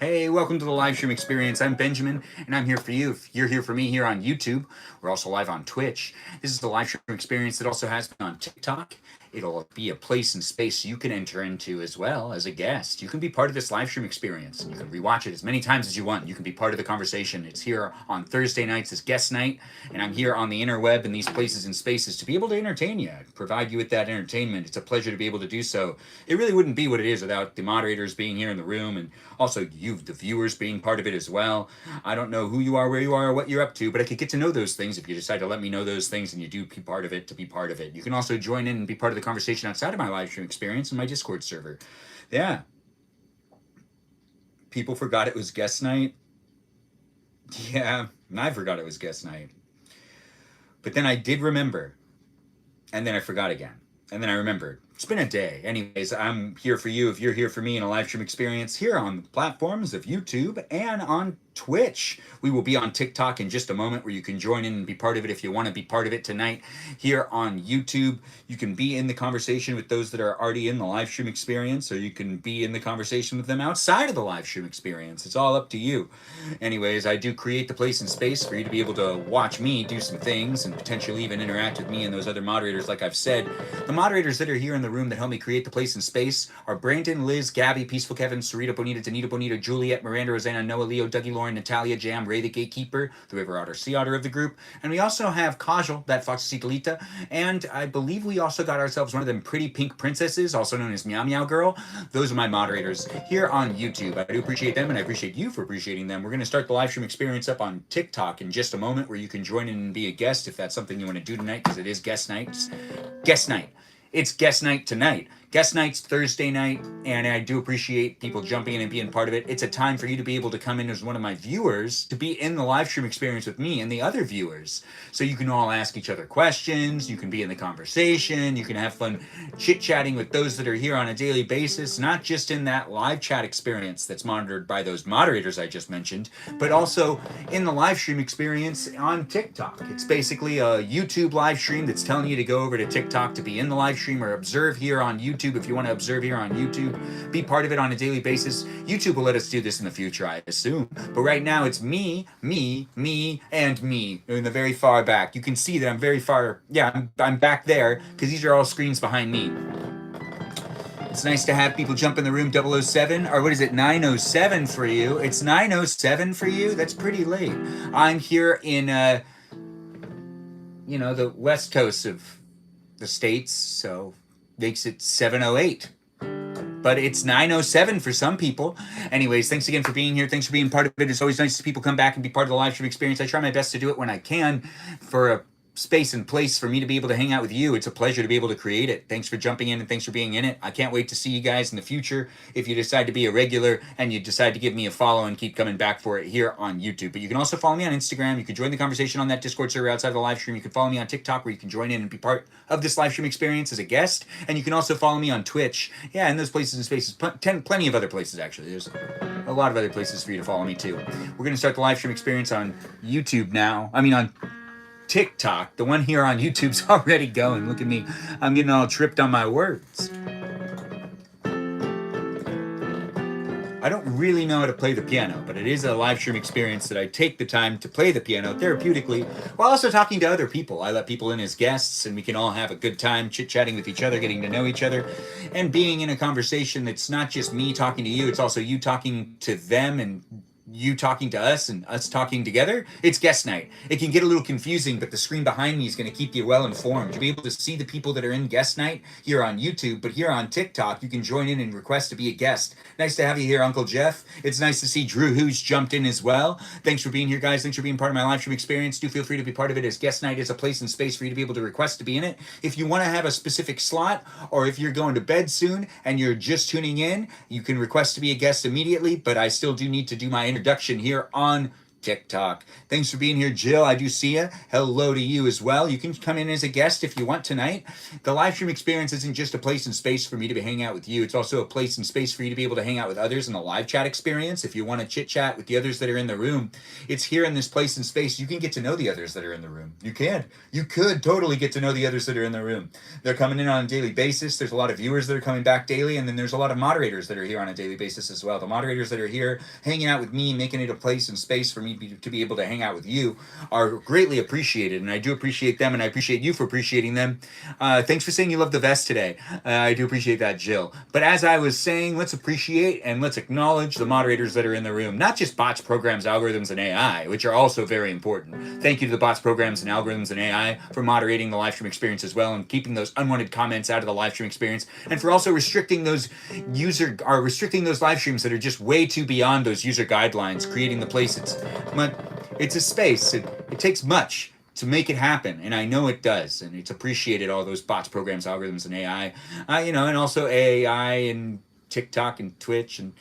Hey, welcome to the live stream experience. I'm Benjamin, and I'm here for you. If you're here for me here on YouTube, we're also live on Twitch. This is the live stream experience that also has been on TikTok. It'll be a place and space you can enter into as well as a guest. You can be part of this live stream experience, and you can rewatch it as many times as you want. You can be part of the conversation. It's here on Thursday nights as guest night, and I'm here on the interweb and these places and spaces to be able to entertain you, provide you with that entertainment. It's a pleasure to be able to do so. It really wouldn't be what it is without the moderators being here in the room, and also you, the viewers, being part of it as well. I don't know who you are, where you are, or what you're up to, but I could get to know those things if you decide to let me know those things and you do be part of it to be part of it. You can also join in and be part of the conversation outside of my live stream experience in my Discord server. Yeah. People forgot it was guest night. Yeah, and I forgot it was guest night. But then I did remember, and then I forgot again. And then I remembered. It's been a day. Anyways, I'm here for you if you're here for me in a live stream experience here on the platforms of YouTube and on Twitch. We will be on TikTok in just a moment where you can join in and be part of it if you want to be part of it tonight. Here on YouTube, you can be in the conversation with those that are already in the live stream experience, or you can be in the conversation with them outside of the live stream experience. It's all up to you. Anyways, I do create the place and space for you to be able to watch me do some things and potentially even interact with me and those other moderators. Like I've said, the moderators that are here in the room that help me create the place and space are Brandon, Liz, Gabby, Peaceful Kevin, Sarita, Bonita, Danita, Bonita, Juliet, Miranda, Rosanna, Noah, Leo, Dougie, Lauren, Natalia, Jam, Ray the Gatekeeper, the River Otter, Sea Otter of the group. And we also have Kajal, that Foxy Talita, and I believe we also got ourselves one of them pretty pink princesses, also known as Meow Meow Girl. Those are my moderators here on YouTube. I do appreciate them, and I appreciate you for appreciating them. We're going to start the live stream experience up on TikTok in just a moment, where you can join in and be a guest if that's something you want to do tonight, because it is guest night. Guest night. It's guest night tonight. Guest night's Thursday night, and I do appreciate people jumping in and being part of it. It's a time for you to be able to come in as one of my viewers, to be in the live stream experience with me and the other viewers. So you can all ask each other questions, you can be in the conversation, you can have fun chit-chatting with those that are here on a daily basis, not just in that live chat experience that's monitored by those moderators I just mentioned, but also in the live stream experience on TikTok. It's basically a YouTube live stream that's telling you to go over to TikTok to be in the live stream or observe here on YouTube. If you want to observe here on YouTube, be part of it on a daily basis. YouTube will let us do this in the future, I assume. But right now it's me, and me in the very far back. You can see that I'm very far. Yeah, I'm back there because these are all screens behind me. It's nice to have people jump in the room. 007, or what is it, 907 for you? It's 907 for you? That's pretty late. I'm here in, the west coast of the States, so makes it 7:08. But it's 9:07 for some people. Anyways, thanks again for being here. Thanks for being part of it. It's always nice to see people come back and be part of the live stream experience. I try my best to do it when I can for a space and place for me to be able to hang out with you. It's a pleasure to be able to create it. Thanks for jumping in and thanks for being in it. I can't wait to see you guys in the future if you decide to be a regular and you decide to give me a follow and keep coming back for it here on YouTube. But you can also follow me on Instagram. You can join the conversation on that Discord server outside of the live stream. You can follow me on TikTok, where you can join in and be part of this live stream experience as a guest. And you can also follow me on Twitch. Yeah, in those places and spaces. Plenty of other places, actually. There's a lot of other places for you to follow me too. We're going to start the live stream experience on YouTube now. On TikTok. The one here on YouTube's already going. Look at me. I'm getting all tripped on my words. I don't really know how to play the piano, but it is a live stream experience that I take the time to play the piano therapeutically while also talking to other people. I let people in as guests, and we can all have a good time chit-chatting with each other, getting to know each other, and being in a conversation that's not just me talking to you, it's also you talking to them and you talking to us and us talking together. It's guest night. It can get a little confusing, but the screen behind me is going to keep you well informed. You'll be able to see the people that are in guest night here on YouTube, but here on TikTok, you can join in and request to be a guest. Nice to have you here, Uncle Jeff. It's nice to see Drew, who's jumped in as well. Thanks for being here, guys. Thanks for being part of my live stream experience. Do feel free to be part of it, as guest night is a place and space for you to be able to request to be in it. If you want to have a specific slot, or if you're going to bed soon and you're just tuning in, you can request to be a guest immediately, but I still do need to do my introduction here on TikTok. Thanks for being here, Jill. I do see you. Hello to you as well. You can come in as a guest if you want tonight. The live stream experience isn't just a place and space for me to be hanging out with you. It's also a place and space for you to be able to hang out with others in the live chat experience. If you want to chit chat with the others that are in the room, it's here in this place and space. You can get to know the others that are in the room. You can. You could totally get to know the others that are in the room. They're coming in on a daily basis. There's a lot of viewers that are coming back daily, and then there's a lot of moderators that are here on a daily basis as well. The moderators that are here hanging out with me, making it a place and space for me to be able to hang out with you are greatly appreciated, and I do appreciate them, and I appreciate you for appreciating them. Thanks for saying you love the vest today. I do appreciate that, Jill. But as I was saying, let's appreciate and let's acknowledge the moderators that are in the room, not just bots, programs, algorithms, and AI, which are also very important. Thank you to the bots, programs, and algorithms and AI for moderating the live stream experience as well and keeping those unwanted comments out of the live stream experience, and for also restricting those live streams that are just way too beyond those user guidelines, creating the place it's a space. It takes much to make it happen, and I know it does, and it's appreciated, all those bots, programs, algorithms, and AI, and also AI and TikTok and Twitch and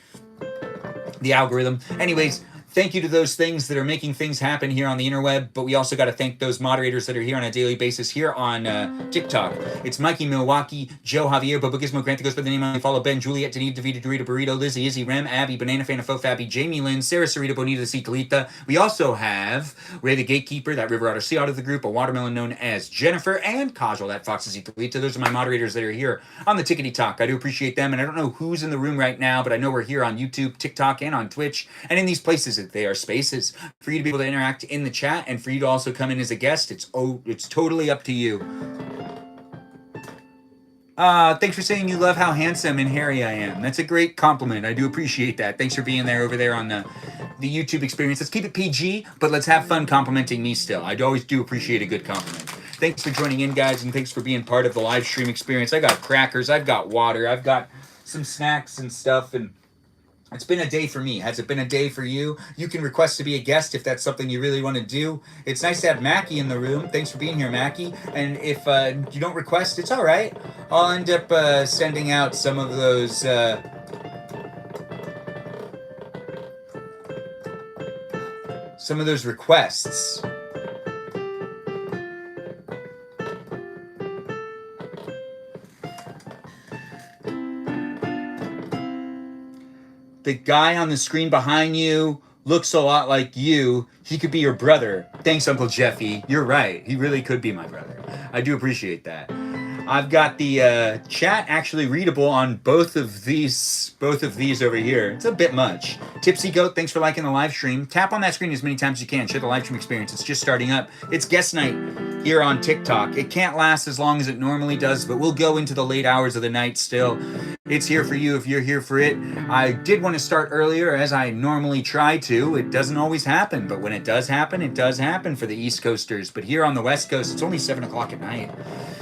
the algorithm. Anyways, thank you to those things that are making things happen here on the interweb, but we also got to thank those moderators that are here on a daily basis here on TikTok. It's Mikey Milwaukee, Joe Javier, Bobo Gizmo, Grant that goes by the name I follow, Ben, Juliet, Denise, Davida, Dorito, Burrito, Lizzie, Izzy, Rem, Abby, Banana Fan, Fo Fabi, Jamie Lynn, Sarah, Sarita, Bonita, Cicalita. We also have Ray the Gatekeeper, that River Otter Sea Otter of the group, a watermelon known as Jennifer, and Kajal, that Fox Cicalita. Those are my moderators that are here on the Tickety Talk. I do appreciate them, and I don't know who's in the room right now, but I know we're here on YouTube, TikTok, and on Twitch, and in these places that they are spaces for you to be able to interact in the chat and for you to also come in as a guest. It's totally up to you. Thanks for saying you love how handsome and hairy I am. That's a great compliment. I do appreciate that. Thanks for being there over there on the YouTube experience. Let's keep it PG, but let's have fun complimenting me still. I always do appreciate a good compliment. Thanks for joining in, guys, and thanks for being part of the live stream experience. I got crackers, I've got water, I've got some snacks and stuff, and it's been a day for me. Has it been a day for you? You can request to be a guest if that's something you really want to do. It's nice to have Mackie in the room. Thanks for being here, Mackie. And if you don't request, it's all right. I'll end up sending out some of those... requests. The guy on the screen behind you looks a lot like you. He could be your brother. Thanks, Uncle Jeffy. You're right. He really could be my brother. I do appreciate that. I've got the chat actually readable on both of these over here. It's a bit much. Tipsy Goat, thanks for liking the live stream. Tap on that screen as many times as you can. Share the live stream experience. It's just starting up. It's guest night here on TikTok. It can't last as long as it normally does, but we'll go into the late hours of the night still. It's here for you if you're here for it. I did want to start earlier, as I normally try to. It doesn't always happen, but when it does happen for the East Coasters. But here on the West Coast, it's only 7 o'clock at night.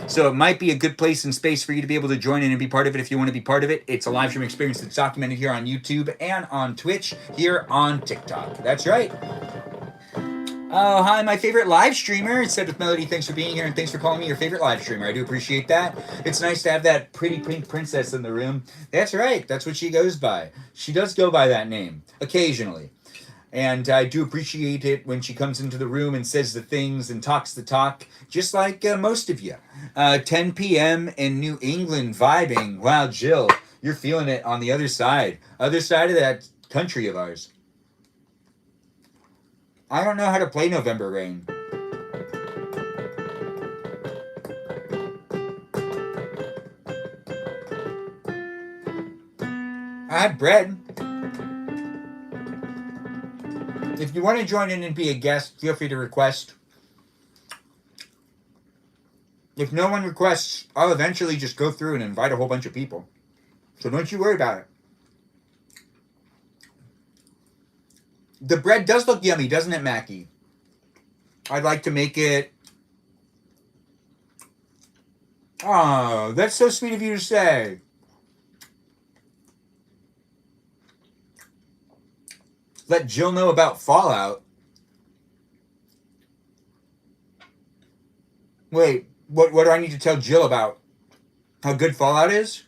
So it might be a good place and space for you to be able to join in and be part of it if you want to be part of it. It's a live stream experience that's documented here on YouTube and on Twitch, here on TikTok. That's right. Oh, hi, my favorite live streamer. It's Said with Melody. Thanks for being here, and thanks for calling me your favorite live streamer. I do appreciate that. It's nice to have that pretty pink princess in the room. That's right. That's what she goes by. She does go by that name, occasionally. And I do appreciate it when she comes into the room and says the things and talks the talk, just like most of you. 10 p.m. in New England, vibing. Wow, Jill, you're feeling it on the other side of that country of ours. I don't know how to play November Rain. I had bread. If you want to join in and be a guest, feel free to request. If no one requests, I'll eventually just go through and invite a whole bunch of people. So don't you worry about it. The bread does look yummy, doesn't it, Mackie? I'd like to make it... Oh, that's so sweet of you to say. Let Jill know about Fallout. Wait, what do I need to tell Jill about? How good Fallout is?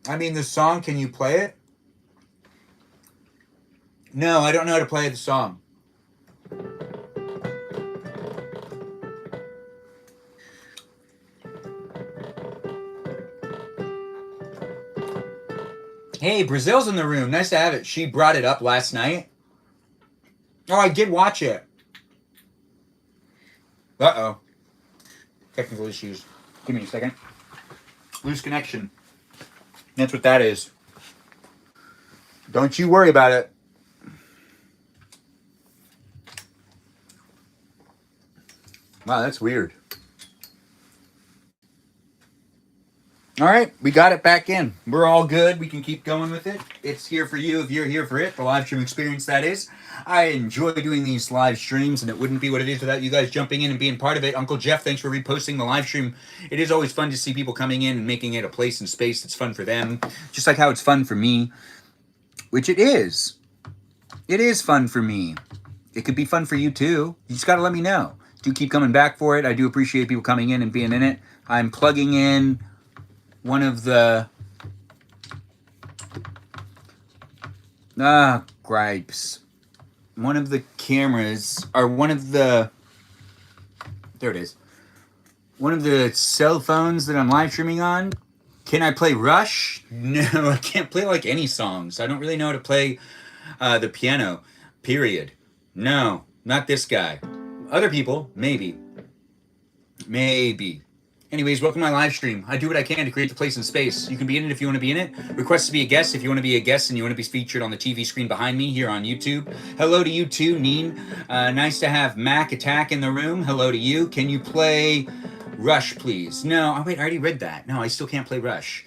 I mean, the song, can you play it? No, I don't know how to play the song. Hey, Brazil's in the room. Nice to have it. She brought it up last night. Oh, I did watch it. Uh-oh. Technical issues. Give me a second. Loose connection. That's what that is. Don't you worry about it. Wow, that's weird. All right, we got it back in. We're all good. We can keep going with it. It's here for you if you're here for it. The live stream experience, that is. I enjoy doing these live streams, and it wouldn't be what it is without you guys jumping in and being part of it. Uncle Jeff, thanks for reposting the live stream. It is always fun to see people coming in and making it a place and space that's fun for them, just like how it's fun for me, which it is. It is fun for me. It could be fun for you, too. You just got to let me know. Do keep coming back for it. I do appreciate people coming in and being in it. I'm plugging in one of the gripes. One of the cameras, or one of the, there it is. One of the cell phones that I'm live streaming on. Can I play Rush? No, I can't play like any songs. I don't really know how to play the piano, period. No, not this guy. Other people, maybe. Maybe. Anyways, welcome to my live stream. I do what I can to create the place and space. You can be in it if you want to be in it. Request to be a guest if you want to be a guest and you want to be featured on the TV screen behind me here on YouTube. Hello to you too, Neen. Nice to have Mac Attack in the room. Hello to you. Can you play Rush, please? No, oh, wait, I already read that. No, I still can't play Rush.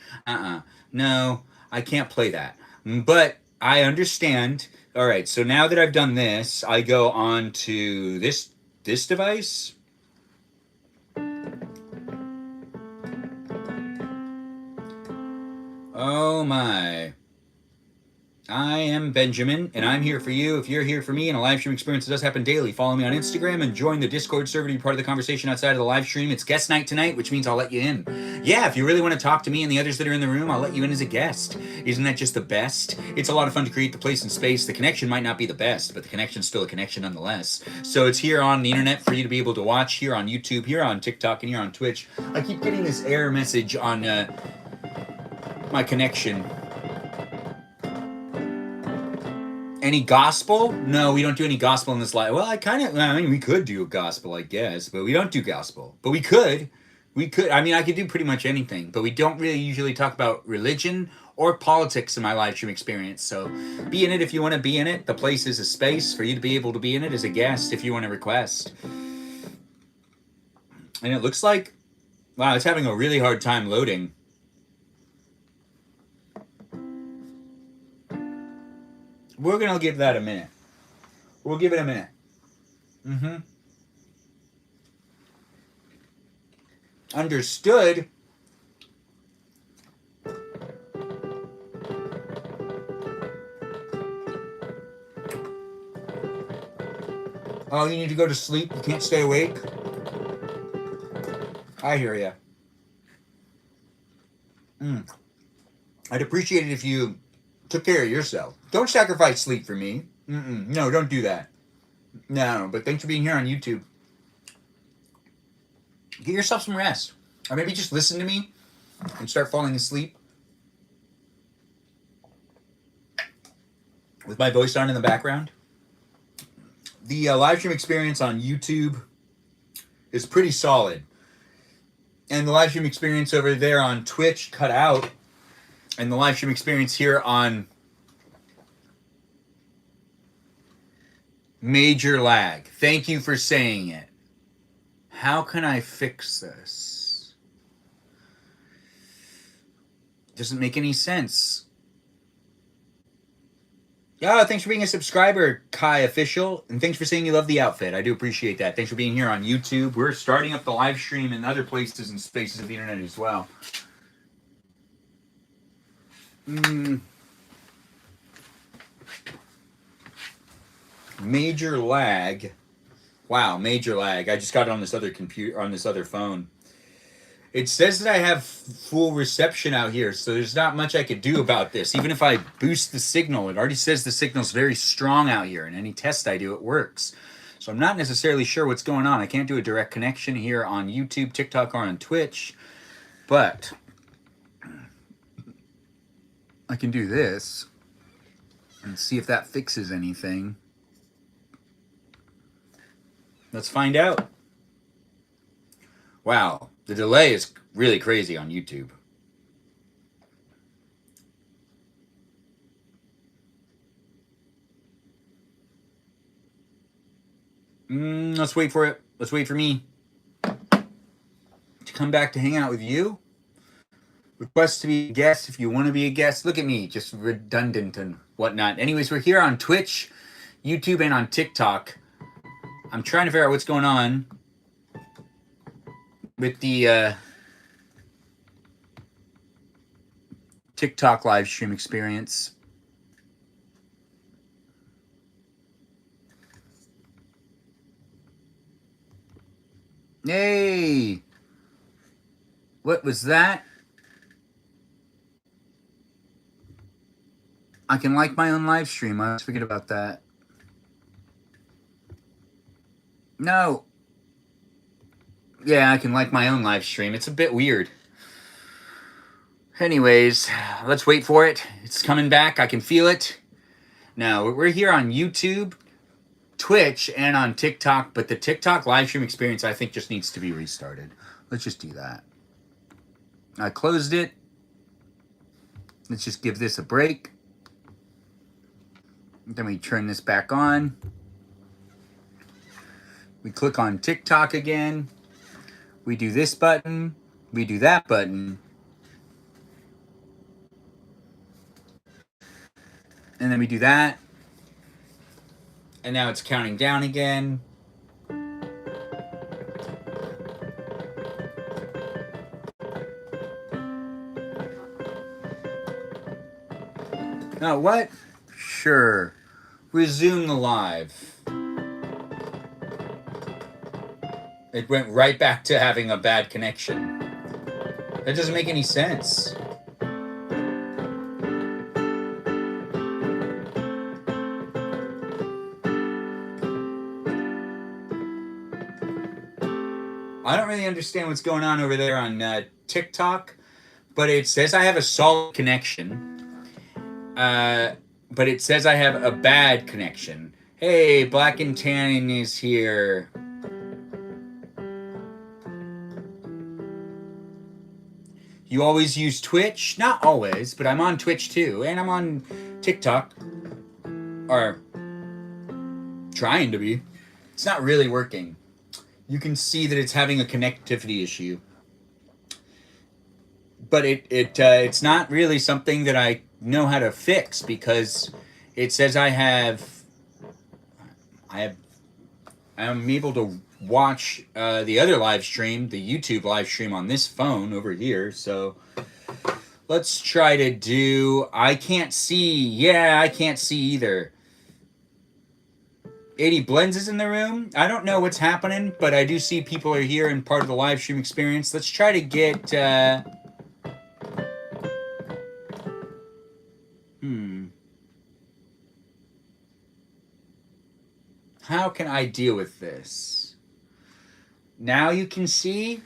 No, I can't play that. But I understand. All right, so now that I've done this, I go on to this device. Oh my. I am Benjamin, and I'm here for you if you're here for me, and a live stream experience does happen daily. Follow me on Instagram and join the Discord server to be part of the conversation outside of the live stream. It's guest night tonight, which means I'll let you in. Yeah, if you really want to talk to me and the others that are in the room, I'll let you in as a guest. Isn't that just the best? It's a lot of fun to create the place and space. The connection might not be the best, but the connection's still a connection nonetheless. So it's here on the internet for you to be able to watch, here on YouTube, here on TikTok, and here on Twitch. I keep getting this error message on my connection. Any gospel? No, we don't do any gospel in this live. Well, I mean, we could do gospel, I guess, but we don't do gospel. But we could. I mean, I could do pretty much anything, but we don't really usually talk about religion or politics in my live stream experience. So be in it if you want to be in it. The place is a space for you to be able to be in it as a guest if you want to request. And it looks like, wow, it's having a really hard time loading. We're going to give that a minute. We'll give it a minute. Understood. Oh, you need to go to sleep? You can't stay awake? I hear ya. I'd appreciate it if you took care of yourself. Don't sacrifice sleep for me. No, don't do that. No, but thanks for being here on YouTube. Get yourself some rest. Or maybe just listen to me and start falling asleep with my voice on in the background. The live stream experience on YouTube is pretty solid. And the live stream experience over there on Twitch cut out. And the live stream experience here on major lag. Thank you for saying it. How can I fix this? Doesn't make any sense. Oh, thanks for being a subscriber, Kai Official. And thanks for saying you love the outfit. I do appreciate that. Thanks for being here on YouTube. We're starting up the live stream in other places and spaces of the internet as well. Major lag. Wow, major lag. I just got it on this other computer, on this other phone. It says that I have full reception out here, so there's not much I could do about this. Even if I boost the signal, it already says the signal's very strong out here, and any test I do, it works. So I'm not necessarily sure what's going on. I can't do a direct connection here on YouTube, TikTok, or on Twitch, but I can do this and see if that fixes anything. Let's find out. Wow, the delay is really crazy on YouTube. Let's wait for it. Let's wait for me to come back to hang out with you. Request to be a guest if you want to be a guest. Look at me, just redundant and whatnot. Anyways, we're here on Twitch, YouTube, and on TikTok. I'm trying to figure out what's going on with the TikTok live stream experience. Hey! What was that? I can like my own live stream. I always forget about that. No. Yeah, I can like my own live stream. It's a bit weird. Anyways, let's wait for it. It's coming back. I can feel it. Now, we're here on YouTube, Twitch, and on TikTok, but the TikTok live stream experience, I think, just needs to be restarted. Let's just do that. I closed it. Let's just give this a break. Then we turn this back on. We click on TikTok again. We do this button. We do that button. And then we do that. And now it's counting down again. Oh, what? Sure. Resume the live. It went right back to having a bad connection. That doesn't make any sense. I don't really understand what's going on over there on TikTok, but it says I have a solid connection. But it says I have a bad connection. Hey, Black and Tanning is here. You always use Twitch? Not always, but I'm on Twitch too. And I'm on TikTok. Or trying to be. It's not really working. You can see that it's having a connectivity issue. But it's not really something that I know how to fix, because it says I am able to watch the other live stream, the YouTube live stream on this phone over here. So let's try to do, I can't see. Yeah, I can't see either. 80 Blends is in the room. I don't know what's happening, but I do see people are here and part of the live stream experience. Let's try to get how can I deal with this? Now you can see?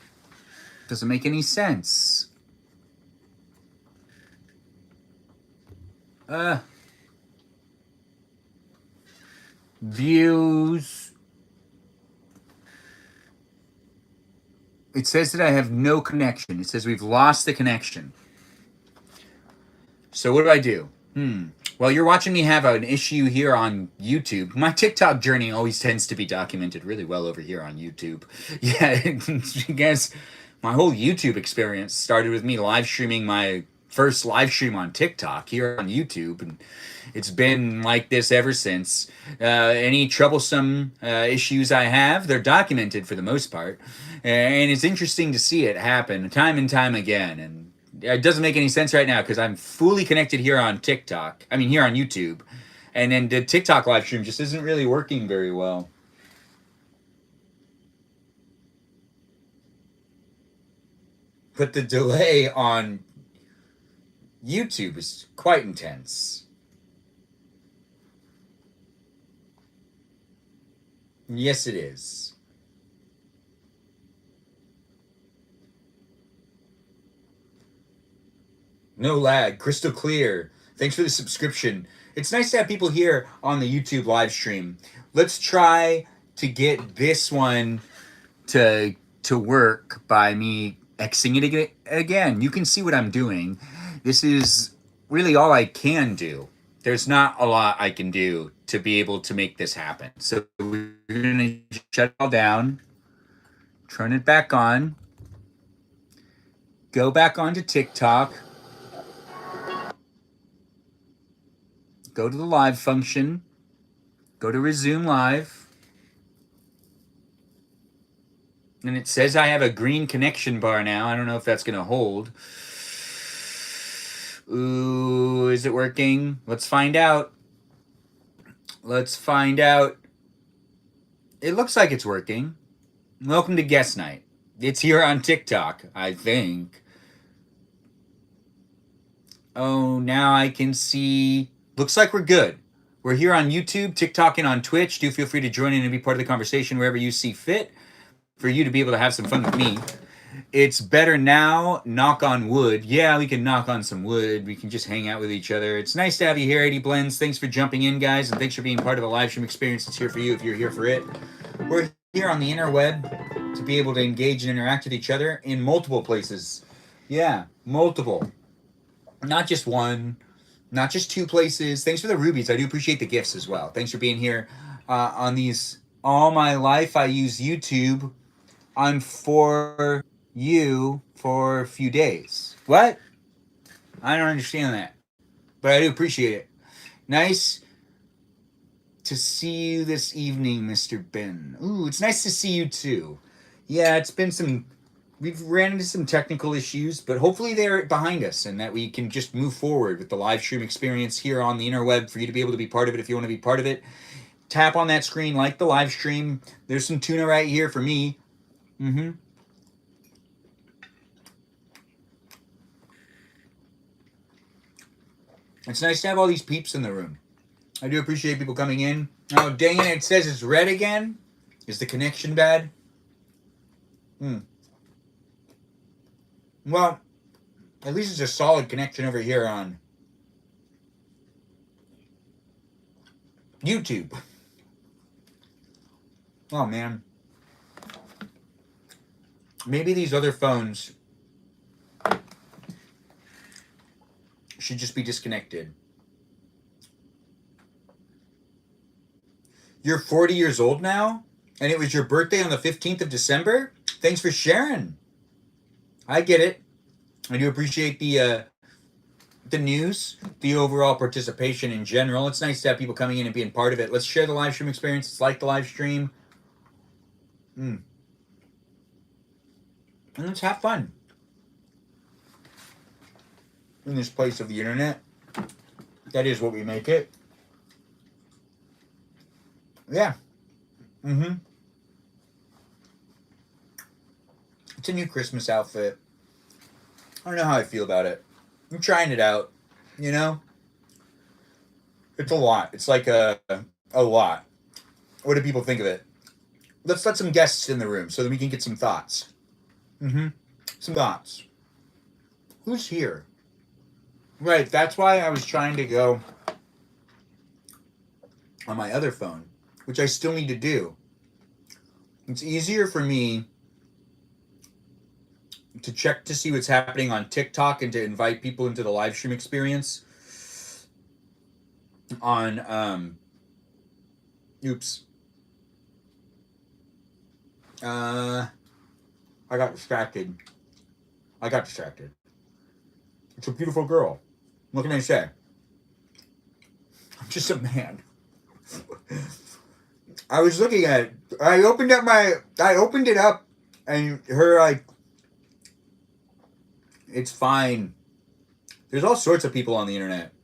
Doesn't make any sense. Views. It says that I have no connection. It says we've lost the connection. So what do I do? Well, you're watching me have an issue here on YouTube. My TikTok journey always tends to be documented really well over here on YouTube. Yeah, I guess my whole YouTube experience started with me live streaming my first live stream on TikTok here on YouTube, and it's been like this ever since. Any troublesome issues I have, they're documented for the most part, and it's interesting to see it happen time and time again. And it doesn't make any sense right now because I'm fully connected here on TikTok. I mean, here on YouTube. And then the TikTok live stream just isn't really working very well. but the delay on YouTube is quite intense. Yes, it is. No lag, crystal clear. Thanks for the subscription. It's nice to have people here on the YouTube live stream. Let's try to get this one to work by me Xing it again. You can see what I'm doing. This is really all I can do. There's not a lot I can do to be able to make this happen. So we're going to shut it all down, turn it back on, go back onto TikTok, go to the live function, go to resume live, and it says I have a green connection bar now. I don't know if that's going to hold. Ooh, is it working? Let's find out. Let's find out. It looks like it's working. Welcome to Guest Night. It's here on TikTok, I think. Oh, now I can see. Looks like we're good. We're here on YouTube, TikTok, and on Twitch. Do feel free to join in and be part of the conversation wherever you see fit for you to be able to have some fun with me. It's better now, knock on wood. Yeah, we can knock on some wood. We can just hang out with each other. It's nice to have you here, 80 Blends. Thanks for jumping in, guys, and thanks for being part of the live stream experience. It's here for you if you're here for it. We're here on the interweb to be able to engage and interact with each other in multiple places. Yeah, multiple. Not just one, not just two places. Thanks for the rubies. I do appreciate the gifts as well. Thanks for being here on these. All my life, I use YouTube on For You for a few days. What? I don't understand that, but I do appreciate it. Nice to see you this evening, Mr. Ben. Ooh, it's nice to see you too. Yeah, it's been some. We've ran into some technical issues, but hopefully they're behind us and that we can just move forward with the live stream experience here on the interweb for you to be able to be part of it if you want to be part of it. Tap on that screen, like the live stream. There's some tuna right here for me. It's nice to have all these peeps in the room. I do appreciate people coming in. Oh, dang it, it says it's red again. Is the connection bad? Well, at least it's a solid connection over here on YouTube. Oh, man. Maybe these other phones should just be disconnected. You're 40 years old now? And it was your birthday on the 15th of December? Thanks for sharing. I get it. I do appreciate the news, the overall participation in general. It's nice to have people coming in and being part of it. Let's share the live stream experience. Let's like the live stream. And let's have fun in this place of the internet. That is what we make it. Yeah. It's a new Christmas outfit. I don't know how I feel about it. I'm trying it out, you know? It's a lot. It's like a lot. What do people think of it? Let's let some guests in the room so that we can get some thoughts. Some thoughts. Who's here? Right, that's why I was trying to go on my other phone, which I still need to do. It's easier for me to check to see what's happening on TikTok and to invite people into the live stream experience on oops. I got distracted. It's a beautiful girl. What can I say? I'm just a man. I was looking at it. I opened it up and her like, it's fine. There's all sorts of people on the internet.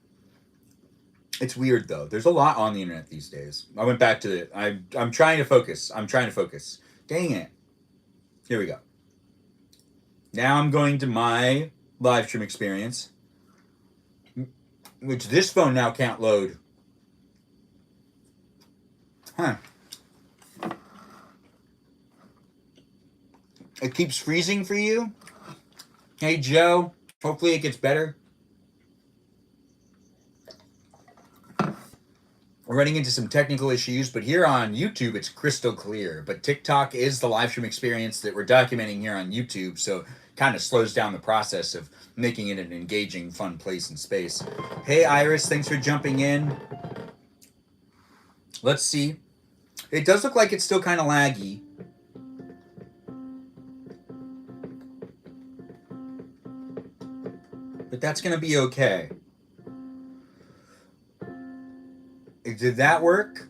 It's weird though. There's a lot on the internet these days. I went back to it. I'm trying to focus. Dang it. Here we go. Now I'm going to my live stream experience, which this phone now can't load. Huh. It keeps freezing for you? Hey, Joe. Hopefully it gets better. We're running into some technical issues, but here on YouTube, it's crystal clear. But TikTok is the live stream experience that we're documenting here on YouTube, so it kind of slows down the process of making it an engaging, fun place and space. Hey, Iris, thanks for jumping in. Let's see. It does look like it's still kind of laggy. But that's going to be okay. Did that work?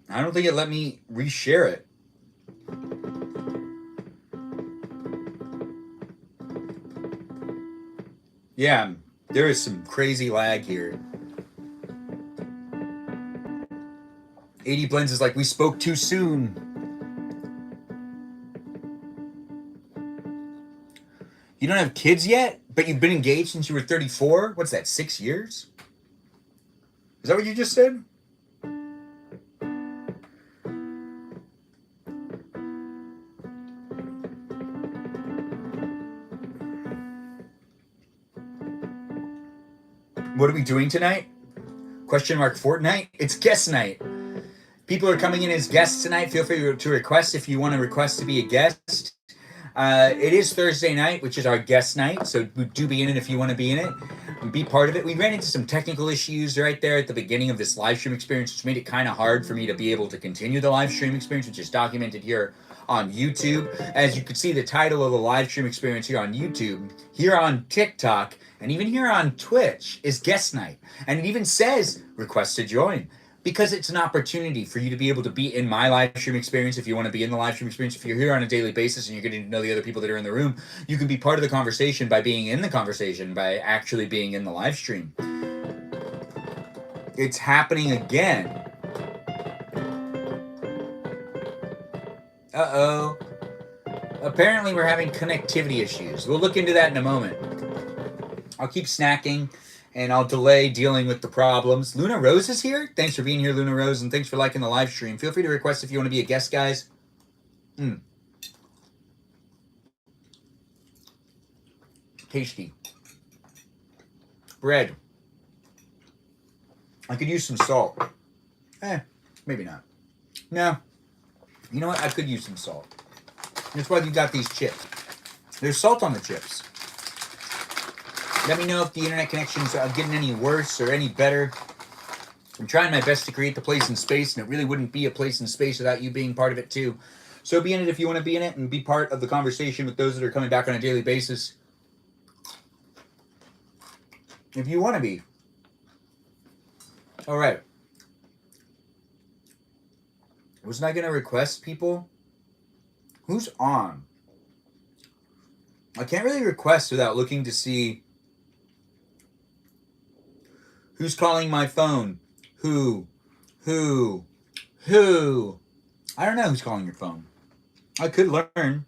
I don't think it let me reshare it. Yeah, there is some crazy lag here. 80 Blends is like, we spoke too soon. You don't have kids yet, but you've been engaged since you were 34? What's that, 6 years? Is that what you just said? What are we doing tonight? Question mark Fortnite? It's guest night. People are coming in as guests tonight. Feel free to request if you want to request to be a guest. It is Thursday night, which is our guest night, so do be in it if you want to be in it and be part of it. We ran into some technical issues right there at the beginning of this live stream experience, which made it kind of hard for me to be able to continue the live stream experience, which is documented here on YouTube. As you can see, the title of the live stream experience here on YouTube, here on TikTok, and even here on Twitch is guest night. And it even says request to join, because it's an opportunity for you to be able to be in my live stream experience. If you want to be in the live stream experience, if you're here on a daily basis and you're getting to know the other people that are in the room, you can be part of the conversation by being in the conversation, by actually being in the live stream. It's happening again. Uh-oh. Apparently we're having connectivity issues. We'll look into that in a moment. I'll keep snacking, and I'll delay dealing with the problems. Luna Rose is here. Thanks for being here, Luna Rose, and thanks for liking the live stream. Feel free to request if you want to be a guest, guys. Tasty. Bread. I could use some salt. Maybe not. No. You know what? I could use some salt. That's why you got these chips. There's salt on the chips. Let me know if the internet connections are getting any worse or any better. I'm trying my best to create the place and space, and it really wouldn't be a place and space without you being part of it too. So be in it if you want to be in it, and be part of the conversation with those that are coming back on a daily basis. If you want to be. All right. Wasn't I going to request people? Who's on? I can't really request without looking to see who's calling my phone. Who? I don't know who's calling your phone. I could learn.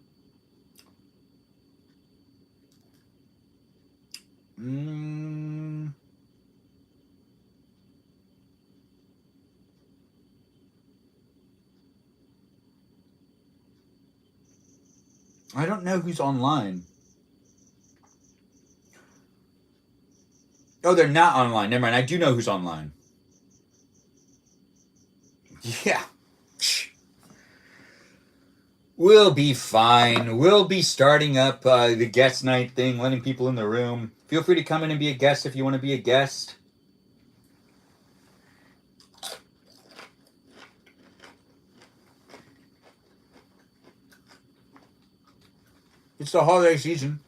I don't know who's online. Oh, they're not online. Never mind. I do know who's online. Yeah. We'll be fine. We'll be starting up the guest night thing, letting people in the room. Feel free to come in and be a guest if you want to be a guest. It's the holiday season.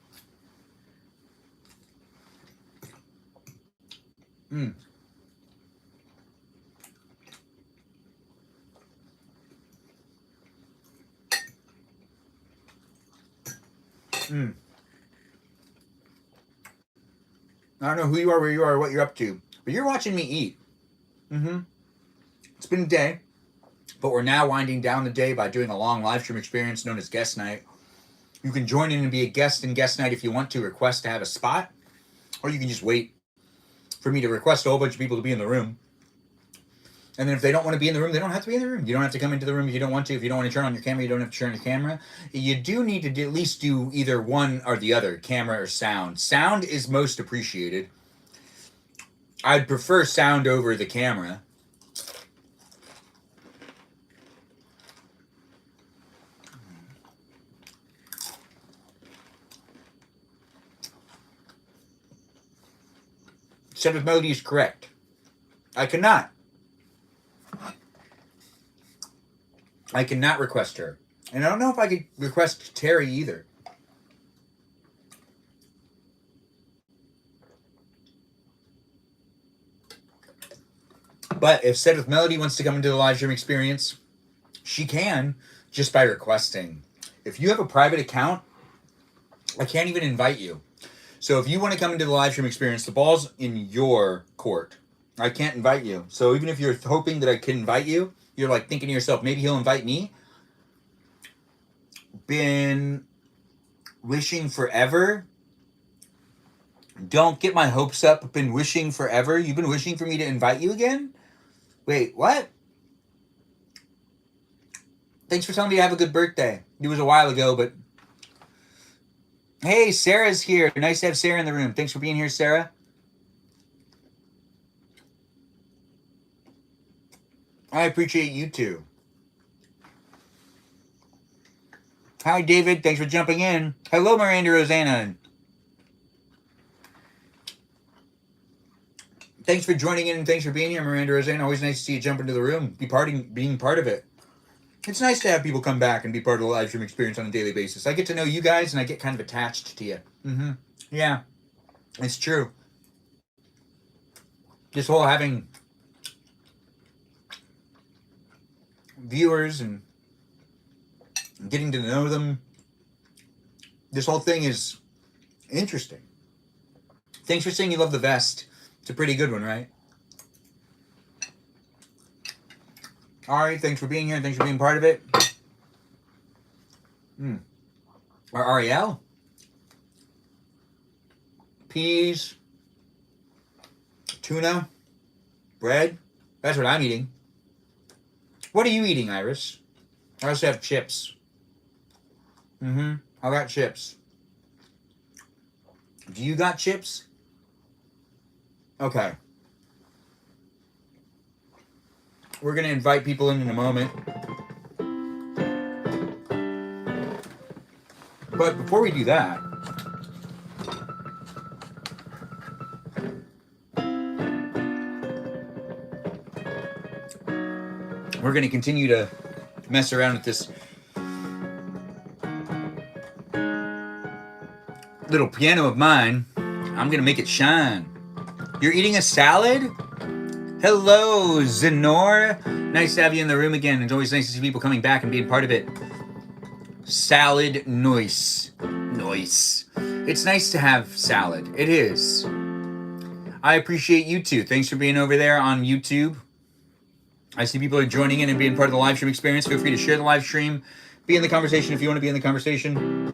I don't know who you are, where you are, what you're up to, but you're watching me eat. It's been a day, but we're now winding down the day by doing a long live stream experience known as guest night. You can join in and be a guest in guest night if you want to request to have a spot, or you can just wait for me to request a whole bunch of people to be in the room. And then if they don't want to be in the room, they don't have to be in the room. You don't have to come into the room if you don't want to. If you don't want to turn on your camera, you don't have to turn on your camera. You do need to at least do either one or the other, camera or sound. Sound is most appreciated. I'd prefer sound over the camera. Set of melody is correct. I cannot request her. And I don't know if I could request Terry either. But if Set with Melody wants to come into the live stream experience, she can just by requesting. If you have a private account, I can't even invite you. So if you want to come into the live stream experience, the ball's in your court. I can't invite you. So even if you're hoping that I can invite you, you're like thinking to yourself, maybe he'll invite me. Been wishing forever. Don't get my hopes up. Been wishing forever. You've been wishing for me to invite you again? Wait, what? Thanks for telling me to have a good birthday. It was a while ago, but... Hey, Sarah's here. Nice to have Sarah in the room. Thanks for being here, Sarah. I appreciate you too. Hi, David. Thanks for jumping in. Hello, Miranda Rosanna. Thanks for joining in and thanks for being here, Miranda Rosanna. Always nice to see you jump into the room, being part of it. It's nice to have people come back and be part of the live stream experience on a daily basis. I get to know you guys and I get kind of attached to you. Yeah, it's true. This whole having viewers and getting to know them, this whole thing is interesting. Thanks for saying you love the vest. It's a pretty good one, right? Ari, thanks for being here. Thanks for being part of it. Or Ariel? Peas. Tuna. Bread. That's what I'm eating. What are you eating, Iris? I also have chips. I got chips. Do you got chips? Okay. We're going to invite people in a moment. But before we do that, we're going to continue to mess around with this little piano of mine. I'm going to make it shine. You're eating a salad? Hello, Zenor. Nice to have you in the room again. It's always nice to see people coming back and being part of it. Salad noise. Noise. It's nice to have salad. It is. I appreciate you too. Thanks for being over there on YouTube. I see people are joining in and being part of the live stream experience. Feel free to share the live stream. Be in the conversation if you want to be in the conversation.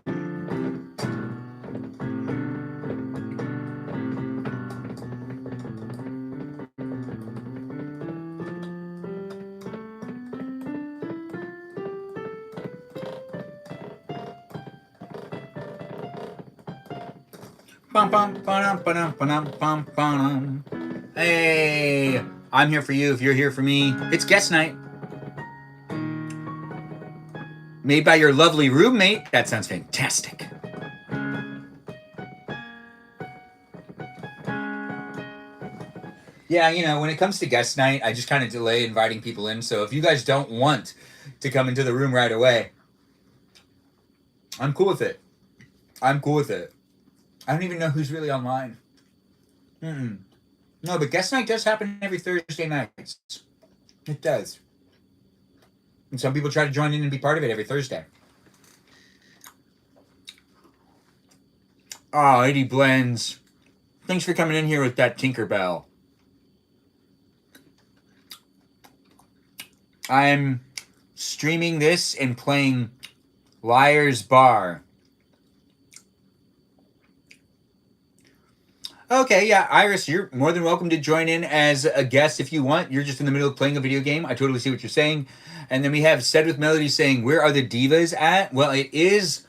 Hey, I'm here for you if you're here for me. It's guest night. Made by your lovely roommate. That sounds fantastic. Yeah, you know, when it comes to guest night, I just kind of delay inviting people in. So if you guys don't want to come into the room right away, I'm cool with it. I'm cool with it. I don't even know who's really online. No, but guest night does happen every Thursday nights. It does. And some people try to join in and be part of it every Thursday. Oh, Eddie Blends. Thanks for coming in here with that Tinkerbell. I'm streaming this and playing Liar's Bar. Okay, yeah, Iris, you're more than welcome to join in as a guest if you want. You're just in the middle of playing a video game. I totally see what you're saying. And then we have Said with Melody saying, "Where are the divas at?" Well, it is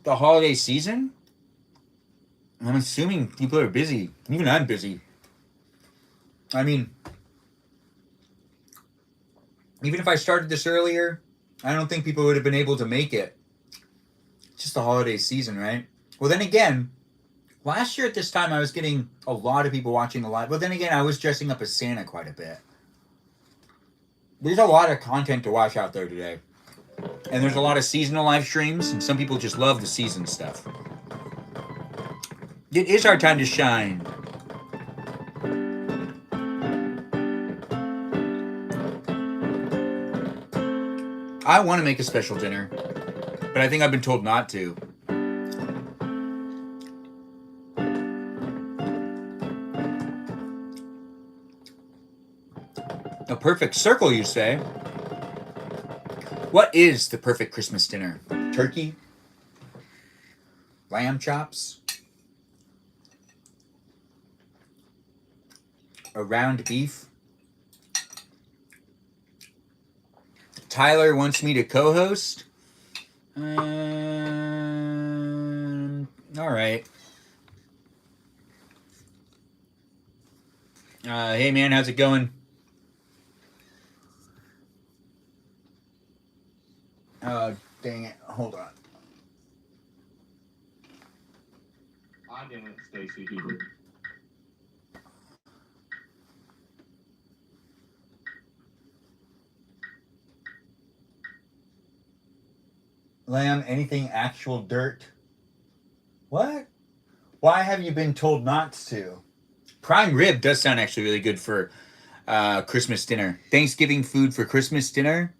the holiday season. I'm assuming people are busy. Even I'm busy. I mean, even if I started this earlier, I don't think people would have been able to make it. It's just the holiday season, right? Well, then again, last year at this time, I was getting a lot of people watching the live. But then again, I was dressing up as Santa quite a bit. There's a lot of content to watch out there today. And there's a lot of seasonal live streams, and some people just love the season stuff. It is our time to shine. I want to make a special dinner, but I think I've been told not to. A perfect circle, you say? What is the perfect Christmas dinner? Turkey? Lamb chops? A round beef? Tyler wants me to co-host? All right. Hey, man, how's it going? Dang it. Hold on. I didn't, Stacy. Lamb, anything actual dirt? What? Why have you been told not to? Prime rib does sound actually really good for Christmas dinner. Thanksgiving food for Christmas dinner?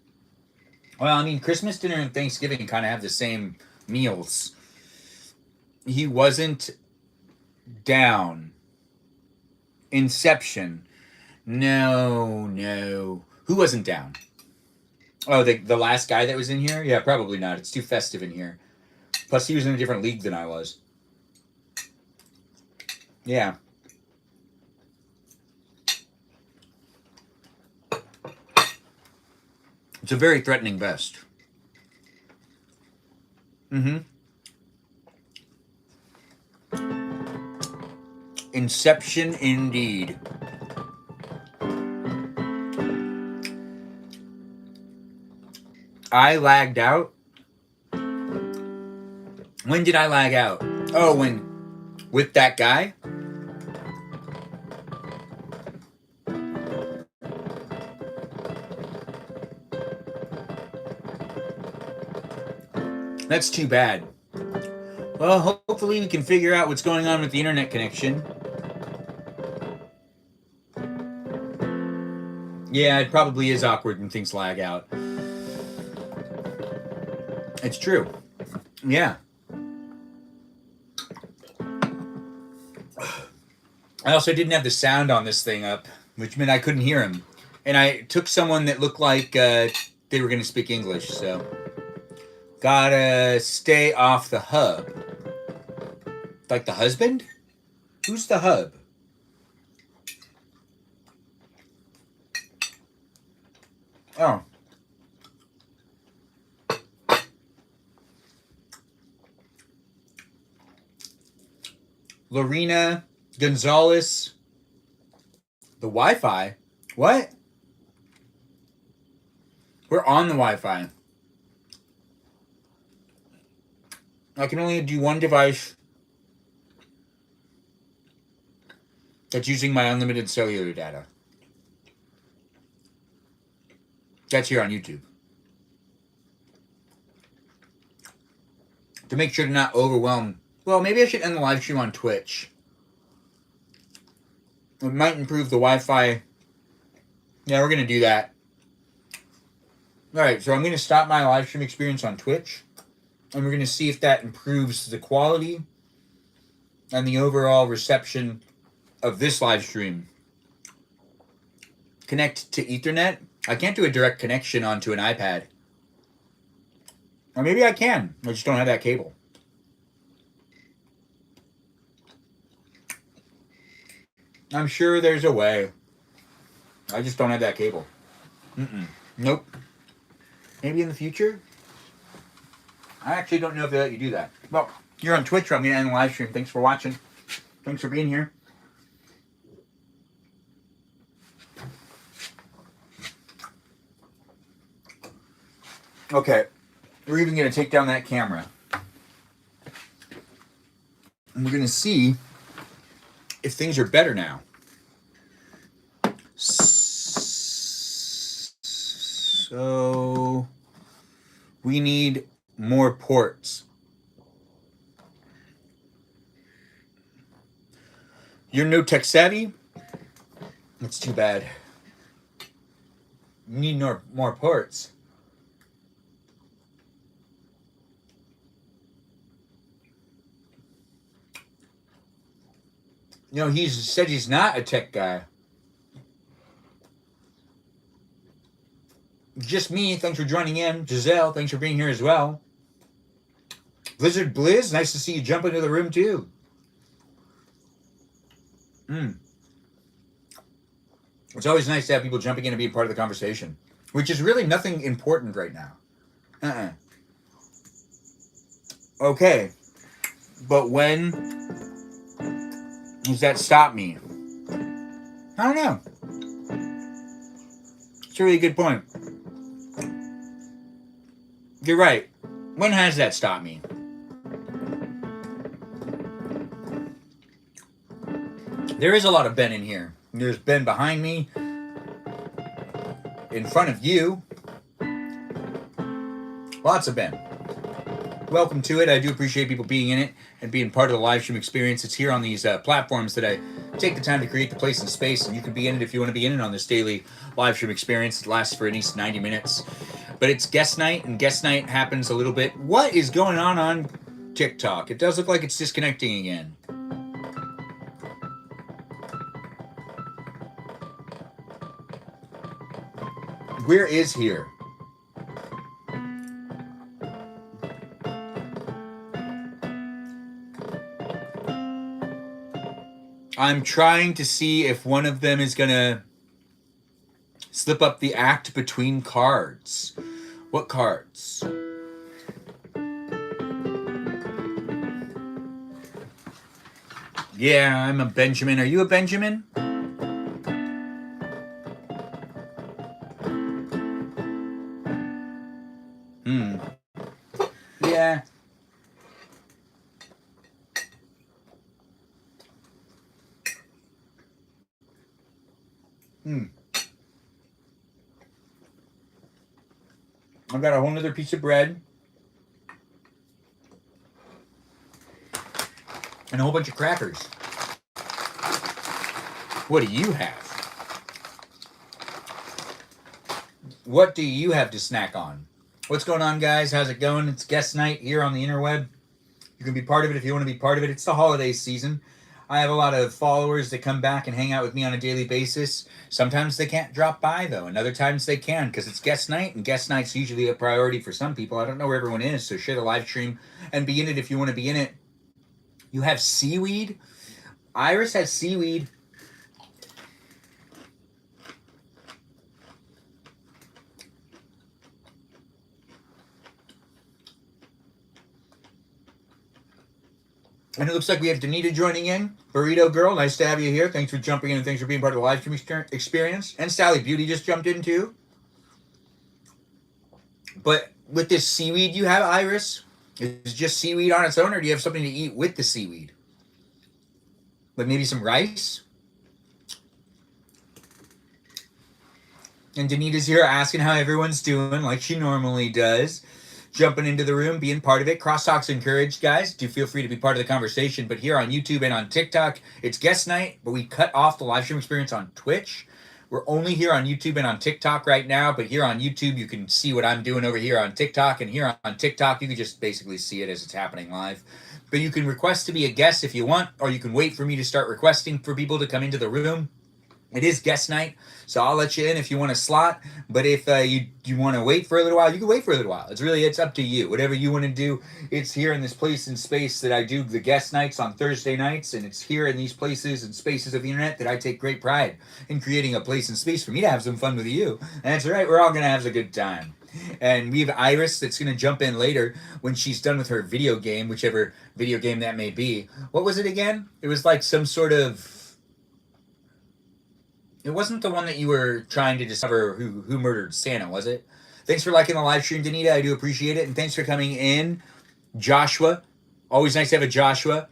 Well, I mean, Christmas dinner and Thanksgiving kind of have the same meals. He wasn't down. Inception. No. Who wasn't down? Oh, the last guy that was in here? Yeah, probably not. It's too festive in here. Plus, he was in a different league than I was. Yeah. It's a very threatening vest. Inception indeed. I lagged out. When did I lag out? Oh, with that guy? That's too bad. Well, hopefully we can figure out what's going on with the internet connection. Yeah, it probably is awkward when things lag out. It's true. Yeah. I also didn't have the sound on this thing up, which meant I couldn't hear him. And I took someone that looked like they were going to speak English, so... Gotta stay off the hub. Like the husband? Who's the hub? Oh. Lorena Gonzalez. The Wi-Fi? What? We're on the Wi-Fi. I can only do one device that's using my unlimited cellular data. That's here on YouTube. To make sure to not overwhelm. Well, maybe I should end the live stream on Twitch. It might improve the Wi-Fi. Yeah, we're going to do that. Alright, so I'm going to stop my live stream experience on Twitch. And we're going to see if that improves the quality and the overall reception of this live stream. Connect to Ethernet. I can't do a direct connection onto an iPad. Or maybe I can. I just don't have that cable. I'm sure there's a way. I just don't have that cable. Nope. Maybe in the future? I actually don't know if they let you do that. Well, you're on Twitch. I'm going to end the live stream. Thanks for watching. Thanks for being here. Okay. We're even going to take down that camera. And we're going to see if things are better now. So we need more ports. You're no tech savvy? That's too bad. You need more ports. You know, he said he's not a tech guy. Just me. Thanks for joining in. Giselle, thanks for being here as well. Blizzard Blizz, nice to see you jump into the room too. It's always nice to have people jumping in and being part of the conversation, which is really nothing important right now. Okay. But when does that stop me? I don't know. It's a really good point. You're right. When has that stopped me? There is a lot of Ben in here. There's Ben behind me, in front of you. Lots of Ben. Welcome to it. I do appreciate people being in it and being part of the live stream experience. It's here on these platforms that I take the time to create the place and space, and you can be in it if you want to be in it on this daily live stream experience. It lasts for at least 90 minutes. But it's guest night, and guest night happens a little bit. What is going on TikTok? It does look like it's disconnecting again. Where is here? I'm trying to see if one of them is gonna slip up the act between cards. What cards? Yeah, I'm a Benjamin. Are you a Benjamin? Yeah. I've got a whole nother piece of bread. And a whole bunch of crackers. What do you have? What do you have to snack on? What's going on, guys? How's it going? It's guest night here on the interweb. You can be part of it if you want to be part of it. It's the holiday season. I have a lot of followers that come back and hang out with me on a daily basis. Sometimes they can't drop by, though, and other times they can because it's guest night, and guest night's usually a priority for some people. I don't know where everyone is, so share the live stream and be in it if you want to be in it. You have seaweed? Iris has seaweed. And it looks like we have Danita joining in. Burrito Girl, nice to have you here. Thanks for jumping in and thanks for being part of the live stream experience. And Sally Beauty just jumped in too. But with this seaweed you have, Iris, is it just seaweed on its own, or do you have something to eat with the seaweed? Like maybe some rice? And Danita's here asking how everyone's doing, like she normally does. Jumping into the room, being part of it. Crosstalk's encouraged, guys. Do feel free to be part of the conversation. But here on YouTube and on TikTok, it's guest night, but we cut off the live stream experience on Twitch. We're only here on YouTube and on TikTok right now, but here on YouTube, you can see what I'm doing over here on TikTok, and here on TikTok, you can just basically see it as it's happening live. But you can request to be a guest if you want, or you can wait for me to start requesting for people to come into the room. It is guest night, so I'll let you in if you want a slot. But if you want to wait for a little while, you can wait for a little while. It's up to you. Whatever you want to do. It's here in this place and space that I do the guest nights on Thursday nights, and it's here in these places and spaces of the internet that I take great pride in creating a place and space for me to have some fun with you. And that's right, we're all gonna have a good time. And we have Iris that's gonna jump in later when she's done with her video game, whichever video game that may be. What was it again? It was like some sort of. It wasn't the one that you were trying to discover who murdered Santa, was it? Thanks for liking the live stream, Danita. I do appreciate it. And thanks for coming in, Joshua. Always nice to have a Joshua.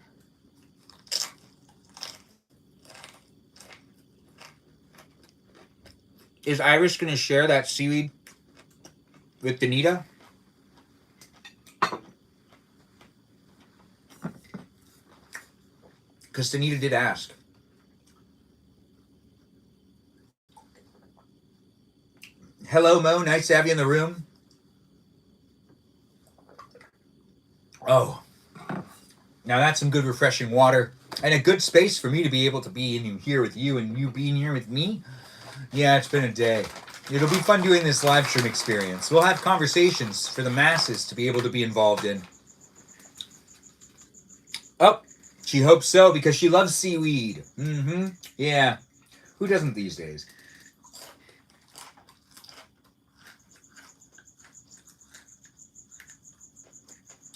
Is Iris going to share that seaweed with Danita? Because Danita did ask. Hello, Mo. Nice to have you in the room. Oh, now that's some good, refreshing water and a good space for me to be able to be in here with you and you being here with me. Yeah, it's been a day. It'll be fun doing this live stream experience. We'll have conversations for the masses to be able to be involved in. Oh, she hopes so because she loves seaweed. Yeah. Who doesn't these days?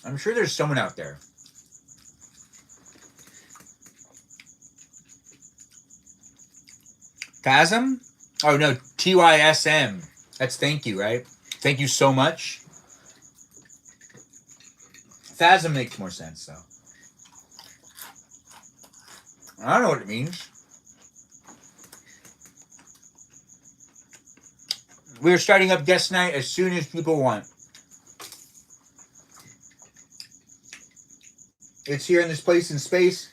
I'm sure there's someone out there. Phasm? Oh, no, TYSM. That's thank you, right? Thank you so much. Phasm makes more sense, though. I don't know what it means. We're starting up guest night as soon as people want. It's here in this place in space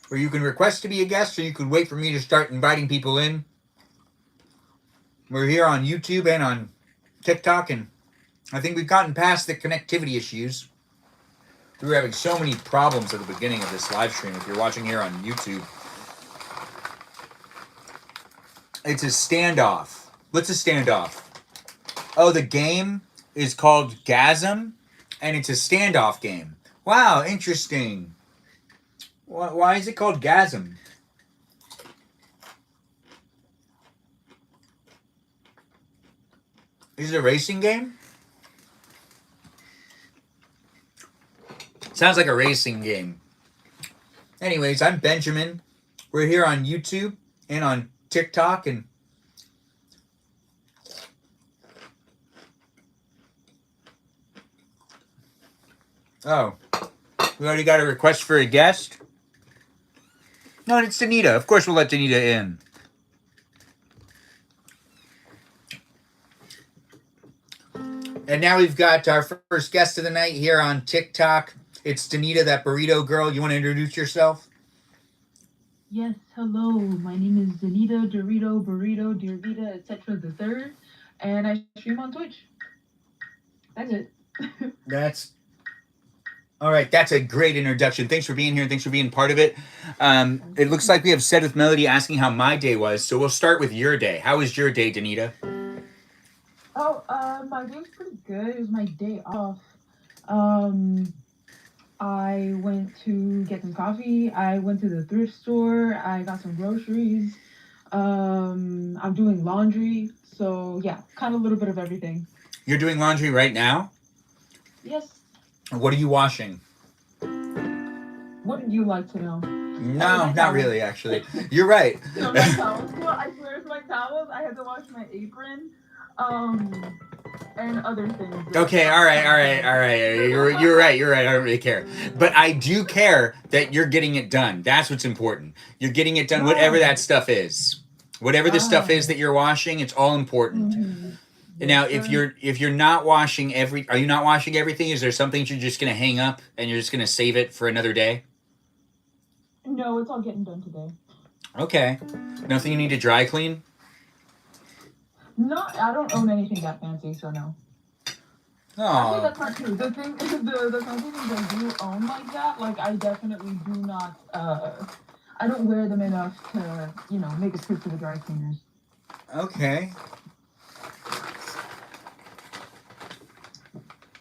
where you can request to be a guest or you can wait for me to start inviting people in. We're here on YouTube and on TikTok, and I think we've gotten past the connectivity issues. We were having so many problems at the beginning of this live stream. If you're watching here on YouTube, it's a standoff. What's a standoff? Oh, the game is called Gasm, and it's a standoff game. Wow, interesting. Why is it called Gasm? Is it a racing game? Sounds like a racing game. Anyways, I'm Benjamin. We're here on YouTube and on TikTok and oh, we already got a request for a guest? No, it's Danita. Of course we'll let Danita in. And now we've got our first guest of the night here on TikTok. It's Danita, that burrito girl. You want to introduce yourself? Yes, hello. My name is Danita, Dorito, Burrito, Dear Vita, etc. the third, and I stream on Twitch. That's it. That's all right. That's a great introduction. Thanks for being here. Thanks for being part of it. It looks like we have Said with Melody asking how my day was. So we'll start with your day. How was your day, Danita? Oh, my day was pretty good. It was my day off. I went to get some coffee. I went to the thrift store. I got some groceries. I'm doing laundry. So yeah, kind of a little bit of everything. You're doing laundry right now? Yes. What are you washing? What would you like to know? No, not really, actually. You're right. No, my towels. Well, I swear it's my towels. I had to wash my apron. And other things. Okay, all right. You're right. I don't really care. But I do care that you're getting it done. That's what's important. You're getting it done, whatever that stuff is. Whatever the stuff is that you're washing, it's all important. Mm-hmm. Now, if you're not washing are you not washing everything? Is there something you're just gonna hang up and you're just gonna save it for another day? No, it's all getting done today. Okay. Nothing you need to dry clean? No, I don't own anything that fancy, so no. Oh. Actually, that's not true. The fancy things I do own like that, like I definitely do not. I don't wear them enough to, make a trip to the dry cleaners. Okay.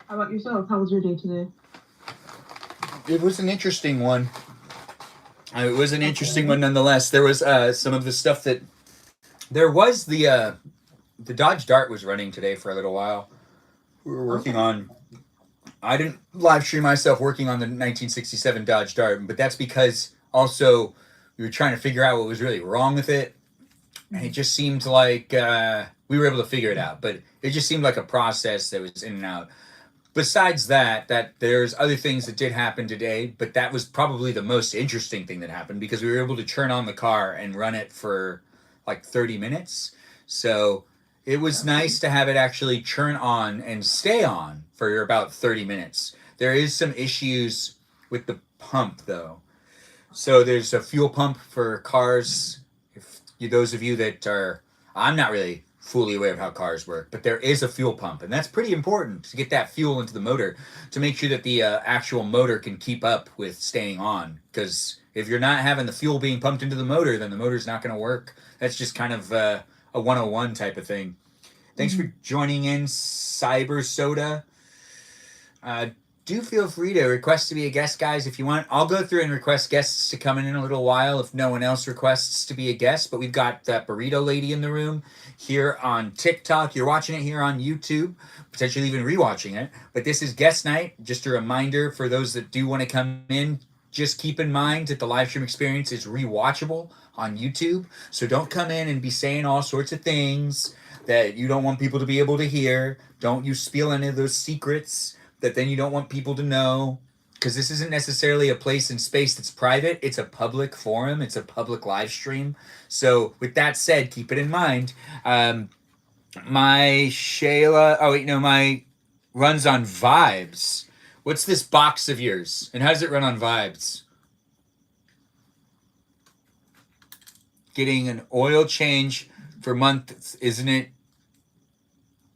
How about yourself? How was your day today? It was an interesting one. It was an interesting one nonetheless. There was some of the stuff that there was the Dodge Dart was running today for a little while. We were working on. I didn't live stream myself working on the 1967 Dodge Dart, but that's because also we were trying to figure out what was really wrong with it. And it just seemed like we were able to figure it out, but it just seemed like a process that was in and out. Besides that there's other things that did happen today, but that was probably the most interesting thing that happened because we were able to turn on the car and run it for like 30 minutes. So it was nice to have it actually turn on and stay on for about 30 minutes. There is some issues with the pump though. So there's a fuel pump for cars. If those of you that are, I'm not really fully aware of how cars work, but there is a fuel pump, and that's pretty important to get that fuel into the motor to make sure that the actual motor can keep up with staying on. Because if you're not having the fuel being pumped into the motor, then the motor's not going to work. That's just kind of a 101 type of thing. Thanks for joining in, Cyber Soda. Do feel free to request to be a guest, guys, if you want. I'll go through and request guests to come in a little while if no one else requests to be a guest. But we've got that burrito lady in the room here on TikTok. You're watching it here on YouTube, potentially even rewatching it. But this is guest night. Just a reminder for those that do want to come in, just keep in mind that the live stream experience is rewatchable on YouTube. So don't come in and be saying all sorts of things that you don't want people to be able to hear. Don't you spill any of those secrets that then you don't want people to know, because this isn't necessarily a place and space that's private. It's a public forum. It's a public live stream. So with that said, keep it in mind. My runs on Vibes. What's this box of yours? And how does it run on Vibes? Getting an oil change for months, isn't it?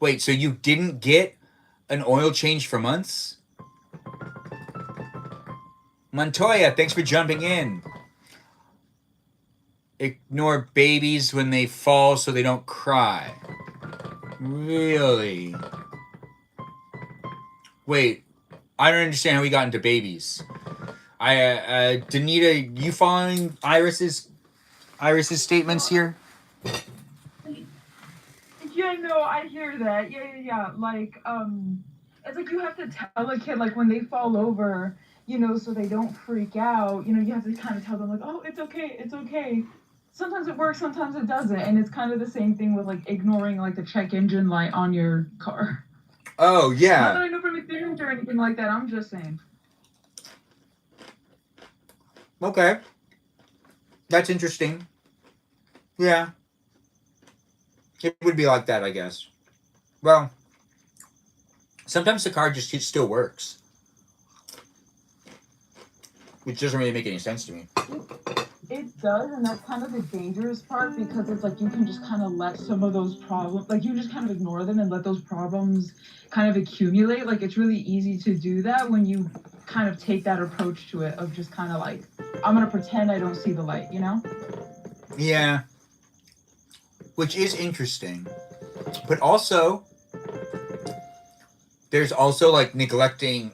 Wait, so you didn't get an oil change for months? Montoya, thanks for jumping in. Ignore babies when they fall so they don't cry. Really? Wait, I don't understand how we got into babies. Danita, you following Iris's statements here? Yeah, no, I hear that. Yeah. Like, it's like you have to tell a kid, like, when they fall over, so they don't freak out, you have to kind of tell them, like, oh, it's okay. Sometimes it works, sometimes it doesn't. And it's kind of the same thing with, like, ignoring, like, the check engine light on your car. Oh, yeah. Not that I know from experience or anything like that. I'm just saying. Okay. That's interesting. Yeah. It would be like that, I guess. Well, sometimes the car just still works. Which doesn't really make any sense to me. It does, and that's kind of the dangerous part, because it's like you can just kind of let some of those problems, like you just kind of ignore them and let those problems kind of accumulate. Like it's really easy to do that when you kind of take that approach to it of just kind of like, I'm going to pretend I don't see the light, Yeah. Which is interesting. But also, there's also like neglecting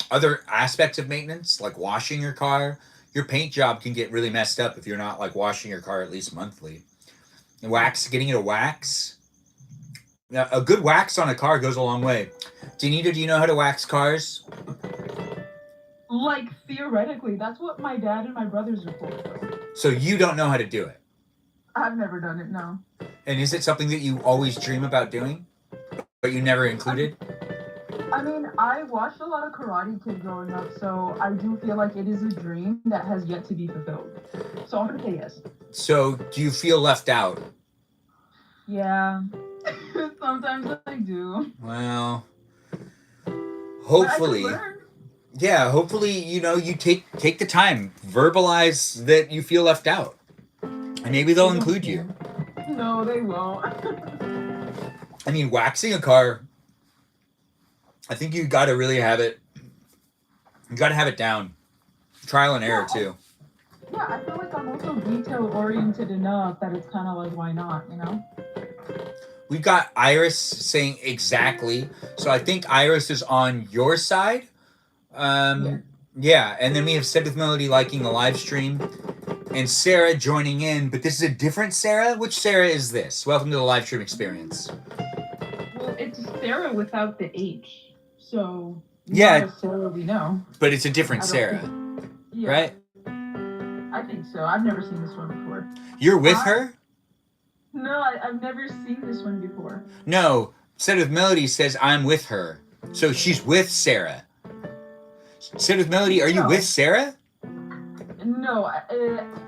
other aspects of maintenance, like washing your car. Your paint job can get really messed up if you're not like washing your car at least monthly. And getting it a wax. Now, a good wax on a car goes a long way. Danita, do you know how to wax cars? Like theoretically, that's what my dad and my brothers are for. So you don't know how to do it? I've never done it, no. And is it something that you always dream about doing, but you never included? I mean, I watched a lot of Karate Kid growing up, so I do feel like it is a dream that has yet to be fulfilled. So I'm gonna say yes. So do you feel left out? Yeah, sometimes I do. Well, hopefully. Yeah, hopefully, you take the time, verbalize that you feel left out, and maybe they'll include you. No, they won't. I mean, waxing a car, I think you got to really have it. You got to have it down. Trial and error too. Yeah, I feel like on most detail oriented enough that it's kind of like, why not, you know? We've got Iris saying exactly. So I think Iris is on your side. Yeah, and then we have Said with Melody liking the live stream. And Sarah joining in, but this is a different Sarah? Which Sarah is this? Welcome to the live stream experience. Well, it's Sarah without the H. So, Yeah. not a Sarah we know. But it's a different I don't Sarah, think- Yeah, right? I think so. I've never seen this one before. You're with her? No, I've never seen this one before. No, Said with Melody says I'm with her. So she's with Sarah. Said with Melody, are you No. with Sarah? No,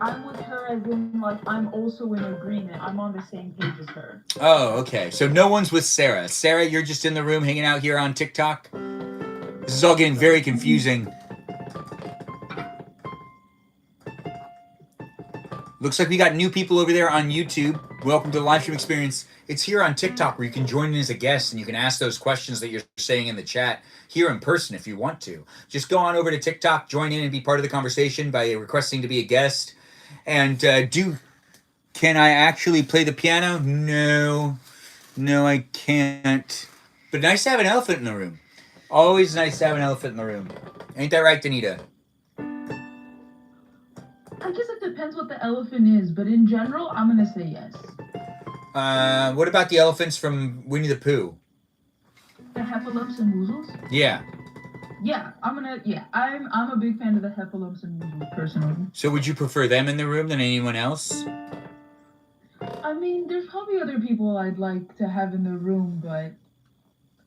I'm with her as in, like, I'm also in agreement. I'm on the same page as her. Oh, okay. So no one's with Sarah. Sarah, you're just in the room hanging out here on TikTok? This is all getting very confusing. Looks like we got new people over there on YouTube. Welcome to the live stream experience. It's here on TikTok where you can join in as a guest and you can ask those questions that you're saying in the chat here in person if you want to. Just go on over to TikTok, join in and be part of the conversation by requesting to be a guest. And can I actually play the piano? No, I can't. But nice to have an elephant in the room. Always nice to have an elephant in the room. Ain't that right, Danita? I guess it depends what the elephant is, but in general, I'm gonna say yes. What about the elephants from Winnie the Pooh? The heffalumps and woozles? Yeah. Yeah, I'm a big fan of the heffalumps and woozles personally. So would you prefer them in the room than anyone else? I mean, there's probably other people I'd like to have in the room, but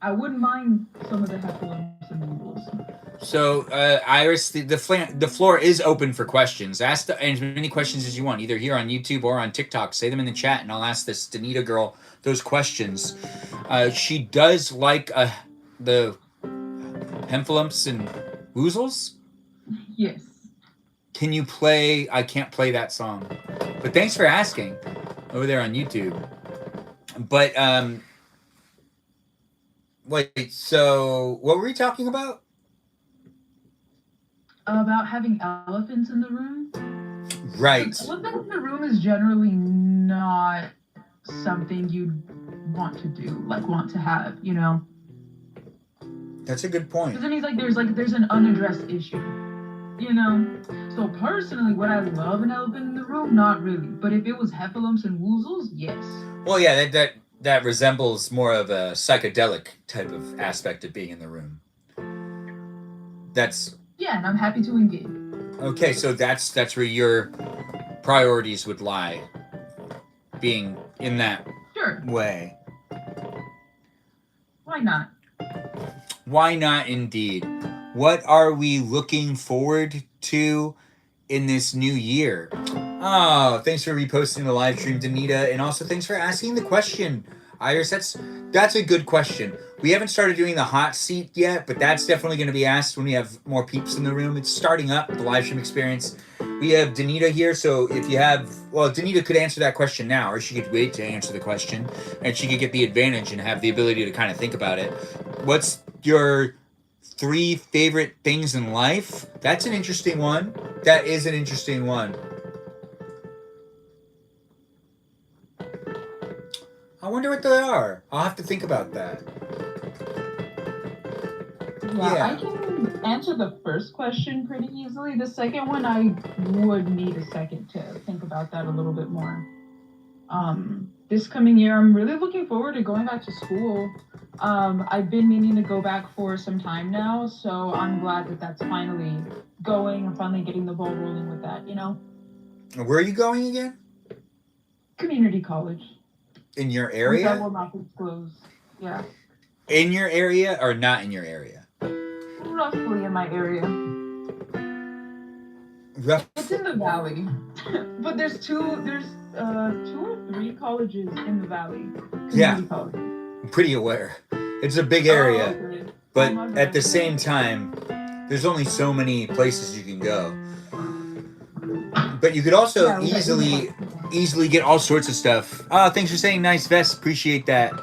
I wouldn't mind some of the heffalumps and woozles. So, Iris, the floor is open for questions. Ask as many questions as you want, either here on YouTube or on TikTok. Say them in the chat, and I'll ask this Danita girl those questions. She does like the hemphalumps and woozles. Yes. Can you play? I can't play that song, but thanks for asking over there on YouTube. But wait. So, what were we talking about? About having elephants in the room? Right. Elephants in the room is generally not something you'd want to do, want to have, you know? That's a good point. Because it means there's an unaddressed issue, you know? So personally, would I love an elephant in the room? Not really. But if it was heffalumps and woozles, yes. Well, yeah, that resembles more of a psychedelic type of aspect of being in the room. Yeah, and I'm happy to engage. Okay, so that's where your priorities would lie, being in that Sure. way. Why not? Why not, indeed? What are we looking forward to in this new year? Oh, thanks for reposting the live stream, Danita, and also thanks for asking the question, Iris. That's a good question. We haven't started doing the hot seat yet, but that's definitely going to be asked when we have more peeps in the room. It's starting up, the live stream experience. We have Danita here, so if you have... Well, Danita could answer that question now, or she could wait to answer the question, and she could get the advantage and have the ability to kind of think about it. What's your 3 favorite things in life? That's an interesting one. That is an interesting one. I wonder what they are. I'll have to think about that. Yeah, I can answer the first question pretty easily. The second one, I would need a second to think about that a little bit more. This coming year, I'm really looking forward to going back to school. I've been meaning to go back for some time now, so I'm glad that that's finally going. I'm finally getting the ball rolling with that, you know? Where are you going again? Community college. In your Which area? I will not disclose. Yeah. In your area or not in your area? Roughly in my area. It's in the valley. But there's two or three colleges in the valley. Yeah. College. I'm pretty aware. It's a big area. Oh, okay. But Oh, my at the bad. same time, there's only so many places you can go. But you could also easily get all sorts of stuff. Oh, thanks for saying nice vest. Appreciate that.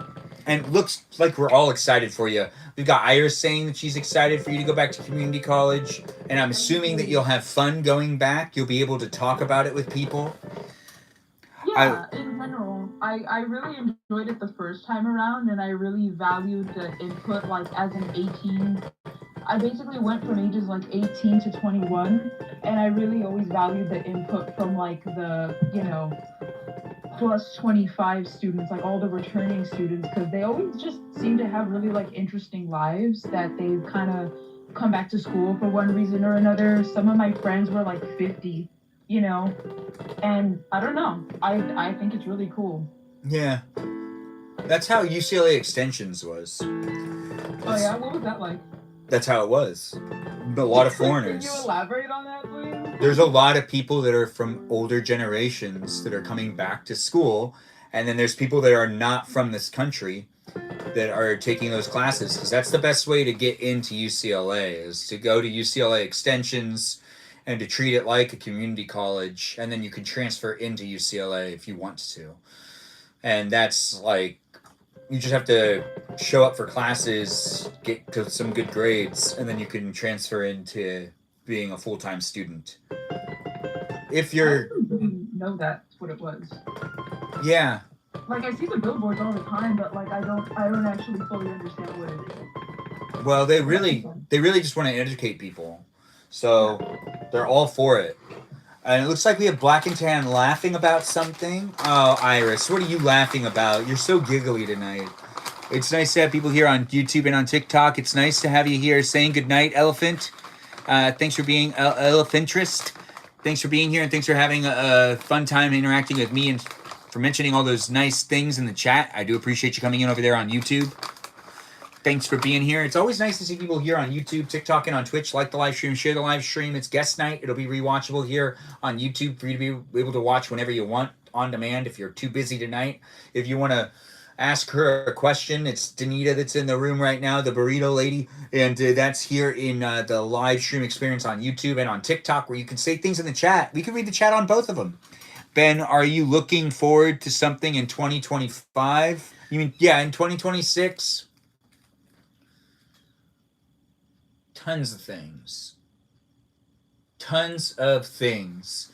And it looks like we're all excited for you. We've got Iris saying that she's excited for you to go back to community college. And I'm assuming that you'll have fun going back. You'll be able to talk about it with people. Yeah, in general, I really enjoyed it the first time around, and I really valued the input. Like as an 18, I basically went from ages like 18 to 21, and I really always valued the input from like the plus 25 students, like all the returning students, because they always just seem to have really like interesting lives that they've kind of come back to school for one reason or another. Some of my friends were like 50, you know, and I don't know. I think it's really cool. Yeah. That's how UCLA Extensions was. Oh yeah, what was that like? That's how it was. A lot of foreigners. Can you elaborate on that, please? There's a lot of people that are from older generations that are coming back to school, and then there's people that are not from this country that are taking those classes, because that's the best way to get into UCLA, is to go to UCLA Extensions and to treat it like a community college, and then you can transfer into UCLA if you want to. And that's like, you just have to show up for classes, get to some good grades, and then you can transfer into being a full-time student. If you're... I didn't know that's what it was. Yeah. Like I see the billboards all the time, but like I don't actually fully understand what it is. Well, they really just want to educate people. So they're all for it. And it looks like we have Black and Tan laughing about something. Oh, Iris, what are you laughing about? You're so giggly tonight. It's nice to have people here on YouTube and on TikTok. It's nice to have you here saying goodnight, Elephant. Thanks for being Elephantrist. Thanks for being here, and thanks for having a fun time interacting with me and for mentioning all those nice things in the chat. I do appreciate you coming in over there on YouTube. Thanks for being here. It's always nice to see people here on YouTube, TikTok, and on Twitch. Like the live stream, share the live stream. It's guest night. It'll be rewatchable here on YouTube for you to be able to watch whenever you want on demand if you're too busy tonight. If you want to ask her a question, it's Danita that's in the room right now, the burrito lady. And that's here in the live stream experience on YouTube and on TikTok, where you can say things in the chat. We can read the chat on both of them. Ben, are you looking forward to something in 2025? You mean, yeah, in 2026? Tons of things. Tons of things.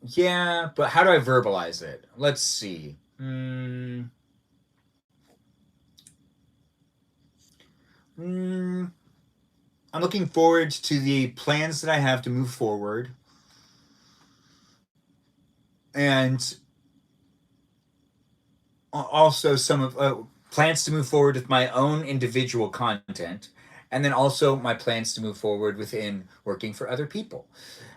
Yeah, but how do I verbalize it? Let's see. I'm looking forward to the plans that I have to move forward. And also some of plans to move forward with my own individual content, and then also my plans to move forward within working for other people.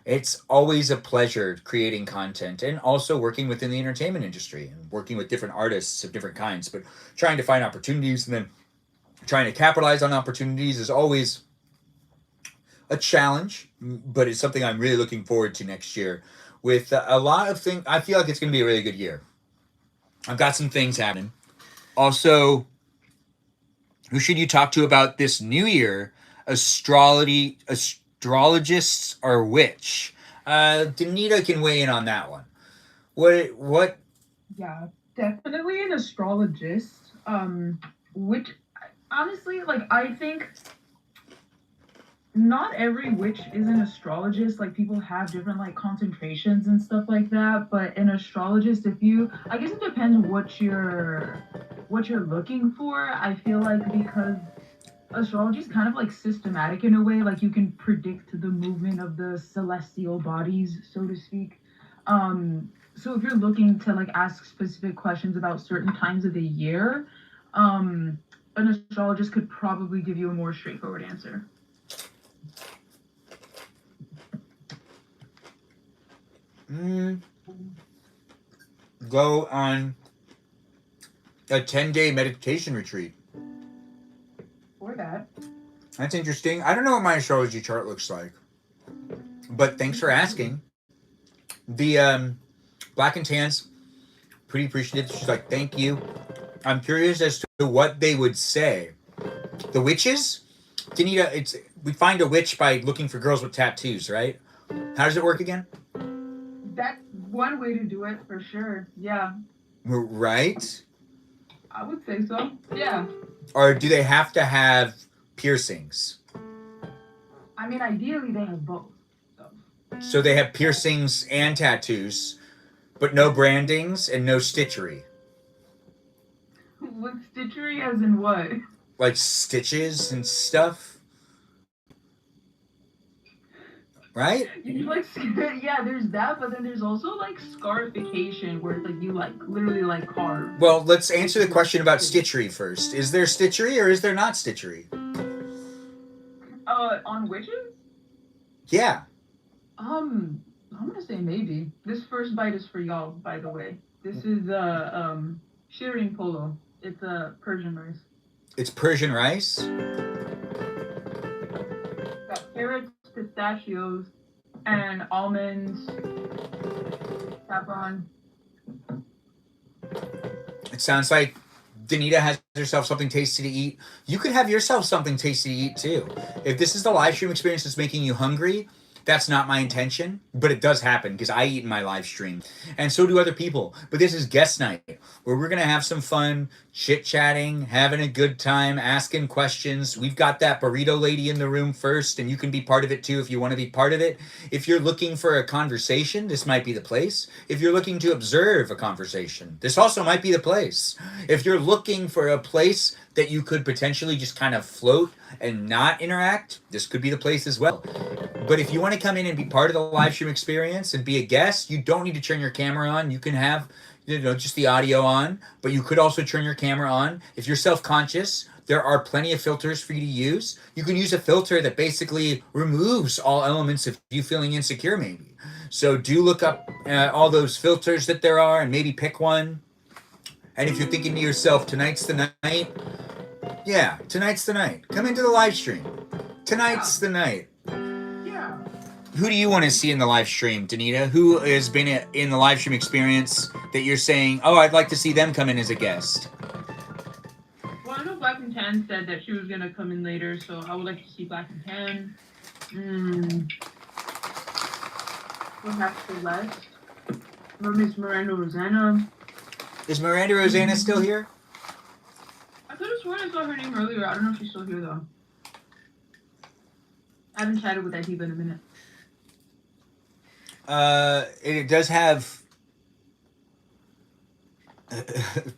It's always a pleasure creating content and also working within the entertainment industry and working with different artists of different kinds, but trying to find opportunities and then trying to capitalize on opportunities is always a challenge, but it's something I'm really looking forward to next year. With a lot of things, I feel like it's going to be a really good year. I've got some things happening. Also, who should you talk to about this new year? Astrologists or which? Danita can weigh in on that one. What? Yeah, definitely an astrologist. Which honestly, like I think not every witch is an astrologist. Like people have different like concentrations and stuff like that. But an astrologist, I guess it depends what you're looking for. I feel like because astrology is kind of like systematic in a way, like you can predict the movement of the celestial bodies, so to speak. So if you're looking to like ask specific questions about certain times of the year, an astrologist could probably give you a more straightforward answer. Go on a 10-day meditation retreat. Or that. That's interesting. I don't know what my astrology chart looks like, but thanks for asking. The Black and Tan's pretty appreciative. She's like, thank you. I'm curious as to what they would say. The witches? Danita, we find a witch by looking for girls with tattoos, right? How does it work again? That's one way to do it for sure. Yeah. Right? I would say so. Yeah. Or do they have to have piercings? I mean, ideally they have both. So. So they have piercings and tattoos, but no brandings and no stitchery. With stitchery, as in what? Like stitches and stuff. Right? You like, yeah, there's that, but then there's also like scarification, where it's like you like literally like carve. Well, let's answer the question about stitchery first. Is there stitchery or is there not stitchery? On witches? Yeah. I'm gonna say maybe. This first bite is for y'all, by the way. This is shearing polo. It's Persian rice. It's Persian rice? Got carrots, pistachios, and almonds, saffron. It sounds like Danita has herself something tasty to eat. You could have yourself something tasty to eat too. If this is the live stream experience that's making you hungry, that's not my intention, but it does happen because I eat in my live stream, and so do other people. But this is guest night, where we're gonna have some fun, chit-chatting, having a good time, asking questions. We've got that burrito lady in the room first, and you can be part of it too if you want to be part of it. If you're looking for a conversation, this might be the place. If you're looking to observe a conversation, this also might be the place. If you're looking for a place that you could potentially just kind of float and not interact, this could be the place as well. But if you want to come in and be part of the live stream experience and be a guest, you don't need to turn your camera on. You can have, just the audio on, but you could also turn your camera on. If you're self-conscious, there are plenty of filters for you to use. You can use a filter that basically removes all elements of you feeling insecure, maybe. So do look up all those filters that there are and maybe pick one. And if you're thinking to yourself, tonight's the night, yeah, tonight's the night. Come into the live stream. Tonight's the night. Yeah. Who do you want to see in the live stream, Danita? Who has been in the live stream experience that you're saying, oh, I'd like to see them come in as a guest? Well, I know Black and Tan said that she was gonna come in later, so I would like to see Black and Tan. Perhaps Celeste. Or Miss Miranda Rosanna. Is Miranda Rosanna still here? I could have sworn I saw her name earlier. I don't know if she's still here though. I haven't chatted with that diva in a minute. It does have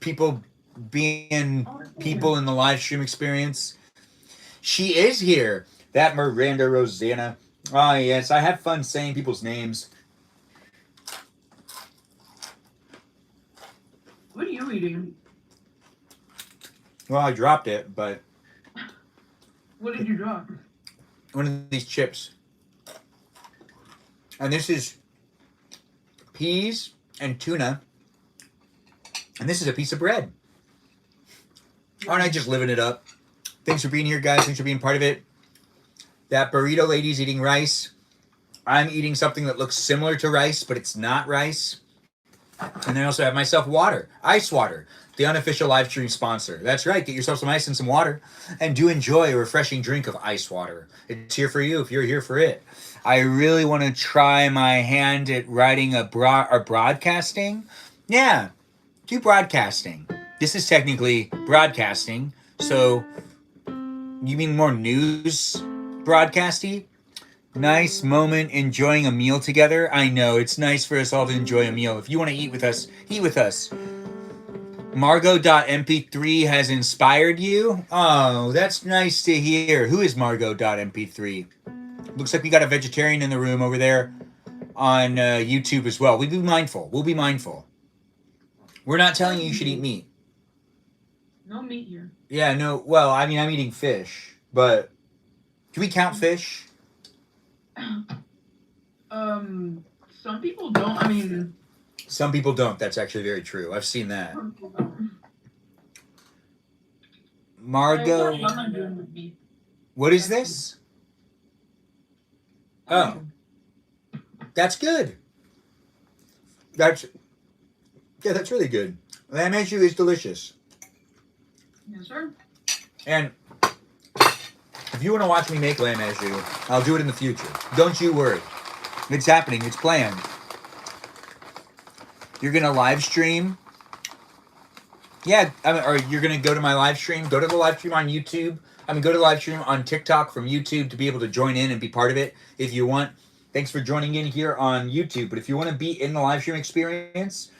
people being people in the live stream experience. She is here. That Miranda Rosanna. Oh, yes. I have fun saying people's names. What are you eating? Well, I dropped it, but... What did you drop? One of these chips. And this is peas and tuna. And this is a piece of bread. Aren't I just living it up? Thanks for being here, guys. Thanks for being part of it. That burrito lady's eating rice. I'm eating something that looks similar to rice, but it's not rice. And then I also have myself water. Ice water. The unofficial live stream sponsor. That's right. Get yourself some ice and some water. And do enjoy a refreshing drink of ice water. It's here for you if you're here for it. I really want to try my hand at writing or broadcasting. Yeah. Do broadcasting. This is technically broadcasting. So, you mean more news broadcasty? Nice moment enjoying a meal together. I know, it's nice for us all to enjoy a meal. If you want to eat with us, eat with us. Margot.mp3 has inspired you? Oh, that's nice to hear. Who is Margot.mp3? Looks like we got a vegetarian in the room over there on YouTube as well. We'll be mindful. We'll be mindful. We're not telling you should eat meat. No meat here. Yeah, no. Well, I mean, I'm eating fish, but can we count fish? Some people don't. I mean, some people don't. That's actually very true. I've seen that. Margot. What is this? Oh, that's good. That's really good. Lamb au jus is delicious. Yes, sir. And if you want to watch me make lamb au jus, I'll do it in the future. Don't you worry. It's happening. It's planned. You're going to live stream Yeah, or you're going to go to my live stream. Go to the live stream on YouTube. Go to the live stream on TikTok from YouTube to be able to join in and be part of it if you want. Thanks for joining in here on YouTube. But if you want to be in the live stream experience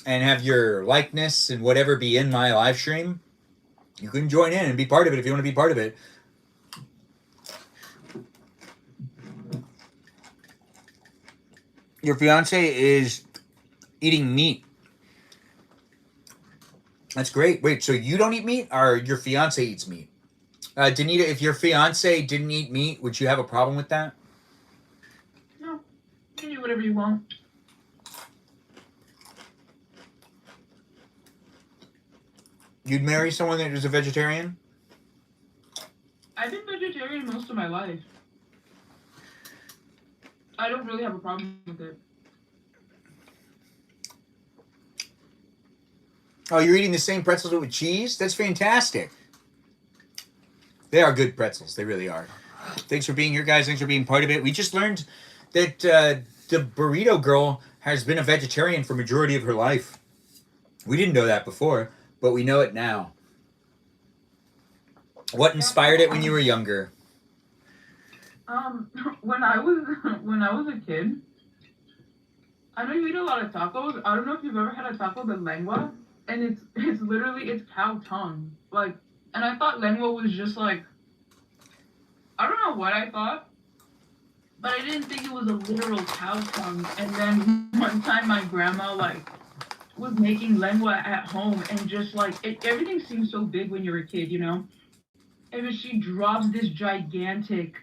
and have your likeness and whatever be in my live stream, you can join in and be part of it if you want to be part of it. Your fiance is eating meat. That's great. Wait, so you don't eat meat, or your fiance eats meat? Danita, if your fiance didn't eat meat, would you have a problem with that? No, you can do whatever you want. You'd marry someone that is a vegetarian? I've been vegetarian most of my life. I don't really have a problem with it. Oh, you're eating the same pretzels with cheese? That's fantastic. They are good pretzels. They really are. Thanks for being here, guys. Thanks for being part of it. We just learned that the burrito girl has been a vegetarian for majority of her life. We didn't know that before, but we know it now. What inspired it when you were younger? When I was a kid, I know you eat a lot of tacos. I don't know if you've ever had a taco de lengua, and it's literally cow tongue. Like, and I thought lengua was just like, I don't know what I thought, but I didn't think it was a literal cow tongue. And then one time my grandma like was making lengua at home, and just like everything seems so big when you're a kid, you know. And then she drops this gigantic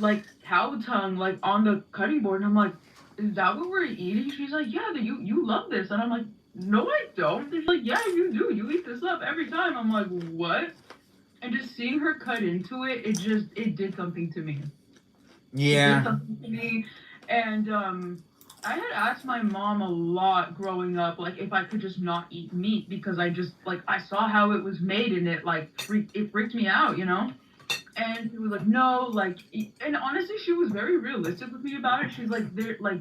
like cow tongue like on the cutting board, and I'm like, is that what we're eating? She's like, yeah, you love this. And I'm like, no, I don't. She's like, yeah, you do. You eat this up every time. I'm like, what? And just seeing her cut into it, it did something to me. Yeah. It did something to me. And I had asked my mom a lot growing up, like if I could just not eat meat, because I just like I saw how it was made, and it freaked me out, you know. And she was like, no, like, and honestly, she was very realistic with me about it. She's like,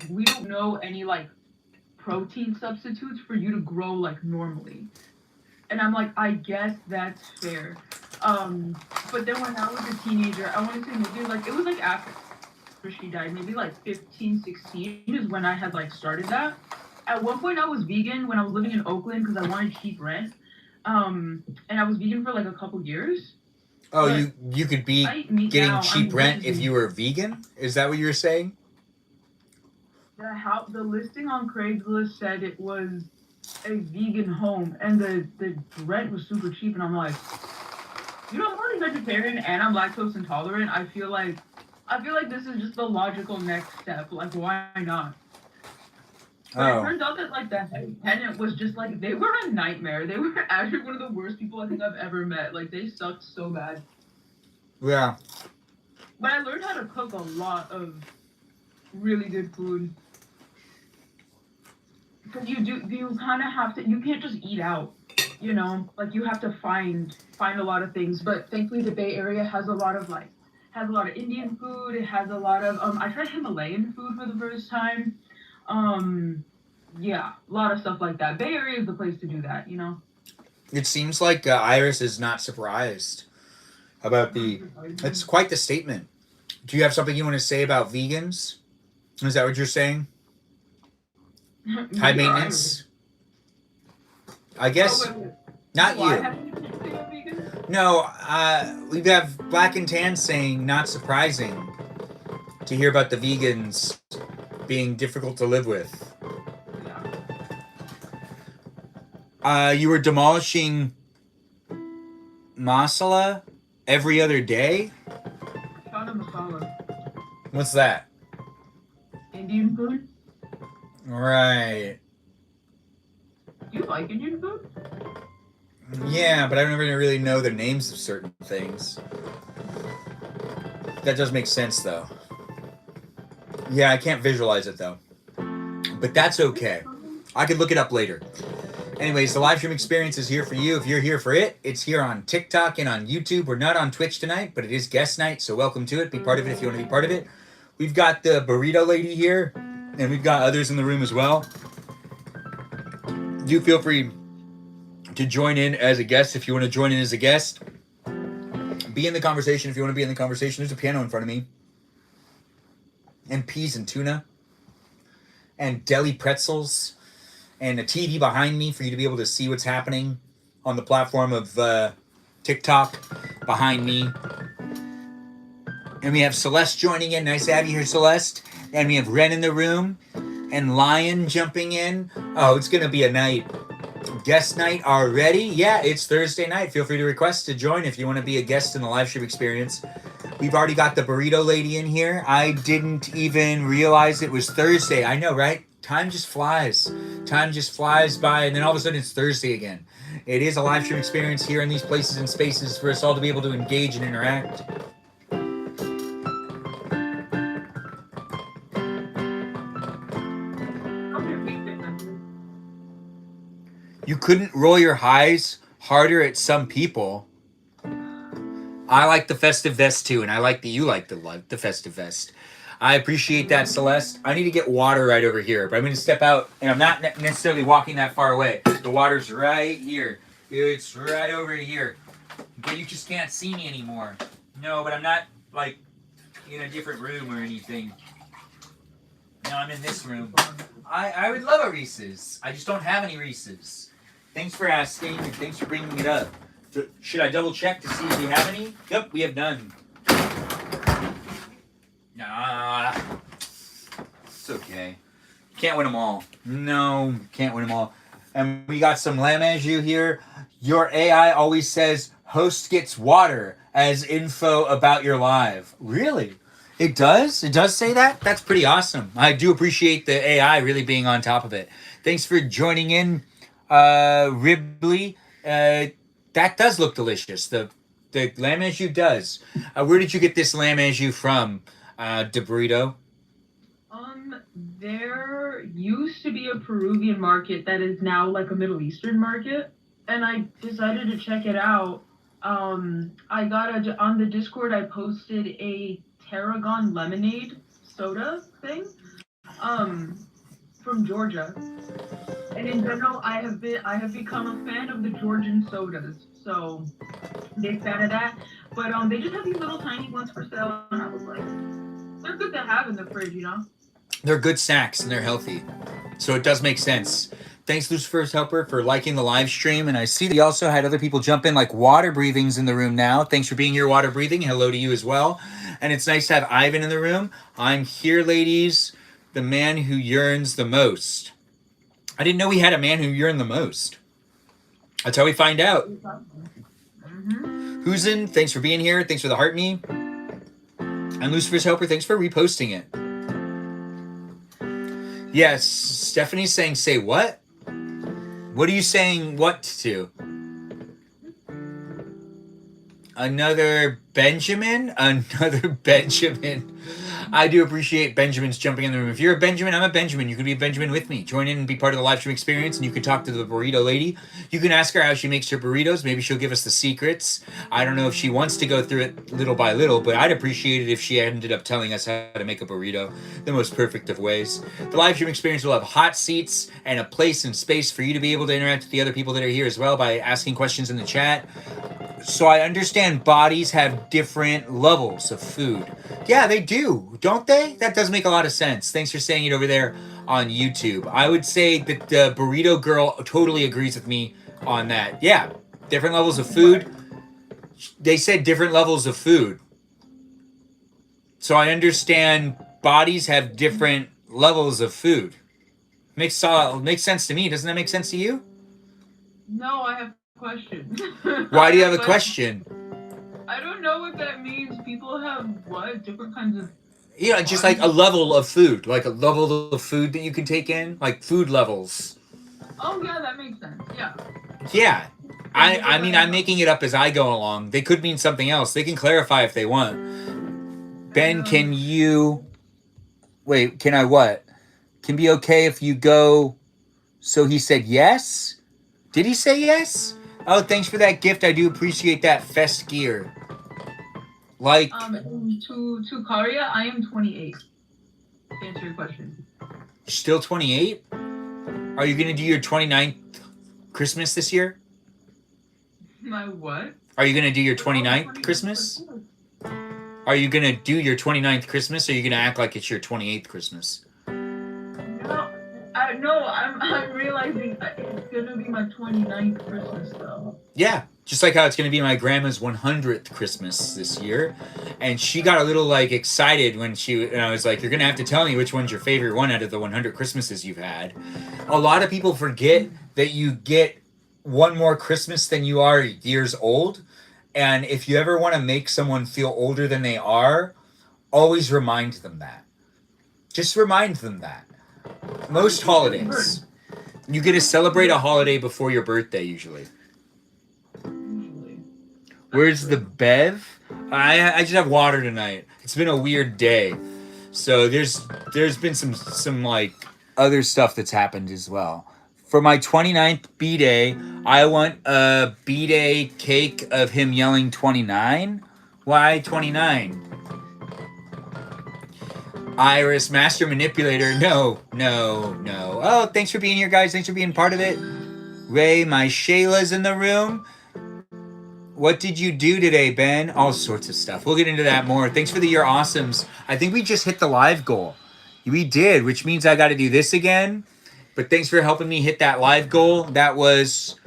we don't know any like protein substitutes for you to grow like normally. And I'm like, I guess that's fair. But then when I was a teenager, I want to say maybe like it was like after she died, maybe like 15, 16 is when I had like started that. At one point I was vegan when I was living in Oakland because I wanted cheap rent. And I was vegan for like a couple years. Oh, you could be getting cheap rent if you were vegan? Is that what you were saying? The listing on Craigslist said it was a vegan home, and the rent was super cheap, and I'm like, you know, I'm already vegetarian and I'm lactose intolerant. I feel like this is just the logical next step. Like, why not? But it turns out that like the tenant was just like, they were a nightmare. They were actually one of the worst people I think I've ever met. Like, they sucked so bad. Yeah. But I learned how to cook a lot of really good food. Because you kind of have to, you can't just eat out, you know? Like, you have to find a lot of things. But thankfully the Bay Area has a lot of Indian food. It has a lot of, I tried Himalayan food for the first time. Yeah, a lot of stuff like that. Bay Area is the place to do that, you know? It seems like Iris is not surprised about that's quite the statement. Do you have something you want to say about vegans? Is that what you're saying? High maintenance? I guess, not you. No, we have Black and Tan saying, not surprising to hear about the vegans being difficult to live with. You were demolishing masala every other day? Chana masala. What's that? Indian food? Right. Do you like Indian food? Yeah, but I don't really know the names of certain things. That does make sense, though. Yeah, I can't visualize it, though. But that's okay. I could look it up later. Anyways, the live stream experience is here for you. If you're here for it, it's here on TikTok and on YouTube. We're not on Twitch tonight, but it is guest night, so welcome to it. Be part of it if you want to be part of it. We've got the burrito lady here, and we've got others in the room as well. Do feel free to join in as a guest. If you want to join in as a guest, be in the conversation. If you want to be in the conversation, there's a piano in front of me, and peas and tuna, and deli pretzels, and a TV behind me for you to be able to see what's happening on the platform of TikTok behind me. And we have Celeste joining in. Nice to have you here, Celeste. And we have Ren in the room and Lion jumping in. Oh, it's going to be a night. Guest night already? Yeah, it's Thursday night. Feel free to request to join if you want to be a guest in the live stream experience. We've already got the burrito lady in here. I didn't even realize it was Thursday. I know, right? Time just flies. Time just flies by, and then all of a sudden it's Thursday again. It is a live stream experience here in these places and spaces for us all to be able to engage and interact. You couldn't roll your highs harder at some people. I like the festive vest too, and I like that you like the festive vest. I appreciate that, Celeste. I need to get water right over here, but I'm going to step out, and I'm not necessarily walking that far away. The water's right here. It's right over here. But you just can't see me anymore. No, but I'm not, like, in a different room or anything. No, I'm in this room. I would love a Reese's. I just don't have any Reese's. Thanks for asking, and thanks for bringing it up. Should I double check to see if we have any? Yep, we have none. Nah, it's okay. Can't win them all. No, can't win them all. And we got some lamb as you here. Your AI always says host gets water as info about your live. Really? It does? It does say that? That's pretty awesome. I do appreciate the AI really being on top of it. Thanks for joining in, Ribley. That does look delicious. The lamb as you does. Where did you get this lamb as you from, De Burrito? There used to be a Peruvian market that is now like a Middle Eastern market, and I decided to check it out. I got on the Discord. I posted a tarragon lemonade soda thing, from Georgia, and in general, I have become a fan of the Georgian sodas. So big fan of that. But they just have these little tiny ones for sale, and I was like, they're good to have in the fridge, you know. They're good snacks and they're healthy. So it does make sense. Thanks, Lucifer's Helper, for liking the live stream. And I see that you also had other people jump in, like Water Breathing's in the room now. Thanks for being here, Water Breathing. Hello to you as well. And it's nice to have Ivan in the room. I'm here, ladies. The man who yearns the most. I didn't know we had a man who yearned the most. That's how we find out. Who's in? Thanks for being here. Thanks for the heart me. And Lucifer's Helper, thanks for reposting it. Yes, Stephanie's saying, say what? What are you saying what to? Another Benjamin? Another Benjamin. I do appreciate Benjamins jumping in the room. If you're a Benjamin, I'm a Benjamin. You can be a Benjamin with me. Join in and be part of the live stream experience, and you can talk to the burrito lady. You can ask her how she makes her burritos. Maybe she'll give us the secrets. I don't know if she wants to go through it little by little, but I'd appreciate it if she ended up telling us how to make a burrito the most perfect of ways. The live stream experience will have hot seats and a place and space for you to be able to interact with the other people that are here as well by asking questions in the chat. So I understand bodies have different levels of food. Yeah, they do, don't they? That does make a lot of sense. Thanks for saying it over there on YouTube. I would say that the burrito girl totally agrees with me on that. Yeah, different levels of food. They said different levels of food. So I understand bodies have different levels of food. Makes sense to me. Doesn't that make sense to you? No, I have a question. Why do you have a question? I don't know what that means. People have what? Different kinds of... Yeah, just like a level of food. Like a level of food that you can take in. Like food levels. Oh, yeah, that makes sense. Yeah. Yeah. I mean, I'm making it up as I go along. They could mean something else. They can clarify if they want. Ben, can you... Wait, can I what? Can be okay if you go... So he said yes? Did he say yes? Oh, thanks for that gift. I do appreciate that fest gear. Like... to Karia, I am 28. To answer your question. Still 28? Are you going to do your 29th Christmas this year? My what? Are you gonna do your 29th Christmas? Are you gonna do your 29th Christmas, or are you gonna act like it's your 28th Christmas? No, I'm realizing it's gonna be my 29th Christmas though. Yeah, just like how it's gonna be my grandma's 100th Christmas this year, and she got a little like excited when I was like, "You're gonna have to tell me which one's your favorite one out of the 100 Christmases you've had." A lot of people forget that you get one more Christmas than you are years old, and if you ever want to make someone feel older than they are, always remind them that. Just remind them that. Most holidays, you get to celebrate a holiday before your birthday usually. Where's the bev? I just have water tonight. It's been a weird day, so there's been some like other stuff that's happened as well. For my 29th B-Day, I want a B-Day cake of him yelling 29. Why 29? Iris, Master Manipulator. No. Oh, thanks for being here, guys. Thanks for being part of it. Ray, my Shayla's in the room. What did you do today, Ben? All sorts of stuff. We'll get into that more. Thanks for the You're Awesomes. I think we just hit the live goal. We did, which means I got to do this again. But thanks for helping me hit that live goal. That was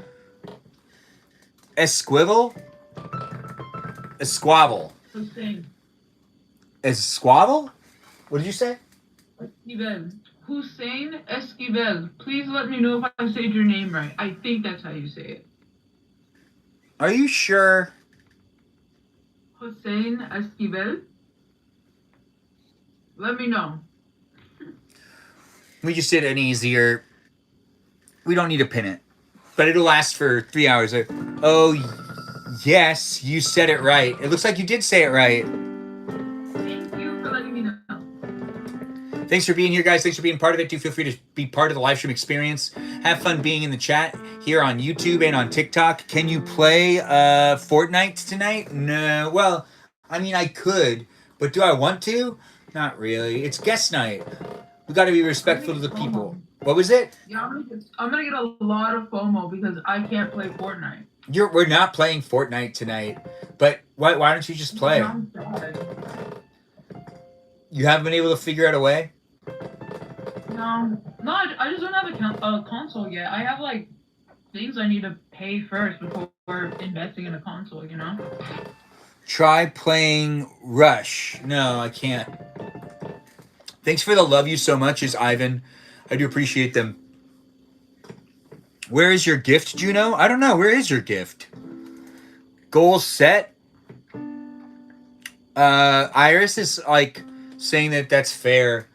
Esquivel? Esquavel. Esquavel? What did you say? Esquivel. Hussein Esquivel. Please let me know if I said your name right. I think that's how you say it. Are you sure? Hussein Esquivel. Let me know. We just did an easier. We don't need to pin it, but it'll last for 3 hours. Oh, yes, you said it right. It looks like you did say it right. Thank you for letting me know. Thanks for being here, guys. Thanks for being part of it. Do feel free to be part of the live stream experience. Have fun being in the chat here on YouTube and on TikTok. Can you play Fortnite tonight? No. Well, I mean, I could, but do I want to? Not really. It's guest night. We got to be respectful to the people. What was it? Yeah, I'm gonna get a lot of FOMO because I can't play Fortnite. We're not playing Fortnite tonight, but why don't you just play? You haven't been able to figure out a way? No, I just don't have a console yet. I have like things I need to pay first before investing in a console, you know? Try playing Rush. No, I can't. Thanks for the love you so much, is Ivan. I do appreciate them. Where is your gift, Juno? I don't know. Where is your gift? Goal set? Iris is like saying that that's fair.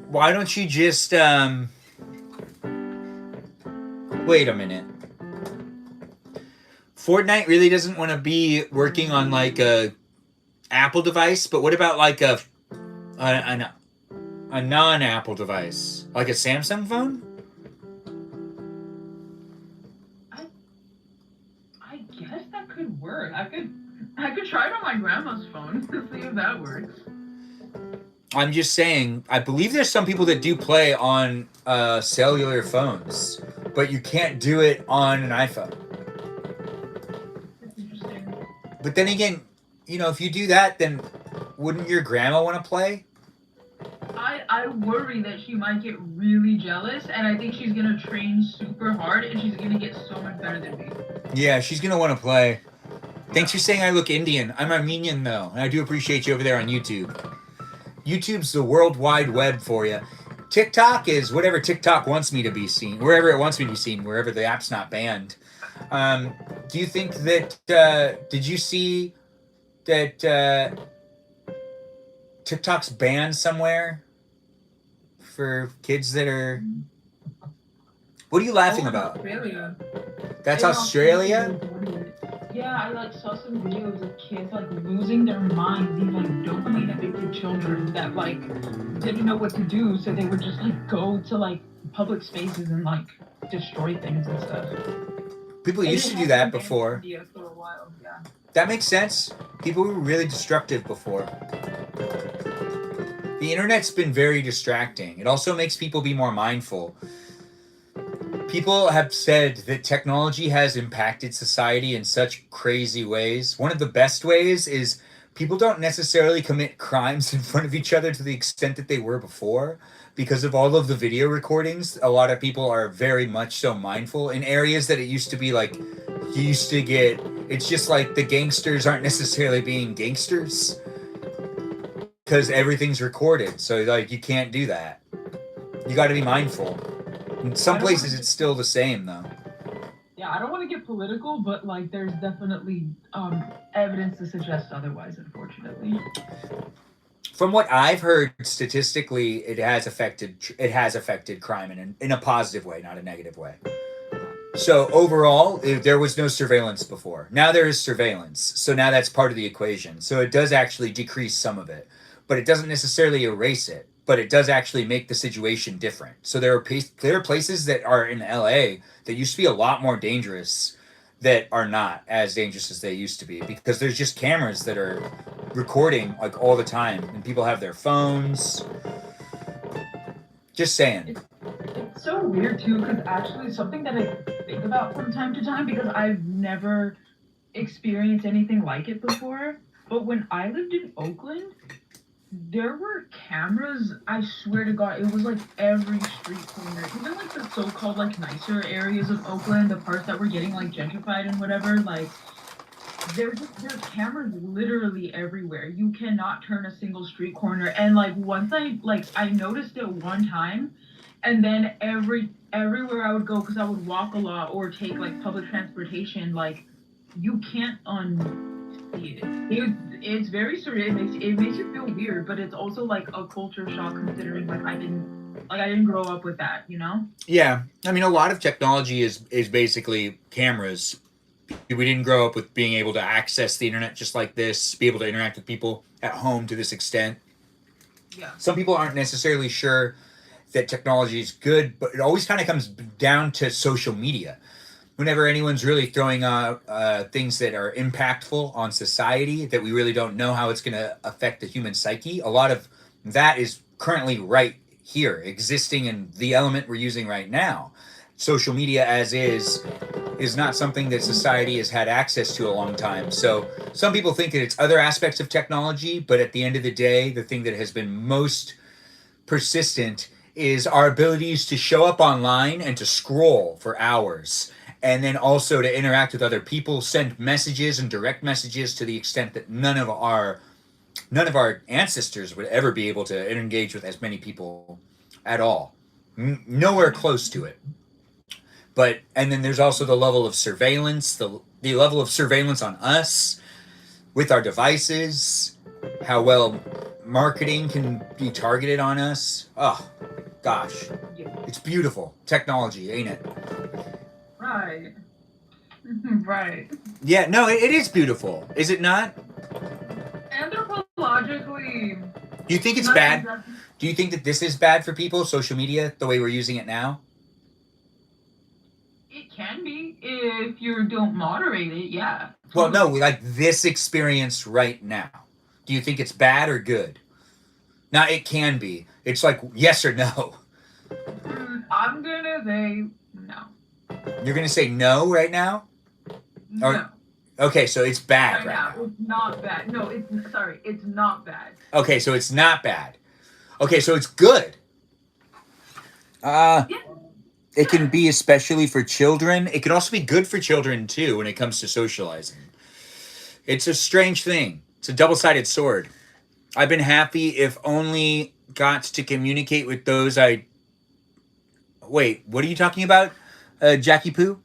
Why don't you just wait a minute. Fortnite really doesn't want to be working on like a Apple device, but what about like a non-Apple device, like a Samsung phone? I guess that could work. I could try it on my grandma's phone to see if that works. I'm just saying, I believe there's some people that do play on cellular phones, but you can't do it on an iPhone. That's interesting. But then again, you know, if you do that, then wouldn't your grandma want to play? I worry that she might get really jealous, and I think she's gonna train super hard, and she's gonna get so much better than me. Yeah, she's gonna want to play. Thanks for saying I look Indian. I'm Armenian though, and I do appreciate you over there on YouTube. YouTube's the World Wide Web for you. TikTok is whatever TikTok wants me to be seen, wherever it wants me to be seen, wherever the app's not banned. Do you think that, did you see that TikTok's banned somewhere for kids that are... What are you laughing about? Australia. That's Australia? Yeah, I like saw some videos of kids like losing their minds, these like dopamine addicted children that like didn't know what to do, so they would just like go to like public spaces and like destroy things and stuff. People used to do that before. India for a while, yeah. That makes sense. People were really destructive before. The internet's been very distracting. It also makes people be more mindful. People have said that technology has impacted society in such crazy ways. One of the best ways is people don't necessarily commit crimes in front of each other to the extent that they were before. Because of all of the video recordings, a lot of people are very much so mindful in areas that it used to be like, you used to get, it's just like the gangsters aren't necessarily being gangsters because everything's recorded. So, like, you can't do that. You got to be mindful. In some places, it's still the same, though. Yeah, I don't want to get political, but like, there's definitely evidence to suggest otherwise. Unfortunately. From what I've heard, statistically, it has affected crime in a positive way, not a negative way. So overall, there was no surveillance before. Now there is surveillance. So now that's part of the equation. So it does actually decrease some of it, but it doesn't necessarily erase it. But it does actually make the situation different. So there are places that are in LA that used to be a lot more dangerous that are not as dangerous as they used to be because there's just cameras that are recording like all the time and people have their phones. Just saying. It's so weird too because actually something that I think about from time to time because I've never experienced anything like it before. But when I lived in Oakland, there were cameras, I swear to God, it was like every street corner. Even like the so-called like nicer areas of Oakland, the parts that were getting like gentrified and whatever, like there's cameras literally everywhere. You cannot turn a single street corner. And like once I noticed it one time, and then everywhere I would go, because I would walk a lot or take like public transportation, like you can't unsee it. It's very surreal. It makes you feel weird, but it's also like a culture shock considering like I didn't grow up with that, you know? Yeah, I mean, a lot of technology is basically cameras. We didn't grow up with being able to access the internet just like this, be able to interact with people at home to this extent. Yeah. Some people aren't necessarily sure that technology is good, but it always kind of comes down to social media. Whenever anyone's really throwing out things that are impactful on society that we really don't know how it's going to affect the human psyche, a lot of that is currently right here, existing in the element we're using right now. Social media as is not something that society has had access to a long time. So some people think that it's other aspects of technology, but at the end of the day, the thing that has been most persistent is our abilities to show up online and to scroll for hours. And then also to interact with other people, send messages and direct messages to the extent that none of our ancestors would ever be able to engage with as many people at all. Nowhere close to it. But and then there's also the level of surveillance, the level of surveillance on us with our devices, how well marketing can be targeted on us. Oh, gosh. It's beautiful. Technology, ain't it? Right. Right. Yeah, no, it is beautiful. Is it not? Anthropologically. Do you think it's bad? Do you think that this is bad for people, social media, the way we're using it now? It can be if you don't moderate it, yeah. Well, no, like this experience right now. Do you think it's bad or good? Now, it can be. It's like yes or no. I'm gonna say no. You're gonna say no right now? No. Okay, so it's bad right now. It's not bad. No, it's not bad. Okay, so it's not bad. Okay, so it's good. Yeah. It can be especially for children. It can also be good for children too when it comes to socializing. It's a strange thing. It's a double-sided sword. I've been happy if only got to communicate with those I... Wait, what are you talking about? Jackie Poo?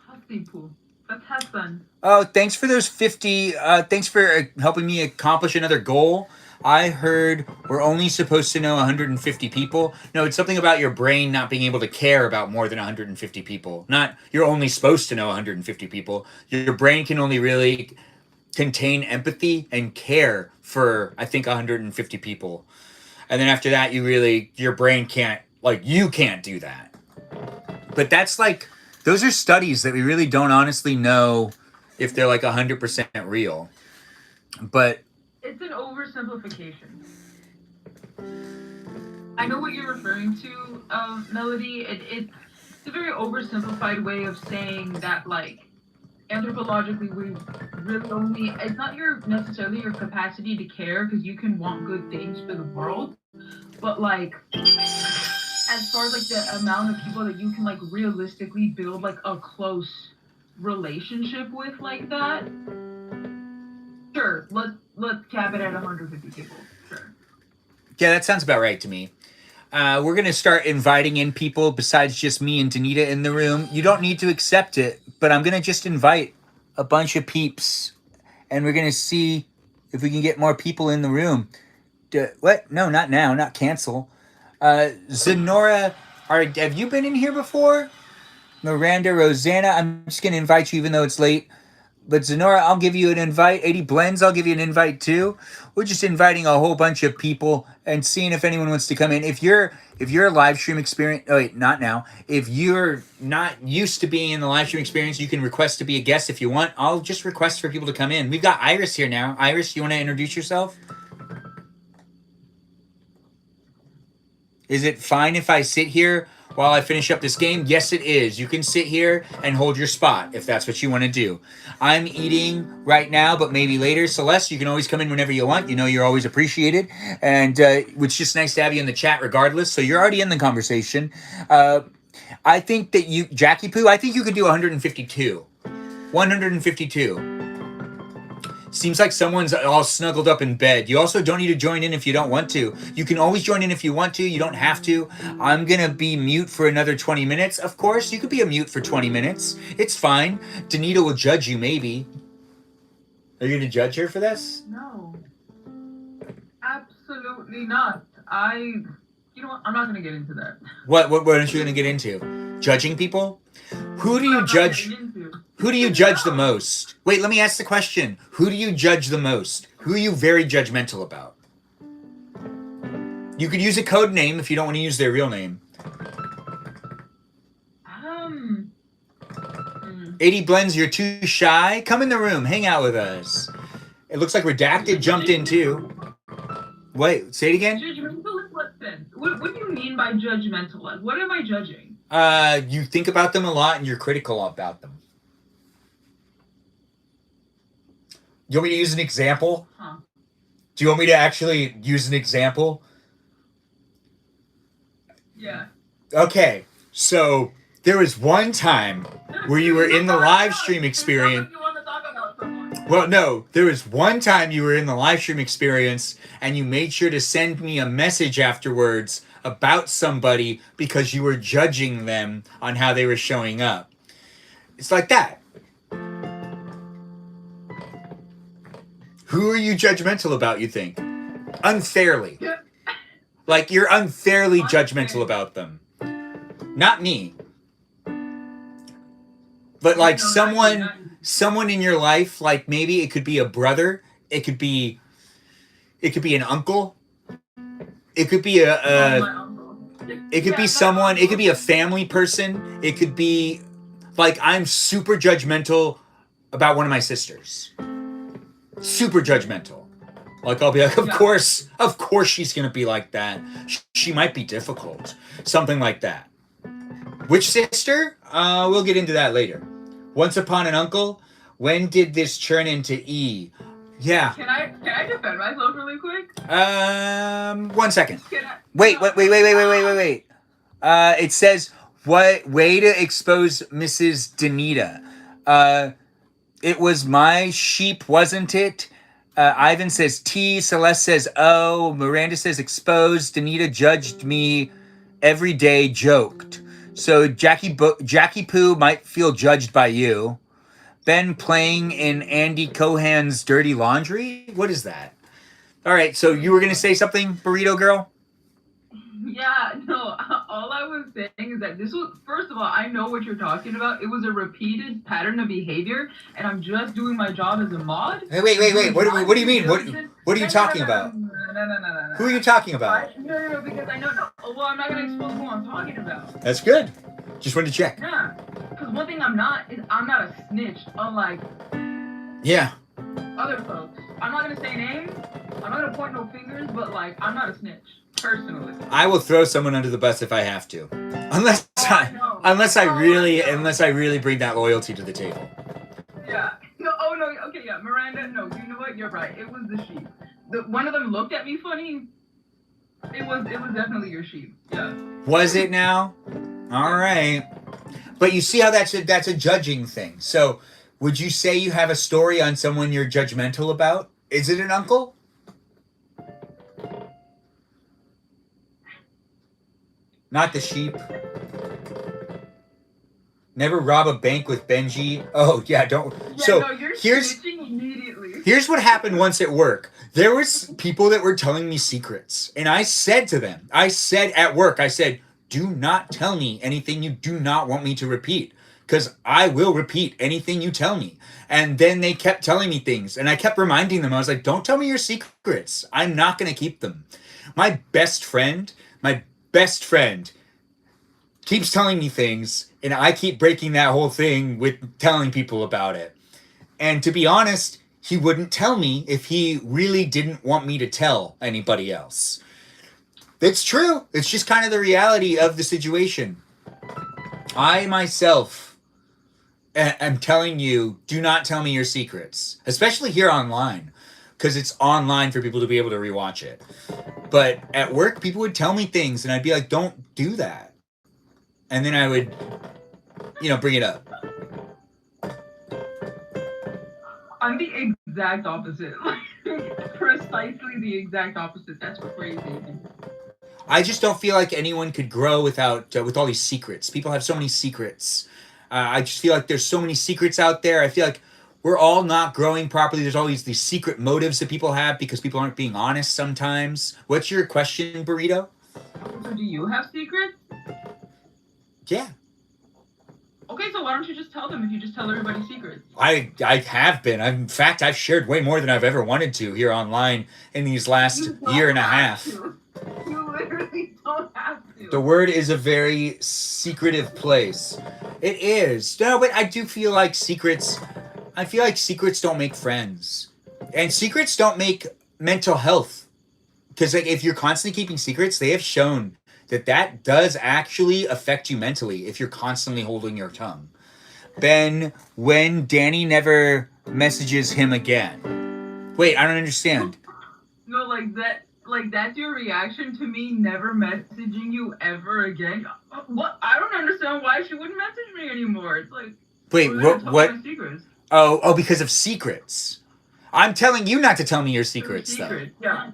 Husky Poo. That's Hassan. Oh, thanks for those 50... thanks for helping me accomplish another goal. I heard we're only supposed to know 150 people. No, it's something about your brain not being able to care about more than 150 people. Not you're only supposed to know 150 people. Your brain can only really contain empathy and care for, I think, 150 people. And then after that, your brain can't, you can't do that. But that's those are studies that we really don't honestly know if they're 100% real. But it's an oversimplification. I know what you're referring to, Melody. it's a very oversimplified way of saying that, like, anthropologically, we really only, it's not necessarily your capacity to care, because you can want good things for the world, but, like, as far as, like, the amount of people that you can, like, realistically build, like, a close relationship with, like that, sure, let's cap it at 150 people, sure. Yeah, that sounds about right to me. We're going to start inviting in people besides just me and Danita in the room. You don't need to accept it, but I'm going to just invite a bunch of peeps, and we're going to see if we can get more people in the room. What? No, not now. Not cancel. Zenora, have you been in here before? Miranda, Rosanna, I'm just going to invite you even though it's late. But Zenora, I'll give you an invite. 80 Blends, I'll give you an invite too. We're just inviting a whole bunch of people and seeing if anyone wants to come in. If you're a live stream experience, oh wait, not now. If you're not used to being in the live stream experience, you can request to be a guest if you want. I'll just request for people to come in. We've got Iris here now. Iris, you want to introduce yourself? Is it fine if I sit here while I finish up this game? Yes, it is. You can sit here and hold your spot if that's what you want to do. I'm eating right now, but maybe later. Celeste, you can always come in whenever you want. You know you're always appreciated. And it's just nice to have you in the chat regardless. So you're already in the conversation. I think that you, Jackie Poo, I think you could do 152. 152. Seems like someone's all snuggled up in bed. You also don't need to join in if you don't want to. You can always join in if you want to. You don't have to. I'm going to be mute for another 20 minutes. Of course, you could be a mute for 20 minutes. It's fine. Danita will judge you, maybe. Are you going to judge her for this? No. Absolutely not. You know what? I'm not going to get into that. What aren't you going to get into? Judging people? Who do you judge? Who do you judge the most? Wait, let me ask the question. Who do you judge the most? Who are you very judgmental about? You could use a code name if you don't want to use their real name. 80 Blends, you're too shy? Come in the room. Hang out with us. It looks like Redacted jumped in too. Wait, say it again? Judgmental in what sense? What do you mean by judgmental? Like, what am I judging? You think about them a lot and you're critical about them. You want me to use an example? Huh. Do you want me to actually use an example? Yeah. Okay, so there was one time where you were in the live stream experience. You want to talk about someone. Well, no, there was one time you were in the live stream experience and you made sure to send me a message afterwards about somebody because you were judging them on how they were showing up. It's like that. Who are you judgmental about, you think? Unfairly. Like, you're unfairly judgmental about them. Not me. But, like, someone in your life, like, maybe it could be a brother. It could be an uncle. It could be it could be someone, it could be a family person. It could be, like, I'm super judgmental about one of my sisters. Super judgmental. Like, I'll be like, of course she's going to be like that. She might be difficult. Something like that. Which sister? We'll get into that later. Once upon an uncle. When did this turn into E? Yeah. Can I defend myself really quick? 1 second. Wait. It says, what way to expose Mrs. Danita? It was my sheep, wasn't it? Ivan says T. Celeste says O. Miranda says exposed. Danita judged me every day, joked. So Jackie Poo might feel judged by you. Ben playing in Andy Cohen's Dirty Laundry? What is that? All right, so you were going to say something, Burrito Girl? Yeah, no, all I was saying is that this was, first of all, I know what you're talking about. It was a repeated pattern of behavior, and I'm just doing my job as a mod. Hey, wait. What do you mean? What are you talking about? No. Who are you talking about? No, because I know. Well, I'm not going to expose who I'm talking about. That's good. Just wanted to check. Yeah, because one thing I'm not is I'm not a snitch, unlike other folks. I'm not going to say names. I'm not going to point no fingers, but, like, I'm not a snitch. Personally. I will throw someone under the bus if I have to. Unless I know. unless I No, really I know. unless I really bring that loyalty to the table. Yeah. No. Oh no. Okay. Yeah. Miranda. No. You know what? You're right. It was the sheep. One of them looked at me funny. It was definitely your sheep. Yeah. Was it now? All right. But you see how that's a judging thing. So, would you say you have a story on someone you're judgmental about? Is it an uncle? Not the sheep. Never rob a bank with Benji. Oh yeah, don't. Yeah. So No. You're here's snitching immediately. here's what happened once at work. There was people that were telling me secrets, and I said to them, I said at work, I said, "Do not tell me anything you do not want me to repeat, because I will repeat anything you tell me." And then they kept telling me things, and I kept reminding them. I was like, "Don't tell me your secrets. I'm not going to keep them." My best friend keeps telling me things, and I keep breaking that whole thing with telling people about it. And to be honest, he wouldn't tell me if he really didn't want me to tell anybody else. It's true. It's just kind of the reality of the situation. I myself am telling you, do not tell me your secrets, especially here online, because it's online for people to be able to rewatch it. But at work, people would tell me things, and I'd be like, don't do that. And then I would, bring it up. I'm the exact opposite. Precisely the exact opposite. That's crazy. I just don't feel like anyone could grow with all these secrets. People have so many secrets. I just feel like there's so many secrets out there. I feel like we're all not growing properly. There's all these secret motives that people have because people aren't being honest sometimes. What's your question, Burrito? So do you have secrets? Yeah. Okay, so why don't you just tell them if you just tell everybody secrets? I have been. In fact, I've shared way more than I've ever wanted to here online in these last year and a half. You literally don't have to. The word is a very secretive place. It is. No, but I do feel like secrets don't make friends. And secrets don't make mental health. Because if you're constantly keeping secrets, they have shown that does actually affect you mentally if you're constantly holding your tongue. Ben, when Danny never messages him again. Wait, I don't understand. No, that's your reaction to me never messaging you ever again. What? I don't understand why she wouldn't message me anymore. It's like, wait, what? My secrets. Oh, because of secrets. I'm telling you not to tell me your secrets, though. Yeah.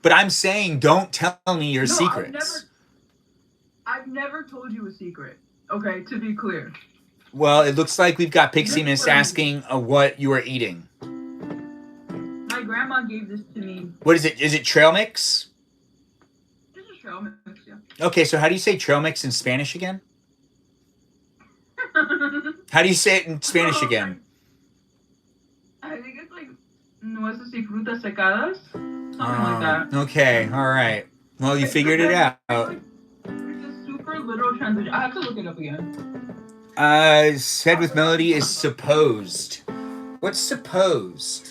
But I'm saying don't tell me your secrets. I've never told you a secret. Okay, to be clear. Well, it looks like we've got Pixie Miss asking what you are eating. My grandma gave this to me. What is it? Is it trail mix? This is trail mix, yeah. Okay, so how do you say trail mix in Spanish again? How do you say it in Spanish again? I think it's like nueces y frutas secadas. Something like that. Okay, alright. Well, you figured it out. It's a super literal translation. I have to look it up again. Said with melody is supposed. What's supposed?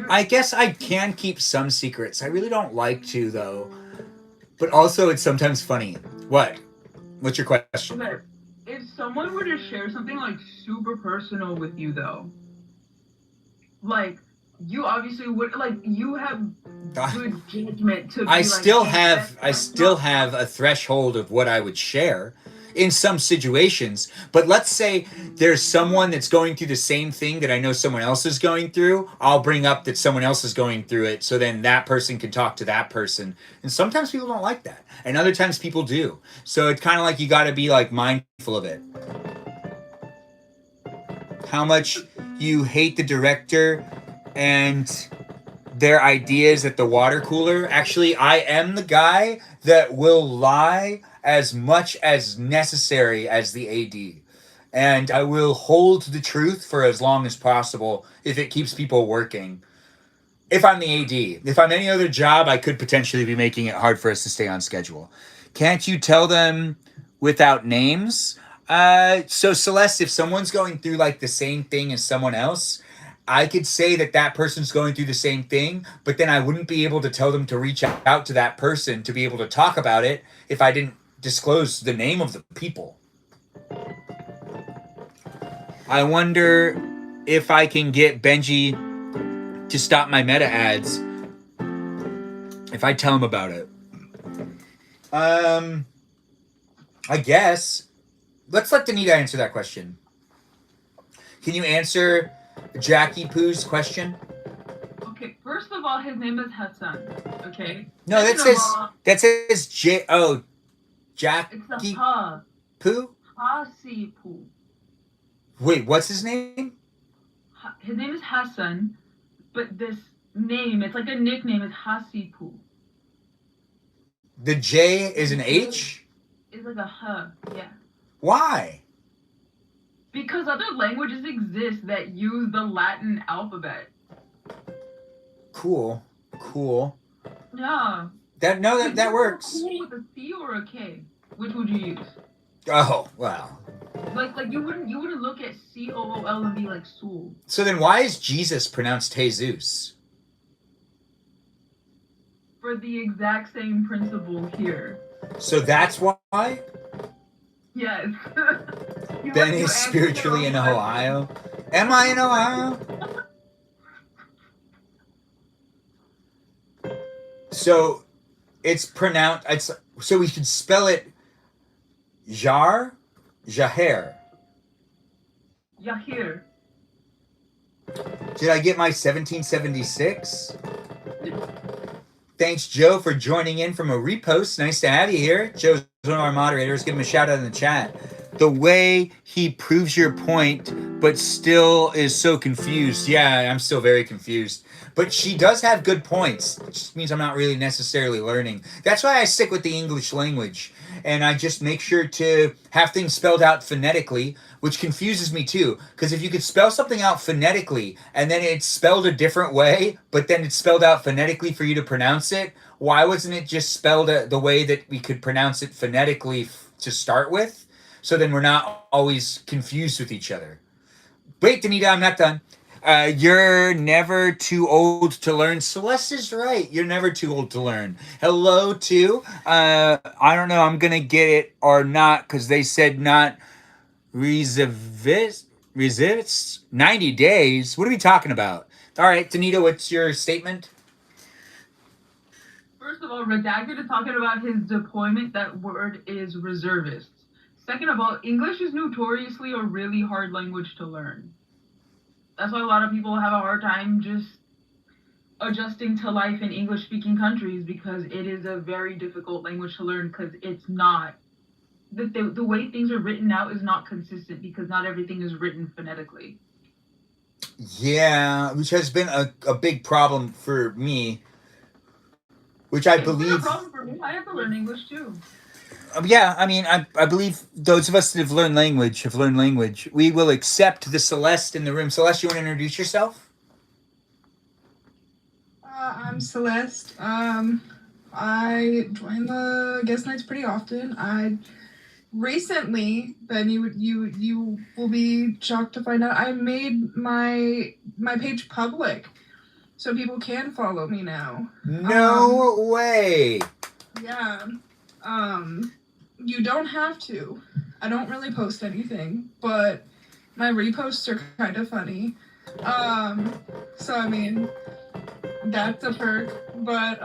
I guess I can keep some secrets. I really don't like to, though. But also, it's sometimes funny. What? What's your question? Okay. If someone were to share something like super personal with you, though, like you obviously would, like you have good judgment to. I still have a threshold of what I would share in some situations. But let's say there's someone that's going through the same thing that I know someone else is going through. I'll bring up that someone else is going through it, so then that person can talk to that person. And sometimes people don't like that, and other times people do. So it's kind of like you got to be like mindful of it. How much you hate the director and their ideas at the water cooler. Actually, I am the guy that will lie as much as necessary as the AD. And I will hold the truth for as long as possible if it keeps people working. If I'm the AD. If I'm any other job, I could potentially be making it hard for us to stay on schedule. Can't you tell them without names? So Celeste, if someone's going through like the same thing as someone else, I could say that person's going through the same thing, but then I wouldn't be able to tell them to reach out to that person to be able to talk about it if I didn't disclose the name of the people. I wonder if I can get Benji to stop my meta ads if I tell him about it. I guess. Let's let Danita answer that question. Can you answer Jackie Poo's question? Okay, first of all, his name is Hassan. Okay. No, that says J. Oh, It's Jackie a Ha. Poo. Hasipu. Wait, what's his name? His name is Hassan, but this name, it's like a nickname, is Hasipu. The J is an H. It's like a H. Yeah. Why? Because other languages exist that use the Latin alphabet. Cool. Yeah. That works. Cool with a C or a K? Which would you use? Oh, wow. Like you wouldn't look at COOL and be like Soul. So then why is Jesus pronounced Jesus? For the exact same principle here. So that's why? Yes. Ben is spiritually in Ohio. Am I in Ohio? So it's pronounced. So we should spell it Jaher. Yahir. Did I get my 1776? Thanks, Joe, for joining in from a repost. Nice to have you here. Joe's one of our moderators. Give him a shout out in the chat. The way he proves your point, but still is so confused. Yeah, I'm still very confused. But she does have good points. It just means I'm not really necessarily learning. That's why I stick with the English language. And I just make sure to have things spelled out phonetically, which confuses me too. Because if you could spell something out phonetically and then it's spelled a different way, but then it's spelled out phonetically for you to pronounce it, why wasn't it just spelled the way that we could pronounce it phonetically to start with? So then we're not always confused with each other. Wait, Danita, I'm not done. You're never too old to learn. Celeste is right. You're never too old to learn. Hello, too. I don't know. I'm going to get it or not because they said not resist 90 days. What are we talking about? All right, Danita, what's your statement? First of all, redacted is talking about his deployment. That word is reservist. Second of all, English is notoriously a really hard language to learn. That's why a lot of people have a hard time just adjusting to life in English-speaking countries because it is a very difficult language to learn because it's not, the way things are written out is not consistent because not everything is written phonetically. Yeah, which has been a big problem for me, which I believe... It's been a problem for me. I have to learn English too. Yeah, I mean, I believe those of us that have learned language. We will accept the Celeste in the room. Celeste, you want to introduce yourself? I'm Celeste. I join the guest nights pretty often. I recently, Ben, you will be shocked to find out I made my page public, so people can follow me now. No way. Yeah. You don't have to. I don't really post anything, but my reposts are kind of funny. So I mean, that's a perk. But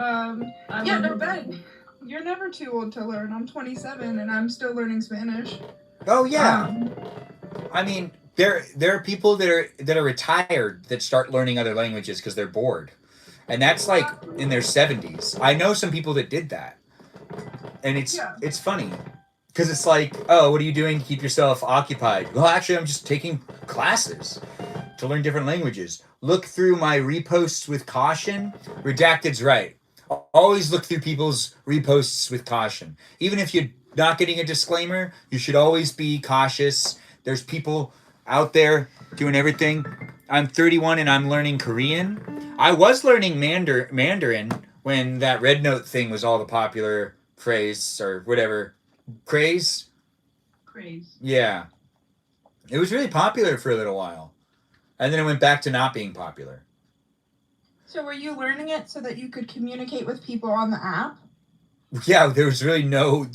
yeah, no, Ben, you're never too old to learn. I'm 27 and I'm still learning Spanish. Oh yeah. I mean, there are people that are retired that start learning other languages because they're bored, and that's like in their 70s. I know some people that did that. And it's funny because it's like, oh, what are you doing to keep yourself occupied? Well, actually, I'm just taking classes to learn different languages. Look through my reposts with caution. Redacted's right. Always look through people's reposts with caution. Even if you're not getting a disclaimer, you should always be cautious. There's people out there doing everything. I'm 31 and I'm learning Korean. I was learning Mandarin when that Red Note thing was all the popular phrase or whatever. Craze? Yeah. It was really popular for a little while. And then it went back to not being popular. So were you learning it so that you could communicate with people on the app? Yeah, there's really no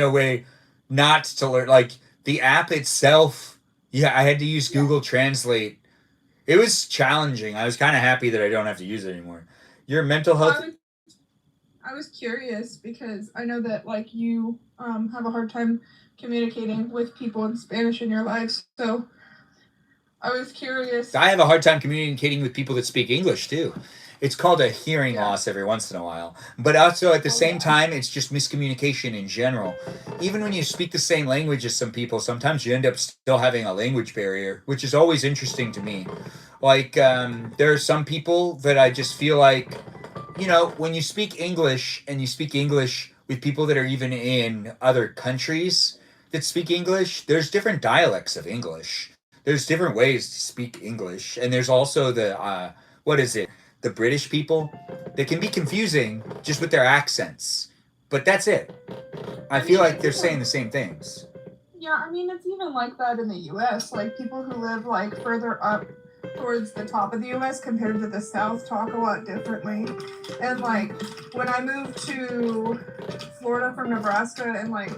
way not to learn. Like the app itself, yeah, I had to use Google Translate. It was challenging. I was kind of happy that I don't have to use it anymore. Your mental health. I was curious because I know that like you have a hard time communicating with people in Spanish in your life, so I was curious. I have a hard time communicating with people that speak English too. It's called a hearing loss every once in a while. But also at the same time, it's just miscommunication in general. Even when you speak the same language as some people, sometimes you end up still having a language barrier, which is always interesting to me. Like, there are some people that I just feel like, you know, when you speak English and you speak English with people that are even in other countries that speak English, there's different dialects of English. There's different ways to speak English. And there's also the, what is it? The British people. They can be confusing just with their accents. But that's it. I feel like they're saying the same things. Yeah, I mean, it's even like that in the U.S. Like, people who live, like, further up towards the top of the U.S. compared to the South talk a lot differently. And, like, when I moved to Florida from Nebraska and, like,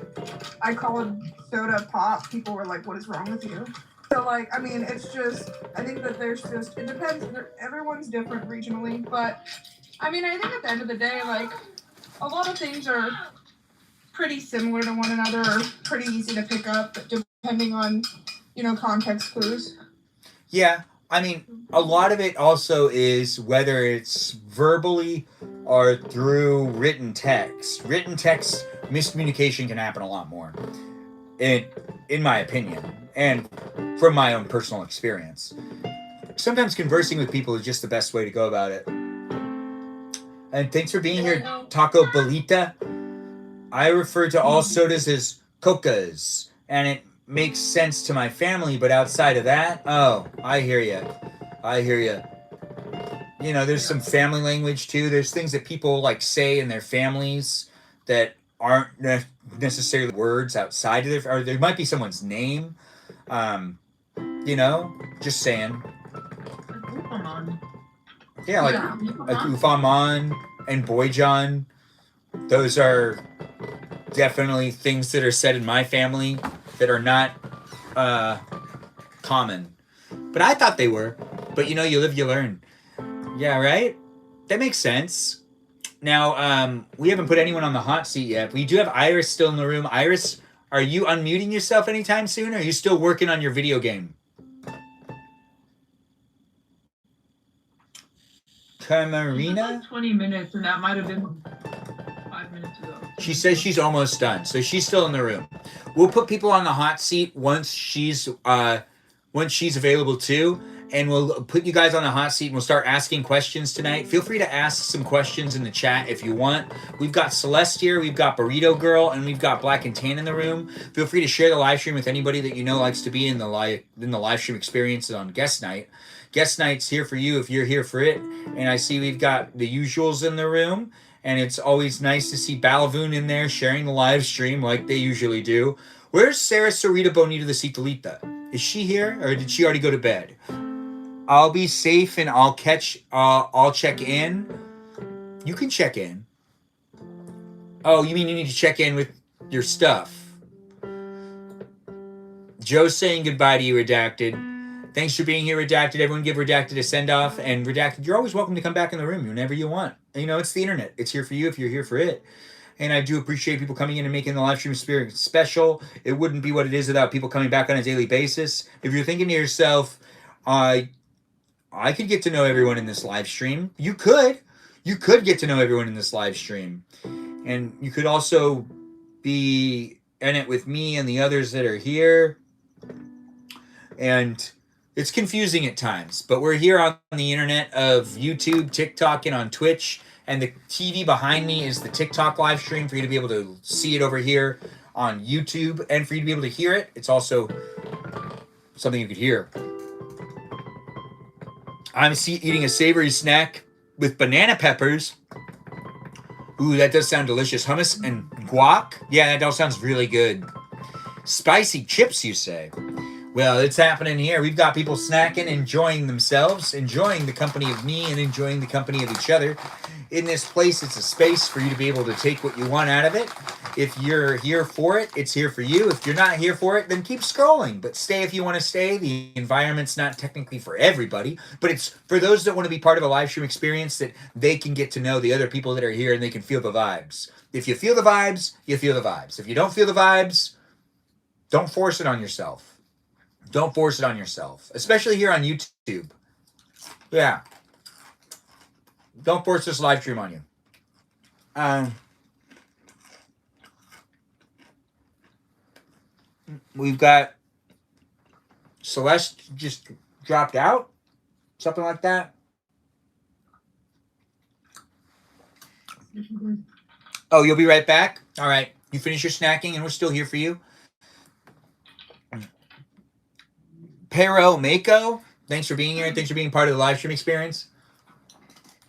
I called soda pop, people were like, what is wrong with you? So, like, I mean, it's just, I think that there's just, it depends, everyone's different regionally, but, I mean, I think at the end of the day, like, a lot of things are pretty similar to one another, or pretty easy to pick up, depending on, you know, context clues. Yeah, I mean, a lot of it also is whether it's verbally or through written text. Written text miscommunication can happen a lot more, in my opinion, and from my own personal experience. Sometimes conversing with people is just the best way to go about it. And thanks for being here, Taco Bolita. I refer to all sodas as cocas, and it makes sense to my family, but outside of that, oh, I hear you. You know, there's some family language too. There's things that people like say in their families that aren't necessarily words outside of their, or there might be someone's name. You know, just saying. Yeah, like Ufaman and Boyjan. Those are definitely things that are said in my family that are not common. But I thought they were. But you know, you live, you learn. Yeah, right? That makes sense. Now, we haven't put anyone on the hot seat yet. We do have Iris still in the room. Iris, are you unmuting yourself anytime soon, or are you still working on your video game? Camarina? Like 20 minutes, and that might have been 5 minutes ago. She says she's almost done, so she's still in the room. We'll put people on the hot seat once she's available too, and we'll put you guys on the hot seat and we'll start asking questions tonight. Feel free to ask some questions in the chat if you want. We've got Celeste here, we've got Burrito Girl, and we've got Black and Tan in the room. Feel free to share the live stream with anybody that you know likes to be in the live stream experiences on guest night. Guest night's here for you if you're here for it. And I see we've got the usuals in the room. And it's always nice to see Balavoon in there sharing the live stream like they usually do. Where's Sarah Sarita Bonita the Citalita? Is she here or did she already go to bed? I'll be safe and I'll check in. You can check in. Oh, you mean you need to check in with your stuff? Joe's saying goodbye to you, Redacted. Thanks for being here, Redacted. Everyone give Redacted a send-off. And Redacted, you're always welcome to come back in the room whenever you want. You know, it's the internet. It's here for you if you're here for it. And I do appreciate people coming in and making the live stream experience special. It wouldn't be what it is without people coming back on a daily basis. If you're thinking to yourself, I could get to know everyone in this live stream. You could get to know everyone in this live stream. And you could also be in it with me and the others that are here. And it's confusing at times, but we're here on the internet of YouTube, TikTok, and on Twitch. And the TV behind me is the TikTok live stream for you to be able to see it over here on YouTube and for you to be able to hear it. It's also something you could hear. I'm eating a savory snack with banana peppers. Ooh, that does sound delicious. Hummus and guac. Yeah, that all sounds really good. Spicy chips, you say? Well, it's happening here. We've got people snacking, enjoying themselves, enjoying the company of me, and enjoying the company of each other. in this place, it's a space for you to be able to take what you want out of it. If you're here for it, it's here for you. If you're not here for it, then keep scrolling. But stay if you want to stay. The environment's not technically for everybody, but it's for those that want to be part of a live stream experience that they can get to know the other people that are here and they can feel the vibes. If you feel the vibes, you feel the vibes. If you don't feel the vibes, don't force it on yourself. Don't force it on yourself, especially here on YouTube. Yeah. Don't force this live stream on you. We've got Celeste just dropped out, something like that. Oh, you'll be right back? All right. You finish your snacking and we're still here for you. Pero Mako, thanks for being here and thanks for being part of the live stream experience.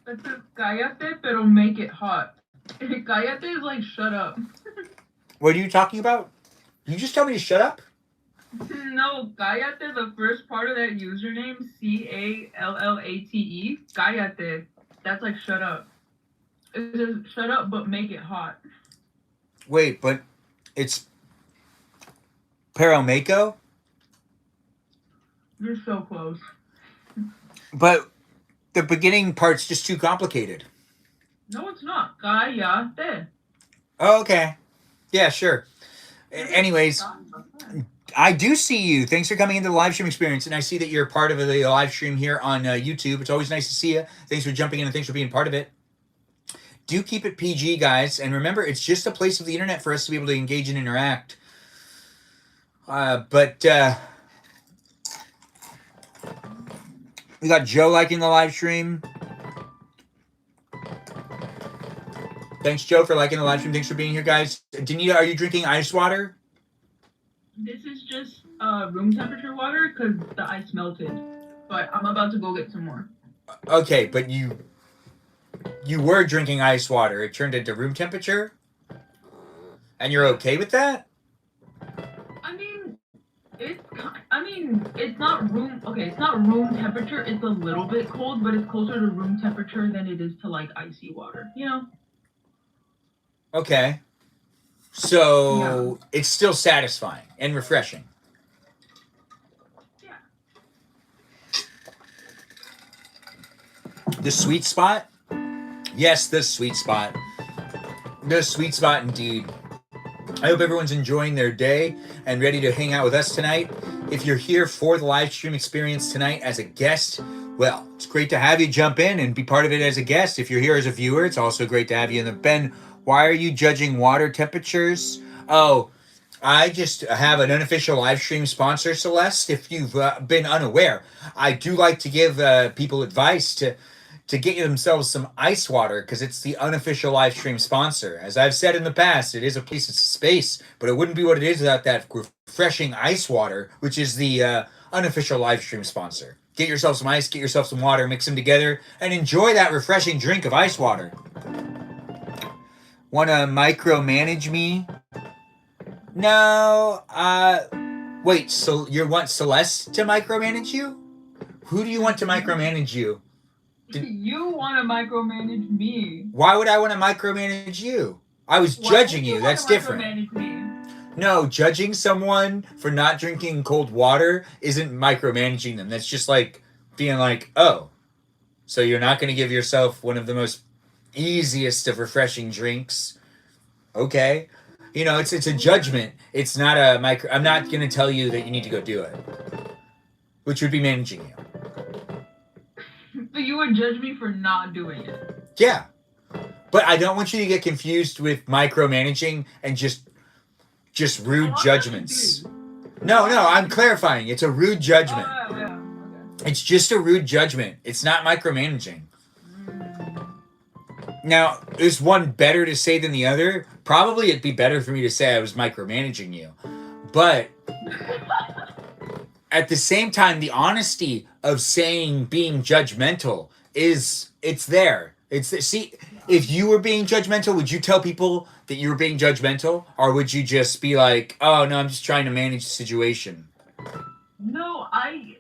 It says cállate, pero make it hot. Cállate is like shut up. What are you talking about? You just tell me to shut up? No, cállate, the first part of that username, CALLATE, cállate. That's like shut up. It says shut up, but make it hot. Wait, but it's Pero Mako? You're so close. But the beginning part's just too complicated. No, it's not. Cállate. Oh, okay. Yeah, sure. Anyways, I do see you. Thanks for coming into the live stream experience. And I see that you're part of the live stream here on YouTube. It's always nice to see you. Thanks for jumping in and thanks for being part of it. Do keep it PG, guys. And remember, it's just a place of the internet for us to be able to engage and interact. We got Joe liking the live stream. Thanks, Joe, for liking the live stream. Thanks for being here, guys. Danita, are you drinking ice water? This is just room temperature water because the ice melted. But I'm about to go get some more. Okay, but you were drinking ice water. It turned into room temperature? And you're okay with that? It's not room. Okay, it's not room temperature. It's a little bit cold, but it's closer to room temperature than it is to like icy water. You know? Okay. So It's still satisfying and refreshing. Yeah. The sweet spot? Yes, the sweet spot. The sweet spot indeed. I hope everyone's enjoying their day and ready to hang out with us tonight. If you're here for the live stream experience tonight as a guest, well, it's great to have you jump in and be part of it as a guest. If you're here as a viewer, it's also great to have you in the Ben. Why are you judging water temperatures? Oh, I just have an unofficial live stream sponsor, Celeste. If you've been unaware, I do like to give people advice to get themselves some ice water because it's the unofficial live stream sponsor. As I've said in the past, it is a place, it's a space, but it wouldn't be what it is without that refreshing ice water, which is the unofficial live stream sponsor. Get yourself some ice, get yourself some water, mix them together, and enjoy that refreshing drink of ice water. Want to micromanage me? No. Wait, so you want Celeste to micromanage you? Who do you want to micromanage you? You want to micromanage me. Why would I want to micromanage you? I was judging you. That's different. Micromanage me? No, judging someone for not drinking cold water isn't micromanaging them. That's just like being like, oh, so you're not going to give yourself one of the most easiest of refreshing drinks? Okay. You know, it's a judgment. It's not a micro. I'm not going to tell you that you need to go do it, which would be managing you. But you would judge me for not doing it. Yeah. But I don't want you to get confused with micromanaging and just rude judgments. No, I'm clarifying. It's a rude judgment. Okay. It's just a rude judgment. It's not micromanaging. Now, is one better to say than the other? Probably it'd be better for me to say I was micromanaging you. But at the same time, the honesty of saying being judgmental it's there. See, if you were being judgmental, would you tell people that you were being judgmental? Or would you just be like, oh, no, I'm just trying to manage the situation? No, I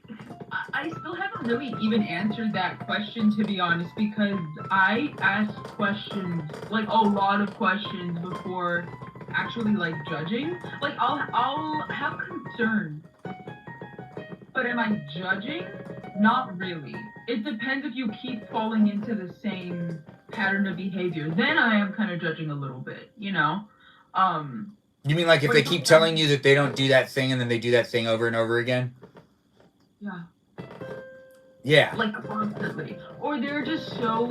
still haven't never really even answered that question, to be honest, because I ask questions, like a lot of questions before actually like judging. Like I'll have concerns, but am I judging? Not really. It depends if you keep falling into the same pattern of behavior. Then I am kind of judging a little bit, you know. You mean like if they keep telling you that they don't do that thing and then they do that thing over and over again? Yeah. Yeah. Like constantly. Or they're just so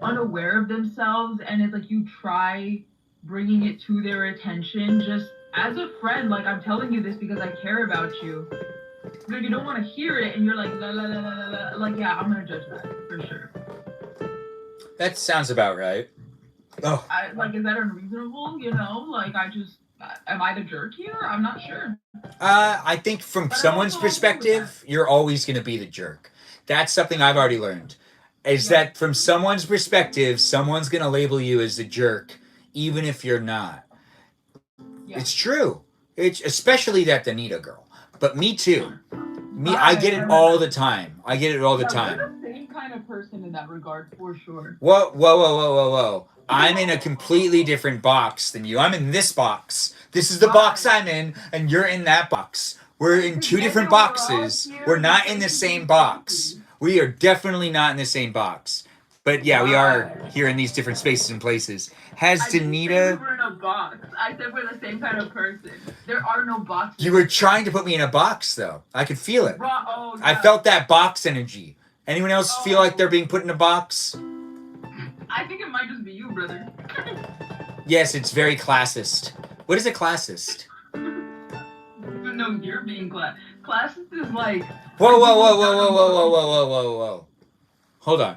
unaware of themselves, and it's like you try bringing it to their attention just as a friend. Like, I'm telling you this because I care about you. But you don't want to hear it, and you're like, la la la la la la. Like, yeah, I'm gonna judge that for sure. That sounds about right. Oh. Like, is that unreasonable? You know, like, am I the jerk here? I'm not sure. I think from someone's perspective, you're always going to be the jerk. That's something I've already learned. Is that from someone's perspective, someone's going to label you as the jerk, even if you're not. Yeah. It's true. It's especially that Danita girl. But me too. I get it all the time. I get it all the time. You're the same kind of person in that regard, for sure. Whoa. I'm in a completely different box than you. I'm in this box. This is the box I'm in, and you're in that box. We're in two different boxes. We're not in the same box. We are definitely not in the same box. But yeah, we are here in these different spaces and places. Has Danita... We're in a box. I said we're the same kind of person. There are no boxes. You were trying to put me in a box, though. I could feel it. Oh, yeah. I felt that box energy. Anyone else feel like they're being put in a box? I think it might just be you, brother. Yes, it's very classist. What is a classist? No, you're being classist is like... Whoa. Hold on.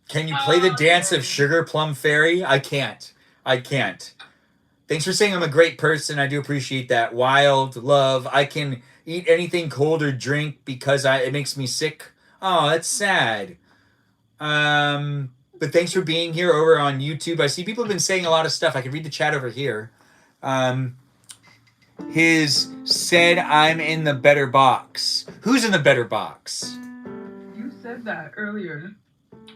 Can you play the dance of Sugar Plum Fairy? I can't. Thanks for saying I'm a great person. I do appreciate that. Wild, love. I can eat anything cold or drink because it makes me sick. Oh, that's sad. But thanks for being here over on YouTube. I see people have been saying a lot of stuff. I can read the chat over here. His said I'm in the better box. Who's in the better box? You said that earlier.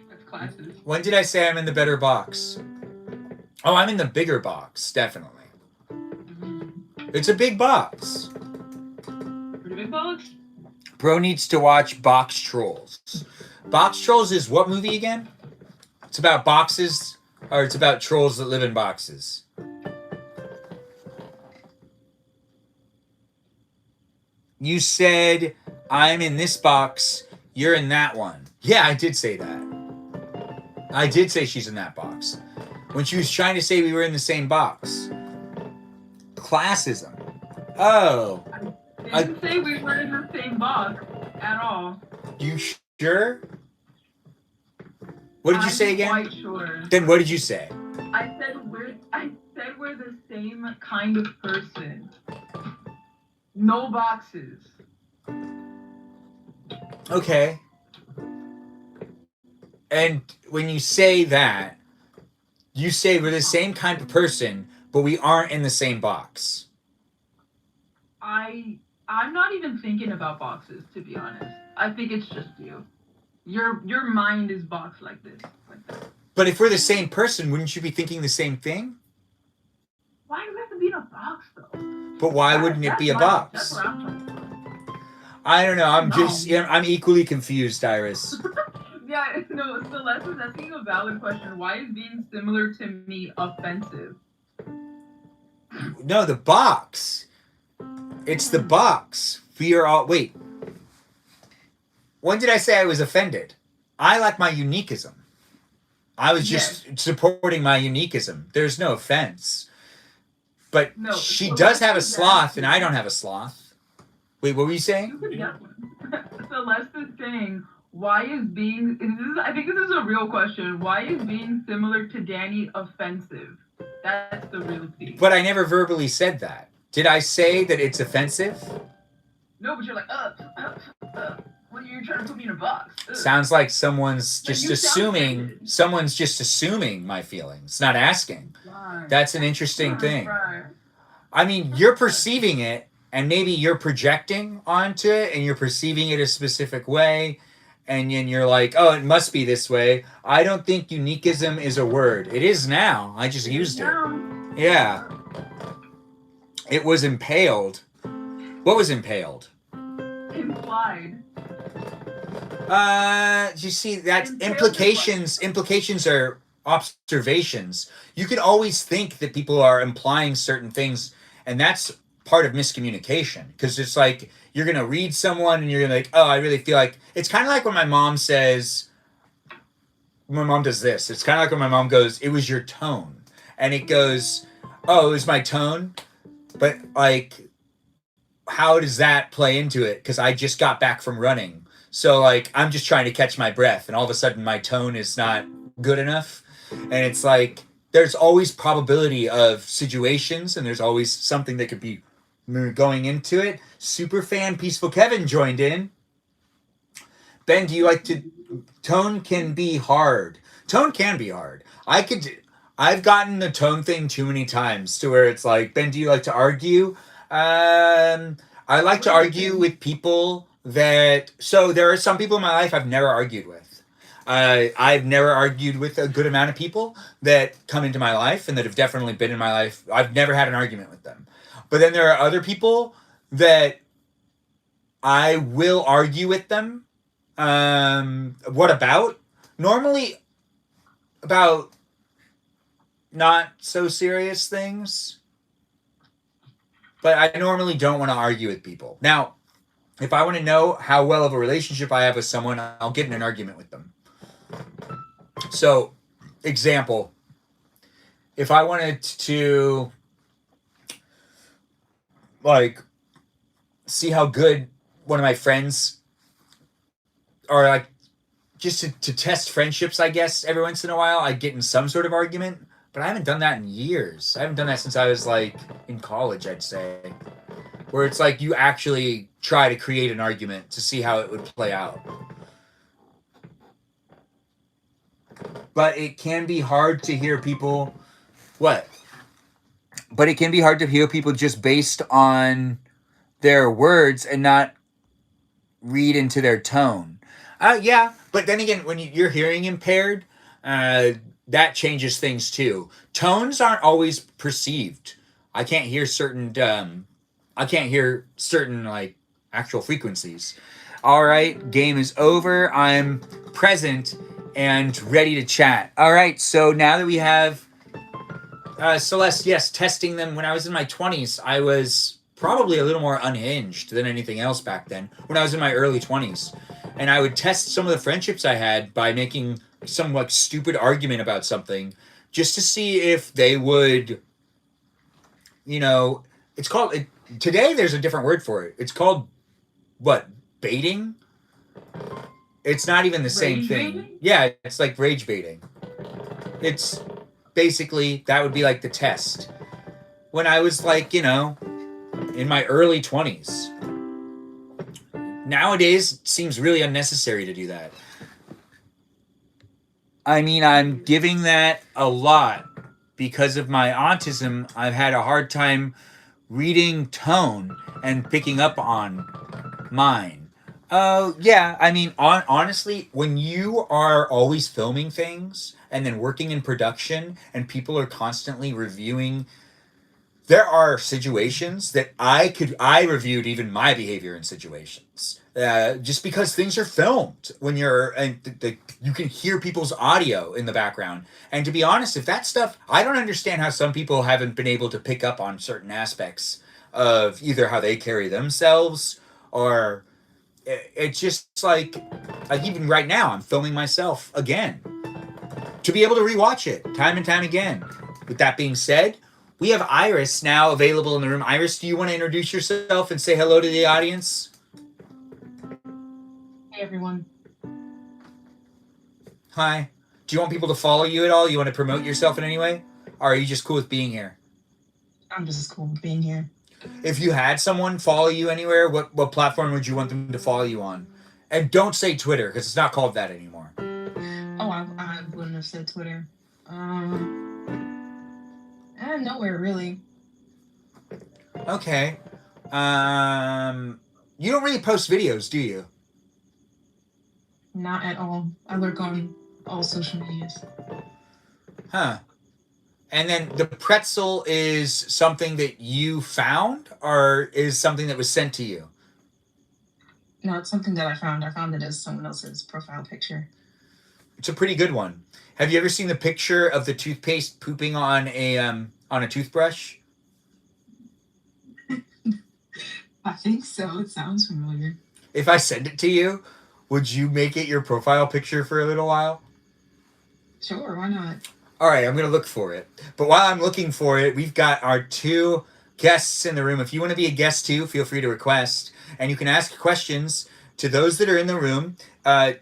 That's classes. When did I say I'm in the better box? Oh, I'm in the bigger box, definitely. It's a big box. Pretty big box? Bro needs to watch Box Trolls. Box Trolls is what movie again? It's about boxes, or it's about trolls that live in boxes? You said, I'm in this box, you're in that one. Yeah, I did say that. I did say she's in that box. When she was trying to say we were in the same box. Classism. Oh. I didn't say we were in the same box at all. You sure? What did you say again? I'm quite sure. Then what did you say? I said we're the same kind of person. No boxes. Okay. And when you say that, you say we're the same kind of person, but we aren't in the same box. I'm not even thinking about boxes, to be honest. I think it's just you. Your mind is boxed like this. Like that. But if we're the same person, wouldn't you be thinking the same thing? Why do we have to be in a box, though? But why wouldn't it be a box? That's what I'm talking about. I don't know. I'm equally confused, Iris. Yeah, no, Celeste is asking a valid question. Why is being similar to me offensive? No, the box. It's the box. We are all... Wait. When did I say I was offended? I like my uniquism. I was just supporting my uniquism. There's no offense. But no, she does have a sloth, and I don't have a sloth. Wait, what were you saying? You could get one. Celeste is saying... Why is being... I think this is a real question. Why is being similar to Danny offensive? That's the real thing. But I never verbally said that. Did I say that it's offensive? No, but you're like, well, you're trying to put me in a box. Sounds like someone's just assuming... Someone's just assuming my feelings, not asking. Right. That's an interesting thing. Right. I mean, you're perceiving it and maybe you're projecting onto it and you're perceiving it a specific way, and then you're like, oh, it must be this way. I don't think uniquism is a word. It is now. I just used it. Yeah. It was impaled. What was impaled? Implied. You see that implications are observations. You can always think that people are implying certain things, and that's part of miscommunication, because it's like you're gonna read someone and you're gonna like, oh, I really feel like it's kind of like when my mom does this. It's kind of like when my mom goes, it was your tone, and it goes, oh, it was my tone, but like, how does that play into it? Because I just got back from running. So, like, I'm just trying to catch my breath, and all of a sudden my tone is not good enough. And it's like, there's always probability of situations, and there's always something that could be going into it. Superfan Peaceful Kevin joined in. Ben, do you like to... Tone can be hard. Tone can be hard. I've gotten the tone thing too many times to where it's like, Ben, do you like to argue? I like to argue with people that... So there are some people in my life I've never argued with. I've never argued with a good amount of people that come into my life and that have definitely been in my life. I've never had an argument with them. But then there are other people that I will argue with them. What about? Normally about not so serious things. But I normally don't want to argue with people. Now, if I want to know how well of a relationship I have with someone, I'll get in an argument with them. So, example, if I wanted to, like, see how good one of my friends, or like, just to test friendships, I guess, every once in a while, I'd get in some sort of argument. But I haven't done that in years. I haven't done that since I was, like, in college, I'd say. Where it's like you actually try to create an argument to see how it would play out. But it can be hard to hear people... What? But it can be hard to hear people just based on their words and not read into their tone. Yeah, but then again, when you're hearing impaired, that changes things too. Tones aren't always perceived. I can't hear certain like actual frequencies. All right, game is over. I'm present and ready to chat. All right, so now that we have Celeste, yes, testing them. When I was in my 20s, I was probably a little more unhinged than anything else back then. When I was in my early 20s, and I would test some of the friendships I had by making some like stupid argument about something just to see if they would, you know, it's called today there's a different word for it. It's called what? Baiting? It's not even the same thing. Baiting? Yeah, it's like rage baiting. It's basically that would be like the test. When I was like, you know, in my early 20s. Nowadays it seems really unnecessary to do that. I mean, I'm giving that a lot because of my autism. I've had a hard time reading tone and picking up on mine. Oh, yeah. I mean, honestly, when you are always filming things and then working in production and people are constantly reviewing, there are situations that I reviewed even my behavior in situations. Just because things are filmed when you're, and you can hear people's audio in the background. And to be honest, if that stuff, I don't understand how some people haven't been able to pick up on certain aspects of either how they carry themselves or it's just like even right now, I'm filming myself again to be able to rewatch it time and time again. With that being said, we have Iris now available in the room. Iris, do you want to introduce yourself and say hello to the audience? Hey, everyone. Hi. Do you want people to follow you at all? You want to promote yourself in any way? Or are you just cool with being here? I'm just as cool with being here. If you had someone follow you anywhere, what platform would you want them to follow you on? And don't say Twitter, because it's not called that anymore. Oh, I wouldn't have said Twitter. Nowhere, really. Okay. You don't really post videos, do you? Not at all. I lurk on all social medias. Huh. And then the pretzel is something that you found, or is something that was sent to you? No, it's something that I found. I found it as someone else's profile picture. It's a pretty good one. Have you ever seen the picture of the toothpaste pooping on a toothbrush? I think so. It sounds familiar. If I send it to you, would you make it your profile picture for a little while? Sure, why not? All right, I'm going to look for it. But while I'm looking for it, we've got our two guests in the room. If you want to be a guest too, feel free to request. And you can ask questions to those that are in the room.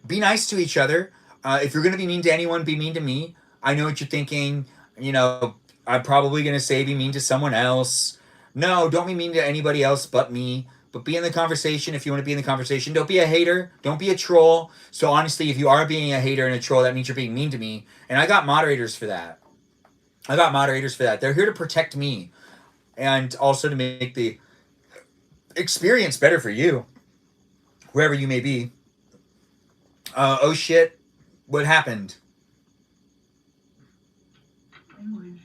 Be nice to each other. If you're going to be mean to anyone, be mean to me. I know what you're thinking. You know, I'm probably going to say be mean to someone else. No, don't be mean to anybody else but me. But be in the conversation if you want to be in the conversation. Don't be a hater. Don't be a troll. So honestly, if you are being a hater and a troll, that means you're being mean to me. And I got moderators for that. They're here to protect me and also to make the experience better for you, wherever you may be. Oh shit. What happened? English.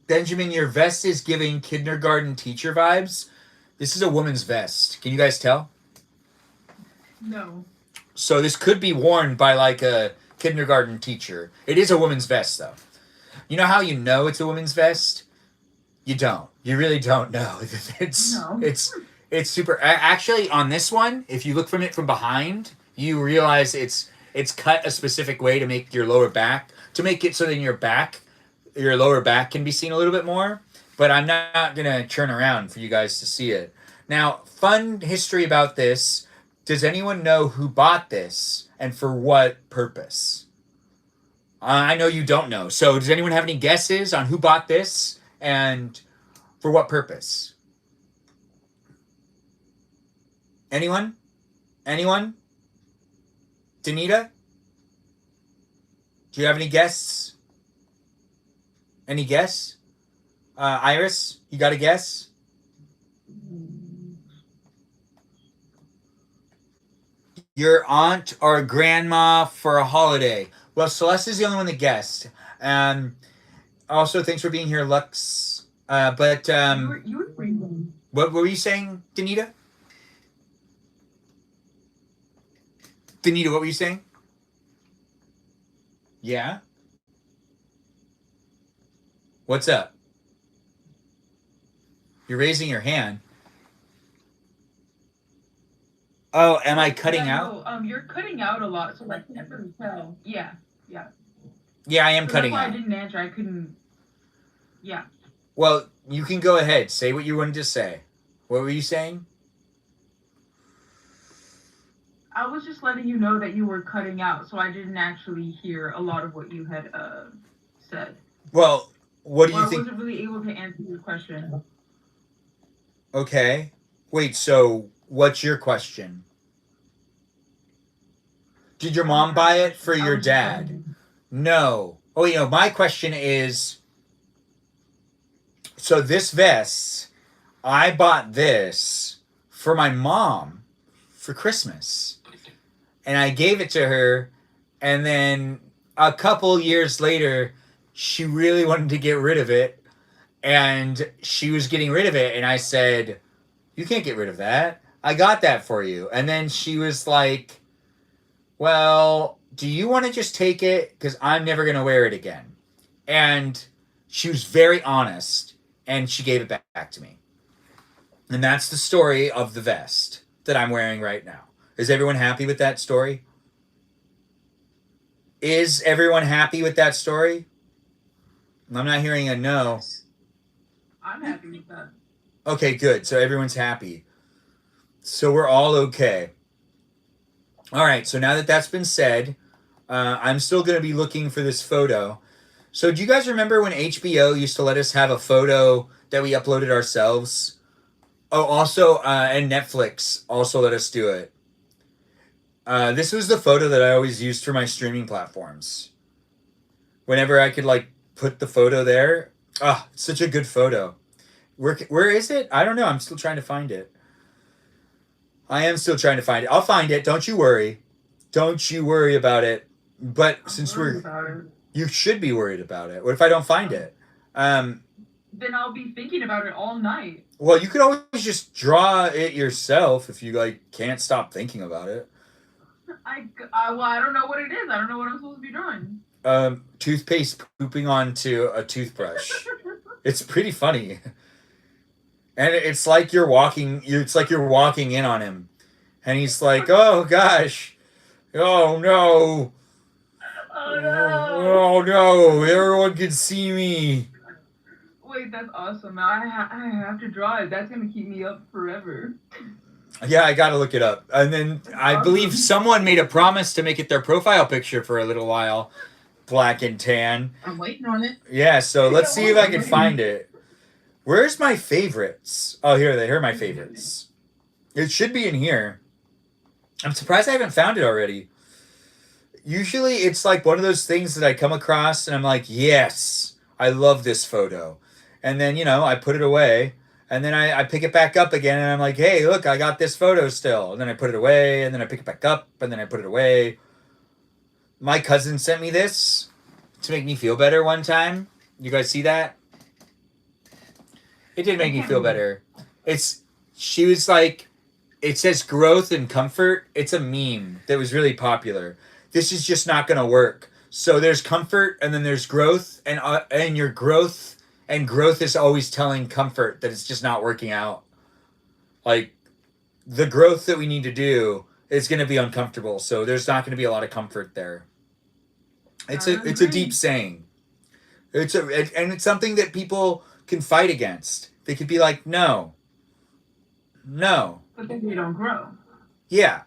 Benjamin, your vest is giving kindergarten teacher vibes. This is a woman's vest. Can you guys tell? No. So this could be worn by like a kindergarten teacher. It is a woman's vest though. You know how you know it's a woman's vest? You don't. You really don't know. It's super. Actually, on this one, if you look from it from behind, you realize it's cut a specific way to make your lower back, to make it so that your lower back can be seen a little bit more. But I'm not gonna turn around for you guys to see it. Now, fun history about this. Does anyone know who bought this and for what purpose? I know you don't know. So does anyone have any guesses on who bought this and for what purpose? Anyone? Anyone? Danita? Do you have any guesses? Any guess? Iris, you got a guess? Your aunt or grandma for a holiday. Well, Celeste is the only one that guessed. Also, thanks for being here, Lux. You were freezing. What were you saying, Danita? Danita, what were you saying? Yeah? What's up? You're raising your hand. Oh, am I cutting out? No, you're cutting out a lot, so I can't really tell. Yeah. Yeah, I am So cutting that's why out. I didn't answer. I couldn't. Yeah. Well, you can go ahead. Say what you wanted to say. What were you saying? I was just letting you know that you were cutting out, so I didn't actually hear a lot of what you had said. Well, what do you I think? wasn't really able to answer your question. Okay. Wait, so what's your question? Did your mom buy it for your dad? No. Oh, my question is, so this vest, I bought this for my mom for Christmas. And I gave it to her, and then a couple years later, she really wanted to get rid of it, and she was getting rid of it, and I said, you can't get rid of that. I got that for you. And then she was like, well, do you want to just take it? Because I'm never going to wear it again. And she was very honest, and she gave it back to me. And that's the story of the vest that I'm wearing right now. Is everyone happy with that story? Is everyone happy with that story? I'm not hearing a no. I'm happy with that. Okay, good. So everyone's happy. So we're all okay. All right, so now that that's been said, I'm still going to be looking for this photo. So do you guys remember when HBO used to let us have a photo that we uploaded ourselves? Oh, also, and Netflix also let us do it. This was the photo that I always used for my streaming platforms. Whenever I could, put the photo there. Ah, it's such a good photo. Where is it? I don't know. I'm still trying to find it. I am still trying to find it. I'll find it. Don't you worry. Don't you worry about it. But since you should be worried about it. What if I don't find it? Then I'll be thinking about it all night. Well, you could always just draw it yourself if you like can't stop thinking about it. Well, I don't know what it is. I don't know what I'm supposed to be drawing. Toothpaste pooping onto a toothbrush. It's pretty funny. And it's like you're walking in on him. And he's like, "Oh gosh. Oh no. Oh no. Oh no, everyone can see me." Wait, that's awesome. I have to draw it. That's gonna keep me up forever. Yeah, I gotta look it up. And then I believe someone made a promise to make it their profile picture for a little while. Black and tan. I'm waiting on it. Yeah, so let's see if I can find it. Where's my favorites? Oh, here are my favorites. It should be in here. I'm surprised I haven't found it already. Usually it's like one of those things that I come across and I'm like, yes, I love this photo. And then, I put it away. And then I pick it back up again and I'm like, hey, look, I got this photo still. And then I put it away and then I pick it back up and then I put it away. My cousin sent me this to make me feel better one time. You guys see that? It did make me feel better. She was like, it says growth and comfort. It's a meme that was really popular. This is just not going to work. So there's comfort and then there's growth and your growth is always telling comfort that it's just not working out. Like the growth that we need to do is going to be uncomfortable. So there's not going to be a lot of comfort there. It's a deep saying. And it's something that people can fight against. They could be like, no. But then they don't grow. Yeah.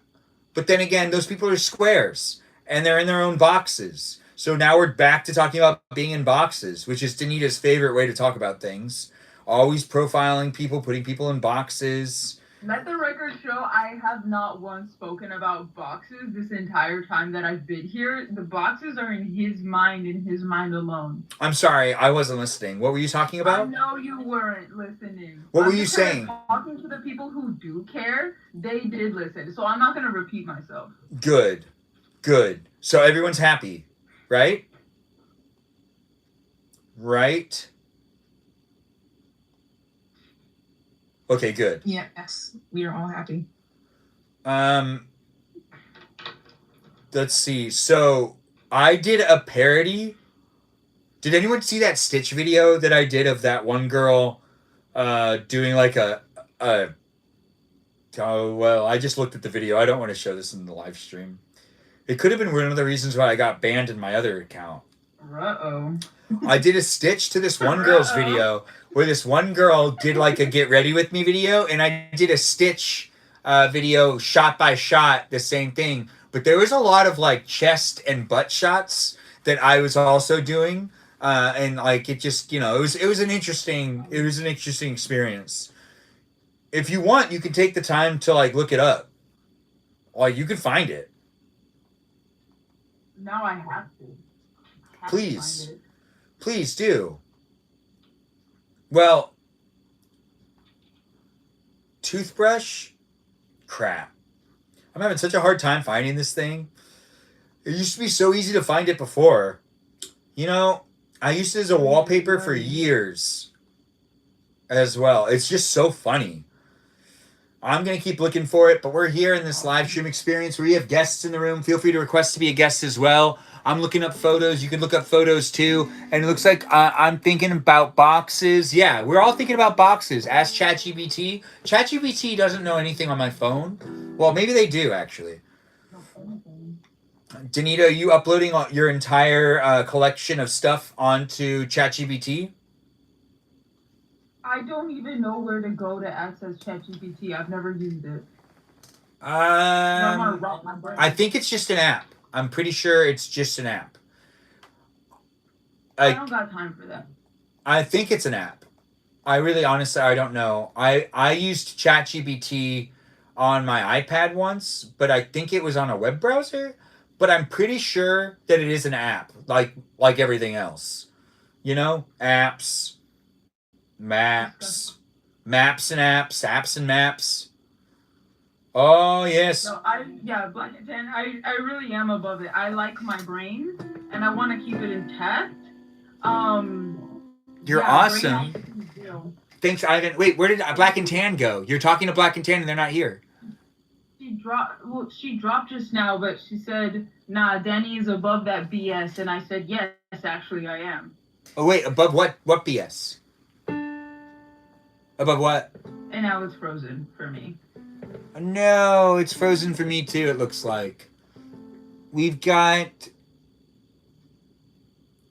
But then again, those people are squares and they're in their own boxes. So now we're back to talking about being in boxes, which is Danita's favorite way to talk about things. Always profiling people, putting people in boxes. Let the record show I have not once spoken about boxes this entire time that I've been here. The boxes are in his mind and his mind alone. I'm sorry, I wasn't listening. What were you talking about? I know you weren't listening. What were you saying? Talking to the people who do care, they did listen. So I'm not going to repeat myself. Good. So everyone's happy, right? Right? Okay, good. Yes, we are all happy. Let's see. So I did a parody. Did anyone see that Stitch video that I did of that one girl doing like oh well, I just looked at the video. I don't want to show this in the live stream. It could have been one of the reasons why I got banned in my other account. Uh-oh. I did a Stitch to this one girl's video where this one girl did like a get ready with me video, and I did a Stitch video shot by shot, the same thing. But there was a lot of like chest and butt shots that I was also doing. And like it just, it was an interesting experience. If you want, you can take the time to like look it up. Like you can find it. Now I have to. Please. Please do. Well, toothbrush? Crap. I'm having such a hard time finding this thing. It used to be so easy to find it before. I used it as a wallpaper for years as well. It's just so funny. I'm going to keep looking for it, but we're here in this live stream experience where you have guests in the room. Feel free to request to be a guest as well. I'm looking up photos. You can look up photos too. And it looks like I'm thinking about boxes. Yeah, we're all thinking about boxes. Ask ChatGPT. ChatGPT doesn't know anything on my phone. Well, maybe they do, actually. Danita, are you uploading your entire collection of stuff onto ChatGPT? I don't even know where to go to access ChatGPT. I've never used it. I think it's just an app. I'm pretty sure it's just an app. I don't got time for that. I think it's an app. I don't know. I used ChatGPT on my iPad once, but I think it was on a web browser. But I'm pretty sure that it is an app, like everything else. Apps. Maps. Maps and apps and maps. Oh, yes. So Black and Tan. I really am above it. I like my brain, and I want to keep it intact. You're awesome. Thanks, Ivan. Wait, where did Black and Tan go? You're talking to Black and Tan and they're not here. She dropped just now, but she said, "Nah, Danny is above that BS," and I said, "Yes, actually, I am." Oh wait, above what? What BS? Above what? And now it's frozen for me. No, it's frozen for me too. It looks like we've got.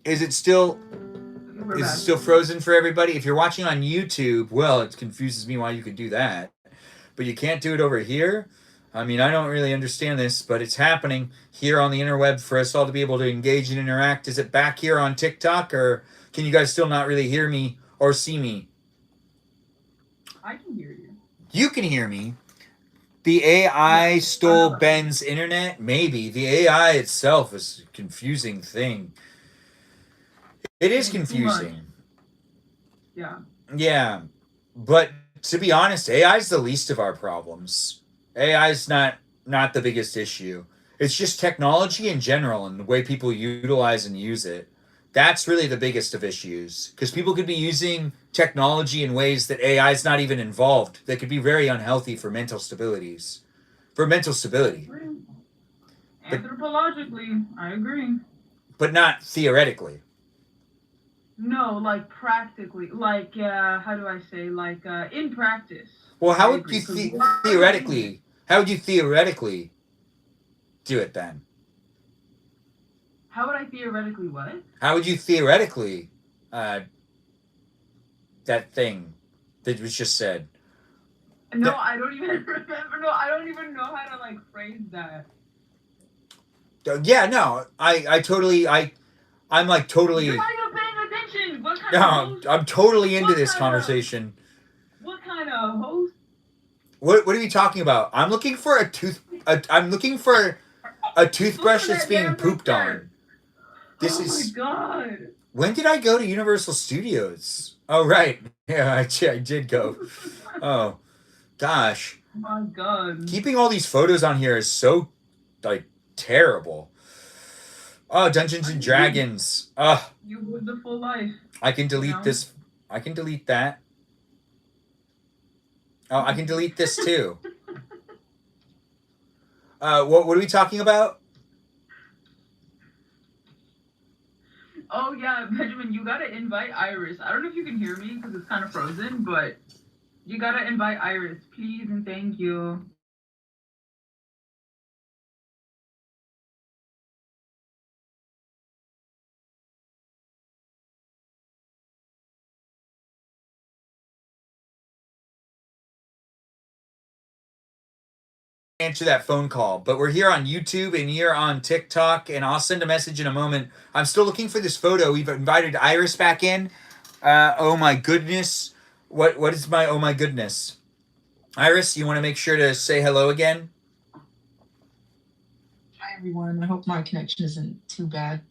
Is it still frozen for everybody? If you're watching on YouTube, well, it confuses me why you could do that, but you can't do it over here. I mean, I don't really understand this, but it's happening here on the interweb for us all to be able to engage and interact. Is it back here on TikTok, or can you guys still not really hear me or see me? I can hear you. You can hear me. The AI stole Ben's internet? Maybe. The AI itself is a confusing thing. It is confusing. Yeah. Yeah. But to be honest, AI is the least of our problems. AI is not the biggest issue. It's just technology in general and the way people utilize and use it. That's really the biggest of issues. Because people could be using technology in ways that AI is not even involved. That could be very unhealthy for mental stability. Anthropologically, I agree. But not theoretically. No, like practically. Like, how do I say? Like, in practice. Well, how would you theoretically... How would you theoretically do it then? How would I theoretically what? How would you theoretically that thing that was just said? No, I don't even remember. No, I don't even know how to like phrase that. Yeah, no, I'm like totally. You're not even paying attention. What kind of host? I'm totally into this conversation. What kind of host? What are you talking about? I'm looking for I'm looking for a toothbrush that's being pooped on. This is. Oh my god. When did I go to Universal Studios? Oh right, yeah, I did go. Oh, gosh. Oh my god. Keeping all these photos on here is so like terrible. Oh, Dungeons and Dragons. You live the full life. I can delete this. I can delete that. Oh, I can delete this too. What are we talking about? Oh yeah, Benjamin, you gotta invite Iris. I don't know if you can hear me because it's kind of frozen, but you gotta invite Iris, please and thank you. Answer that phone call, but we're here on YouTube and here on TikTok, and I'll send a message in a moment. I'm still looking for this photo. We've invited Iris back in. Oh my goodness. What is my oh my goodness? Iris, you want to make sure to say hello again? Hi everyone. I hope my connection isn't too bad.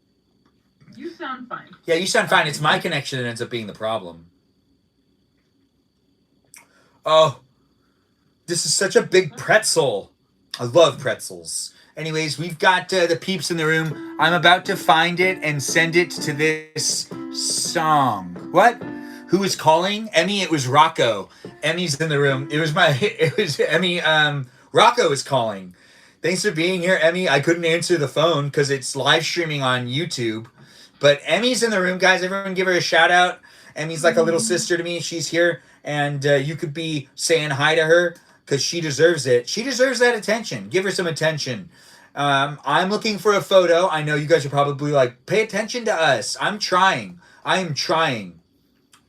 You sound fine. Yeah, you sound fine. It's my connection that ends up being the problem. Oh, this is such a big pretzel. I love pretzels. Anyways, we've got the peeps in the room. I'm about to find it and send it to this song. What? Who is calling? Emmy, it was Rocco. Emmy's in the room. It was Emmy. Rocco is calling. Thanks for being here, Emmy. I couldn't answer the phone because it's live streaming on YouTube. But Emmy's in the room, guys. Everyone give her a shout out. Emmy's like a little sister to me. She's here. And you could be saying hi to her because she deserves it. She deserves that attention. Give her some attention. I'm looking for a photo. I know you guys are probably like, pay attention to us. I'm trying. I'm trying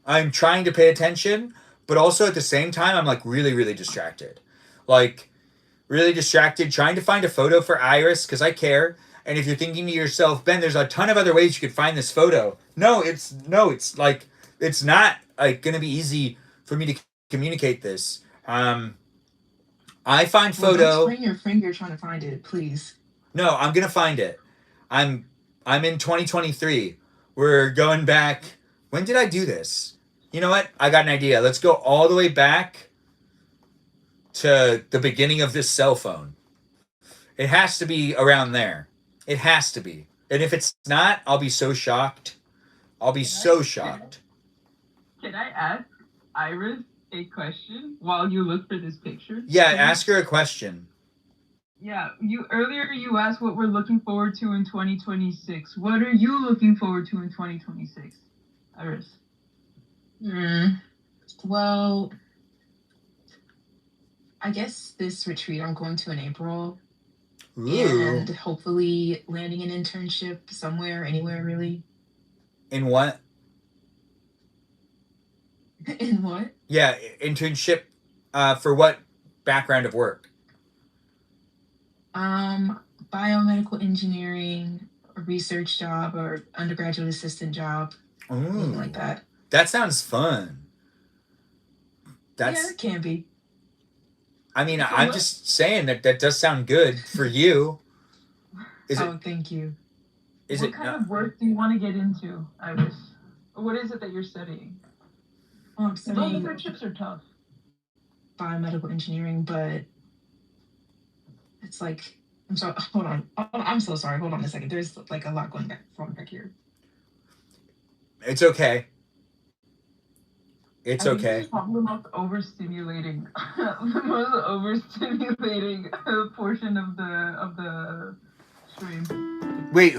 to pay attention. But also at the same time, I'm like really, really distracted. Like really distracted trying to find a photo for Iris because I care. And if you're thinking to yourself, Ben, there's a ton of other ways you could find this photo. No, it's like, it's not like going to be easy for me to communicate this. I find photo. Don't swing your finger trying to find it, please. No, I'm gonna find it. I'm in 2023. We're going back. When did I do this? You know what? I got an idea. Let's go all the way back to the beginning of this cell phone. It has to be around there. It has to be. And if it's not, I'll be so shocked. I'll be so shocked. Can I ask Iris a question while you look for this picture? Yeah, ask her a question. Yeah, earlier you asked what we're looking forward to in 2026. What are you looking forward to in 2026, Iris? Well, I guess this retreat I'm going to in April, Ooh. and hopefully landing an internship somewhere, anywhere, really. In what? In what? Yeah, internship for what background of work? Biomedical engineering, a research job, or undergraduate assistant job, anything like that. That sounds fun. Yeah, it can be. I mean, I'm just saying that does sound good for you. Thank you. What kind of work do you want to get into, Iris? What is it that you're studying? I'm studying Those internships are tough. Biomedical engineering, but it's like, I'm sorry, hold on. I'm so sorry. Hold on a second. There's like a lot going back here. It's okay. It's I think okay. This is probably the most overstimulating, portion of the stream. Wait,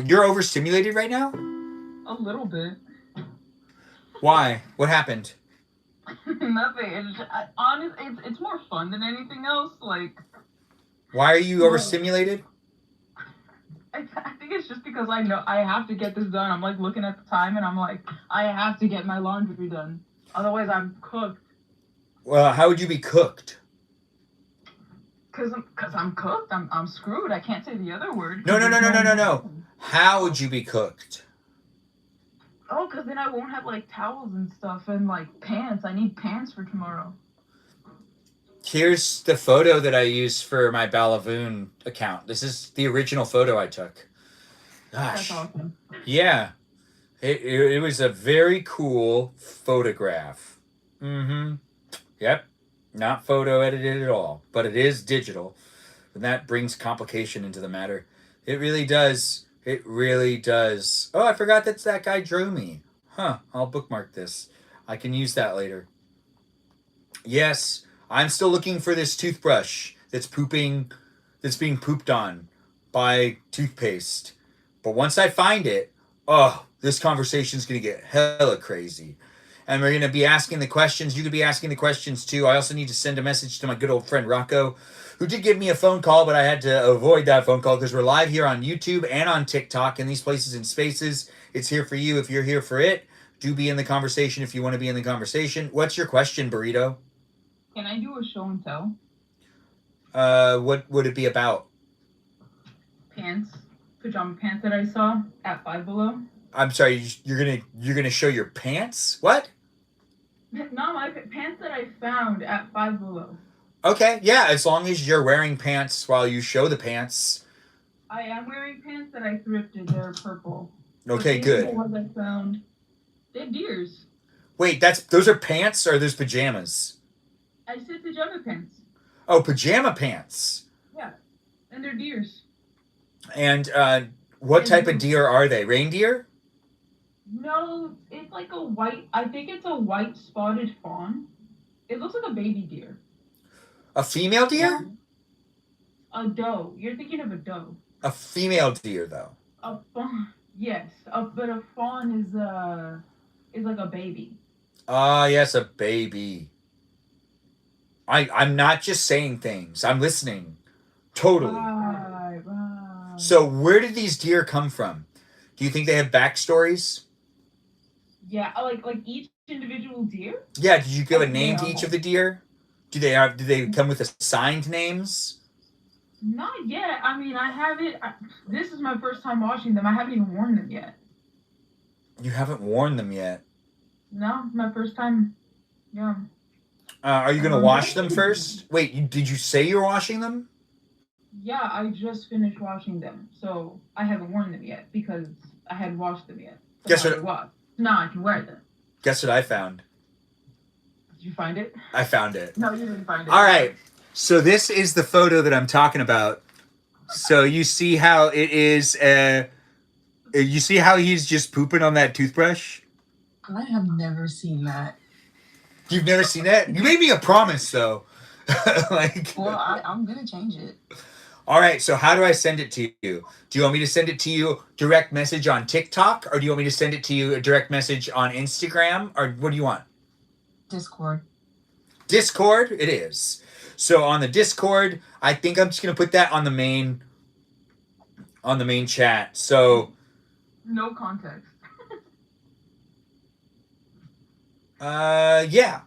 you're overstimulated right now? A little bit. Why? What happened? Nothing. It's more fun than anything else. Like, why are you overstimulated? I think it's just because I know I have to get this done. I'm like looking at the time and I'm like, I have to get my laundry done. Otherwise, I'm cooked. Well, how would you be cooked? Cause I'm cooked. I'm screwed. I can't say the other word. No. How would you be cooked? Oh, because then I won't have like towels and stuff and like pants. I need pants for tomorrow. Here's the photo that I used for my Balavoon account. This is the original photo I took. Gosh. That's awesome. Yeah. It was a very cool photograph. Mm-hmm. Yep. Not photo edited at all, but it is digital. And that brings complication into the matter. It really does. It really does. Oh, I forgot that guy drew me. Huh. I'll bookmark this. I can use that later. Yes, I'm still looking for this toothbrush that's being pooped on by toothpaste. But once I find it, this conversation's going to get hella crazy. And we're going to be asking the questions. You could be asking the questions too. I also need to send a message to my good old friend Rocco, who did give me a phone call, but I had to avoid that phone call because we're live here on YouTube and on TikTok and these places and spaces. It's here for you if you're here for it. Do be in the conversation if you want to be in the conversation. What's your question, Burrito? Can I do a show and tell? What would it be about? Pajama pants that I saw at Five Below. I'm sorry, you're gonna show your pants? What? No, my pants that I found at Five Below. Okay, yeah, as long as you're wearing pants while you show the pants. I am wearing pants that I thrifted. They're purple. Okay, good. The ones I found. They're deers. Wait, those are pants or those pajamas? I said pajama pants. Oh, pajama pants. Yeah, and they're deers. And what type of deer are they? Reindeer? No, it's like a white. I think it's a white spotted fawn. It looks like a baby deer. A female deer? A doe. You're thinking of a doe. A female deer, though. A fawn. Yes, but a fawn is like a baby. Ah, yes, a baby. I'm not just saying things. I'm listening. Totally. Right. So where did these deer come from? Do you think they have backstories? Yeah, like each individual deer? Yeah, did you give a name to each of the deer? Do they come with assigned names? Not yet. I mean, I haven't. This is my first time washing them. I haven't even worn them yet. You haven't worn them yet. No, my first time. Yeah. Are you gonna wash them first? Wait, did you say you're washing them? Yeah, I just finished washing them, so I haven't worn them yet because I hadn't washed them yet. So Guess what? now I can wear them. Guess what I found? Did you find it? I found it. No, you didn't find it. All right. So this is the photo that I'm talking about. So you see how it is. You see how he's just pooping on that toothbrush? I have never seen that. You've never seen that? You made me a promise, though. Like. Well, I'm gonna change it. All right. So how do I send it to you? Do you want me to send it to you direct message on TikTok, or do you want me to send it to you a direct message on Instagram, or what do you want? Discord. Discord, it is. So on the Discord, I think I'm just gonna put that on the main chat. So No context. yeah.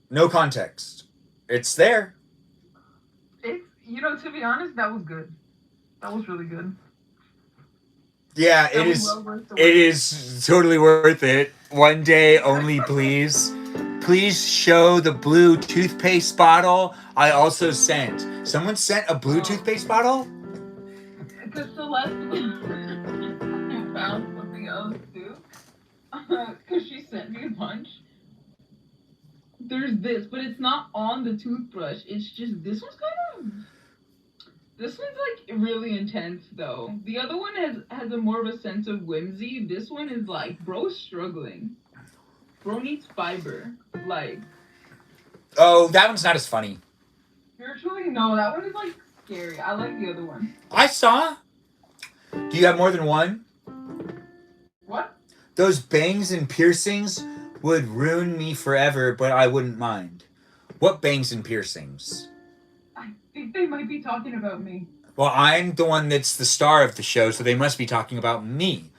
No context. It's there. To be honest, that was good. That was really good. Yeah, That it was is. well worth the It wait. is totally worth it. One day only, please. Please show the blue toothpaste bottle I also sent. Someone sent a blue toothpaste bottle? Because Celeste found something else too. Because she sent me a bunch. There's this, but it's not on the toothbrush. It's just this one's like really intense though. The other one has a more of a sense of whimsy. This one is like bro's struggling. Bro needs fiber. Like Oh, that one's not as funny. spiritually, no, that one is like scary. I like the other one. I saw. Do you have more than one? What? Those bangs and piercings would ruin me forever, but I wouldn't mind. What bangs and piercings? I think they might be talking about me. Well, I'm the one that's the star of the show, so they must be talking about me.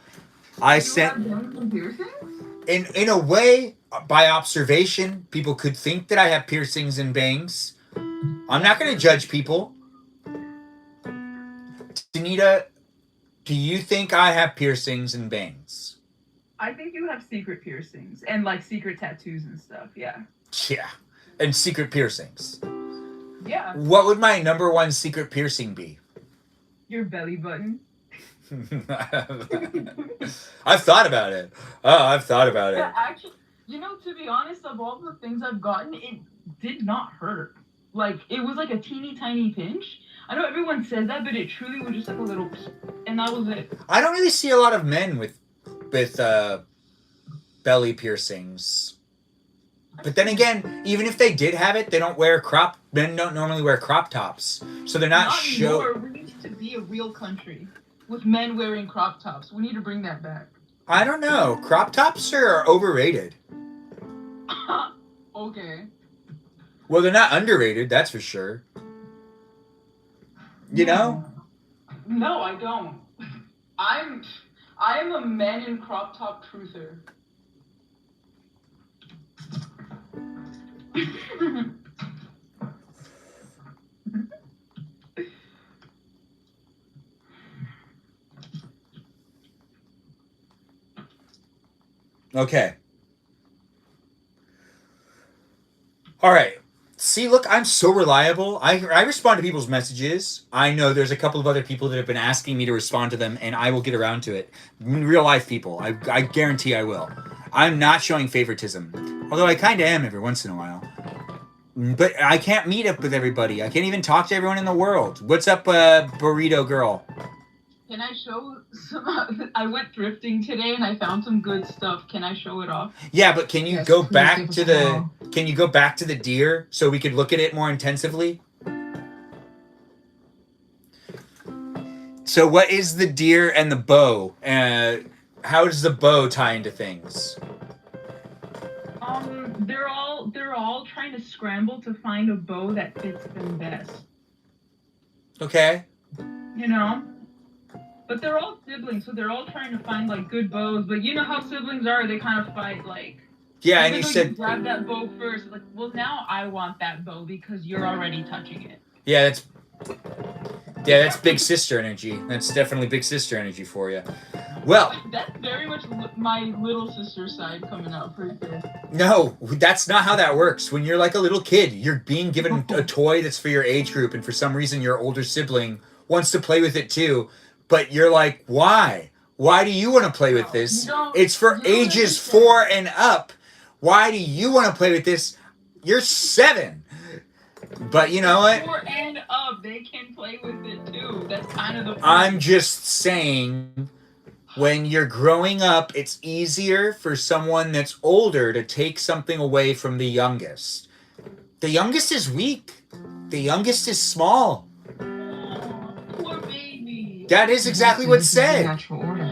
I You sent, have bangs and piercings? in a way, by observation, people could think that I have piercings and bangs. I'm not going to judge people. Danita, do you think I have piercings and bangs? I think you have secret piercings and like secret tattoos and stuff. Yeah. Yeah. And secret piercings. Yeah. What would my number one secret piercing be? Your belly button. I've thought about it. Oh, I've thought about it. Yeah, actually, to be honest, of all the things I've gotten, it did not hurt. Like, it was like a teeny tiny pinch. I know everyone says that, but it truly was just like a little, and that was it. I don't really see a lot of men with belly piercings. But then again, even if they did have it, men don't normally wear crop tops. So they're not anymore. We need to be a real country with men wearing crop tops. We need to bring that back. I don't know. Crop tops are overrated. Okay. Well, they're not underrated, that's for sure. You know? No, I don't. I am a men in crop top truther. Okay. All right. See, look, I'm so reliable. I respond to people's messages. I know there's a couple of other people that have been asking me to respond to them, and I will get around to it. Real life people. I guarantee I will. I'm not showing favoritism. Although I kind of am every once in a while. But I can't meet up with everybody. I can't even talk to everyone in the world. What's up, burrito girl? Can I show some? I went thrifting today and I found some good stuff. Can I show it off? Yeah, but can you Yes, go please back give us to a the call. Can you go back to the deer so we could look at it more intensively? So what is the deer and the bow? How does the bow tie into things? They're all trying to scramble to find a bow that fits them best. Okay. But they're all siblings, so they're all trying to find like good bows. But you know how siblings are; they kind of fight like. Yeah, and even you though said grab that bow first. Like, well, now I want that bow because you're already touching it. yeah, that's big sister energy. That's definitely big sister energy for you. Well, That's very much my little sister side coming out for sure. no, that's not how that works. When you're like a little kid, you're being given a toy that's for your age group, and for some reason your older sibling wants to play with it too. But you're like, why? Why do you want to play with You this? don't. It's for You don't ages understand. 4 and up. Why do you want to play with this? You're 7. But you know what? 4 and up, they can play with it too. That's kind of the point. I'm just saying, when you're growing up, it's easier for someone that's older to take something away from the youngest. The youngest is weak. The youngest is small. Aw, poor baby. That is exactly what's This is the said. natural order.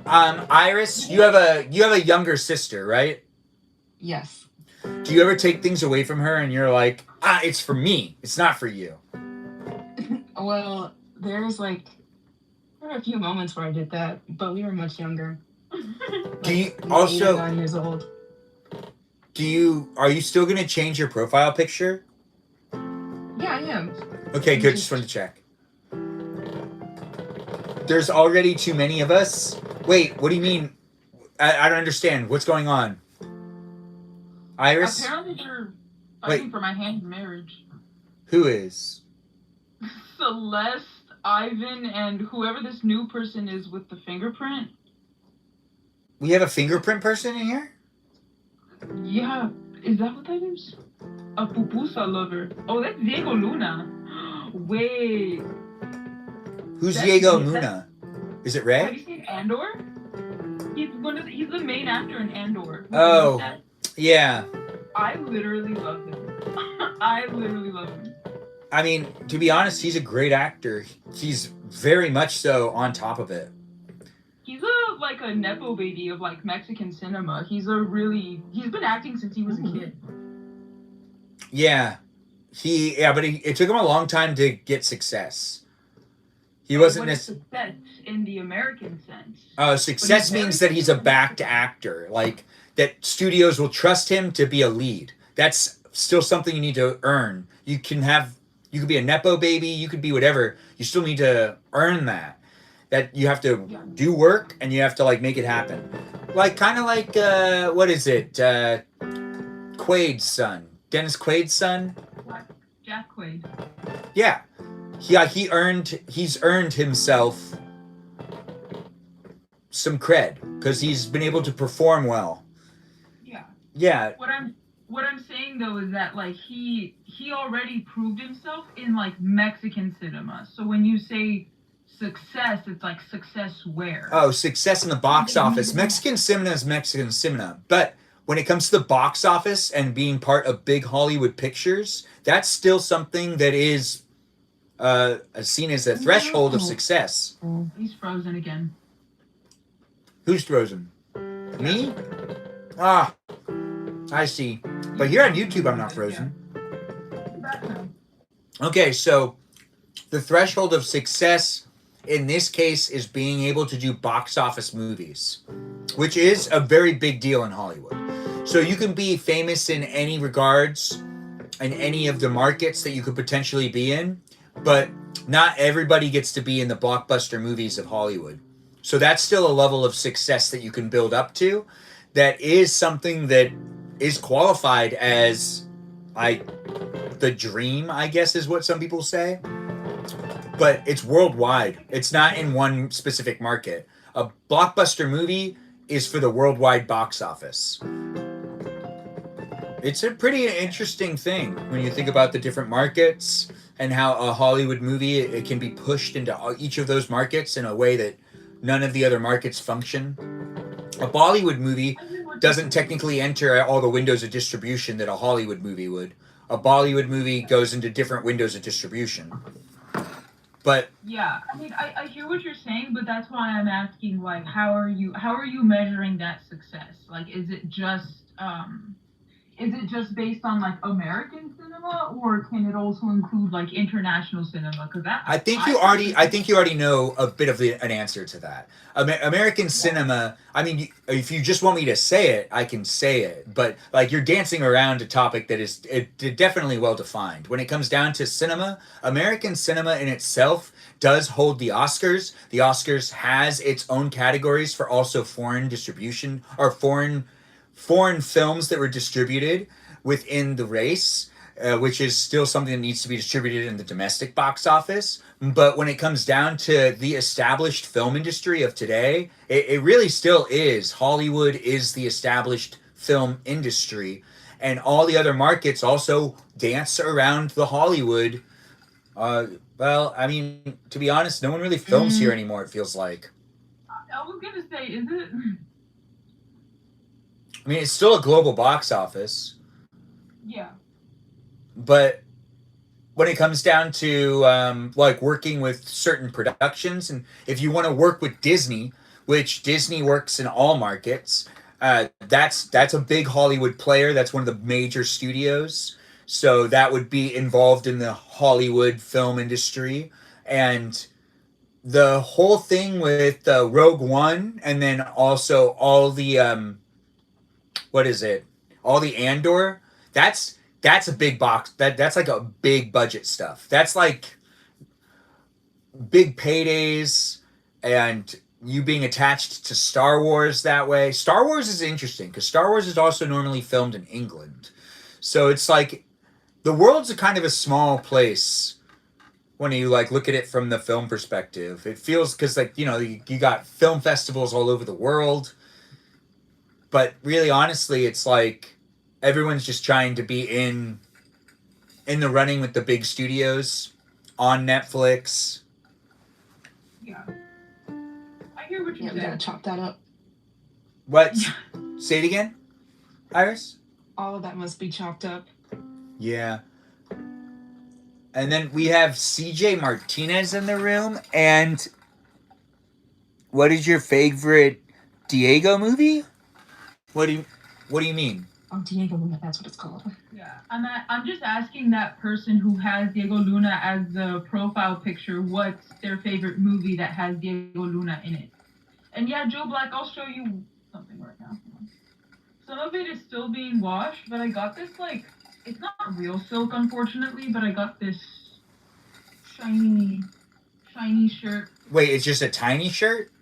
Aw. Iris, you have a younger sister, right? Yes. Do you ever take things away from her and you're like, it's for me, it's not for you? Well, there were a few moments where I did that, but we were much younger. Do you We were 8 also or 9 years old. are you still gonna change your profile picture? Yeah, I am. Okay, good. Just wanted to check. There's already too many of us. Wait, what do you mean? I don't understand. What's going on? Iris? Apparently they're fighting for my hand in marriage. Who is? Celeste, Ivan, and whoever this new person is with the fingerprint. We have a fingerprint person in here? Yeah, is that what that is? A pupusa lover. Oh, that's Diego Luna. Wait, Who's That's- Diego that- Luna? Is it have Ray? you seen Andor? He's the main actor in Andor. Oh. Yeah. I literally love him. I literally love him. I mean, to be honest, he's a great actor. He's very much so on top of it. He's a nepo baby of like Mexican cinema. He's been acting since he was a kid. Yeah. But it took him a long time to get success. He wasn't What is necessarily... success in the American sense? Success But he's means very that he's a good. backed actor. Like, that studios will trust him to be a lead. That's still something you need to earn. You could be a nepo baby, you could be whatever. You still need to earn that. That you have to do work and you have to like make it happen. Like kind of like what is it? Quaid's son. Dennis Quaid's son? Jack Quaid. Yeah. He's earned himself some cred because he's been able to perform well. Yeah. Yeah. What I'm saying though is that like he already proved himself in like Mexican cinema. So when you say success, it's like success where? Oh, success in the box office. Mexican cinema is Mexican cinema. But when it comes to the box office and being part of big Hollywood pictures, that's still something that is seen as a threshold of success. He's frozen again. Who's frozen? Me? Ah, I see. But here on YouTube, I'm not frozen. Back now. Okay, so the threshold of success in this case is being able to do box office movies, which is a very big deal in Hollywood. So you can be famous in any regards in any of the markets that you could potentially be in, but not everybody gets to be in the blockbuster movies of Hollywood. So that's still a level of success that you can build up to. That is something that is qualified as the dream, I guess is what some people say. But it's worldwide. It's not in one specific market. A blockbuster movie is for the worldwide box office. It's a pretty interesting thing when you think about the different markets and how a Hollywood movie, it can be pushed into each of those markets in a way that none of the other markets function. A Bollywood movie doesn't technically enter all the windows of distribution that a Hollywood movie would. A Bollywood movie goes into different windows of distribution. But Yeah, I mean, I hear what you're saying, but that's why I'm asking, like, how are you measuring that success? Like, is it just based on like American cinema, or can it also include like international cinema? Because I think you already know a bit of an answer to that. American cinema. I mean, if you just want me to say it, I can say it. But like you're dancing around a topic that is definitely well defined. When it comes down to cinema, American cinema in itself does hold the Oscars. The Oscars has its own categories for also foreign distribution or foreign films that were distributed within the race. which is still something that needs to be distributed in the domestic box office. But when it comes down to the established film industry of today, it really still is. Hollywood is the established film industry, and all the other markets also dance around the Hollywood. Well, I mean, to be honest, no one really films here anymore, it feels like. I was gonna say, is it? I mean, it's still a global box office, Yeah. but when it comes down to like working with certain productions, and if you want to work with Disney, which Disney works in all markets, that's a big Hollywood player. That's one of the major studios. So that would be involved in the Hollywood film industry. And the whole thing with Rogue One, and then also all the what is it? All the Andor. That's a big box. That's like a big budget stuff. That's like big paydays, and you being attached to Star Wars that way. Star Wars is interesting because Star Wars is also normally filmed in England, so it's like the world's a kind of a small place when you like look at it from the film perspective. It feels because like you got film festivals all over the world, but really honestly, it's like everyone's just trying to be in the running with the big studios on Netflix. Yeah. I hear what you're Yeah, we gotta saying. chop that up. What? Say it again, Iris? All of that must be chopped up. Yeah. And then we have CJ Martinez in the room. And what is your favorite Diego movie? What do you mean? Oh, Diego Luna, that's what it's called. Yeah. I'm just asking that person who has Diego Luna as the profile picture, what's their favorite movie that has Diego Luna in it? And yeah, Joe Black, I'll show you something right now. Some of it is still being washed, but I got this like, it's not real silk unfortunately, but I got this shiny shirt. Wait, it's just a tiny shirt?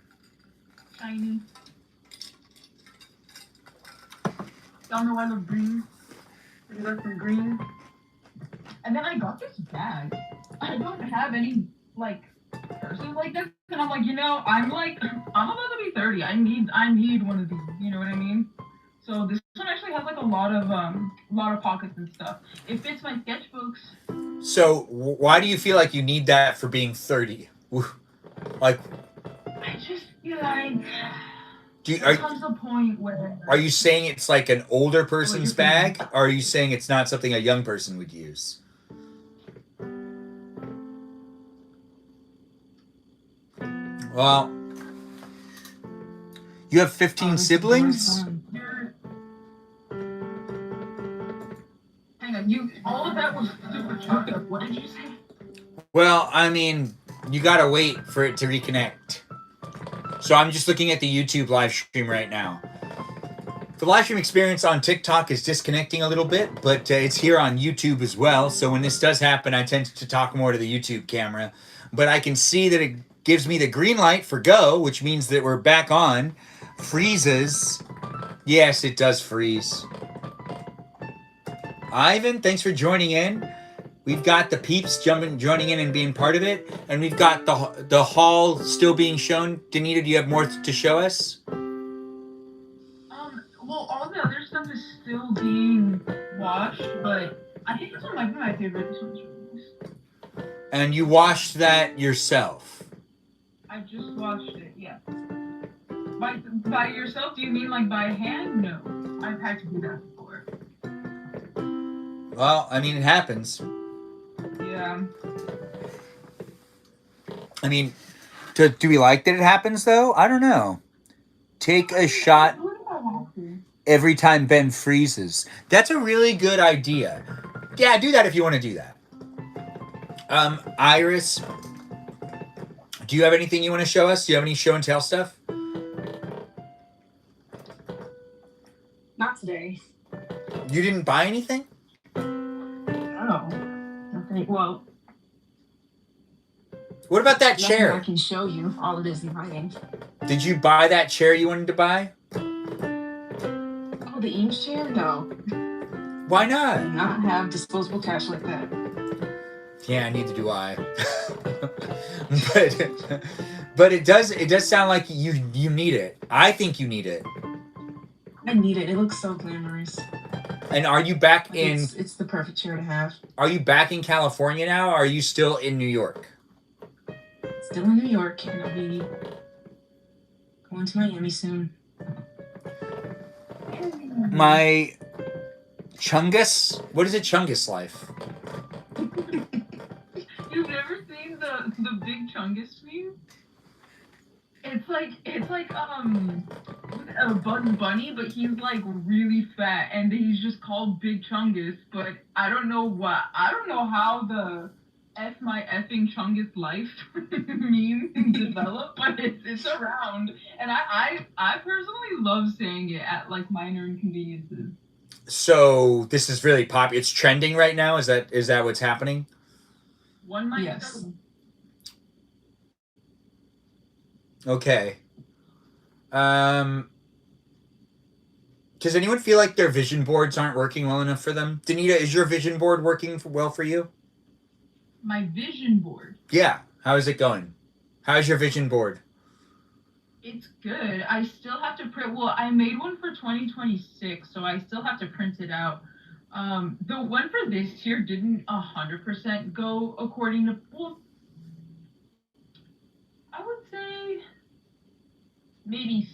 Shiny. Y'all know I love green. I love some green. And then I got this bag. I don't have any like purses like this, and I'm like, I'm about to be 30. I need one of these. You know what I mean? So this one actually has like a lot of pockets and stuff. It fits my sketchbooks. So why do you feel like you need that for being 30? Like, I just feel like Are, comes a point where are you saying it's like an older person's bag, or are you saying it's not something a young person would use? Well, you have 15 siblings? Hang on, all of that was super chopped up. What did you say? Well, I mean, you gotta wait for it to reconnect. So I'm just looking at the YouTube live stream right now. The live stream experience on TikTok is disconnecting a little bit, but it's here on YouTube as well. So when this does happen, I tend to talk more to the YouTube camera. But I can see that it gives me the green light for go, which means that we're back on. Freezes. Yes, it does freeze. Ivan, thanks for joining in. We've got the peeps joining in and being part of it. And we've got the hall still being shown. Danita, do you have more to show us? Well, all the other stuff is still being washed, but I think this one might be my favorite. This one's really nice. And you washed that yourself? I just washed it, yeah. By yourself, do you mean like by hand? No. I've had to do that before. Well, I mean, it happens. Yeah. I mean, do we like that it happens, though? I don't know. Take a shot every time Ben freezes. That's a really good idea. Yeah, do that if you want to do that. Iris, do you have anything you want to show us? Do you have any show and tell stuff? Not today. You didn't buy anything? No. Nothing. Well, What about that nothing chair? I can show you. All it is buying. Did you buy that chair you wanted to buy? Oh, the Eames chair? No. Why I do not? not have disposable cash like that. Yeah, neither do I. but it does sound like you need it. I think you need it. I need it. It looks so glamorous. And are you back Like in it's the perfect chair to have. Are you back in California now, or are you still in New York? Still in New York, and I'll be going to Miami soon. My Chungus? What is a Chungus life? You've never seen the big Chungus meme? It's like a Bugs Bunny, but he's like really fat, and he's just called Big Chungus. But I don't know how the F my effing Chungus life meme developed, but it's around, and I personally love saying it at like minor inconveniences. So this is really pop. It's trending right now. Is that what's happening? One might Yes. know. Okay. Does anyone feel like their vision boards aren't working well enough for them? Danita, is your vision board working well for you? My vision board. Yeah. How is it going? How's your vision board? It's good. I still have to print. Well, I made one for 2026, so I still have to print it out. The one for this year didn't 100% go according to. Well, I would say maybe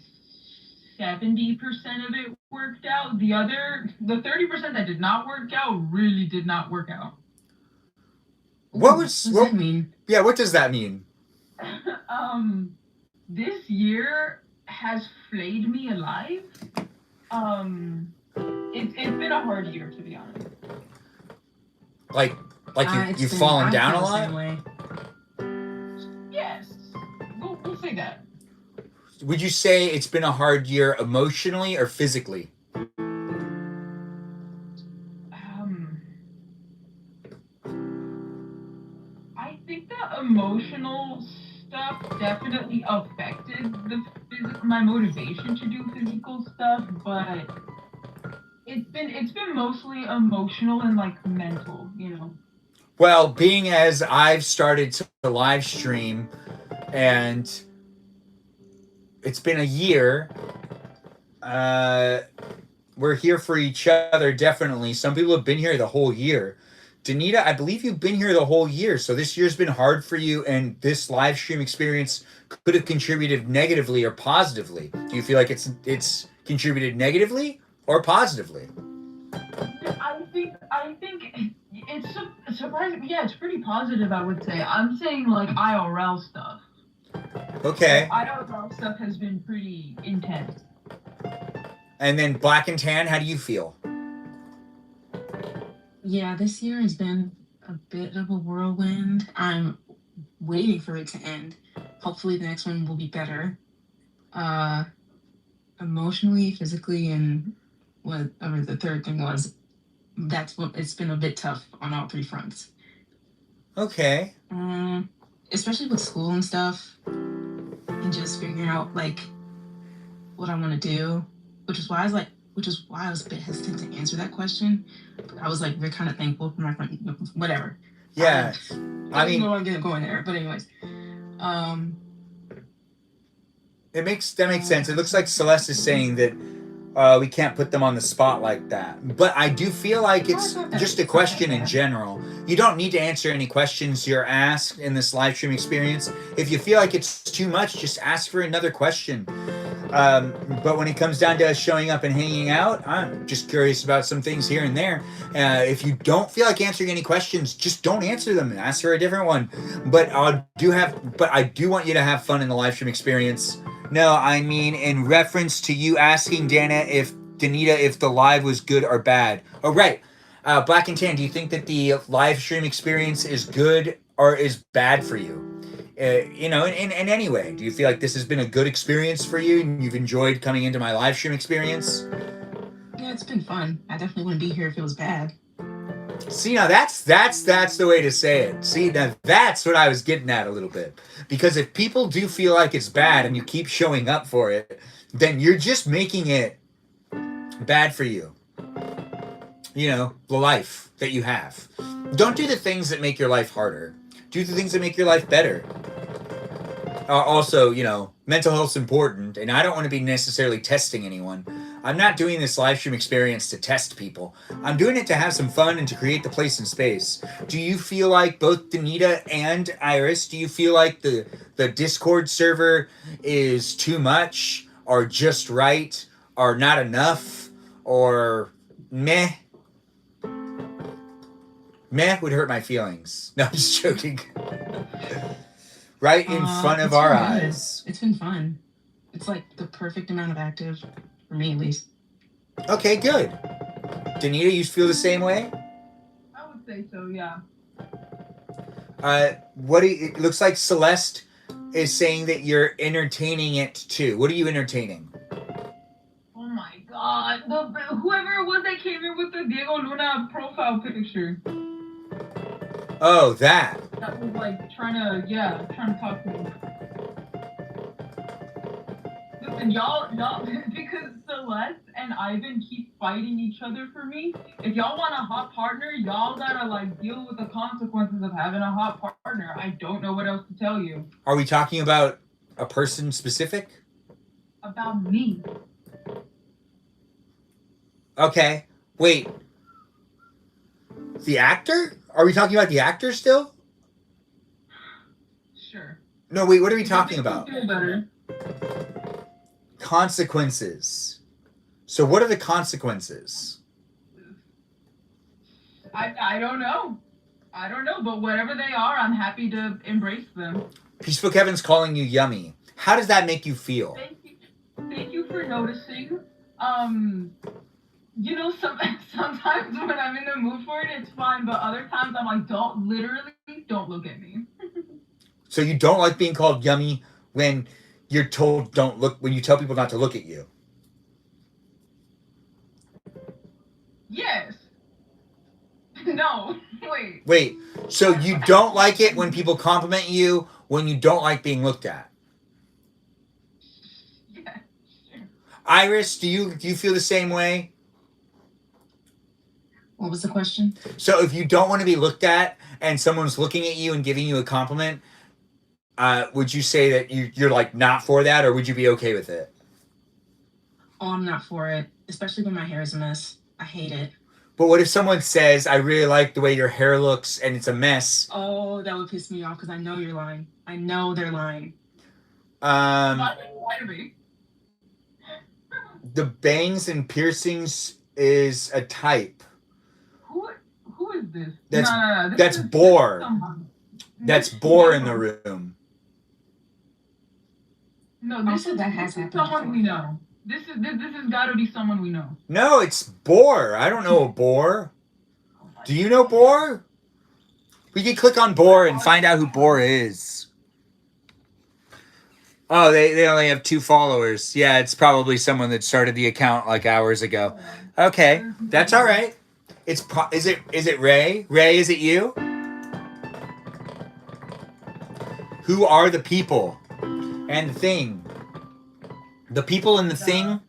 70% of it worked out. The 30% that did not work out really did not work out. What Does was that mean? Yeah, what does that mean? This year has flayed me alive. It's been a hard year, to be honest. Like you've It's fallen I down feel a the lot? same way. Yes, we'll say that. Would you say it's been a hard year emotionally or physically? I think the emotional stuff definitely affected my motivation to do physical stuff, but it's been mostly emotional and like mental, you know. Well, being as I've started to live stream and it's been a year, we're here for each other, definitely. Some people have been here the whole year. Danita, I believe you've been here the whole year, so this year's been hard for you, and this live stream experience could have contributed negatively or positively. Do you feel like it's contributed negatively or positively? I think it's surprising. Yeah, it's pretty positive, I would say. I'm saying like IRL stuff. Okay. IRL stuff has been pretty intense. And then Black and Tan, how do you feel? Yeah, this year has been a bit of a whirlwind. I'm waiting for it to end. Hopefully the next one will be better. Emotionally, physically, and whatever the third thing was, it's been a bit tough on all three fronts. Okay. Especially with school and stuff, and just figuring out like what I want to do, which is why I was a bit hesitant to answer that question. But I was like, we're kind of thankful for my friend, whatever. Yeah. I mean, I'm going there, but anyways, that makes sense. It looks like Celeste is saying that we can't put them on the spot like that. But I do feel like it's just a question in general. You don't need to answer any questions you're asked in this live stream experience. If you feel like it's too much, just ask for another question. But when it comes down to us showing up and hanging out, I'm just curious about some things here and there. If you don't feel like answering any questions, just don't answer them and ask for a different one. But I do want you to have fun in the live stream experience. No, I mean in reference to you asking Danita if the live was good or bad. Oh, right. Black and Tan, do you think that the live stream experience is good or is bad for you? In any way, do you feel like this has been a good experience for you and you've enjoyed coming into my live stream experience? yeah, it's been fun. I definitely wouldn't be here if it was bad. See, now that's the way to say it. See, now that's what I was getting at a little bit. Because if people do feel like it's bad and you keep showing up for it, then you're just making it bad for you. the life that you have. Don't do the things that make your life harder. Do the things that make your life better. Also, mental health's important, and I don't want to be necessarily testing anyone. I'm not doing this live stream experience to test people. I'm doing it to have some fun and to create the place and space. Do you feel like both Danita and Iris, do you feel like the Discord server is too much, or just right, or not enough, or meh? Meh would hurt my feelings. No, I'm just joking. Right in front of our eyes. It's been fun. It's like the perfect amount of active, for me at least. Okay, good. Danita, you feel the same way? I would say so, yeah. It looks like Celeste is saying that you're entertaining it too. What are you entertaining? Oh my god. Whoever it was that came in with the Diego Luna profile picture. Oh, that. That was like trying to talk to me. Listen, y'all, because Celeste and Ivan keep fighting each other for me. If y'all want a hot partner, y'all gotta like deal with the consequences of having a hot partner. I don't know what else to tell you. Are we talking about a person specific? About me. Okay. Wait. The actor? Are we talking about the actor still? Sure. No, wait, what are we talking about? Feel better. Consequences. So what are the consequences? I don't know. I don't know, but whatever they are, I'm happy to embrace them. Peaceful Kevin's calling you yummy. How does that make you feel? Thank you for noticing. Sometimes when I'm in the mood for it, it's fine, but other times I'm like, don't look at me. So you don't like being called yummy when you're told when you tell people not to look at you? Yes. No, wait. Wait, so you don't like it when people compliment you when you don't like being looked at? Yeah, sure. Iris, do you feel the same way? What was the question? So if you don't want to be looked at and someone's looking at you and giving you a compliment, would you say that you're like not for that, or would you be okay with it? Oh, I'm not for it, especially when my hair is a mess. I hate it. But what if someone says, I really like the way your hair looks and it's a mess? Oh, that would piss me off because I know you're lying. I know they're lying. The bangs and piercings is a type. Who is this? That's Boar. That's Boar in the room. No, this is someone we know. This has got to be someone we know. No, it's Boar. I don't know a Boar. Do you know Boar? We can click on Boar and find out who Boar is. Oh, they only have 2 followers. Yeah, it's probably someone that started the account like hours ago. Okay, that's all right. Is it Ray? Ray, is it you? Who are the people and the thing? The people and the thing?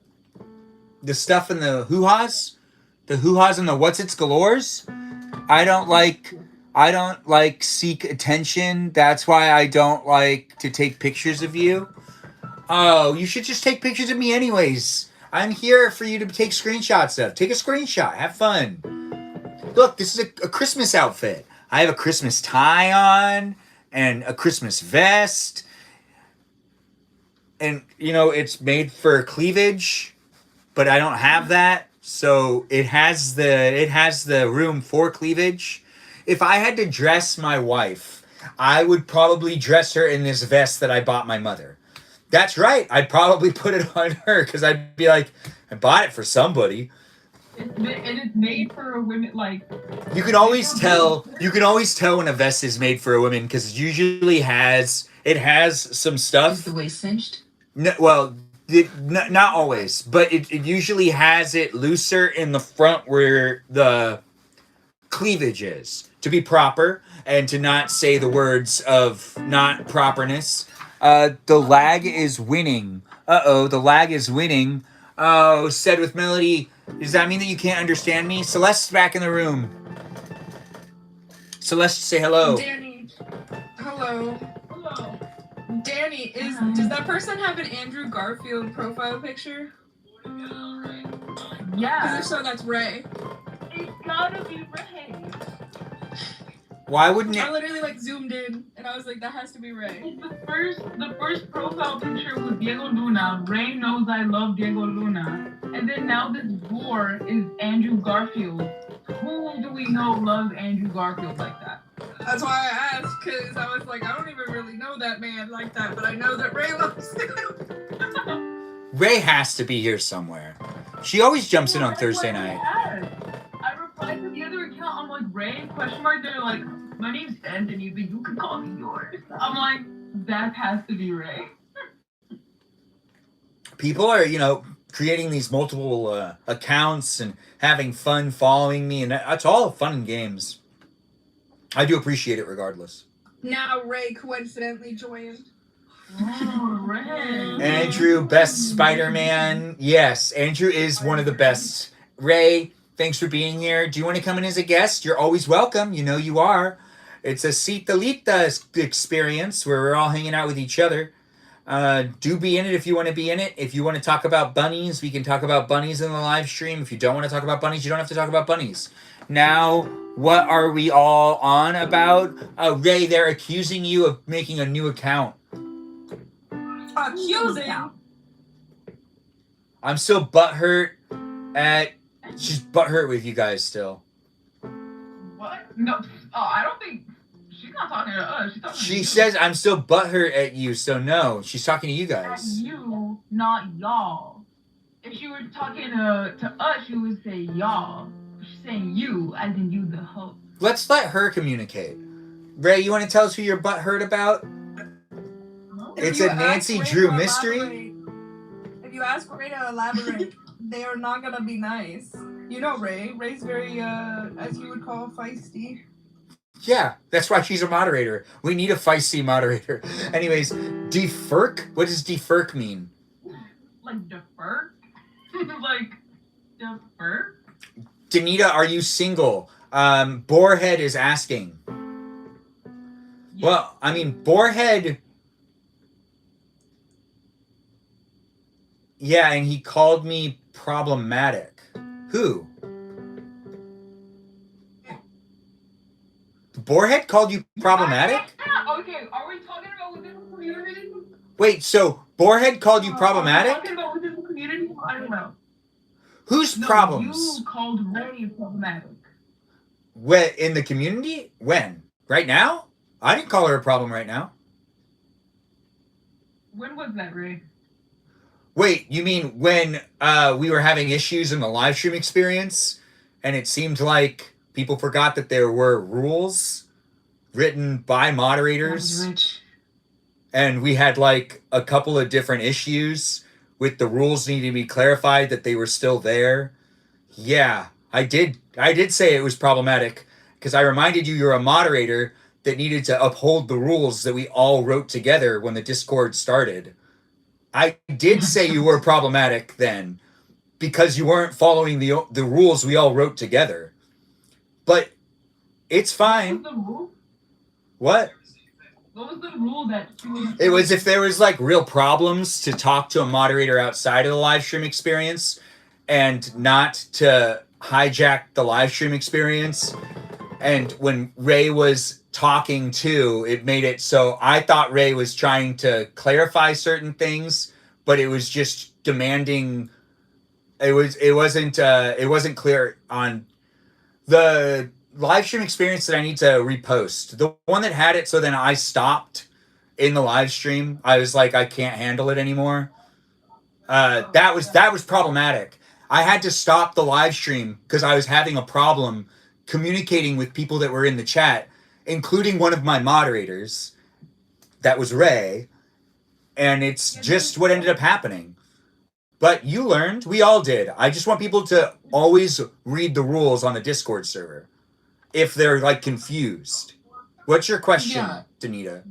The stuff and the hoo-has? The hoo-has and the what's-its galores? I don't like seek attention. That's why I don't like to take pictures of you. Oh, you should just take pictures of me anyways. I'm here for you to take screenshots of. Take a screenshot. Have fun. Look, this is a Christmas outfit. I have a Christmas tie on and a Christmas vest. And, it's made for cleavage, but I don't have that. So it has the room for cleavage. If I had to dress my wife, I would probably dress her in this vest that I bought my mother. That's right. I'd probably put it on her because I'd be like, I bought it for somebody. It's made for a women, like... You can always tell when a vest is made for a woman because it usually has some stuff. Is the waist cinched? No, well, not always, but it usually has it looser in the front where the cleavage is, to be proper and to not say the words of not properness. The lag is winning. The lag is winning. Oh, said with melody. Does that mean that you can't understand me? Celeste's back in the room. Celeste, say hello. Danny. Hello. Hello. Danny, Hi. does that person have an Andrew Garfield profile picture? Because Yeah. if so, that's Ray. It's gotta be Ray. Why wouldn't I it? literally like zoomed in and I was like, that has to be Ray. The first profile picture was Diego Luna. Ray knows I love Diego Luna. And then now this boar is Andrew Garfield. Who do we know loves Andrew Garfield like that? That's why I asked, because I was like, I don't even really know that man like that, but I know that Ray loves him. Ray has to be here somewhere. She always jumps in on Thursday night. I replied to the other account. I'm like, Ray? Question mark. They're like, my name's Anthony, but you can call me yours. I'm like, that has to be Ray. People are, creating these multiple accounts and having fun following me, and that's all fun and games. I do appreciate it regardless. Now Ray coincidentally joined. Oh, Ray. Andrew, best Spider-Man. Yes, Andrew is one of the best. Ray, thanks for being here. Do you want to come in as a guest? You're always welcome. You know you are. It's a Citalita experience where we're all hanging out with each other. Do be in it if you want to be in it. If you want to talk about bunnies, we can talk about bunnies in the live stream. If you don't want to talk about bunnies, you don't have to talk about bunnies. Now, what are we all on about? Ray, they're accusing you of making a new account. Accusing? I'm still butthurt she's butthurt with you guys still. What? No. Oh, I don't think. She's not talking to us. She's talking to She you. says I'm still butthurt at you, so no. She's talking to you guys. At you, not y'all. If she were talking to us, she would say y'all. She's saying you, as in you, the host. Let's let her communicate. Ray, you want to tell us who you're butthurt about? It's a Nancy Drew mystery? If you ask Ray to elaborate, they are not gonna be nice. You know Ray. Ray's very, as you would call, feisty. Yeah, that's why she's a moderator. We need a feisty moderator. Anyways, defurk? What does defurk mean? Like defer? Like defer? Danita, are you single? Boarhead is asking. Yeah. Well, I mean, Boarhead... Yeah, and he called me problematic. Who? Boarhead called you problematic? Okay, are we talking about within the community? Wait, so Boarhead called you Are we problematic? talking about within the community? I don't know. Whose No, problems? you called Ray problematic. In the community? When? Right now? I didn't call her a problem right now. When was that, Ray? Wait, you mean when we were having issues in the live stream experience and it seemed like people forgot that there were rules written by That moderators was rich. and we had like a couple of different issues with the rules needing to be clarified that they were still there? Yeah, I did say it was problematic because I reminded you you're a moderator that needed to uphold the rules that we all wrote together when the Discord started. I did say you were problematic then because you weren't following the rules we all wrote together. But it's What fine. was the rule? What? What was the rule that she was... It was if there was like real problems to talk to a moderator outside of the live stream experience and not to hijack the live stream experience. And when Ray was talking too, it made it so I thought Ray was trying to clarify certain things, but it was just demanding. It wasn't clear on the live stream experience that I need to repost. The one that had it, so then I stopped in the live stream. I was like, I can't handle it anymore. That was problematic. I had to stop the live stream because I was having a problem communicating with people that were in the chat, including one of my moderators. That was Ray. And it's just what ended up happening. But you learned. We all did. I just want people to always read the rules on the Discord server if they're like confused. What's your question, Yeah. Danita?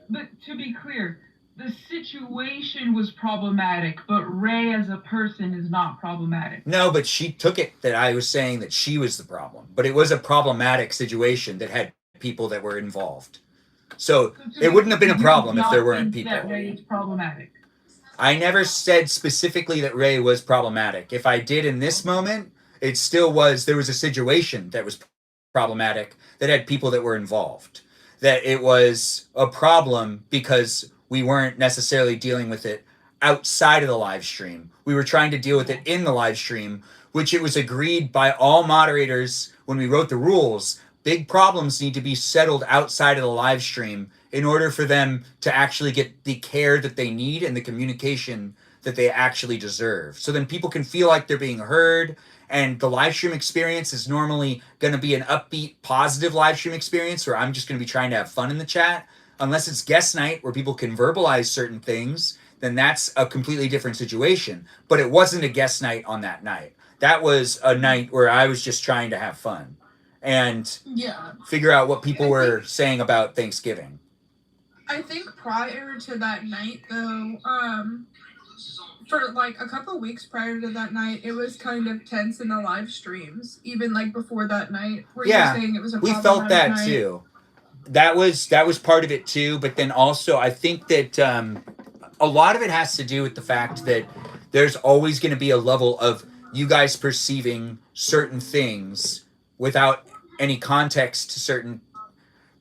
But to be clear, the situation was problematic, but Ray as a person is not problematic. No, but she took it that I was saying that she was the problem. But it was a problematic situation that had people that were involved. So it wouldn't have been a problem if there weren't people. That Ray is problematic. I never said specifically that Ray was problematic. If I did in this moment, it still was, there was a situation that was problematic that had people that were involved. That it was a problem because we weren't necessarily dealing with it outside of the live stream. We were trying to deal with it in the live stream, which it was agreed by all moderators when we wrote the rules. Big problems need to be settled outside of the live stream in order for them to actually get the care that they need and the communication that they actually deserve. So then people can feel like they're being heard, and the live stream experience is normally going to be an upbeat, positive live stream experience where I'm just going to be trying to have fun in the chat. Unless it's guest night where people can verbalize certain things, then that's a completely different situation. But it wasn't a guest night on that night. That was a night where I was just trying to have fun and figure out what people were saying about Thanksgiving. I think prior to that night, though, for like a couple of weeks prior to that night, it was kind of tense in the live streams. Even like before that night, where you were saying it was a we felt that night. too. That was part of it too. But then also, I think that a lot of it has to do with the fact that there's always going to be a level of you guys perceiving certain things without any context to certain.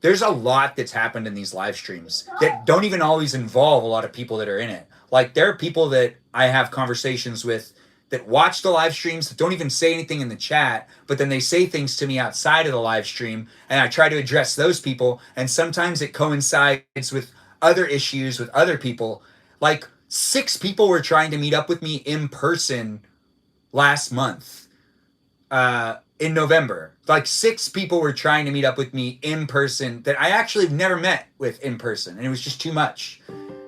There's a lot that's happened in these live streams that don't even always involve a lot of people that are in it. Like, there are people that I have conversations with that watch the live streams that don't even say anything in the chat, but then they say things to me outside of the live stream, and I try to address those people, and sometimes it coincides with other issues with other people. Like, 6 people were trying to meet up with me in person last month. In November, like 6 people were trying to meet up with me in person that I actually never met with in person, and it was just too much.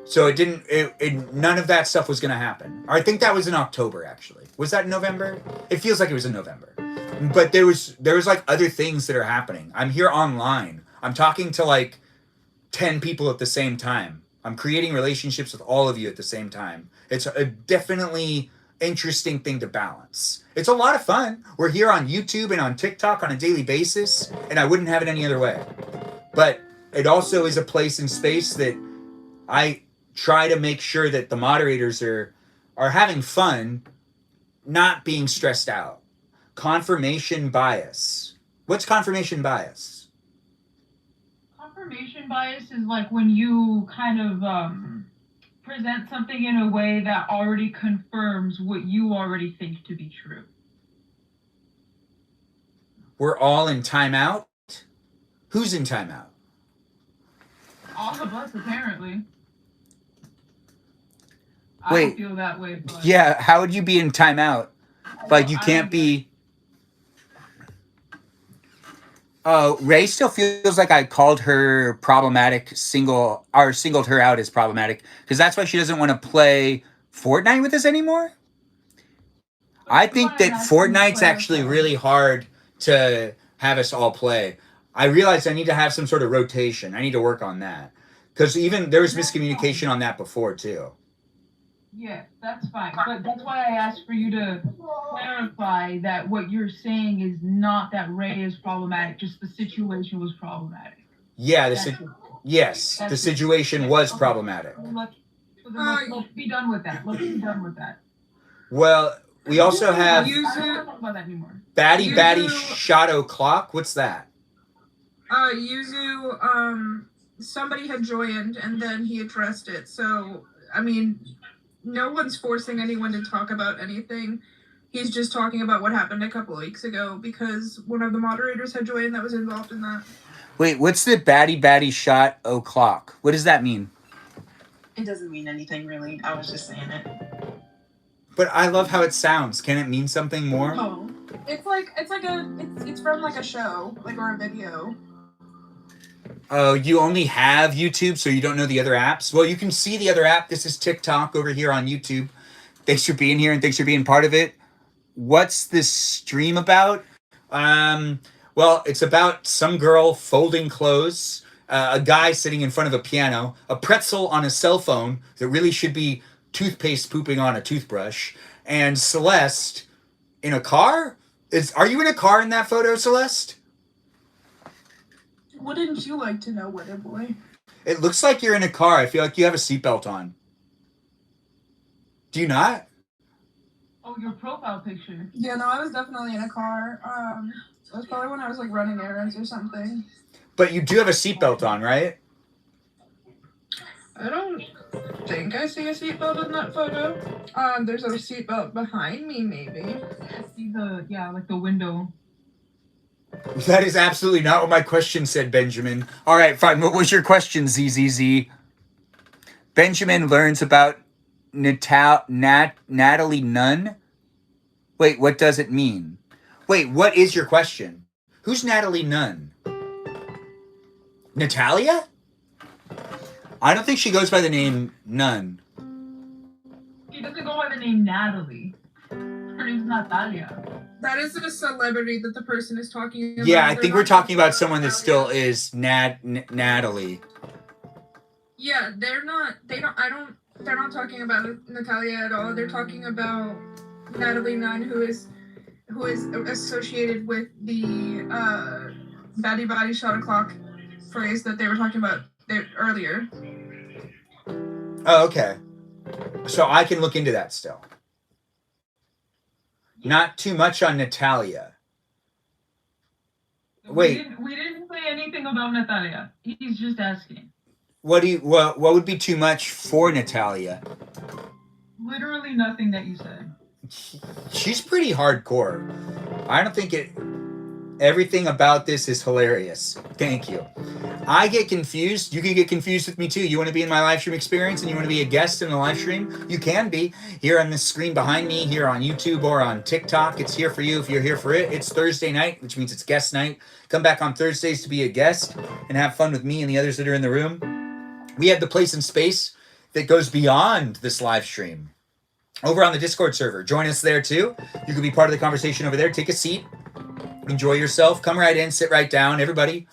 So none of that stuff was going to happen. Or I think that was in October, actually. Was that in November? It feels like it was in November. But there was like other things that are happening. I'm here online. I'm talking to like 10 people at the same time. I'm creating relationships with all of you at the same time. It's a definitely interesting thing to balance. It's a lot of fun. We're here on YouTube and on TikTok on a daily basis, and I wouldn't have it any other way. But it also is a place and space that I try to make sure that the moderators are having fun, not being stressed out. Confirmation bias. What's confirmation bias? Confirmation bias is like when you kind of present something in a way that already confirms what you already think to be true. We're all in timeout? Who's in timeout? All of us, apparently. Wait. I don't feel that way. But Yeah, how would you be in timeout? Like, you can't be... Oh, Ray still feels like I called her problematic, singled her out as problematic, because that's why she doesn't want to play Fortnite with us anymore? I think that Fortnite's actually really hard to have us all play. I realized I need to have some sort of rotation. I need to work on that. Because even there was miscommunication on that before, too. Yes, that's fine. But that's why I asked for you to clarify that what you're saying is not that Ray is problematic, just the situation was problematic. Yeah, the situation was problematic. Let's be done with that. Let's be done with that. Well, we also have I don't talk about that anymore. Batty Shadow Clock. What's that? Yuzu, somebody had joined and then he addressed it. So, I mean, no one's forcing anyone to talk about anything. He's just talking about what happened a couple weeks ago because one of the moderators had joined that was involved in that. Wait, what's the Batty Shot O'Clock? What does that mean? It doesn't mean anything, really. I was just saying it. But I love how it sounds. Can it mean something more? Oh, it's from like a show, like, or a video. Oh, you only have YouTube, so you don't know the other apps? Well, you can see the other app. This is TikTok over here on YouTube. Thanks for being here and thanks for being part of it. What's this stream about? Well, it's about some girl folding clothes a guy sitting in front of a piano, a pretzel on a cell phone that really should be toothpaste pooping on a toothbrush, and Celeste in a car. Are you in a car in that photo, Celeste? Wouldn't you like to know, Witter Boy? It looks like you're in a car. I feel like you have a seatbelt on. Do you not? Oh, your profile picture. Yeah, no, I was definitely in a car. It was probably when I was like running errands or something. But you do have a seatbelt on, right? I don't think I see a seatbelt in that photo. There's a seatbelt behind me, maybe. I see like the window. That is absolutely not what my question said, Benjamin. All right, fine. What was your question, ZZZ? Benjamin learns about Natalie Nunn. Wait, what does it mean? Wait, what is your question? Who's Natalie Nunn? Natalia? I don't think she goes by the name Nunn. She doesn't go by the name Natalie. Her name's Natalia. That isn't a celebrity that the person is talking about. Yeah, I think we're talking about someone that still is Natalie. Yeah, they're not talking about Natalia at all. They're talking about Natalie Nunn, who is associated with the Batty Body Shot O'Clock phrase that they were talking about earlier. Oh, okay. So I can look into that still. Not too much on Natalia. Wait. We didn't say anything about Natalia. He's just asking. What would be too much for Natalia? Literally nothing that you said. She's pretty hardcore. I don't think everything about this is hilarious. Thank you. I get confused. You can get confused with me too. You want to be in my live stream experience and you want to be a guest in the live stream? You can be here on this screen behind me, here on YouTube or on TikTok. It's here for you if you're here for it. It's Thursday night, which means it's guest night. Come back on Thursdays to be a guest and have fun with me and the others that are in the room. We have the place and space that goes beyond this live stream over on the Discord server. Join us there too. You can be part of the conversation over there. Take a seat. Enjoy yourself. Come right in. Sit right down. Everybody,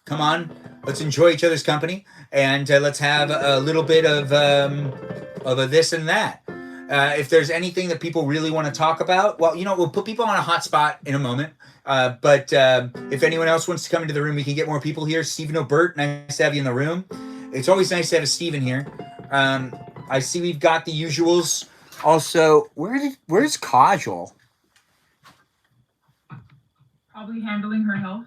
come on. Let's enjoy each other's company. And let's have a little bit of a this and that. If there's anything that people really want to talk about, well, we'll put people on a hot spot in a moment. But if anyone else wants to come into the room, we can get more people here. Stephen O'Bert, nice to have you in the room. It's always nice to have a Stephen here. I see we've got the usuals. Also, where's Kajal? Probably handling her health.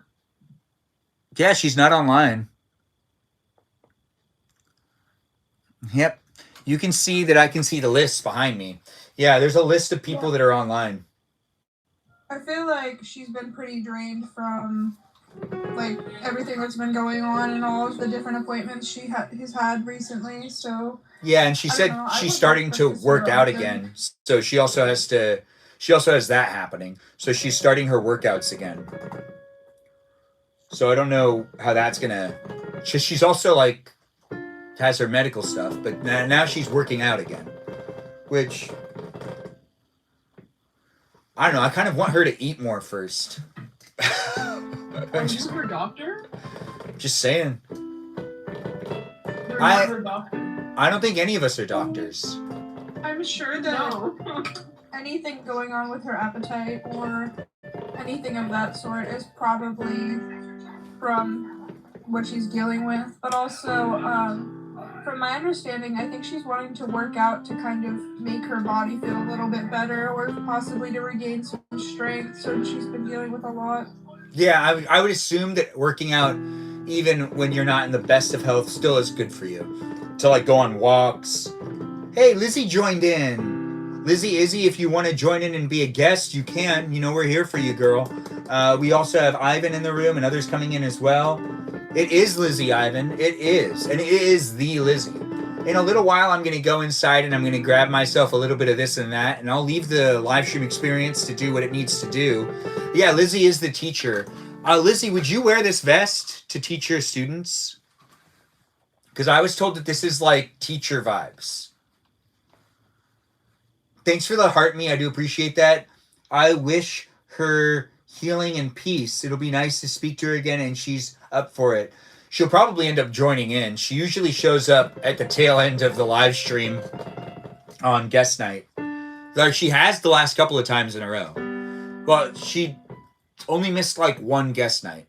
Yeah, she's not online. Yep. You can see that I can see the list behind me. Yeah, there's a list of people that are online. I feel like she's been pretty drained from like everything that's been going on and all of the different appointments he's had recently. So yeah, and she said she's starting to work out again. So she also has that happening. So she's starting her workouts again. So I don't know how that's gonna. She's also like has her medical stuff, but now she's working out again, which I don't know. I kind of want her to eat more first. Are you her doctor? Just saying. You're not her doctor. I don't think any of us are doctors. I'm sure that anything going on with her appetite or anything of that sort is probably from what she's dealing with. But also, from my understanding, I think she's wanting to work out to kind of make her body feel a little bit better or possibly to regain some strength. So she's been dealing with a lot. Yeah, I would assume that working out, even when you're not in the best of health, still is good for you. To like go on walks. Hey, Lizzie joined in. Lizzie, Izzy, if you want to join in and be a guest, you can. We're here for you, girl. We also have Ivan in the room and others coming in as well. It is Lizzie, Ivan. It is. And it is the Lizzie. In a little while, I'm going to go inside and I'm going to grab myself a little bit of this and that. And I'll leave the live stream experience to do what it needs to do. Yeah, Lizzie is the teacher. Lizzie, would you wear this vest to teach your students? Because I was told that this is like teacher vibes. Thanks for the heart me. I do appreciate that. I wish her healing and peace. It'll be nice to speak to her again and she's up for it. She'll probably end up joining in. She usually shows up at the tail end of the live stream on guest night. Like she has the last couple of times in a row. Well, she only missed like one guest night.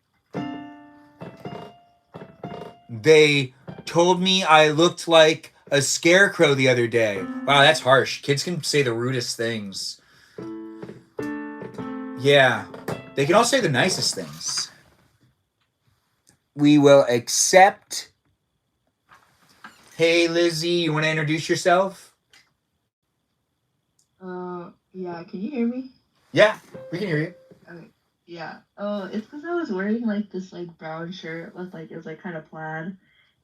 They told me I looked like a scarecrow the other day. Wow, that's harsh. Kids can say the rudest things. Yeah, they can all say the nicest things. We will accept. Hey, Lizzie, you want to introduce yourself? Yeah, can you hear me? Yeah, we can hear you. Okay. Yeah. Oh, it's because I was wearing like this like brown shirt with like it was like kind of plaid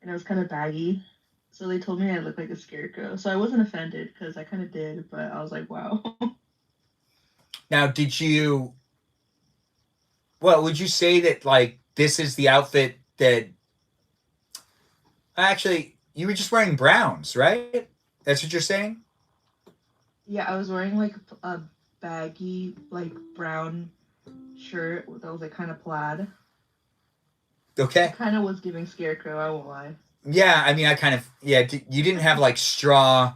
and it was kind of baggy. So they told me I looked like a scarecrow. So I wasn't offended because I kind of did, but I was like, wow. Now, did you... Well, would you say that, like, this is the outfit that... Actually, you were just wearing browns, right? That's what you're saying? Yeah, I was wearing like a baggy like brown shirt that was like kind of plaid. Okay. It kind of was giving scarecrow. I won't lie. Yeah, I mean, I kind of... Yeah, you didn't have, like, a straw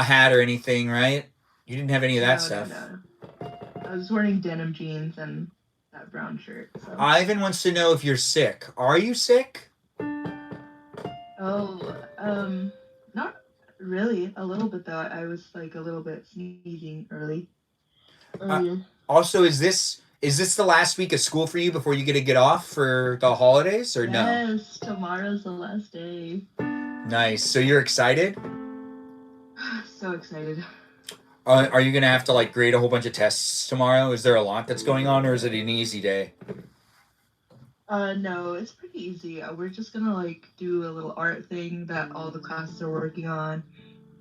hat or anything, right? You didn't have any of that stuff. No. I was wearing denim jeans and that brown shirt. So. Ivan wants to know if you're sick. Are you sick? Oh, not really. A little bit though. I was like a little bit sneezing earlier. Also, is this the last week of school for you before you get off for the holidays, or no? Yes, tomorrow's the last day. Nice. So you're excited? So excited. Are you gonna have to like grade a whole bunch of tests tomorrow? Is there a lot that's going on, or is it an easy day? No, it's pretty easy. We're just gonna like do a little art thing that all the classes are working on,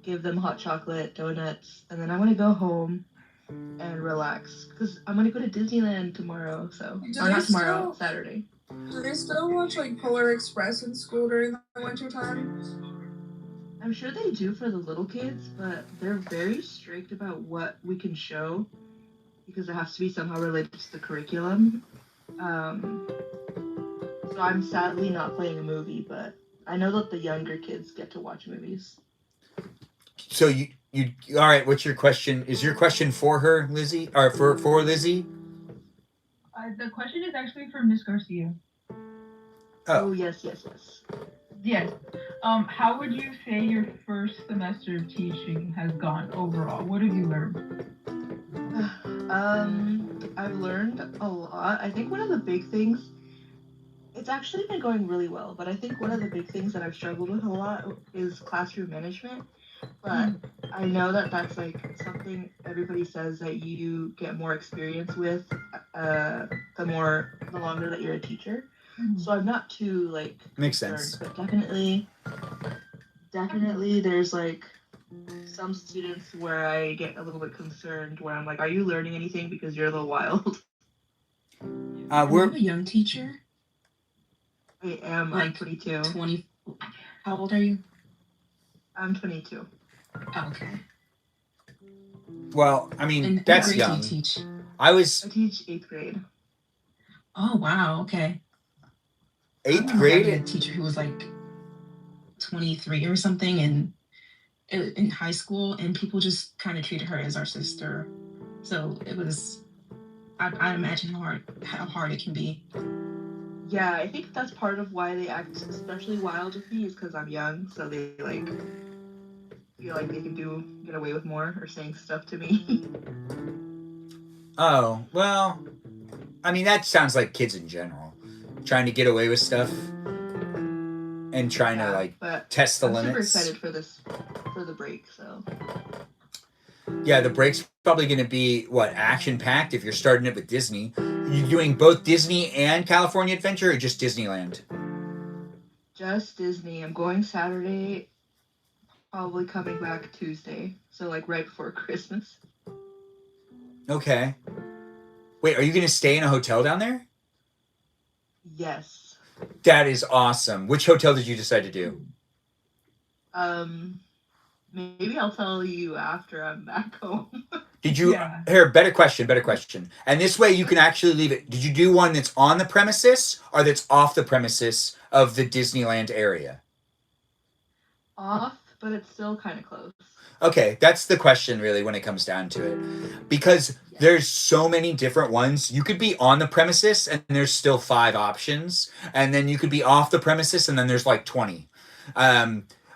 give them hot chocolate, donuts, and then I'm gonna go home and relax because I'm gonna go to Disneyland tomorrow. So, or not tomorrow, Saturday. Do they still watch like Polar Express in school during the winter time? I'm sure they do for the little kids, but they're very strict about what we can show because it has to be somehow related to the curriculum. So I'm sadly not playing a movie, but I know that the younger kids get to watch movies. So you all right? What's your question? Is your question for her, Lizzie, or for Lizzie? The question is actually for Miss Garcia. Oh yes. Yes. How would you say your first semester of teaching has gone overall? What have you learned? I've learned a lot. I think one of the big things, it's actually been going really well, but I think one of the big things that I've struggled with a lot is classroom management. But I know that that's like something everybody says that you get more experience with the longer that you're a teacher. So I'm not too like Makes concerned, sense. but definitely there's like some students where I get a little bit concerned where I'm like, are you learning anything because you're a little wild? We're a young teacher. I am. I'm 22. 20. How old are you? I'm 22. Oh, okay. Well, I mean, And that's what grade young. do you teach? I was I teach 8th grade. Oh wow. Okay. 8th I grade. had a teacher who was like 23 or something, and in high school, and people just kind of treated her as our sister. So it was. I imagine how hard it can be. Yeah, I think that's part of why they act especially wild with me is because I'm young, so they like feel like they can get away with more or saying stuff to me. Oh well, I mean that sounds like kids in general, trying to get away with stuff and trying to like but test the I'm limits. super excited for the break. So Yeah, the break's probably going to be what, action packed if you're starting it with Disney. You doing both Disney and California Adventure, or just Disneyland? just Disney. I'm going Saturday, probably coming back Tuesday. So like right before Christmas. Okay. Wait, are you going to stay in a hotel down there? Yes. That is awesome. Which hotel did you decide to do? Maybe I'll tell you after I'm back home. Did you Yeah. here, better question. And this way you can actually leave it. Did you do one that's on the premises or that's off the premises of the Disneyland area? Off, but it's still kind of close. Okay, that's the question really when it comes down to it. Because there's so many different ones. You could be on the premises and there's still 5 options. And then you could be off the premises and then there's like 20.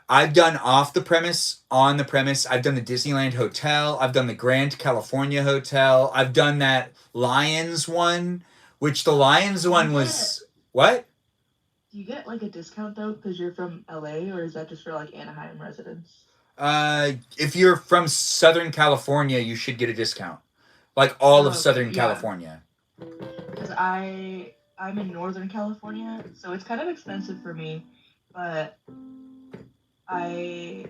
I've done off the premise, on the premise. I've done the Disneyland Hotel. I've done the Grand California Hotel. I've done that Lions one, which the Lions one was what? Do you get like a discount though because you're from LA, or is that just for like Anaheim residents? If you're from Southern California, you should get a discount. Like all of okay, Southern yeah. California. Because I'm in Northern California, so it's kind of expensive for me, but I'm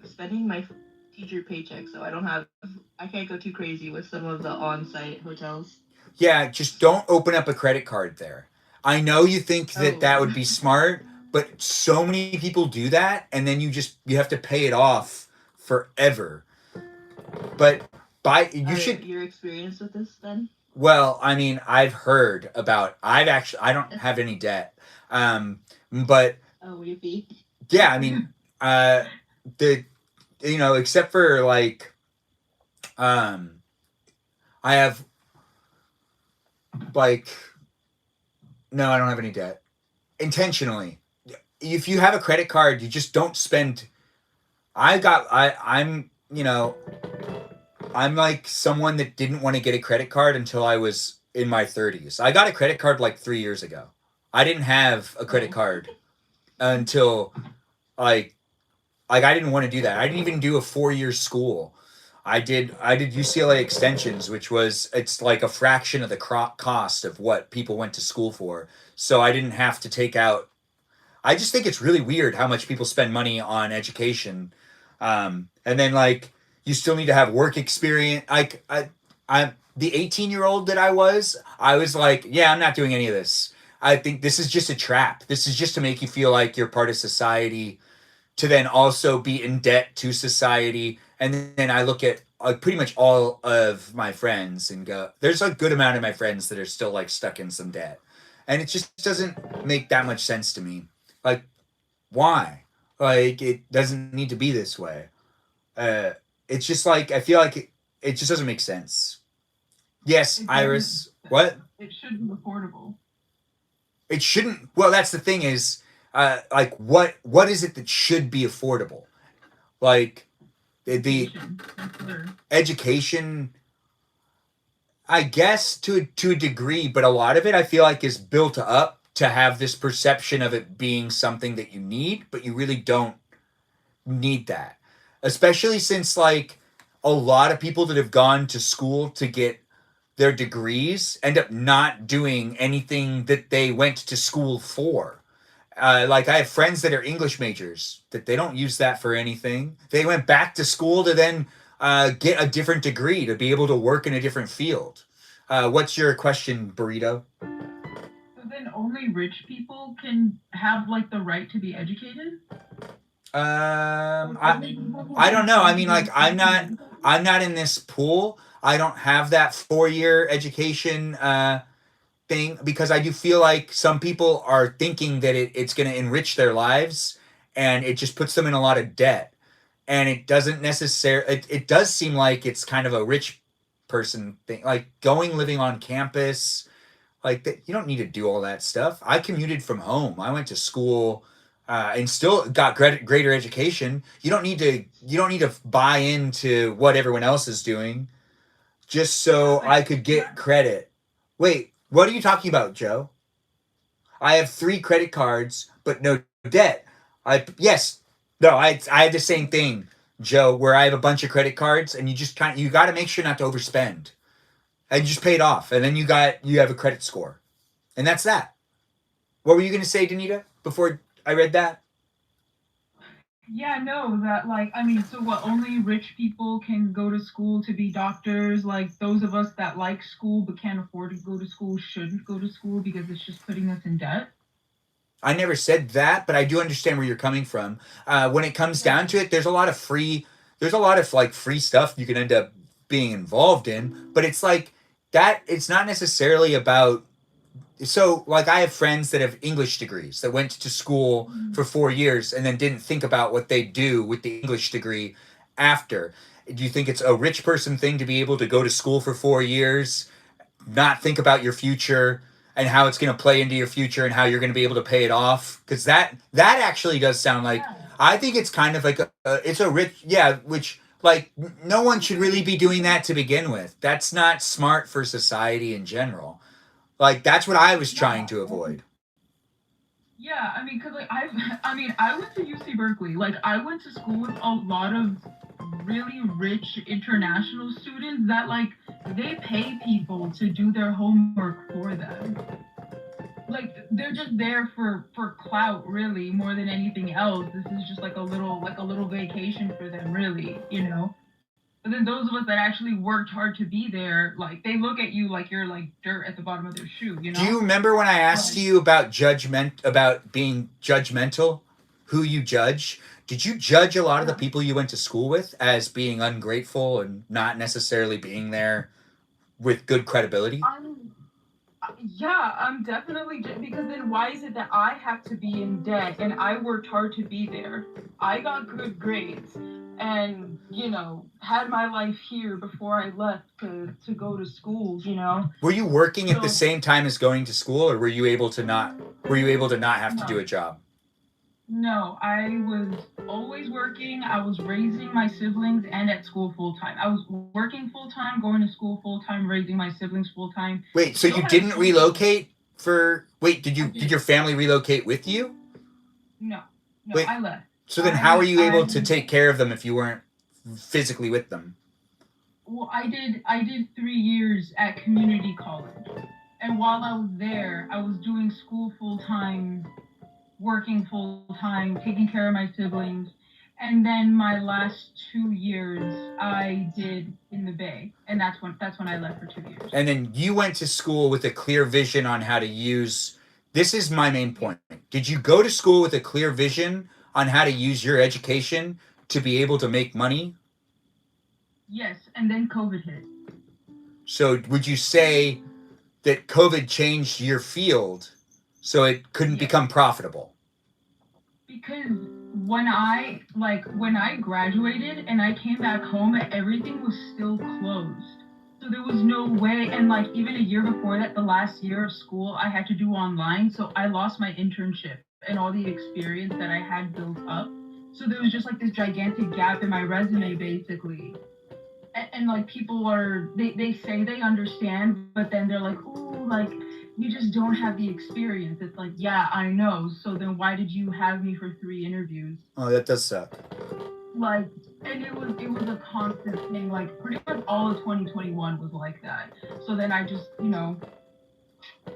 spending my teacher paycheck, so I can't go too crazy with some of the on-site hotels. Yeah, just don't open up a credit card there. I know you think that Oh. that would be smart, but so many people do that, and then you have to pay it off forever. But Your experience with this then? Well, I mean, I've heard about. I don't have any debt, but Oh, yippee. yeah, I mean, the except for like, I have like, no, I don't have any debt intentionally. If you have a credit card, you just don't spend. I'm like someone that didn't want to get a credit card until I was in my 30s. I got a credit card like 3 years ago. I didn't have a credit card until like I didn't want to do that. I didn't even do a 4-year school. I did UCLA extensions, which it's like a fraction of the cost of what people went to school for. So I didn't have to take out. I just think it's really weird how much people spend money on education, and then like you still need to have work experience. Like I the 18-year-old that I was like, yeah, I'm not doing any of this. I think this is just a trap. This is just to make you feel like you're part of society, to then also be in debt to society. And then I look at pretty much all of my friends and go, there's a good amount of my friends that are still like stuck in some debt. And it just doesn't make that much sense to me. Like, why? Like, it doesn't need to be this way. It's just like, I feel like it just doesn't make sense. Yes, Iris, what? It should be affordable. It shouldn't. Well, that's the thing is, like, what is it that should be affordable? Like, the education, I guess to a degree, but a lot of it I feel like is built up to have this perception of it being something that you need, but you really don't need that. Especially since like a lot of people that have gone to school to get their degrees end up not doing anything that they went to school for. Like I have friends that are English majors that they don't use that for anything. They went back to school to then get a different degree to be able to work in a different field. What's your question, Burrito? So then only rich people can have like the right to be educated? I don't know. I mean, like I'm not in this pool. I don't have that 4-year education thing because I do feel like some people are thinking that it's going to enrich their lives, and it just puts them in a lot of debt. And it doesn't necessarily. It does seem like it's kind of a rich person thing, like living on campus, like that. You don't need to do all that stuff. I commuted from home. I went to school. And still got greater education. You don't need to buy into what everyone else is doing, just so I could get credit. Wait, what are you talking about, Joe? I have 3 credit cards, but no debt. I had the same thing, Joe, where I have a bunch of credit cards, and you got to make sure not to overspend, and you just pay it off, and then you have a credit score, and that's that. What were you gonna say, Danita, before I read that? Yeah, no, that like I mean, so what? Only rich people can go to school to be doctors. Like those of us that like school but can't afford to go to school shouldn't go to school because it's just putting us in debt. I never said that, but I do understand where you're coming from. When it comes down to it, there's a lot of free. there's a lot of like free stuff you can end up being involved in, but it's like that. It's not necessarily about. So like I have friends that have English degrees that went to school for 4 years and then didn't think about what they do with the English degree after. Do you think it's a rich person thing to be able to go to school for 4 years, not think about your future and how it's going to play into your future and how you're going to be able to pay it off? Because that actually does sound like, I think it's kind of like it's a rich, yeah, which like no one should really be doing that to begin with. That's not smart for society in general. Like that's what I was trying to avoid. Yeah, I mean, cause like I went to UC Berkeley. Like I went to school with a lot of really rich international students that like they pay people to do their homework for them. Like they're just there for clout, really, more than anything else. This is just like a little vacation for them, really, you know. But then those of us that actually worked hard to be there, like they look at you like you're like dirt at the bottom of their shoe, you know? Do you remember when I asked Like, you about being judgmental, who you judge? Did you judge a lot of the yeah. people you went to school with as being ungrateful and not necessarily being there with good credibility? I'm Yeah, I'm definitely because then why is it that I have to be in debt and I worked hard to be there? I got good grades and had my life here before I left to go to schools, you know. Were you working at the So same time as going to school, or were you able to not have to do no, a job? no, I was always working. I was raising my siblings and at school full time. I was working full time, going to school full time, raising my siblings full time. Wait, so Still you had a didn't full-time. relocate for wait, did I you did did your family relocate with you? no, no, Wait, I left. so then how are you I able to take care of them if you weren't physically with them? Well, I did 3 years at community college, and while I was there, I was doing school full time, working full time, taking care of my siblings, and then my last 2 years I did in the Bay, and that's when I left for 2 years. And then you went to school with a clear vision on how to use. This is my main Yeah. point. Did you go to school with a clear vision on how to use your education to be able to make money? Yes, and then COVID hit. So would you say that COVID changed your field so it couldn't Yes, become profitable? because when I graduated and I came back home, everything was still closed. So there was no way, and like even a year before that, the last year of school, I had to do online. So I lost my internship and all the experience that I had built up. So there was just like this gigantic gap in my resume, basically. And like people they say they understand, but then they're like, oh, like you just don't have the experience. It's like, yeah, I know. So then why did you have me for 3 interviews? Oh, that does suck. Like, and it was a constant thing. Like pretty much all of 2021 was like that. So then I just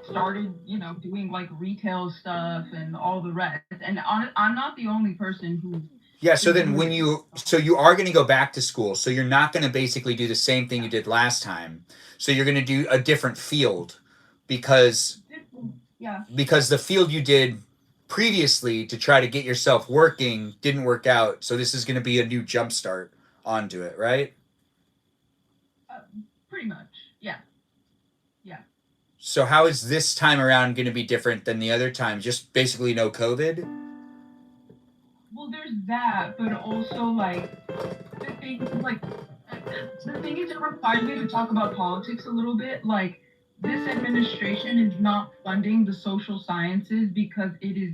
started doing like retail stuff and all the rest. And I'm not the only person who Yeah, so is then doing this. so you are going to go back to school. So you're not going to basically do the same thing you did last time. So you're going to do a different field because Yeah. because the field you did previously to try to get yourself working didn't work out. So this is going to be a new jump start onto it, right? uh, Pretty much. Yeah. Yeah. So how is this time around going to be different than the other time? Just basically no COVID? Well, there's that, but also like the thing, like the thing is, it requires me to talk about politics a little bit. Like this administration is not funding the social sciences because it is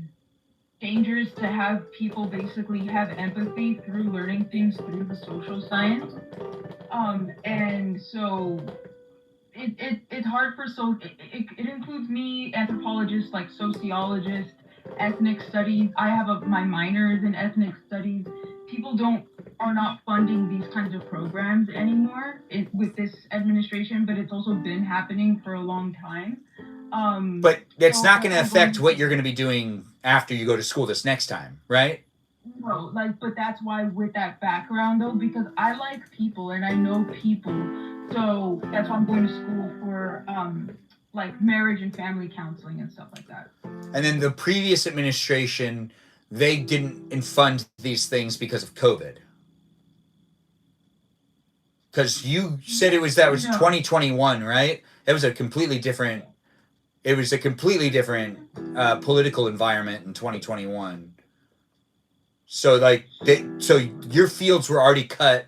dangerous to have people basically have empathy through learning things through the social science. And so it's hard for it includes me, anthropologists, like sociologists, ethnic studies. I have my minor is in ethnic studies. People don't are not funding these kinds of programs anymore with this administration, but it's also been happening for a long time. But that's So not like going to I'm affect going what you're going to be doing after you go to school this next time, right? no, like, but that's why with that background though, because I like people and I know people, so that's why I'm going to school for like marriage and family counseling and stuff like that. And then the previous administration, they didn't fund these things because of COVID. Because you said that was No. 2021, right? It was a completely different political environment in 2021. So like so your fields were already cut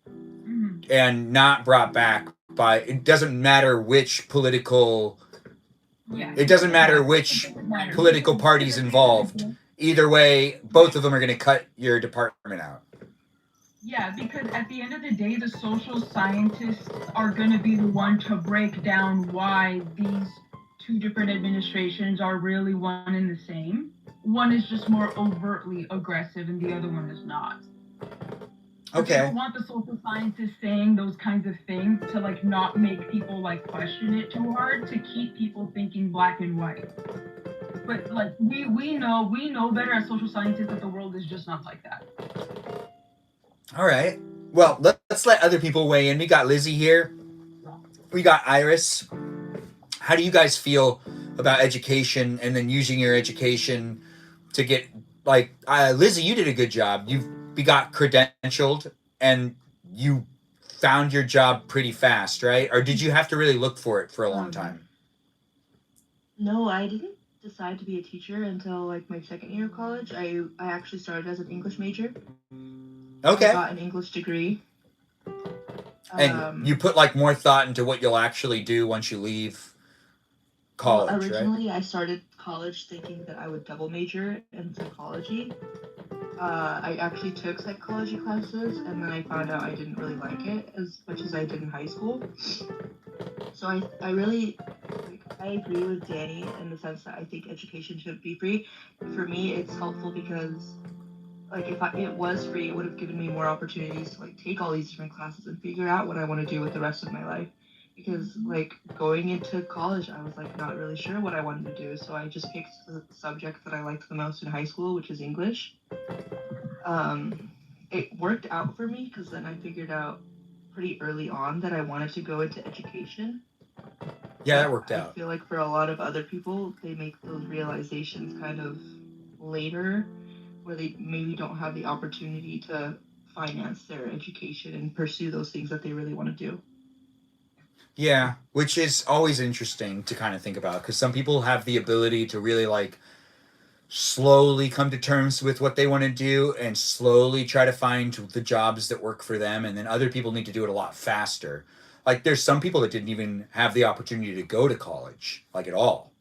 Mhm. and not brought back by, it doesn't matter which political, Yeah. it doesn't matter which It doesn't matter. political parties involved. Either way, both of them are going to cut your department out. Yeah, because at the end of the day, the social scientists are going to be the one to break down why these two different administrations are really one and the same. One is just more overtly aggressive and the other one is not. But they Okay. don't want the social scientists saying those kinds of things to like not make people like question it too hard, to keep people thinking black and white. But like we know better as social scientists that the world is just not like that. All right. Well, let's let other people weigh in. We got Lizzie here. We got Iris. How do you guys feel about education and then using your education to get, like, Lizzie, you did a good job. You got credentialed and you found your job pretty fast, right? Or did you have to really look for it for a long time? No, I didn't decide to be a teacher until like my second year of college. I actually started as an English major. Okay. I got an English degree. And you put like more thought into what you'll actually do once you leave college, well, originally, right? I started college thinking that I would double major in psychology. I actually took psychology classes, and then I found out I didn't really like it as much as I did in high school. So I really, like, I agree with Danny in the sense that I think education should be free. For me, it's helpful because, like, if it was free, it would have given me more opportunities to like take all these different classes and figure out what I want to do with the rest of my life. Because like going into college, I was like not really sure what I wanted to do, so I just picked the subject that I liked the most in high school, which is English. It worked out for me because then I figured out pretty early on that I wanted to go into education. Yeah, that worked out. I feel like for a lot of other people, they make those realizations kind of later, where they maybe don't have the opportunity to finance their education and pursue those things that they really want to do. Yeah, which is always interesting to kind of think about, because some people have the ability to really like slowly come to terms with what they want to do and slowly try to find the jobs that work for them, and then other people need to do it a lot faster. Like there's some people that didn't even have the opportunity to go to college, like at all,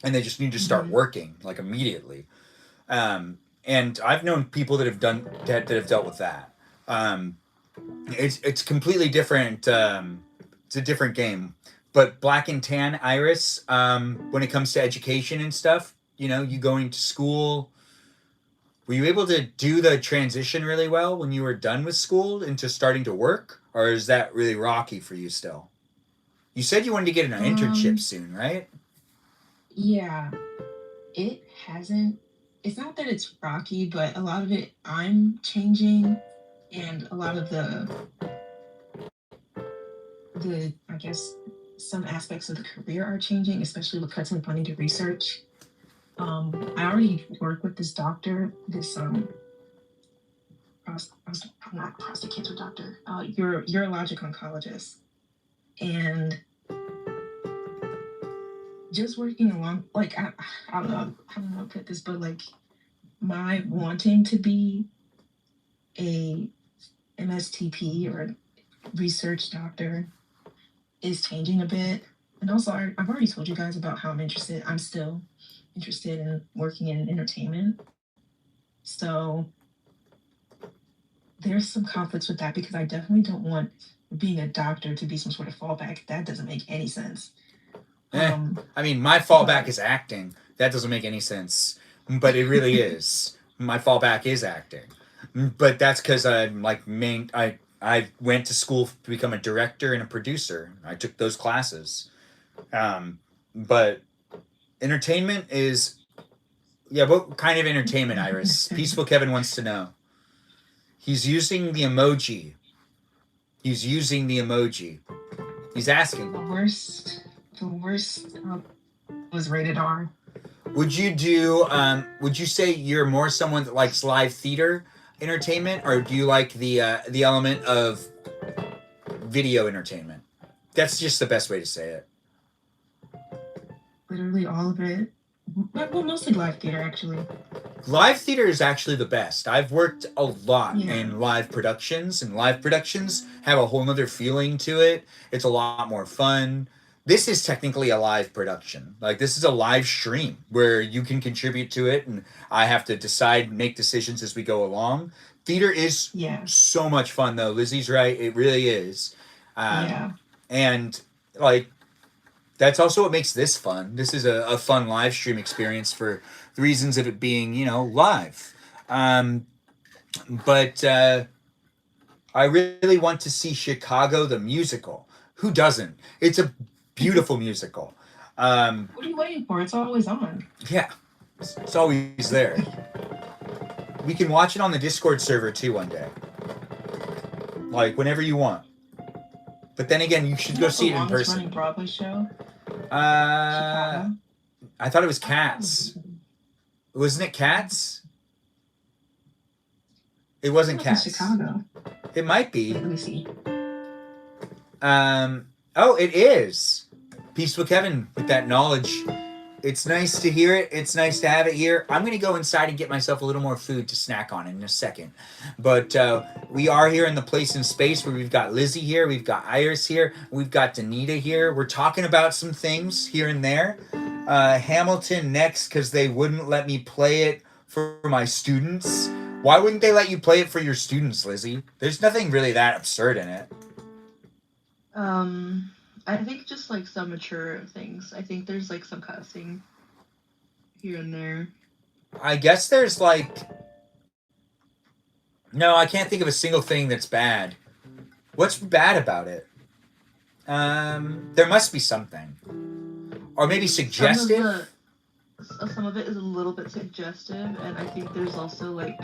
and they just need to start working like immediately. And I've known people that have dealt with that. It's completely different. It's a different game. But Black and Tan, Iris, when it comes to education and stuff, you know, you going to school, were you able to do the transition really well when you were done with school into starting to work? Or is that really rocky for you still? You said you wanted to get an internship soon, right? Yeah, it hasn't. It's not that it's rocky, but a lot of it I'm changing, and a lot of the I guess some aspects of the career are changing, especially with cutting funding to research. I already work with this doctor, this not prostate cancer doctor, urologic oncologist, and just working along, like I don't know how to put this, but like my wanting to be a MSTP or a research doctor is changing a bit. And also, I've already told you guys about how I'm still interested in working in entertainment. So there's some conflicts with that because I definitely don't want being a doctor to be some sort of fallback. That doesn't make any sense. I mean, my fallback is acting. That doesn't make any sense, but it really is. My fallback is acting, but that's because I'm like I went to school to become a director and a producer. I took those classes, but entertainment is, yeah. What kind of entertainment, Iris? Peaceful Kevin wants to know. He's using the emoji. He's asking. The worst was rated R. Would you say you're more someone that likes live theater entertainment, or do you like the element of video entertainment. That's just the best way to say it. Literally all of it. Well, mostly live theater, actually. Live theater is actually the best. I've worked a lot Yeah. in live productions, and live productions have a whole nother feeling to it. It's a lot more fun. This is technically a live production. Like, this is a live stream where you can contribute to it, and I have to make decisions as we go along. Theater is Yeah. so much fun, though. Lizzie's right. It really is. Yeah. And, like, that's also what makes this fun. This is a fun live stream experience for the reasons of it being, live. But I really want to see Chicago the musical. Who doesn't? It's a beautiful musical. What are you waiting for? It's always on. Yeah, it's always there. We can watch it on the Discord server too one day. Like, whenever you want. But then again, you should go see it in person. Running Broadway show. I thought it was Cats. Wasn't it Cats? It wasn't Cats. Chicago. It might be. Let me see. Oh, it is. Peaceful Kevin with that knowledge. It's nice to hear it. It's nice to have it here. I'm going to go inside and get myself a little more food to snack on in a second. But we are here in the place and space where we've got Lizzie here. We've got Iris here. We've got Danita here. We're talking about some things here and there. Hamilton next because they wouldn't let me play it for my students. Why wouldn't they let you play it for your students, Lizzie? There's nothing really that absurd in it. I think just like some mature things. I think there's like some cussing here and there. I guess there's like... No, I can't think of a single thing that's bad. What's bad about it? There must be something. Or maybe suggestive? Some of it is a little bit suggestive, and I think there's also like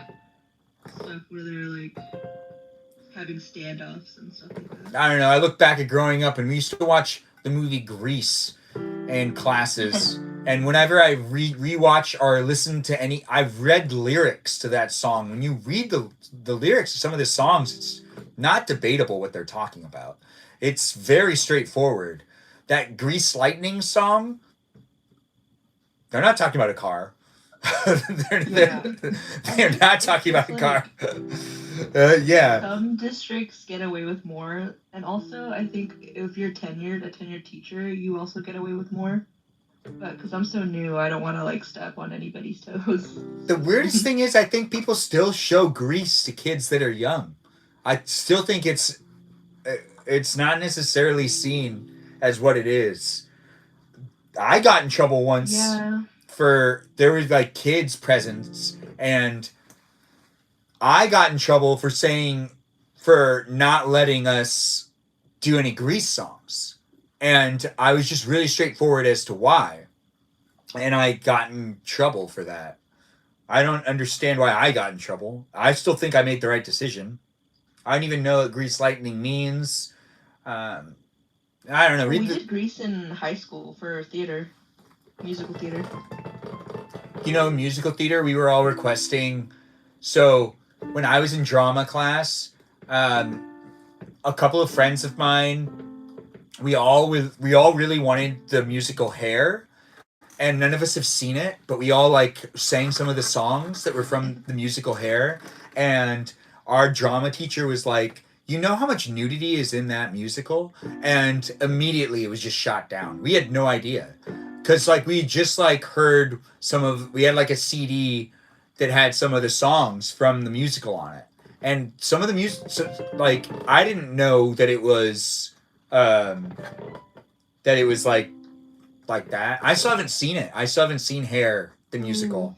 stuff where they're like having standoffs and stuff like that. I don't know. I look back at growing up, and we used to watch the movie Grease in classes. And whenever I rewatch or listen to any, I've read lyrics to that song. When you read the lyrics to some of the songs, it's not debatable what they're talking about. It's very straightforward. That Grease Lightning song, they're not talking about a car. they're not talking about a car. Yeah. Some districts get away with more, and also I think if you're a tenured teacher, you also get away with more. But because I'm so new, I don't want to like step on anybody's toes. The weirdest thing is, I think people still show Grease to kids that are young. I still think it's not necessarily seen as what it is. I got in trouble once. Yeah. There was like kids presents, and I got in trouble for not letting us do any Grease songs. And I was just really straightforward as to why. And I got in trouble for that. I don't understand why I got in trouble. I still think I made the right decision. I don't even know what Grease Lightning means. I don't know. We did Grease in high school for theater, musical theater. Musical theater, we were all requesting. So when I was in drama class, a couple of friends of mine, we all really wanted the musical Hair, and none of us have seen it, but we all like sang some of the songs that were from the musical Hair, and our drama teacher was like, you know how much nudity is in that musical? And immediately it was just shot down. We had no idea. Because like we just like heard we had like a CD that had some of the songs from the musical on it. And some of the music, like I didn't know that it was like that. I still haven't seen it. I still haven't seen Hair, the musical.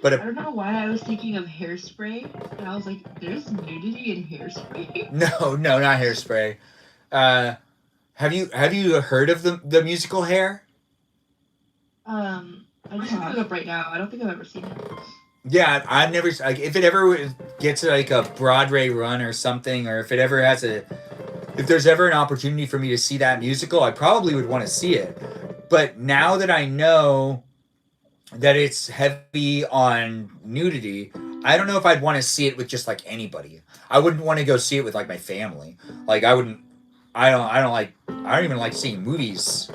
But I don't know why I was thinking of Hairspray, and I was like, "There's nudity in Hairspray." No, not Hairspray. Have you heard of the musical Hair? I just looked it up right now. I don't think I've ever seen it. Yeah, I've never. Like, if it ever gets like a Broadway run or something, or if there's ever an opportunity for me to see that musical, I probably would want to see it. But now that I know that it's heavy on nudity, I don't know if I'd want to see it with just like anybody. I wouldn't want to go see it with like my family. Like I wouldn't I don't even like seeing movies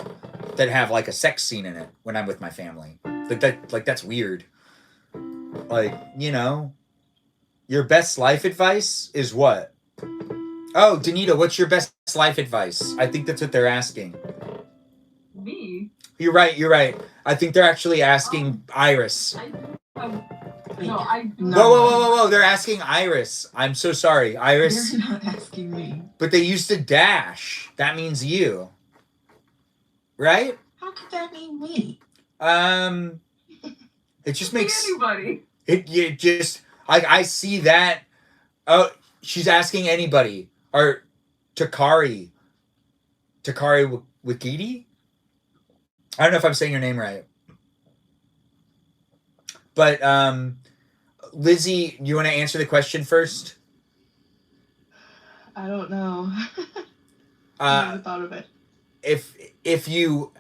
that have like a sex scene in it when I'm with my family. That's weird. Like, your best life advice is what? Oh, Danita, what's your best life advice? I think that's what they're asking. Me? You're right. I think they're actually asking Iris. I do. Whoa. They're asking Iris. I'm so sorry, Iris. They're not asking me. But they used a dash. That means you. Right? How could that mean me? It just makes anybody. it just I see that. Oh, she's asking anybody. Or Takari Wikiti? I don't know if I'm saying your name right. But Lizzie, you want to answer the question first? I don't know. I never thought of it. If you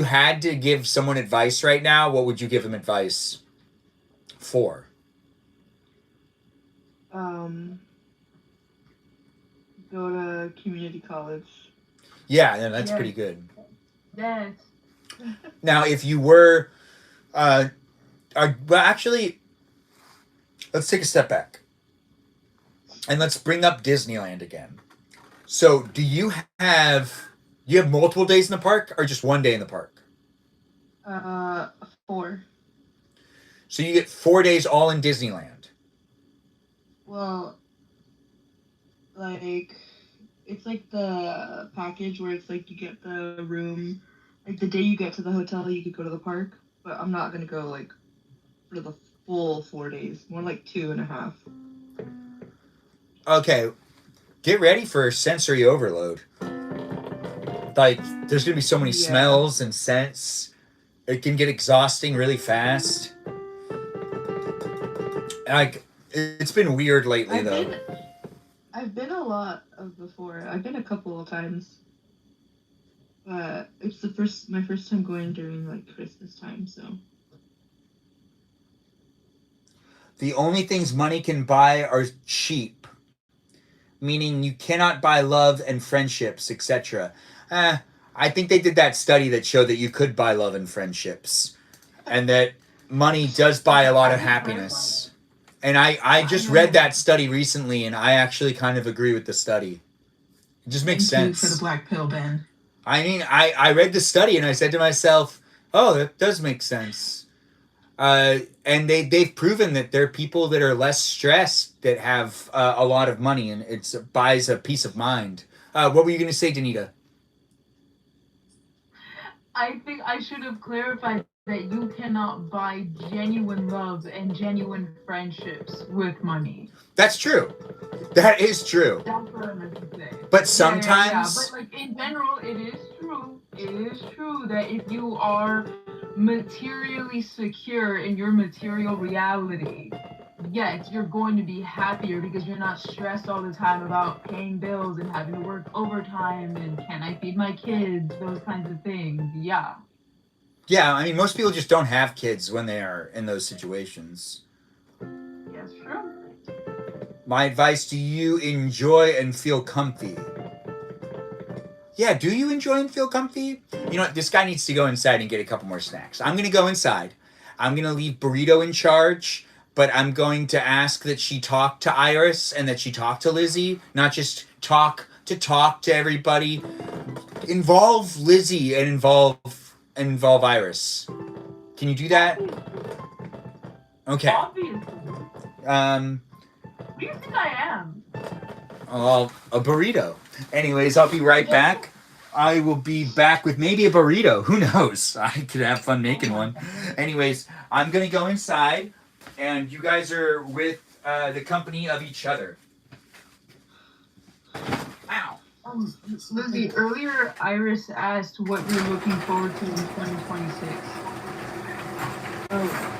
had to give someone advice right now, what would you give them advice for? Go to community college. Yeah, that's pretty good. Yes. Now, if you were, well, actually, let's take a step back, and let's bring up Disneyland again. So, do you have multiple days in the park, or just one day in the park? 4. So you get 4 days all in Disneyland. Well, like, it's like the package where it's like you get the room, like the day you get to the hotel, you could go to the park, but I'm not gonna go like for the full 4 days, more like 2.5. Okay, get ready for sensory overload. Like, there's gonna be so many smells and scents. It can get exhausting really fast. Like, it's been weird lately, though. I've been a lot of before. I've been a couple of times. But it's my first time going during like Christmas time, so. The only things money can buy are cheap. Meaning you cannot buy love and friendships, etc. I think they did that study that showed that you could buy love and friendships. And that money does buy a lot of happiness. And I just read that study recently, and I actually kind of agree with the study. It just makes Thank sense. you for the black pill, Ben. I mean, I read the study, and I said to myself, oh, that does make sense. And they've proven that there are people that are less stressed that have a lot of money, and it buys a peace of mind. What were you going to say, Danita? I think I should have clarified that you cannot buy genuine love and genuine friendships with money. That's true. That is true. That's what I meant to say. But sometimes... Yeah. But like in general, it is true. It is true that if you are materially secure in your material reality, yes, you're going to be happier because you're not stressed all the time about paying bills and having to work overtime and can I feed my kids, those kinds of things. Yeah. Yeah, I mean, most people just don't have kids when they are in those situations. Yes, true. My advice, do you enjoy and feel comfy? Yeah, do you enjoy and feel comfy? You know what? This guy needs to go inside and get a couple more snacks. I'm going to go inside. I'm going to leave Burrito in charge, but I'm going to ask that she talk to Iris and that she talk to Lizzie, not just talk to everybody. Involve Lizzie and involve Iris. Can you do that? Okay. Obviously. What do you think I am? Well, a burrito. Anyways, I'll be right back. I will be back with maybe a burrito. Who knows? I could have fun making one. Anyways, I'm going to go inside, and you guys are with the company of each other. Ow. Lizzie, earlier Iris asked what you're looking forward to in 2026. Oh.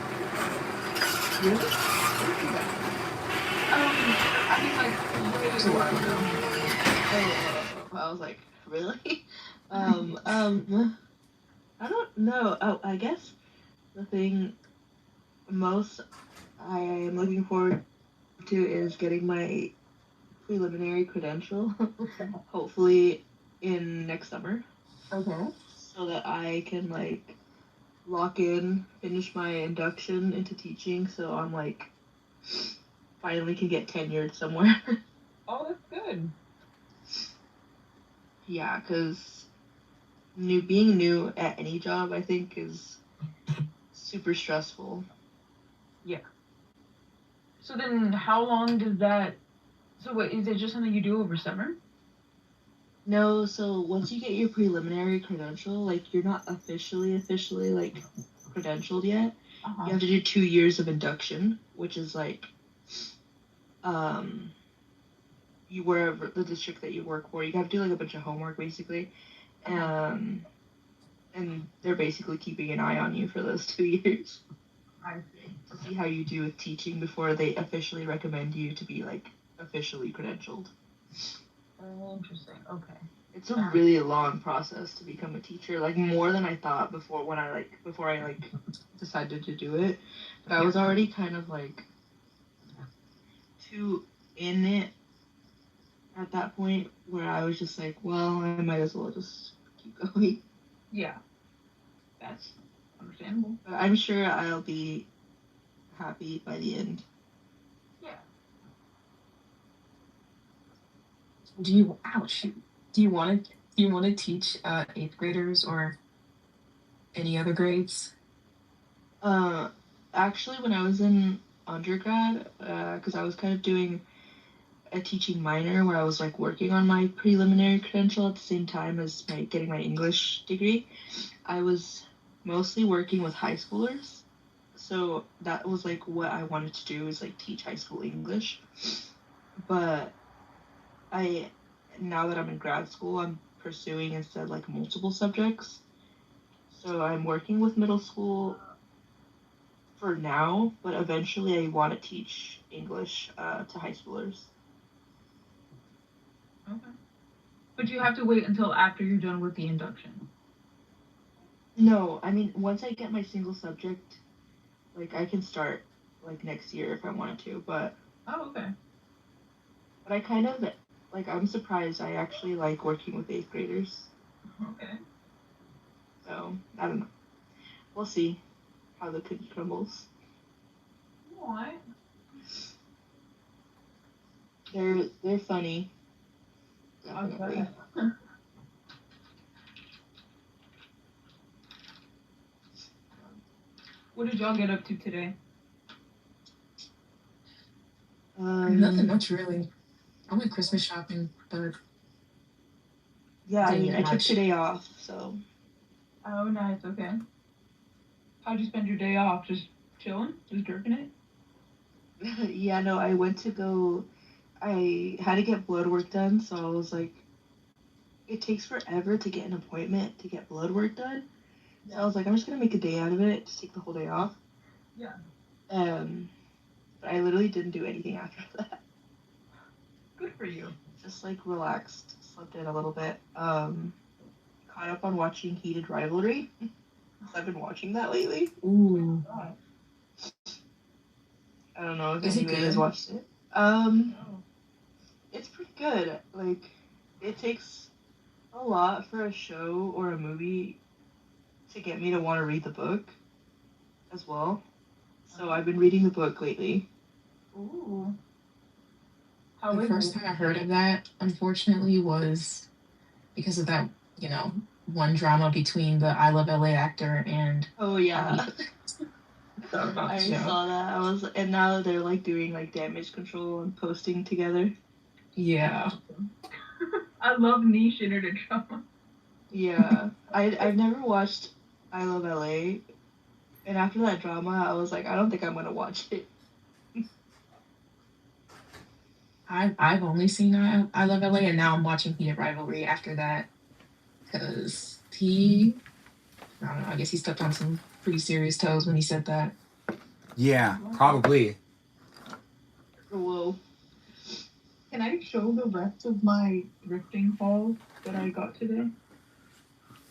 Really? I mean, like, It was a while ago. I was like, really? I don't know. Oh, I guess the thing most I am looking forward to is getting my preliminary credential, hopefully in next summer, Okay. so that I can like lock in, finish my induction into teaching, so I'm like finally can get tenured somewhere. Oh, that's good. Yeah, because being new at any job, I think, is super stressful. So then, how long does that? So wait, is it just something you do over summer? No, so once you get your preliminary credential, like you're not officially like credentialed yet. You have to do 2 years of induction, which is like um you wherever the district that you work for, you have to do like a bunch of homework basically. And they're basically keeping an eye on you for those 2 years I see. to see how you do with teaching before they officially recommend you to be like officially credentialed. Interesting. Okay. It's a really long process to become a teacher, like more than I thought before I decided to do it. But I was already kind of like too in it at that point where I was just like, well, I might as well just keep going. Yeah. That's understandable. But I'm sure I'll be happy by the end. Yeah. Do you Do you want to teach eighth graders or any other grades? Actually, when I was in undergrad, because I was kind of doing a teaching minor where I was like working on my preliminary credential at the same time as getting my English degree, I was mostly working with high schoolers. So that was like what I wanted to do, is like teach high school English. But I now that I'm in grad school, I'm pursuing instead like multiple subjects. So I'm working with middle school for now, but eventually I want to teach English to high schoolers. Okay. But you have to wait until after you're done with the induction. No, I mean once I get my single subject, like I can start like next year if I wanted to. Oh, okay. But I kind of like I'm surprised I actually like working with eighth graders. Okay. So I don't know. We'll see how the cookie crumbles. What? They're funny. Okay. What did y'all get up to today? Nothing much really. I went Christmas shopping, but Yeah, I didn't mean get I took much. today off, so Oh, nice. Okay. How'd you spend your day off? Just chilling? Just jerking it? yeah, no, I went to go. I had to get blood work done, so I was like, it takes forever to get an appointment to get blood work done. So I was like, I'm just gonna make a day out of it, just take the whole day off. Yeah. But I literally didn't do anything after that. Good for you. Just like relaxed, slept in a little bit. Caught up on watching Heated Rivalry. I've been watching that lately. Ooh. I don't know if Is it anybody has good? watched it. It's pretty good. Like, it takes a lot for a show or a movie to get me to want to read the book as well. So I've been reading the book lately. Ooh. How The is first it? time I heard of that, unfortunately, was because of that, one drama between the I Love LA actor and Oh yeah, about the I show. saw that. And now they're like doing like damage control and posting together. Yeah. I love niche internet drama. Yeah, I've never watched I Love LA, and after that drama, I was like, I don't think I'm gonna watch it. I've only seen I Love LA, and now I'm watching Heated Rivalry after that because I don't know, I guess he stepped on some pretty serious toes when he said that. Yeah, probably. Whoa. Can I show the rest of my thrifting haul that I got today?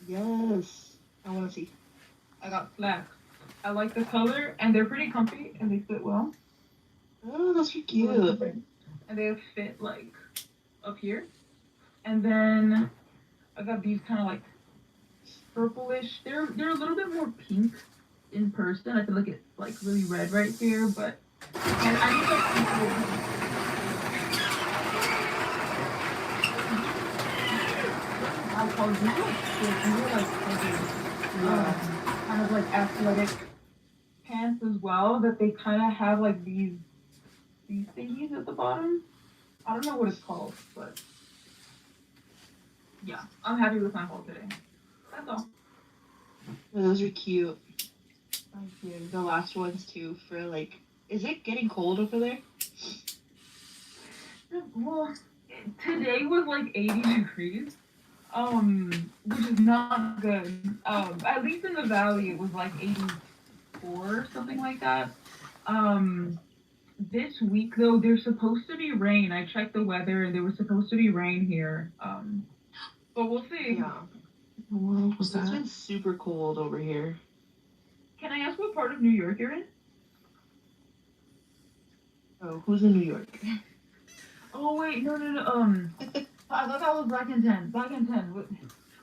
Yes, I want to see. I got slacks. I like the color, and they're pretty comfy, and they fit well. Oh, those are cute. And they fit like up here, and then I got these kind of like purplish. They're a little bit more pink in person. I feel like it's like really red right here, but and I need like I call these like kind of like athletic pants as well. That they kind of have like these thingies at the bottom. I don't know what it's called, but yeah, I'm happy with my haul today. That's all. Those are cute. Thank you. The last ones too for like, is it getting cold over there? Well, today was like 80 degrees, which is not good. At least in the valley, it was like 84, something like that. This week though, there's supposed to be rain. I checked the weather, and there was supposed to be rain here. But we'll see. Yeah. What was It's that? been super cold over here. Can I ask what part of New York you're in? Oh, who's in New York? Oh wait, no. I thought that was Black and Ten. Black and Ten.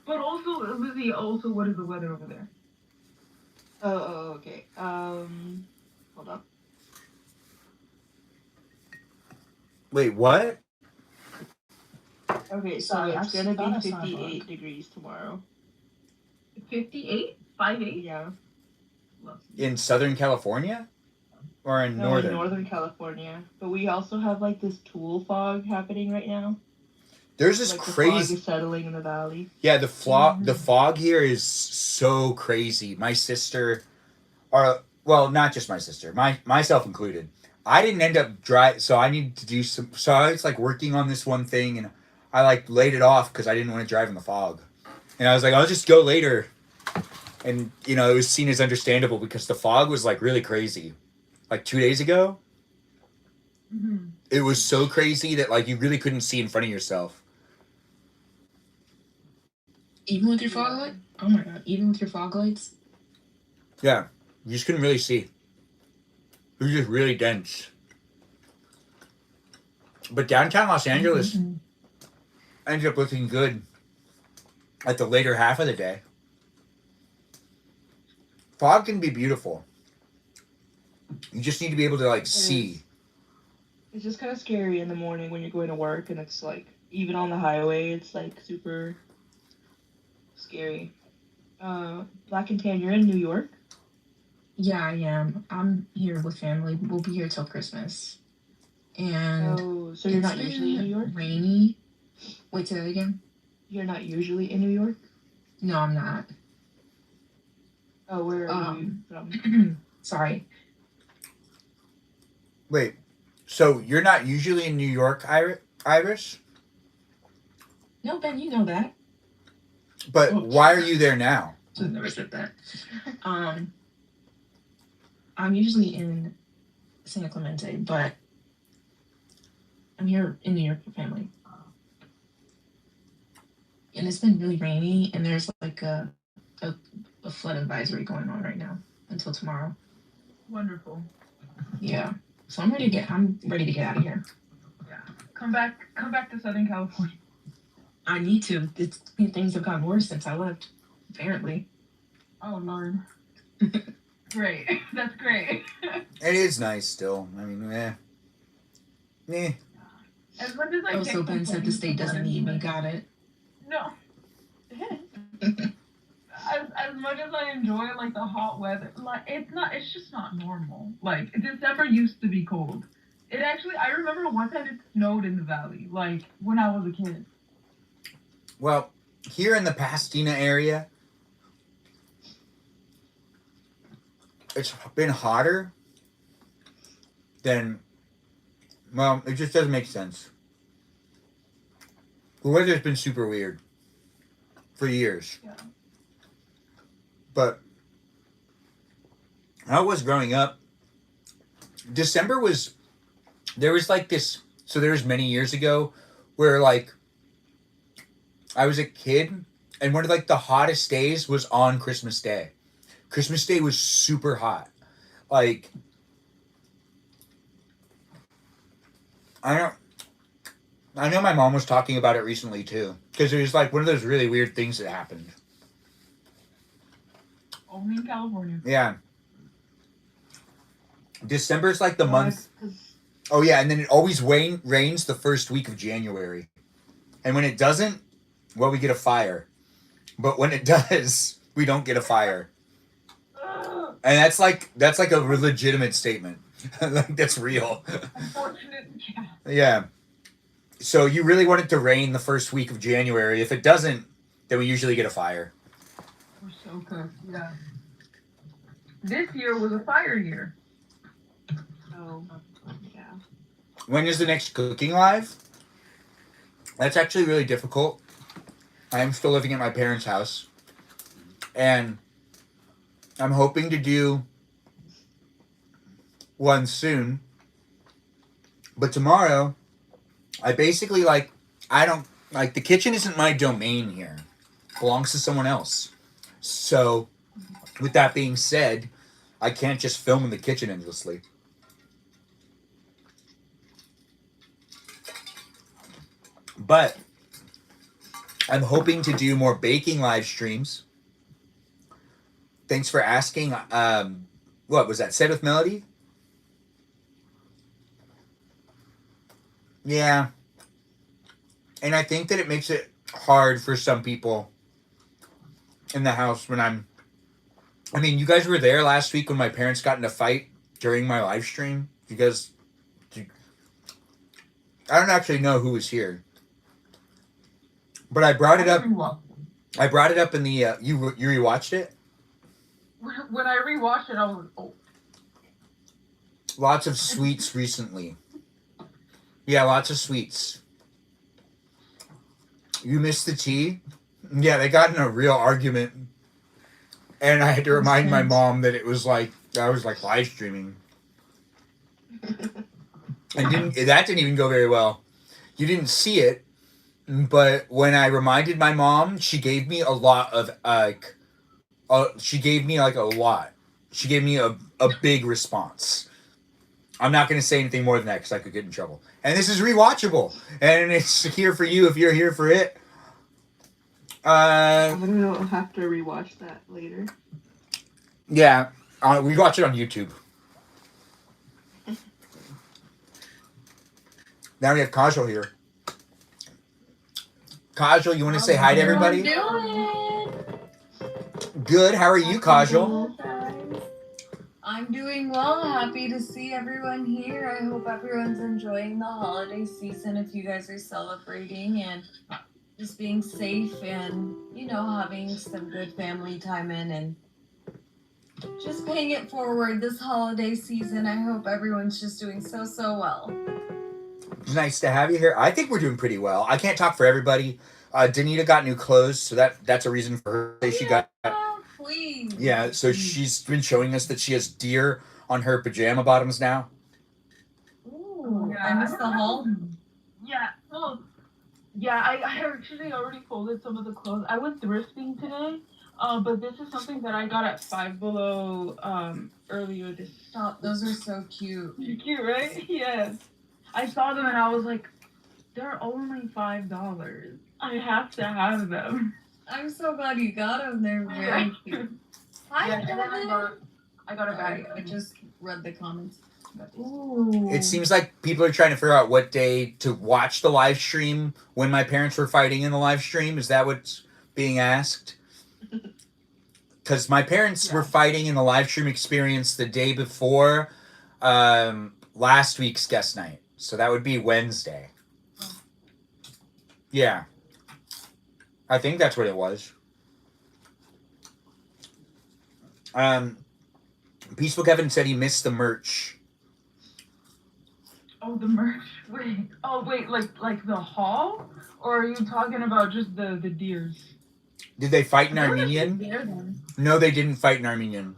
But also, Lizzie, also, what is the weather over there? Oh, okay. Hold on. Wait, what? Okay, so Sorry, it's I gonna thought I be saw a 58 bug. degrees tomorrow. 58? 58? Yeah. In Southern California? Or in No, Northern? in Northern California. But we also have like this tool fog happening right now. There's this Like the fog crazy... is settling in the valley. Yeah, the fog here is so crazy. My sister... Well, not just my sister. Myself included. I didn't end up so I needed to do some... So I was like working on this one thing, and I like laid it off because I didn't want to drive in the fog. And I was like, I'll just go later. And, it was seen as understandable because the fog was like really crazy. Like 2 days ago, Mm-hmm. it was so crazy that like you really couldn't see in front of yourself. Even with your fog light? Oh my god, even with your fog lights? Yeah, you just couldn't really see. It was just really dense. But downtown Los Angeles ended up looking good at the later half of the day. Fog can be beautiful. You just need to be able to like see. It's just kind of scary in the morning when you're going to work, and it's like, even on the highway, it's like super scary. Black and Tan, you're in New York? Yeah, I am. I'm here with family. We'll be here till Christmas. And Oh, so you're not usually in New York? Rainy. Wait, say that again? You're not usually in New York? No, I'm not. Oh, where are you from? Sorry. Wait, so you're not usually in New York, Iris? No, Ben, you know that. But why are you there now? I've never said that. I'm usually in San Clemente, but I'm here in New York for family. And it's been really rainy, and there's like a flood advisory going on right now until tomorrow. Wonderful. Yeah. So I'm ready to get out of here. Yeah. Come back to Southern California. I need to. Things have gotten worse since I left, apparently. Oh Lord. Great. That's great. It is nice still. I mean, eh. As much as I Oh, so Ben said the state doesn't need me. Got it. No. As much as I enjoy like the hot weather, like it's just not normal. Like December used to be cold. It actually, I remember one time it snowed in the valley, like when I was a kid. Well, here in the Pasadena area, it's been hotter than, well, it just doesn't make sense. The weather's been super weird for years. Yeah. But when I was growing up, December was, there was like this, so there was many years ago where like I was a kid and one of like the hottest days was on Christmas Day. Christmas Day was super hot. Like, I know my mom was talking about it recently too, because it was like one of those really weird things that happened. Only in California. Yeah. December's like the Well, month. 'cause- Oh yeah, and then it always rains the first week of January. And when it doesn't, well, we get a fire. But when it does, we don't get a fire. Ugh, And that's like a legitimate statement. Like that's real. unfortunate. Yeah. Yeah. So you really want it to rain the first week of January. If it doesn't, then we usually get a fire. We're so cooked. Yeah. This year was a fire year. Oh, yeah. When is the next cooking live? That's actually really difficult. I am still living at my parents' house. And I'm hoping to do one soon. But tomorrow, I basically the kitchen isn't my domain here. It belongs to someone else. So, with that being said, I can't just film in the kitchen endlessly. But I'm hoping to do more baking live streams. Thanks for asking. What was that? Said with Melody? Yeah. And I think that it makes it hard for some people in the house when I mean, you guys were there last week when my parents got in a fight during my live stream. Because I don't actually know who was here. But I brought it up. I brought it up in the you rewatched it? When I rewatched it, I was like, oh. Lots of sweets recently. Yeah, lots of sweets. You missed the tea? Yeah, they got in a real argument. And I had to remind my mom that it was like I was like live streaming. And that didn't even go very well. You didn't see it, but when I reminded my mom, she gave me a lot of she gave me like a lot. She gave me a big response. I'm not going to say anything more than that because I could get in trouble. And this is rewatchable, and it's here for you if you're here for it. I'm gonna have to rewatch that later. Yeah, we watch it on YouTube. Now we have Kajal here. Kajal, you want to say hi to everybody? Good. How are you, Kajal? I'm doing well. Happy to see everyone here. I hope everyone's enjoying the holiday season if you guys are celebrating and just being safe and, having some good family time in and just paying it forward this holiday season. I hope everyone's just doing so well. It's nice to have you here. I think we're doing pretty well. I can't talk for everybody. Danita got new clothes, so that's a reason for her to say she got. Please. Yeah, so she's been showing us that she has deer on her pajama bottoms now. Ooh, I missed the haul. Yeah. Well, yeah, I actually already folded some of the clothes. I went thrifting today, but this is something that I got at Five Below earlier this. Stop. Those are so cute. Cute, right? Yes. I saw them and I was like, they're only $5. I have to have them. I'm so glad you got them. They're very cute. Hi, Yeah, and then I got a Sorry, bag. I just read the comments. Ooh. It seems like people are trying to figure out what day to watch the live stream when my parents were fighting in the live stream. Is that what's being asked? Because my parents were fighting in the live stream experience the day before last week's guest night. So that would be Wednesday. Yeah. I think that's what it was. Peaceful Kevin said he missed the merch. Oh, the merch. Wait. Oh, wait. Like the haul, or are you talking about just the deers? Did they fight in Armenian? No, they didn't fight in Armenian.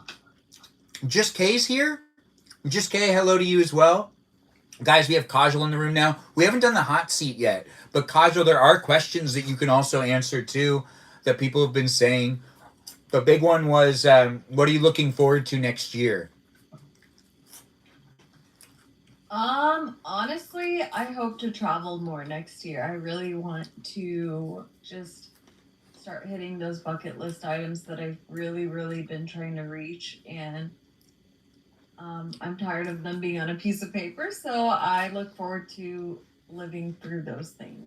Just Kay's here. Just Kay, hello to you as well. Guys, we have Kajal in the room now. We haven't done the hot seat yet, but Kajal, there are questions that you can also answer too that people have been saying. The big one was, what are you looking forward to next year? Honestly, I hope to travel more next year. I really want to just start hitting those bucket list items that I've really, really been trying to reach, and I'm tired of them being on a piece of paper. So I look forward to living through those things.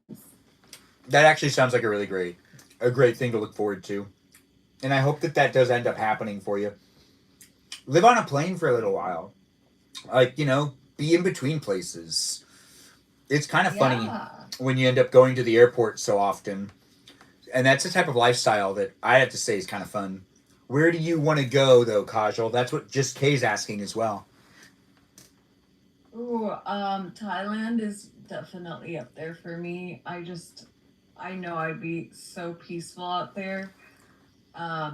That actually sounds like a great thing to look forward to. And I hope that that does end up happening for you. Live on a plane for a little while. Like, be in between places. It's kind of funny Yeah. when you end up going to the airport so often. And that's the type of lifestyle that I have to say is kind of fun. Where do you want to go, though, Kajal? That's what just Kay's asking as well. Ooh, Thailand is definitely up there for me. I know I'd be so peaceful out there.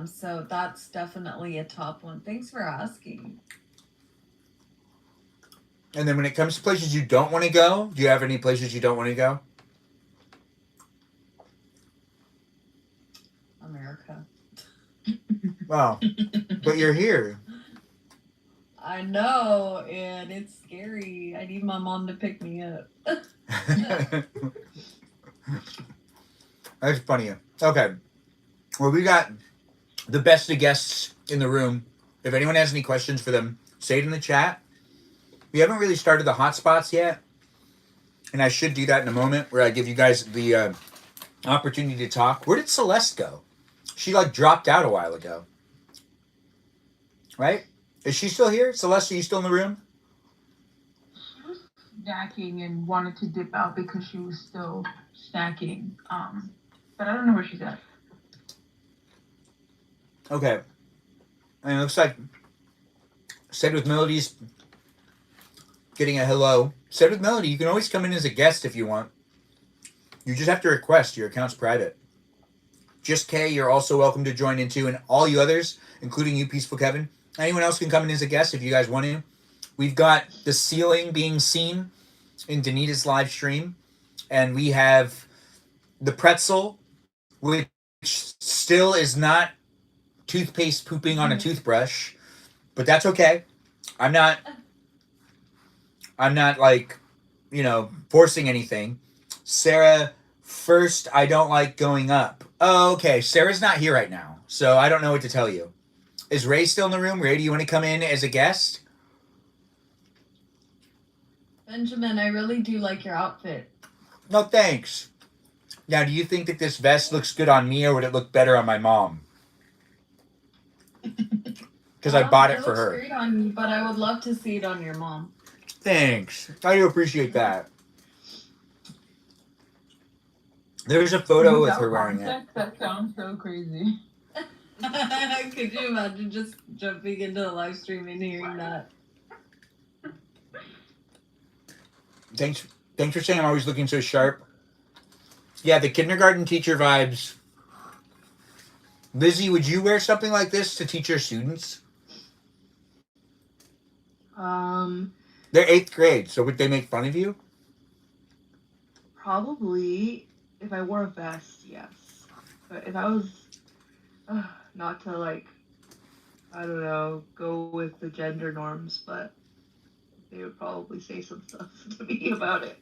So that's definitely a top one. Thanks for asking. And then when it comes to places you don't want to go, do you have any places you don't want to go? America. Wow. But you're here. I know, and it's scary. I need my mom to pick me up. That's funny. Okay. Well, we got the best of guests in the room. If anyone has any questions for them, say it in the chat. We haven't really started the hotspots yet. And I should do that in a moment where I give you guys the opportunity to talk. Where did Celeste go? She dropped out a while ago. Right? Is she still here? Celeste, are you still in the room? She was snacking and wanted to dip out because she was still snacking. But I don't know where she's at. Okay. And it looks like Said with Melody's getting a hello. Said with Melody, you can always come in as a guest if you want. You just have to request. Your account's private. Just Kay, you're also welcome to join in too. And all you others, including you, Peaceful Kevin. Anyone else can come in as a guest if you guys want to. We've got the ceiling being seen in Danita's live stream. And we have the pretzel, which still is not toothpaste pooping on a toothbrush. But that's okay. I'm not forcing anything. Sarah, first, I don't like going up. Oh, okay. Sarah's not here right now, so I don't know what to tell you. Is Ray still in the room? Ray, do you want to come in as a guest? Benjamin, I really do like your outfit. No, thanks. Now, do you think that this vest looks good on me, or would it look better on my mom? Because I bought it for her. It looks great on you, but I would love to see it on your mom. Thanks. I do appreciate that. There's a photo with her wearing it. That sounds so crazy. Could you imagine just jumping into the live stream and hearing that? Thanks for saying I'm always looking so sharp. Yeah, the kindergarten teacher vibes. Lizzie, would you wear something like this to teach your students? They're 8th grade, so would they make fun of you? Probably. If I wore a vest, yes. But if I was not to I don't know, go with the gender norms, but they would probably say some stuff to me about it.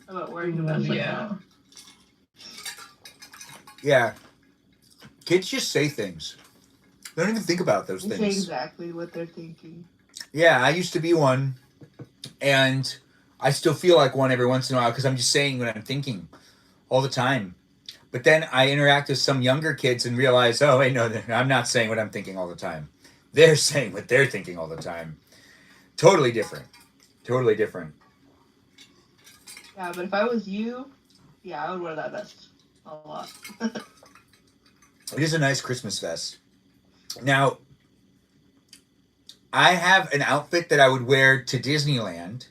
About wearing a vest like that. Yeah. Kids just say things. They don't even think about those They things. say exactly what they're thinking. Yeah, I used to be one, and I still feel like one every once in a while because I'm just saying what I'm thinking all the time. But then I interact with some younger kids and realize, oh, wait, no, I'm not saying what I'm thinking all the time. They're saying what they're thinking all the time. Totally different. Totally different. Yeah, but if I was you, yeah, I would wear that vest a lot. It is a nice Christmas vest. Now, I have an outfit that I would wear to Disneyland.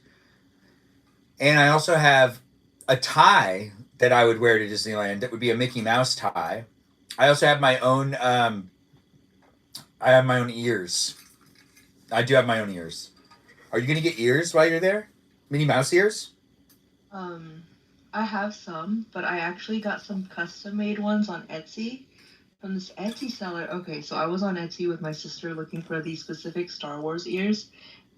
And I also have a tie that I would wear to Disneyland. That would be a Mickey Mouse tie. I also have my own, I have my own ears. I do have my own ears. Are you going to get ears while you're there? Minnie Mouse ears? I have some, but I actually got some custom-made ones on Etsy. From this Etsy seller. Okay, so I was on Etsy with my sister looking for these specific Star Wars ears,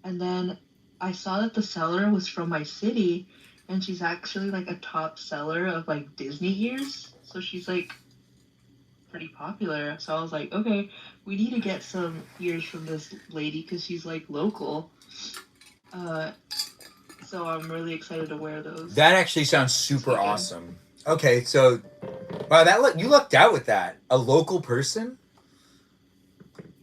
and then I saw that the seller was from my city, and she's actually like a top seller of like Disney ears. So she's like pretty popular. So I was like, okay, we need to get some ears from this lady because she's like local. Uh, so I'm really excited to wear those. That actually sounds super weekend. awesome. Okay, so wow, you lucked out with that. A local person?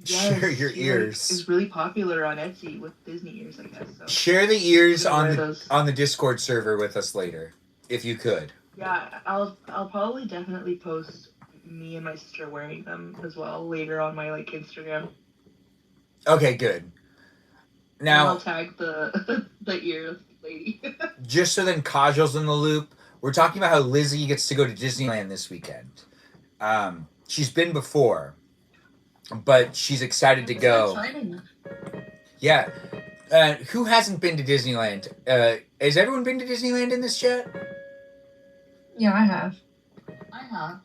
Yes, Share your she, ears. Like, is really popular on Etsy with Disney ears, I guess. So. Share the ears I'm gonna on wear the those. on the Discord server with us later, if you could. Yeah, I'll probably definitely post me and my sister wearing them as well later on my like Instagram. Okay, good. And Now, I'll tag the the ear lady. just so then Kajal's in the loop, we're talking about how Lizzie gets to go to Disneyland this weekend. She's been before, but she's excited to go. Exciting. Yeah. Who hasn't been to Disneyland? Has everyone been to Disneyland in this chat? Yeah, I have. I have.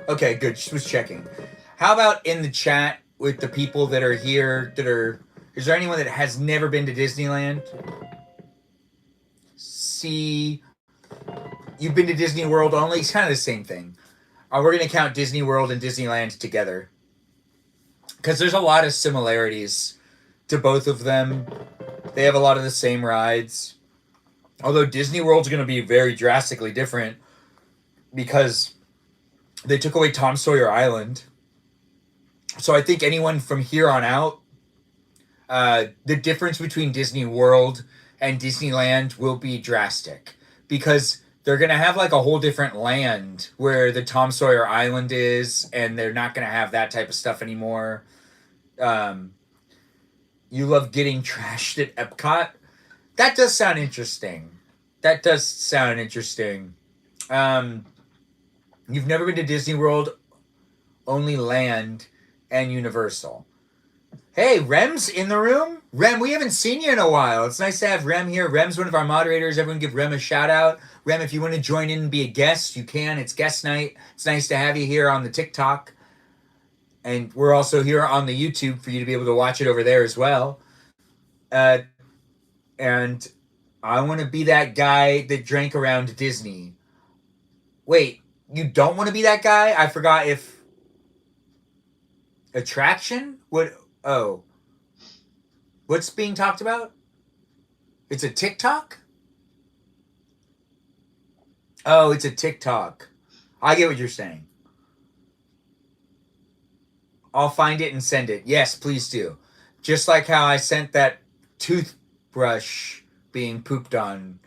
Okay, good. Just was checking. How about in the chat with the people that are here is there anyone that has never been to Disneyland? See, you've been to Disney World only? It's kind of the same thing. We're going to count Disney World and Disneyland together. Because there's a lot of similarities to both of them. They have a lot of the same rides. Although Disney World's going to be very drastically different because they took away Tom Sawyer Island. So I think anyone from here on out, the difference between Disney World and Disneyland will be drastic. Because they're going to have like a whole different land where the Tom Sawyer Island is, and they're not going to have that type of stuff anymore. You love getting trashed at Epcot. That does sound interesting. You've never been to Disney World, only Land and Universal. Hey, Rem's in the room. Rem, we haven't seen you in a while. It's nice to have Rem here. Rem's one of our moderators. Everyone give Rem a shout out. Rem, if you want to join in and be a guest, you can. It's guest night. It's nice to have you here on the TikTok. And we're also here on the YouTube for you to be able to watch it over there as well. And I want to be that guy that drank around Disney. Wait, you don't want to be that guy? I forgot if... Attraction? What? Oh. What's being talked about? It's a TikTok? Oh, it's a TikTok. I get what you're saying. I'll find it and send it. Yes, please do. Just like how I sent that toothbrush being pooped on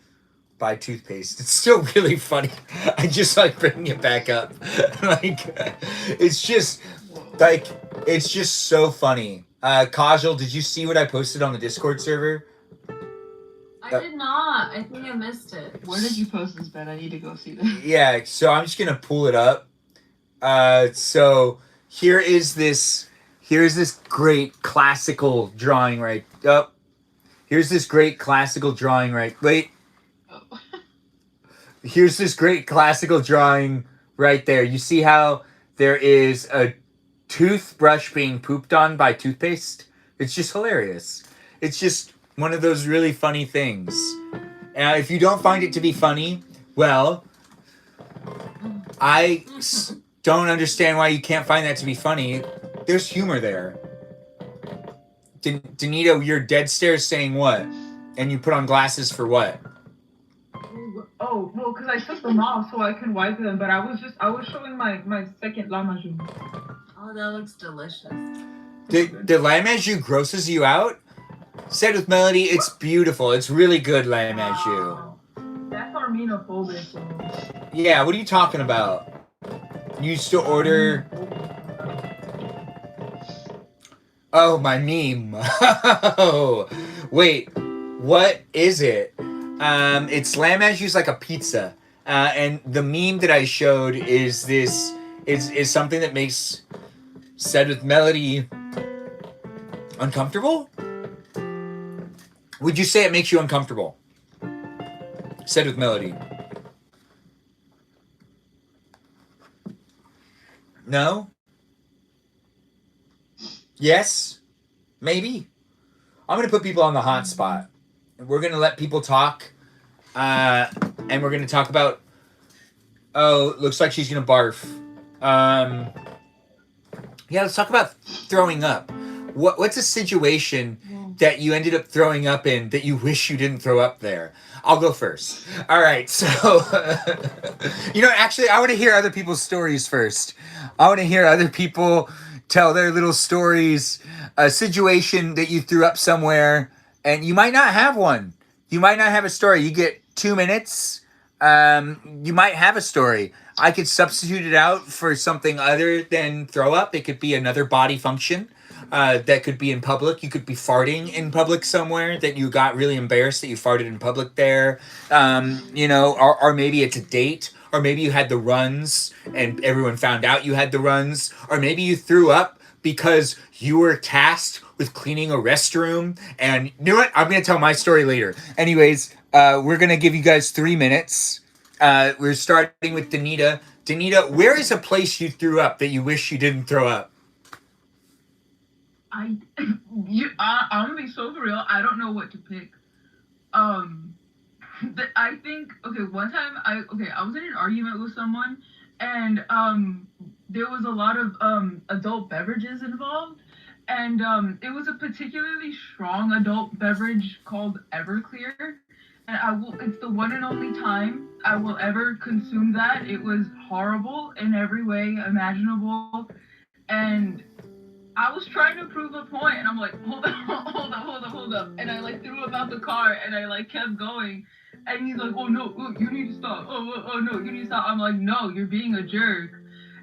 by toothpaste. It's still really funny. I just like bringing it back up. It's just so funny. Kajal, did you see what I posted on the Discord server? I did not. I think I missed it. Where did you post this, Ben? I need to go see this. Yeah, so I'm just gonna pull it up. So here's this great classical drawing right up. Here's this great classical drawing right. Wait. Oh. Here's this great classical drawing right there. You see how there is a toothbrush being pooped on by toothpaste? It's just hilarious. It's just one of those really funny things. And if you don't find it to be funny, well, I don't understand why you can't find that to be funny. There's humor there. Danito, you're dead stairs saying what? And you put on glasses for what? Oh, well, because I took them off so I can wipe them, but I was showing my second lama jus. Oh, that looks delicious. The lime au jus grosses you out? Said with Melody, it's beautiful. It's really good lime au jus. That's arminophobic. Yeah, what are you talking about? You used to order... Oh, my meme. Oh, wait, what is it? It's lamb au jus like a pizza. And the meme that I showed is something that makes Said with Melody uncomfortable? Would you say it makes you uncomfortable? Said with Melody. No? Yes? Maybe? I'm going to put people on the hot spot. we're gonna let people talk, and we're gonna talk about. Oh, looks like she's gonna barf. Yeah, let's talk about throwing up. What's a situation that you ended up throwing up in that you wish you didn't throw up there? I'll go first. All right, so actually, I want to hear other people's stories first. I want to hear other people tell their little stories. A situation that you threw up somewhere, and you might not have one. You might not have a story. You get 2 minutes. You might have a story. I could substitute it out for something other than throw up. It could be another body function that could be in public. You could be farting in public somewhere that you got really embarrassed that you farted in public there. Or maybe it's a date, or maybe you had the runs and everyone found out you had the runs, or maybe you threw up because you were tasked with cleaning a restroom. And you know what? I'm going to tell my story later. Anyways, we're going to give you guys 3 minutes. We're starting with Danita. Danita, where is a place you threw up that you wish you didn't throw up? I'm gonna be so for real. I don't know what to pick. I think one time I was in an argument with someone, and there was a lot of adult beverages involved, and it was a particularly strong adult beverage called Everclear, and it's the one and only time I will ever consume that. It was horrible in every way imaginable, and I was trying to prove a point, and I'm like, hold up, and I like threw him out the car, and I like kept going, and he's like, oh no, you need to stop. Oh no, you need to stop. I'm like, no, you're being a jerk,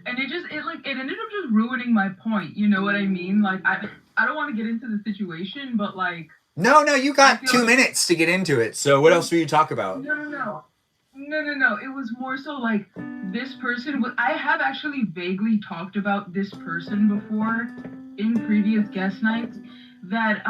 and it ended up just ruining my point. You know what I mean? Like I don't want to get into the situation, but like. No, you got 2 minutes to get into it. So what else will you talk about? No. It was more so like this person. I have actually vaguely talked about this person before in previous guest nights. That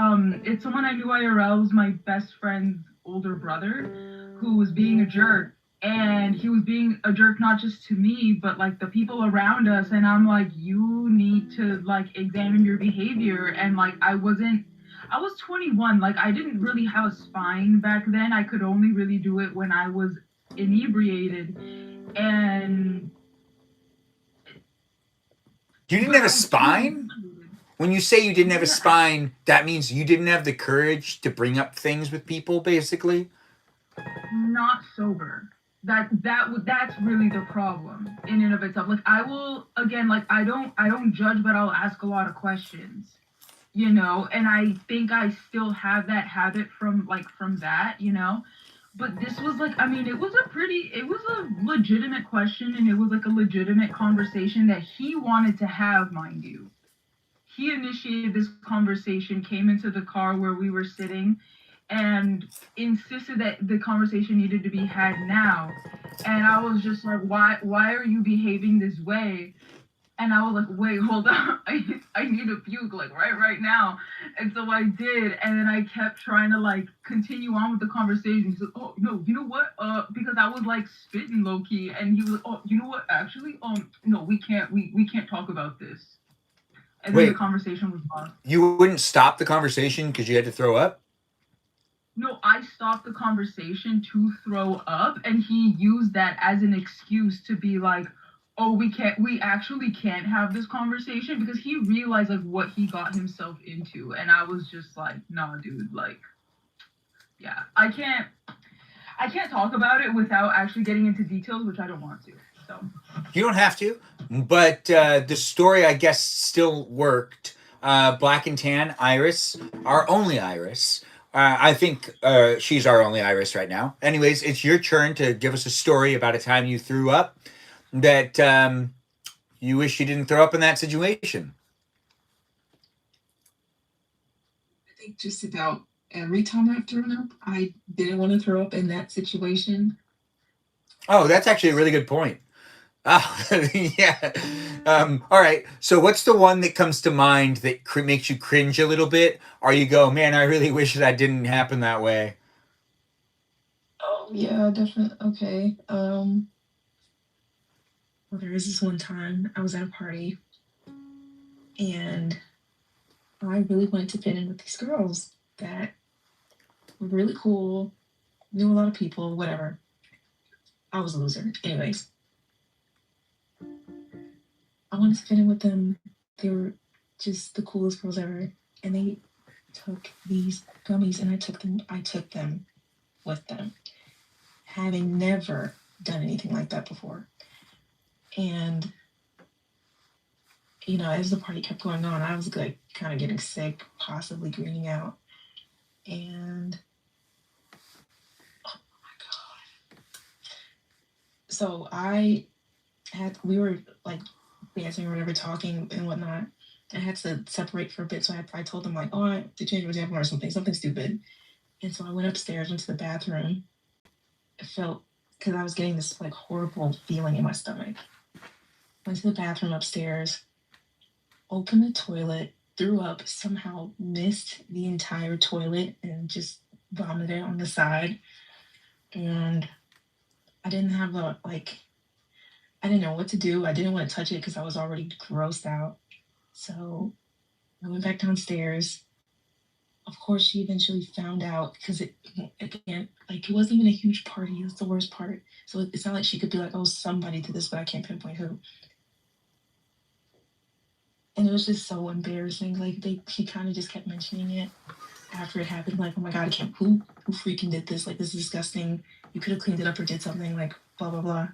it's someone I knew IRL, was my best friend's older brother, who was being a jerk, and he was being a jerk not just to me, but like the people around us. And I'm like, you need to like examine your behavior. And like I was 21. Like I didn't really have a spine back then. I could only really do it when I was inebriated, and you didn't have a spine? When you say you didn't have a spine, that means you didn't have the courage to bring up things with people, basically? Not sober. That's really the problem in and of itself. Like I will, again, like I don't judge, but I'll ask a lot of questions, and I think I still have that habit from that, But this was like, I mean, it was a legitimate question, and it was like a legitimate conversation that he wanted to have, mind you. He initiated this conversation, came into the car where we were sitting, and insisted that the conversation needed to be had now. And I was just like, why are you behaving this way? And I was like, wait, hold on. I need to puke, like, right now. And so I did. And then I kept trying to, like, continue on with the conversation. He's like, oh, no, you know what? Because I was, like, spitting low-key. And he was like, oh, you know what? Actually, no, we can't talk about this. And then the conversation was lost. You wouldn't stop the conversation because you had to throw up? No, I stopped the conversation to throw up. And he used that as an excuse to be like, oh, we actually can't have this conversation, because he realized like what he got himself into. And I was just like, nah, dude, like, yeah, I can't talk about it without actually getting into details, which I don't want to. So you don't have to, but the story, I guess, still worked. Black and Tan, Iris, our only Iris. I think she's our only Iris right now. Anyways, it's your turn to give us a story about a time you threw up that you wish you didn't throw up in that situation. I think just about every time I've thrown up, I didn't want to throw up in that situation. Oh, that's actually a really good point. Yeah. All right. So what's the one that comes to mind that makes you cringe a little bit? Or you go, man, I really wish that didn't happen that way. Oh, yeah, definitely. Okay. Well, there was this one time I was at a party, and I really wanted to fit in with these girls that were really cool, knew a lot of people, whatever. I was a loser. Anyways, I wanted to fit in with them. They were just the coolest girls ever. And they took these gummies and I took them with them, having never done anything like that before. And as the party kept going on, I was like kind of getting sick, possibly greening out. And oh my god. So we were like dancing or whatever, talking and whatnot. I had to separate for a bit, so I told them like, oh, I have to change my diaper or something stupid. And so I went upstairs, went to the bathroom. I felt, because I was getting this like horrible feeling in my stomach. Went to the bathroom upstairs, opened the toilet, threw up, somehow missed the entire toilet and just vomited on the side. And I didn't have I didn't know what to do. I didn't want to touch it because I was already grossed out. So I went back downstairs. Of course, she eventually found out because it wasn't even a huge party. That's the worst part. So it's not like she could be like, oh, somebody did this, but I can't pinpoint who. And it was just so embarrassing. Like she kind of just kept mentioning it after it happened. Like, oh my god, who freaking did this? Like, this is disgusting. You could have cleaned it up or did something. Like, blah blah blah.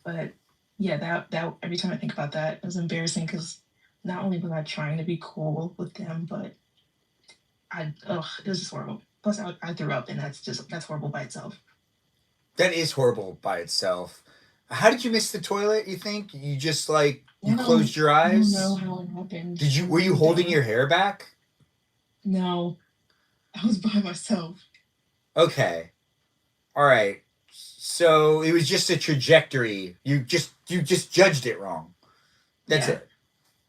But yeah, that every time I think about that, it was embarrassing because not only was I trying to be cool with them, but it was just horrible. Plus, I threw up, and that's horrible by itself. That is horrible by itself. How did you miss the toilet? You think you just closed your eyes? I don't know how it happened. Were you holding your hair back? No, I was by myself. Okay, all right. So it was just a trajectory. You just judged it wrong. That's it.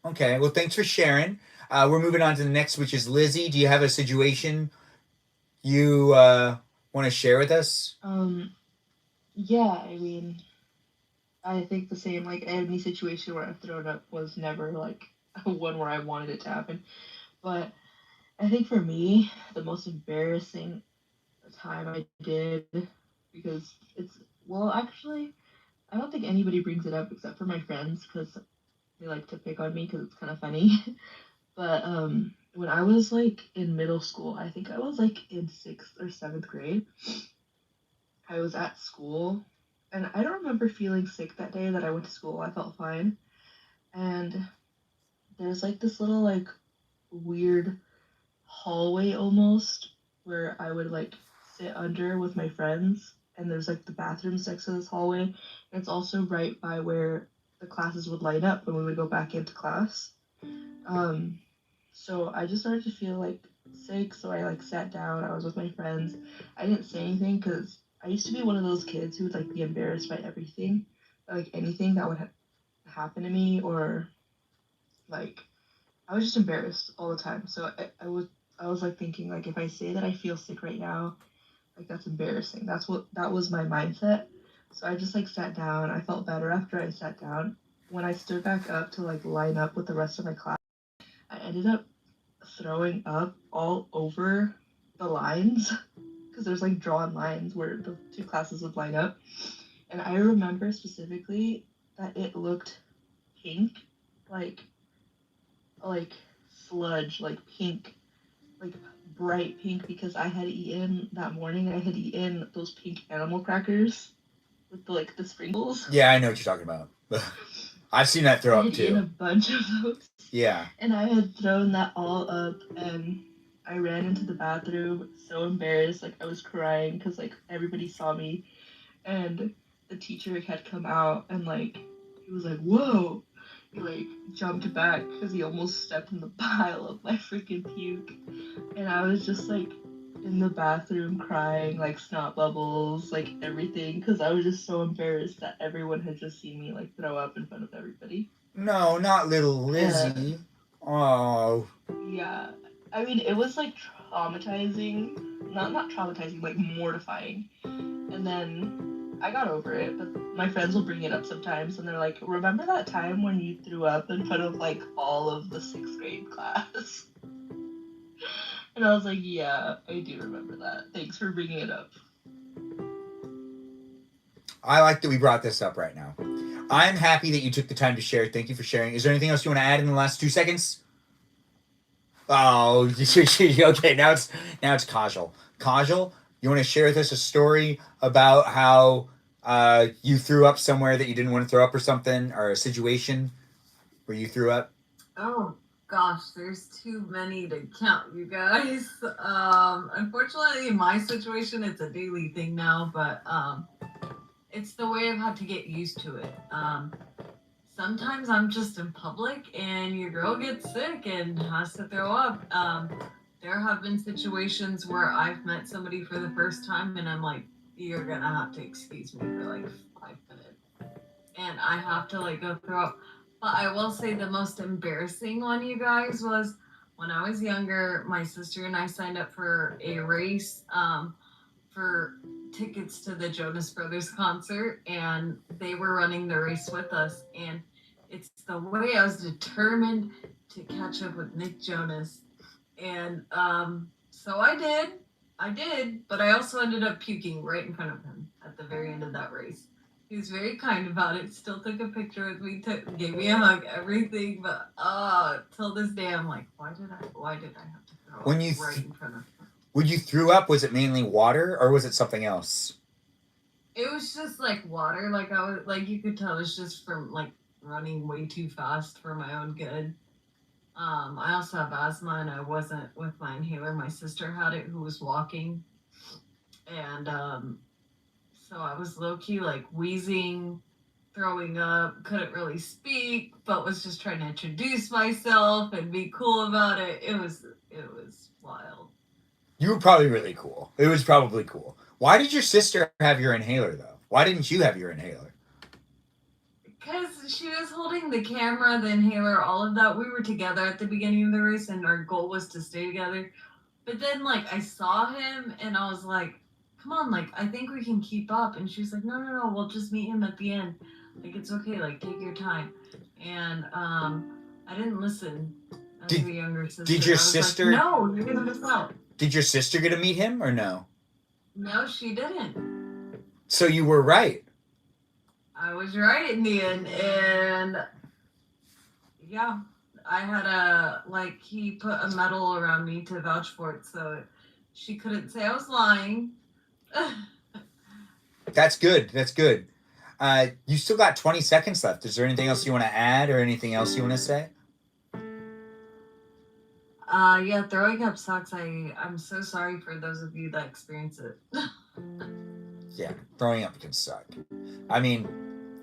Okay. Well, thanks for sharing. We're moving on to the next, which is Lizzie. Do you have a situation you want to share with us? Yeah, I mean, I think the same. Like any situation where I've thrown up was never like one where I wanted it to happen. But I think for me, the most embarrassing time I did, because actually, I don't think anybody brings it up except for my friends because they like to pick on me because it's kind of funny. But when I was like in middle school, I think I was like in 6th or 7th grade. I was at school, and I don't remember feeling sick that day that I went to school. I felt fine, and there's like this little like weird hallway almost where I would like sit under with my friends, and there's like the bathrooms next to this hallway, and it's also right by where the classes would line up when we would go back into class. So I just started to feel like sick, so I like sat down. I was with my friends. I didn't say anything because I used to be one of those kids who would like be embarrassed by everything, like anything that would happen to me, or like I was just embarrassed all the time. So I was like thinking like if I say that I feel sick right now, like that's embarrassing. That was my mindset. So I just like sat down. I felt better after I sat down. When I stood back up to like line up with the rest of my class, I ended up throwing up all over the lines because there's like drawn lines where the two classes would line up. And I remember specifically that it looked pink, like sludge, like pink, like bright pink because I had eaten that morning. I had eaten those pink animal crackers with the sprinkles. Yeah, I know what you're talking about. I've seen that throw up too. I had eaten a bunch of those. Yeah. And I had thrown that all up, and I ran into the bathroom so embarrassed, like I was crying because like everybody saw me, and the teacher had come out and like he was like, "Whoa!" He like jumped back because he almost stepped in the pile of my freaking puke, and I was just like in the bathroom crying like snot bubbles, like everything, because I was just so embarrassed that everyone had just seen me like throw up in front of everybody. No, not little Lizzie. Oh. Yeah. I mean, it was like traumatizing. Not traumatizing, like mortifying. And then I got over it, but my friends will bring it up sometimes and they're like, "Remember that time when you threw up in front of like all of the 6th grade class?" And I was like, yeah, I do remember that. Thanks for bringing it up. I like that we brought this up right now. I'm happy that you took the time to share. Thank you for sharing. Is there anything else you want to add in the last 2 seconds? Oh, okay. Now it's Kajal. Kajal, you want to share with us a story about how you threw up somewhere that you didn't want to throw up or something, or a situation where you threw up? Oh gosh, there's too many to count, you guys. Unfortunately, in my situation, it's a daily thing now, but it's the way I've had to get used to it. Sometimes I'm just in public and your girl gets sick and has to throw up. There have been situations where I've met somebody for the first time and I'm like, you're gonna have to excuse me for like 5 minutes. And I have to like go throw up. But I will say the most embarrassing one, you guys, was when I was younger, my sister and I signed up for a race for tickets to the Jonas Brothers concert, and they were running the race with us. And it's the way I was determined to catch up with Nick Jonas. And so I did, but I also ended up puking right in front of him at the very end of that race. He was very kind about it, still took a picture with me, gave me a hug, everything, but till this day I'm like, why did I have to throw up right in front of him? When you threw up, was it mainly water or was it something else? It was just like water, like I was like you could tell it was just from like running way too fast for my own good. I also have asthma and I wasn't with my inhaler. My sister had it who was walking. And so I was low-key like wheezing, throwing up, couldn't really speak, but was just trying to introduce myself and be cool about it. It was wild. You were probably really cool. It was probably cool. Why did your sister have your inhaler, though? Why didn't you have your inhaler? Because she was holding the camera, the inhaler, all of that. We were together at the beginning of the race, and our goal was to stay together. But then, like, I saw him, and I was like, come on, like, I think we can keep up. And she was like, no, we'll just meet him at the end. Like, it's okay, like, take your time. And I didn't listen. I was a younger sister. Did your sister... Like, no, you're going to miss out. Did your sister get to meet him, or no? No, she didn't. So you were right. I was right in the end, and yeah, I had he put a medal around me to vouch for it, so she couldn't say I was lying. That's good. You still got 20 seconds left. Is there anything else you want to add or anything else you want to say? Yeah, throwing up sucks. I'm so sorry for those of you that experience it. Yeah, throwing up can suck. I mean,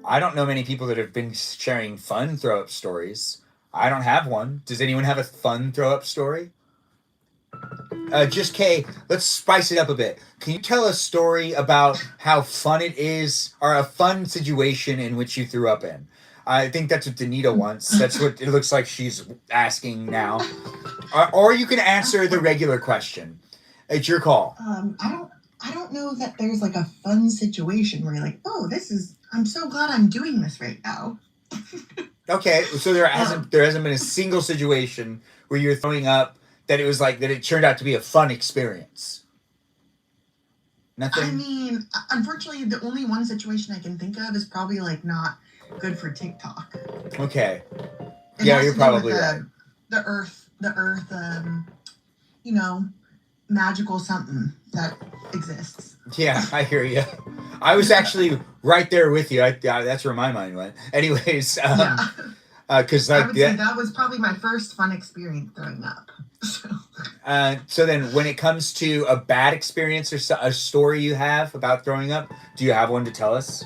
I don't know many people that have been sharing fun throw up stories. I don't have one. Does anyone have a fun throw up story? Just Kay, let's spice it up a bit. Can you tell a story about how fun it is, or a fun situation in which you threw up in? I think that's what Danita wants. That's what it looks like she's asking now. Or you can answer the regular question. It's your call. I don't know that there's like a fun situation where you're like, oh, I'm so glad I'm doing this right now. Okay, so there hasn't been a single situation where you're throwing up that it was like that it turned out to be a fun experience. Nothing. I mean, unfortunately, the only one situation I can think of is probably like not good for TikTok. Okay. Yeah, you're probably right. The earth, magical something that exists. Yeah, I hear you. I was actually right there with you. That's where my mind went. Anyways, because I would say that was probably my first fun experience throwing up. So then, when it comes to a bad experience or a story you have about throwing up, do you have one to tell us?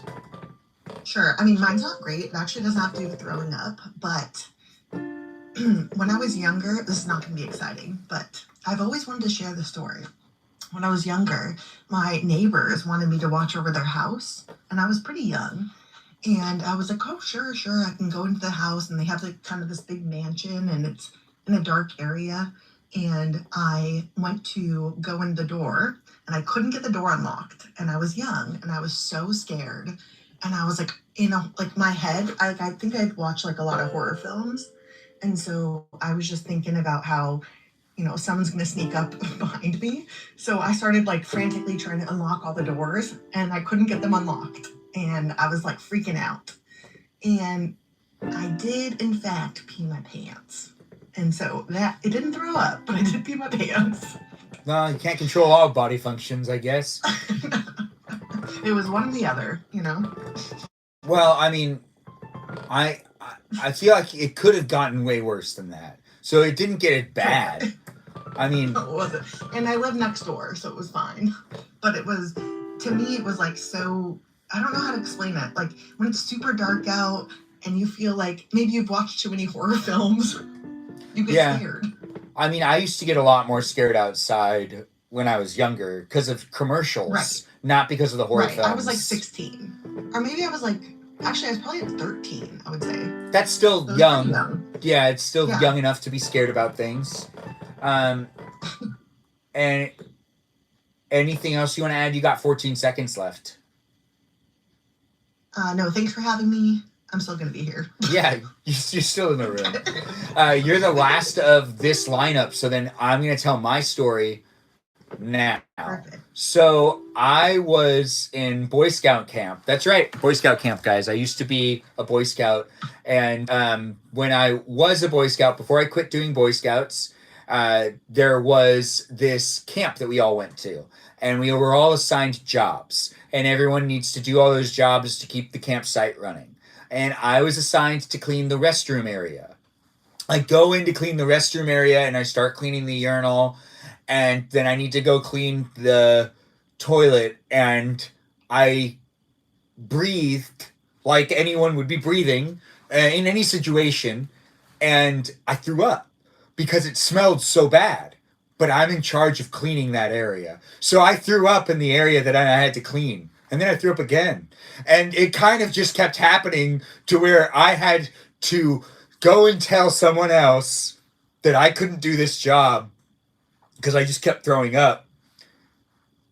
Sure. I mean, mine's not great. It actually doesn't have to do with throwing up, but when I was younger, this is not going to be exciting, but I've always wanted to share the story. When I was younger, my neighbors wanted me to watch over their house, and I was pretty young. And I was like, oh, sure, I can go into the house. And they have like kind of this big mansion, and it's in a dark area. And I went to go in the door, and I couldn't get the door unlocked. And I was young, and I was so scared. And I was like, my head, I think I'd watched like a lot of horror films. And so I was just thinking about how someone's going to sneak up behind me. So I started like frantically trying to unlock all the doors and I couldn't get them unlocked. And I was like freaking out. And I did, in fact, pee my pants. And so that, it didn't throw up, but I did pee my pants. Well, you can't control all body functions, I guess. It was one or the other, Well, I mean, I feel like it could have gotten way worse than that. So it didn't get it bad. I mean... It wasn't. And I live next door, so it was fine. But it was, to me, it was like so... I don't know how to explain it. Like, when it's super dark out and you feel like maybe you've watched too many horror films, you get scared. I mean, I used to get a lot more scared outside when I was younger because of commercials, right. Not because of the horror films. I was like 16. Or maybe I was like, actually, I was probably like 13, I would say. That's still young. Yeah, it's still young enough to be scared about things. And anything else you want to add? You got 14 seconds left. No, thanks for having me. I'm still going to be here. Yeah, you're still in the room. You're the last of this lineup, so then I'm going to tell my story now. Perfect. So I was in Boy Scout camp. That's right, Boy Scout camp, guys. I used to be a Boy Scout. And when I was a Boy Scout, before I quit doing Boy Scouts, there was this camp that we all went to. And we were all assigned jobs. And everyone needs to do all those jobs to keep the campsite running. And I was assigned to clean the restroom area. I go in to clean the restroom area and I start cleaning the urinal. And then I need to go clean the toilet. And I breathed like anyone would be breathing in any situation. And I threw up because it smelled so bad. But I'm in charge of cleaning that area. So I threw up in the area that I had to clean. And then I threw up again. And it kind of just kept happening to where I had to go and tell someone else that I couldn't do this job because I just kept throwing up.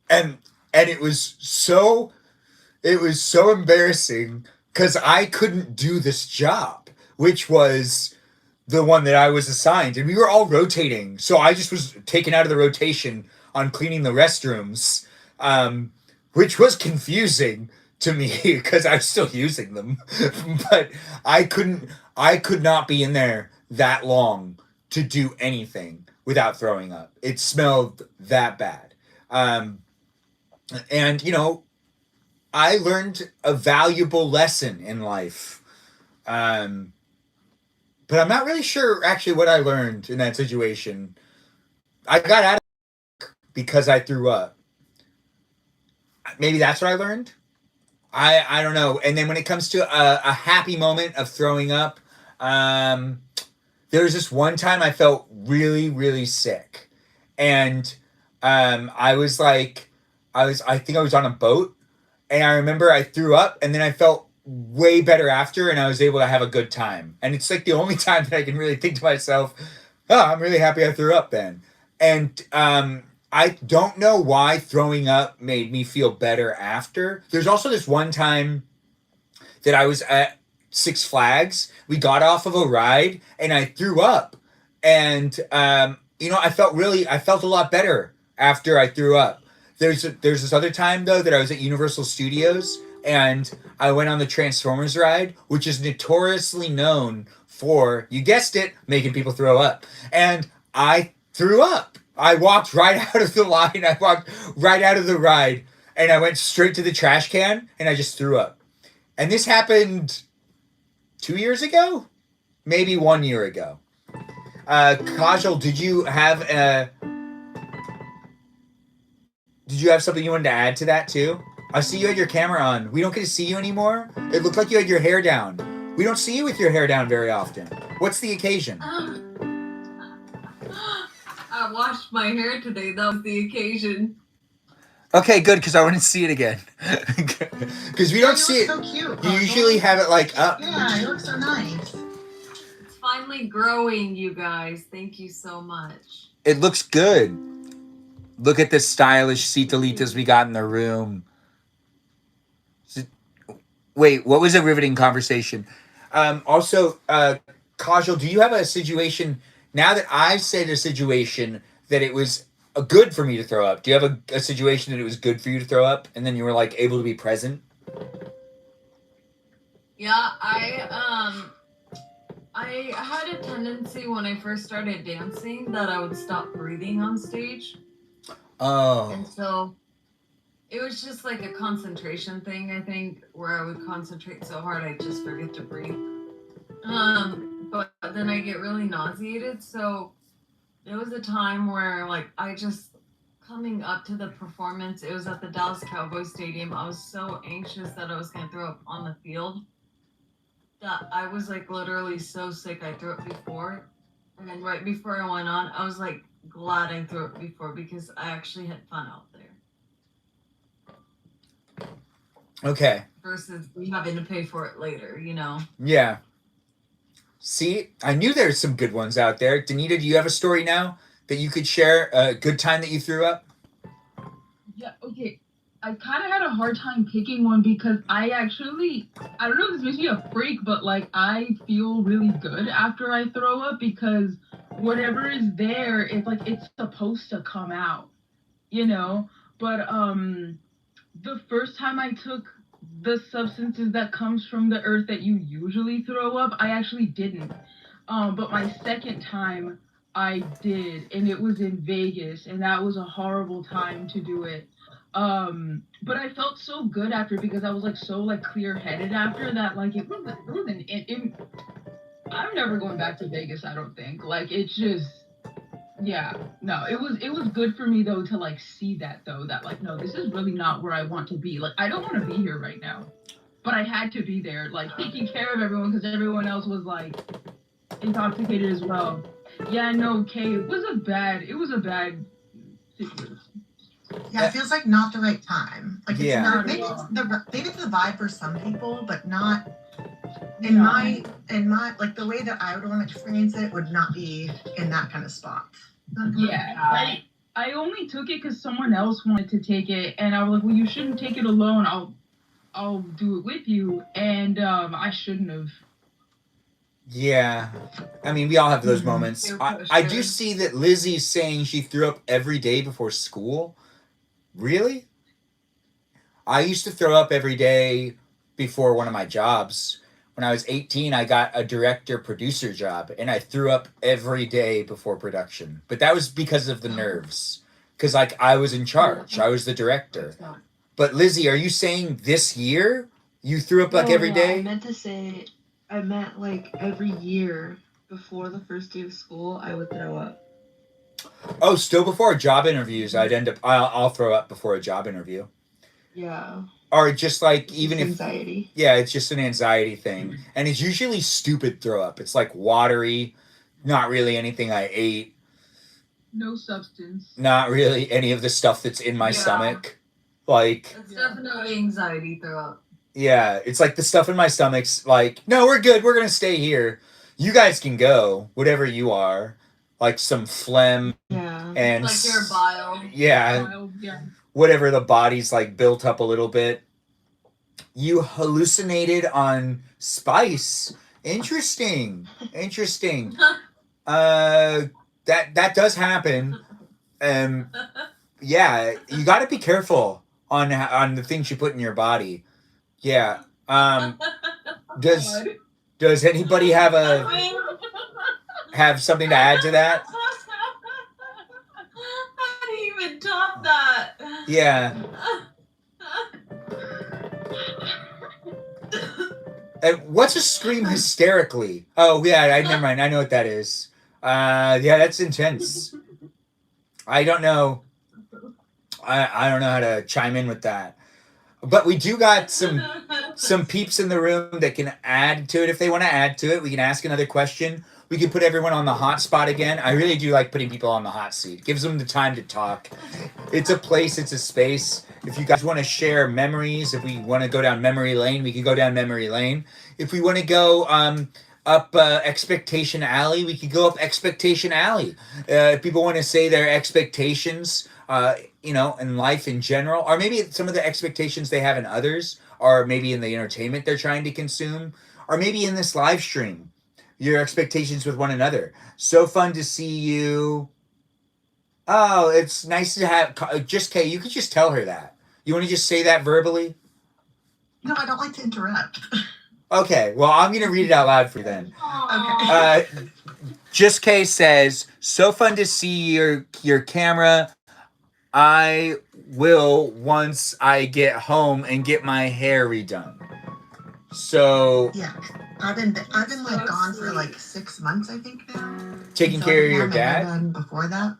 And it was so embarrassing because I couldn't do this job, which was the one that I was assigned, and we were all rotating. So I just was taken out of the rotation on cleaning the restrooms, which was confusing to me because I was still using them. But I could not be in there that long to do anything without throwing up. It smelled that bad. And, I learned a valuable lesson in life. But I'm not really sure actually what I learned in that situation. I got out of work because I threw up. Maybe that's what I learned. I don't know. And then when it comes to a happy moment of throwing up, there was this one time I felt really, really sick. And I think I was on a boat. And I remember I threw up and then I felt way better after and I was able to have a good time. And it's like the only time that I can really think to myself, oh, I'm really happy I threw up then. And I don't know why throwing up made me feel better after. There's also this one time that I was at Six Flags. We got off of a ride and I threw up. And, I felt a lot better after I threw up. There's this other time, though, that I was at Universal Studios and I went on the Transformers ride, which is notoriously known for, you guessed it, making people throw up. And I threw up. I walked right out of the line. I walked right out of the ride and I went straight to the trash can and I just threw up. And this happened 2 years ago? Maybe 1 year ago. Kajal, did you have something you wanted to add to that too? I see you had your camera on. We don't get to see you anymore. It looked like you had your hair down. We don't see you with your hair down very often. What's the occasion? I washed my hair today. That was the occasion. Okay, good, because I want to see it again. Because we don't see it. So cute. You usually have it like up. Yeah, it looks so nice. It's finally growing, you guys. Thank you so much. It looks good. Look at the stylish Citalitas we got in the room. Wait, what was a riveting conversation? Also, Kajal, do you have a situation now that I've said a situation that it was good for me to throw up, do you have a situation that it was good for you to throw up and then you were like able to be present? Yeah, I had a tendency when I first started dancing that I would stop breathing on stage. Oh. And so it was just like a concentration thing, I think, where I would concentrate so hard I'd just forget to breathe. But then I get really nauseated. So there was a time where, like, coming up to the performance, it was at the Dallas Cowboys Stadium. I was so anxious that I was going to throw up on the field that I was, like, literally so sick I threw up before. And then right before I went on, I was, like, glad I threw up before because I actually had fun out there. Okay. Versus having to pay for it later, you know? Yeah. See, I knew there's some good ones out there. Danita, do you have a story now that you could share? A good time that you threw up? Yeah, okay. I kind of had a hard time picking one because I don't know if this makes me a freak, but like I feel really good after I throw up because whatever is there, it's like it's supposed to come out, you know? But the first time I took the substances that comes from the earth that you usually throw up, I actually didn't. But my second time I did, and it was in Vegas, and that was a horrible time to do it. But I felt so good after because I was like so like clear-headed after that. Like I'm never going back to Vegas. I don't think. Like it's just. Yeah, no, it was good for me though to like see that though that like no, this is really not where I want to be. Like I don't want to be here right now, but I had to be there, like taking care of everyone because everyone else was like intoxicated as well. Yeah, no, Kay, it was a bad situation. Yeah, it feels like not the right time. Like it's Yeah. not maybe it's the vibe for some people, but not in my like the way that I would want to experience it would not be in that kind of spot. Yeah, I only took it because someone else wanted to take it, and I was like, well, you shouldn't take it alone. I'll do it with you, and I shouldn't have. Yeah. I mean, we all have those moments. I do see that Lizzie's saying she threw up every day before school. Really? I used to throw up every day before one of my jobs. When I was 18, I got a director-producer job, and I threw up every day before production. But that was because of the nerves. Because, like, I was in charge. I was the director. But, Lizzie, are you saying this year you threw up, like, every day? I meant, like, every year before the first day of school, I would throw up. Oh, still before job interviews, I'll throw up before a job interview. Yeah. Or just like It's even just if anxiety. yeah, it's just an anxiety thing, and it's usually stupid throw up. It's like watery, not really anything I ate, No substance. not really any of the stuff that's in my stomach. Like It's definitely anxiety throw up. yeah, it's like the stuff in my stomach's like, no, we're good. We're gonna stay here. You guys can go, whatever you are. Like some phlegm Yeah. and Like your bile. yeah, Yeah. whatever the body's like built up a little bit. You hallucinated on spice. Interesting. That does happen. Yeah, you got to be careful on the things you put in your body. Yeah. Does anybody have something to add to that? How do you even top that? Yeah. What's a scream hysterically? Oh yeah, never mind. I know what that is. Yeah, that's intense. I don't know. I don't know how to chime in with that. But we do got some peeps in the room that can add to it if they want to add to it. We can ask another question. We can put everyone on the hot spot again. I really do like putting people on the hot seat. It gives them the time to talk. It's a place, it's a space. If you guys want to share memories, if we want to go down memory lane, we can go down memory lane. If we want to go up expectation alley, we could go up expectation alley. If people want to say their expectations, in life in general, or maybe some of the expectations they have in others, or maybe in the entertainment they're trying to consume, or maybe in this live stream. your expectations with one another. So fun to see you. Oh, it's nice to have. Just Kay, you could just tell her that. You want to just say that verbally? No, I don't like to interrupt. Okay, well, I'm going to read it out loud for you then. Okay. Just Kay says, so fun to see your camera. I will once I get home and get my hair redone. So Yeah, I've been like gone for like 6 months, I think now. taking So I care of didn't your have my hair dad. done before that.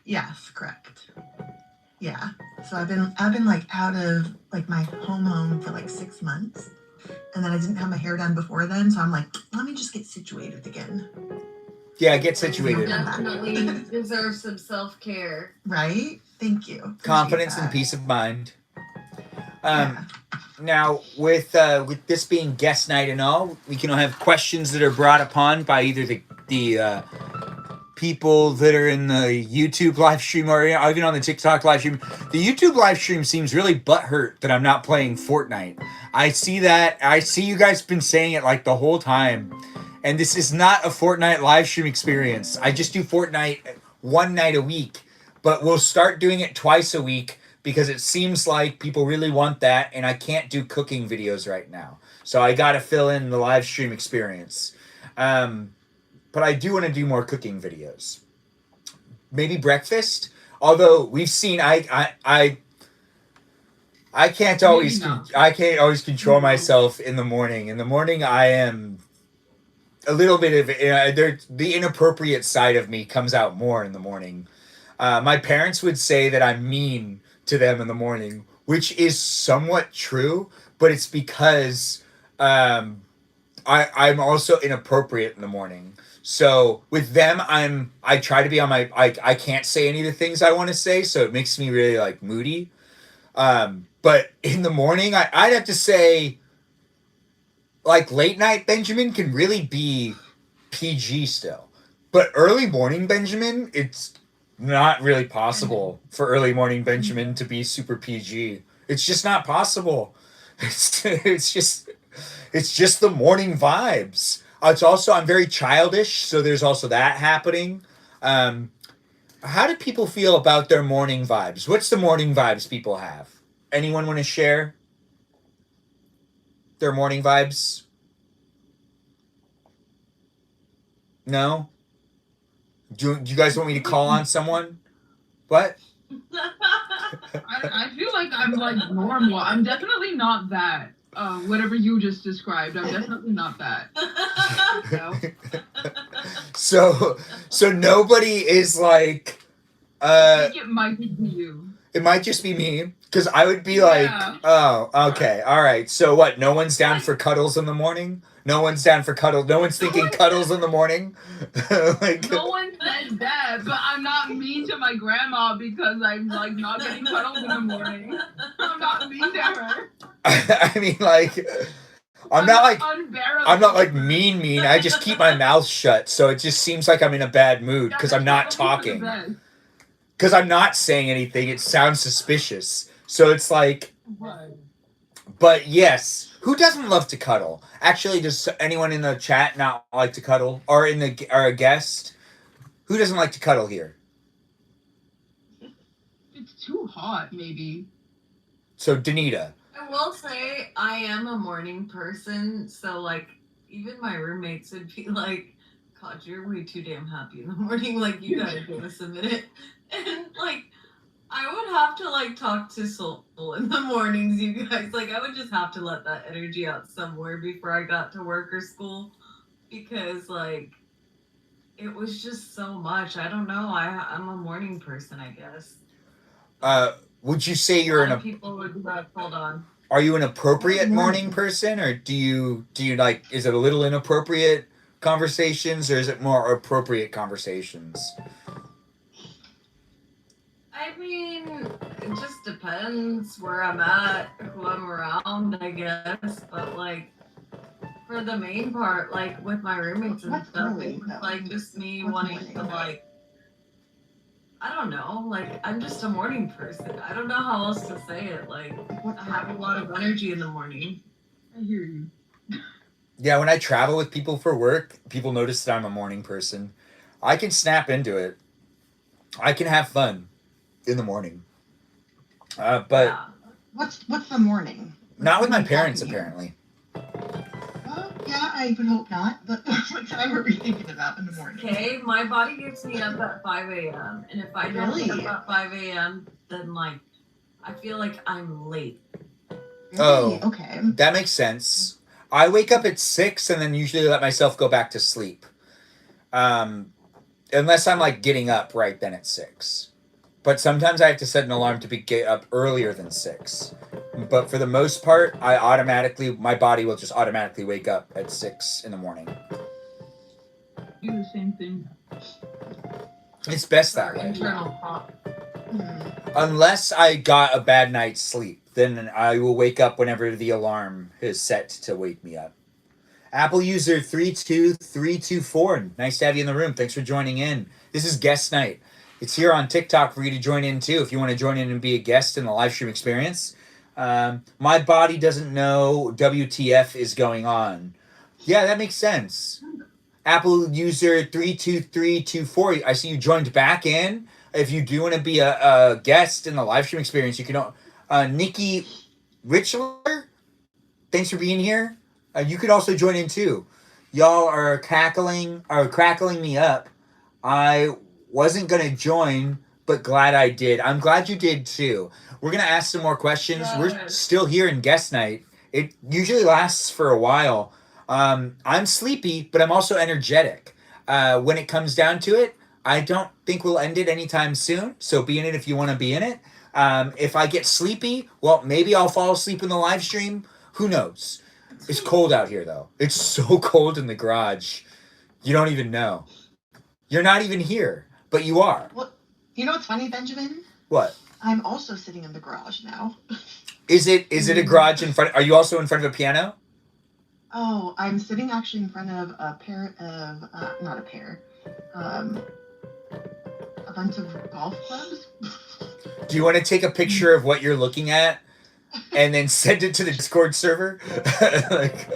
Yes, correct. Yeah. So I've been like out of like my home for like 6 months. And then I didn't have my hair done before then, so I'm like, let me just get situated again. Yeah, get You situated. definitely deserve some self-care. Right? Thank you. Appreciate Confidence and that. peace of mind. Yeah. Now, with this being guest night and all, we can have questions that are brought upon by either the people that are in the YouTube live stream or even on the TikTok live stream. The YouTube live stream seems really butthurt that I'm not playing Fortnite. I see that. I see you guys been saying it like the whole time. And this is not a Fortnite live stream experience. I just do Fortnite one night a week. But we'll start doing it twice a week because it seems like people really want that. And I can't do cooking videos right now. So I got to fill in the live stream experience. But I do want to do more cooking videos. Maybe breakfast. Although we've seen, I can't always I can't always control myself in the morning. In the morning, I am a little bit of the inappropriate side of me comes out more in the morning. My parents would say that I'm mean to them in the morning, which is somewhat true, but it's because I'm also inappropriate in the morning. So with them, I try to be on my I can't say any of the things I want to say, so it makes me really like moody. But in the morning, I'd have to say, like late night Benjamin can really be PG still, but early morning Benjamin, it's not really possible for early morning Benjamin to be super PG. It's just not possible. It's just the morning vibes. It's also I'm very childish, so there's also that happening. How do people feel about their morning vibes? What's the morning vibes people have? Anyone want to share their morning vibes? No? Do you guys want me to call on someone? What? I feel like I'm like normal. I'm definitely not that. Whatever you just described, I'm definitely not that. No. So nobody is like I think it might be you. it might just be me because I would be Yeah. like, oh, okay, all right. So what? No one's down for cuddles in the morning. No one's down for cuddles. No one's thinking cuddles in the morning. Like, No one said that, but I'm not mean to my grandma because I'm like not getting cuddles in the morning. I'm not mean to her. I mean, like, I'm not like mean. I just keep my mouth shut, so it just seems like I'm in a bad mood because I'm not talking. Because I'm not saying anything, it sounds suspicious. So it's like, but yes, who doesn't love to cuddle? Actually, does anyone in the chat not like to cuddle, or a guest? Who doesn't like to cuddle here? It's too hot, maybe. So Danita. I will say I am a morning person, so like even my roommates would be like, God, you're way too damn happy in the morning, like you gotta give us a minute. And like I would have to like talk to Soul in the mornings, you guys. Like I would just have to let that energy out somewhere before I got to work or school. Because like it was just so much. I don't know. I'm a morning person, I guess. Would you say you're people would be like, hold on. Are you an appropriate morning person, or do you like? Is it a little inappropriate conversations, or is it more appropriate conversations? I mean, it just depends where I'm at, who I'm around, I guess. But like, for the main part, like with my roommates and stuff, it was like just me wanting to like. I don't know, like, I'm just a morning person. I don't know how else to say it. Like, I have a lot of energy in the morning. I hear you. Yeah, when I travel with people for work, people notice that I'm a morning person. I can snap into it. I can have fun in the morning. But Yeah. What's the morning? not with What are my we parents, talking here? apparently. Well, yeah, I would hope not. But what time are we thinking about in the morning? Okay, my body gets me up at 5 a.m. And if I don't get Really? up at 5 a.m., then like I feel like I'm late. Really? Oh. Okay. That makes sense. I wake up at 6 and then usually let myself go back to sleep. Unless I'm like getting up right then at 6. But sometimes I have to set an alarm to get up earlier than 6. But for the most part, my body will just automatically wake up at 6 in the morning. Do the same thing. It's best that way. Internal clock. Unless I got a bad night's sleep, then I will wake up whenever the alarm is set to wake me up. Apple user 32324. Nice to have you in the room. Thanks for joining in. This is guest night. It's here on TikTok for you to join in too if you want to join in and be a guest in the live stream experience. My body doesn't know WTF is going on. Yeah, that makes sense. Apple user 32324. I see you joined back in. If you do want to be a guest in the live stream experience, you can. Nikki Richler, thanks for being here. You could also join in too. Y'all are crackling me up. I wasn't gonna join, but glad I did. I'm glad you did too. We're gonna ask some more questions. Yes. We're still here in guest night. It usually lasts for a while. I'm sleepy, but I'm also energetic. When it comes down to it, I don't think we'll end it anytime soon. So be in it if you want to be in it. If I get sleepy, well, maybe I'll fall asleep in the live stream. Who knows? It's cold out here, though. It's so cold in the garage. You don't even know. You're not even here, but you are. Well, you know what's funny, Benjamin? What? I'm also sitting in the garage now. Is it a garage in front? Are you also in front of a piano? Oh, I'm sitting actually in front of a pair of, not a pair, a bunch of golf clubs. Do you want to take a picture of what you're looking at and then send it to the Discord server? Like,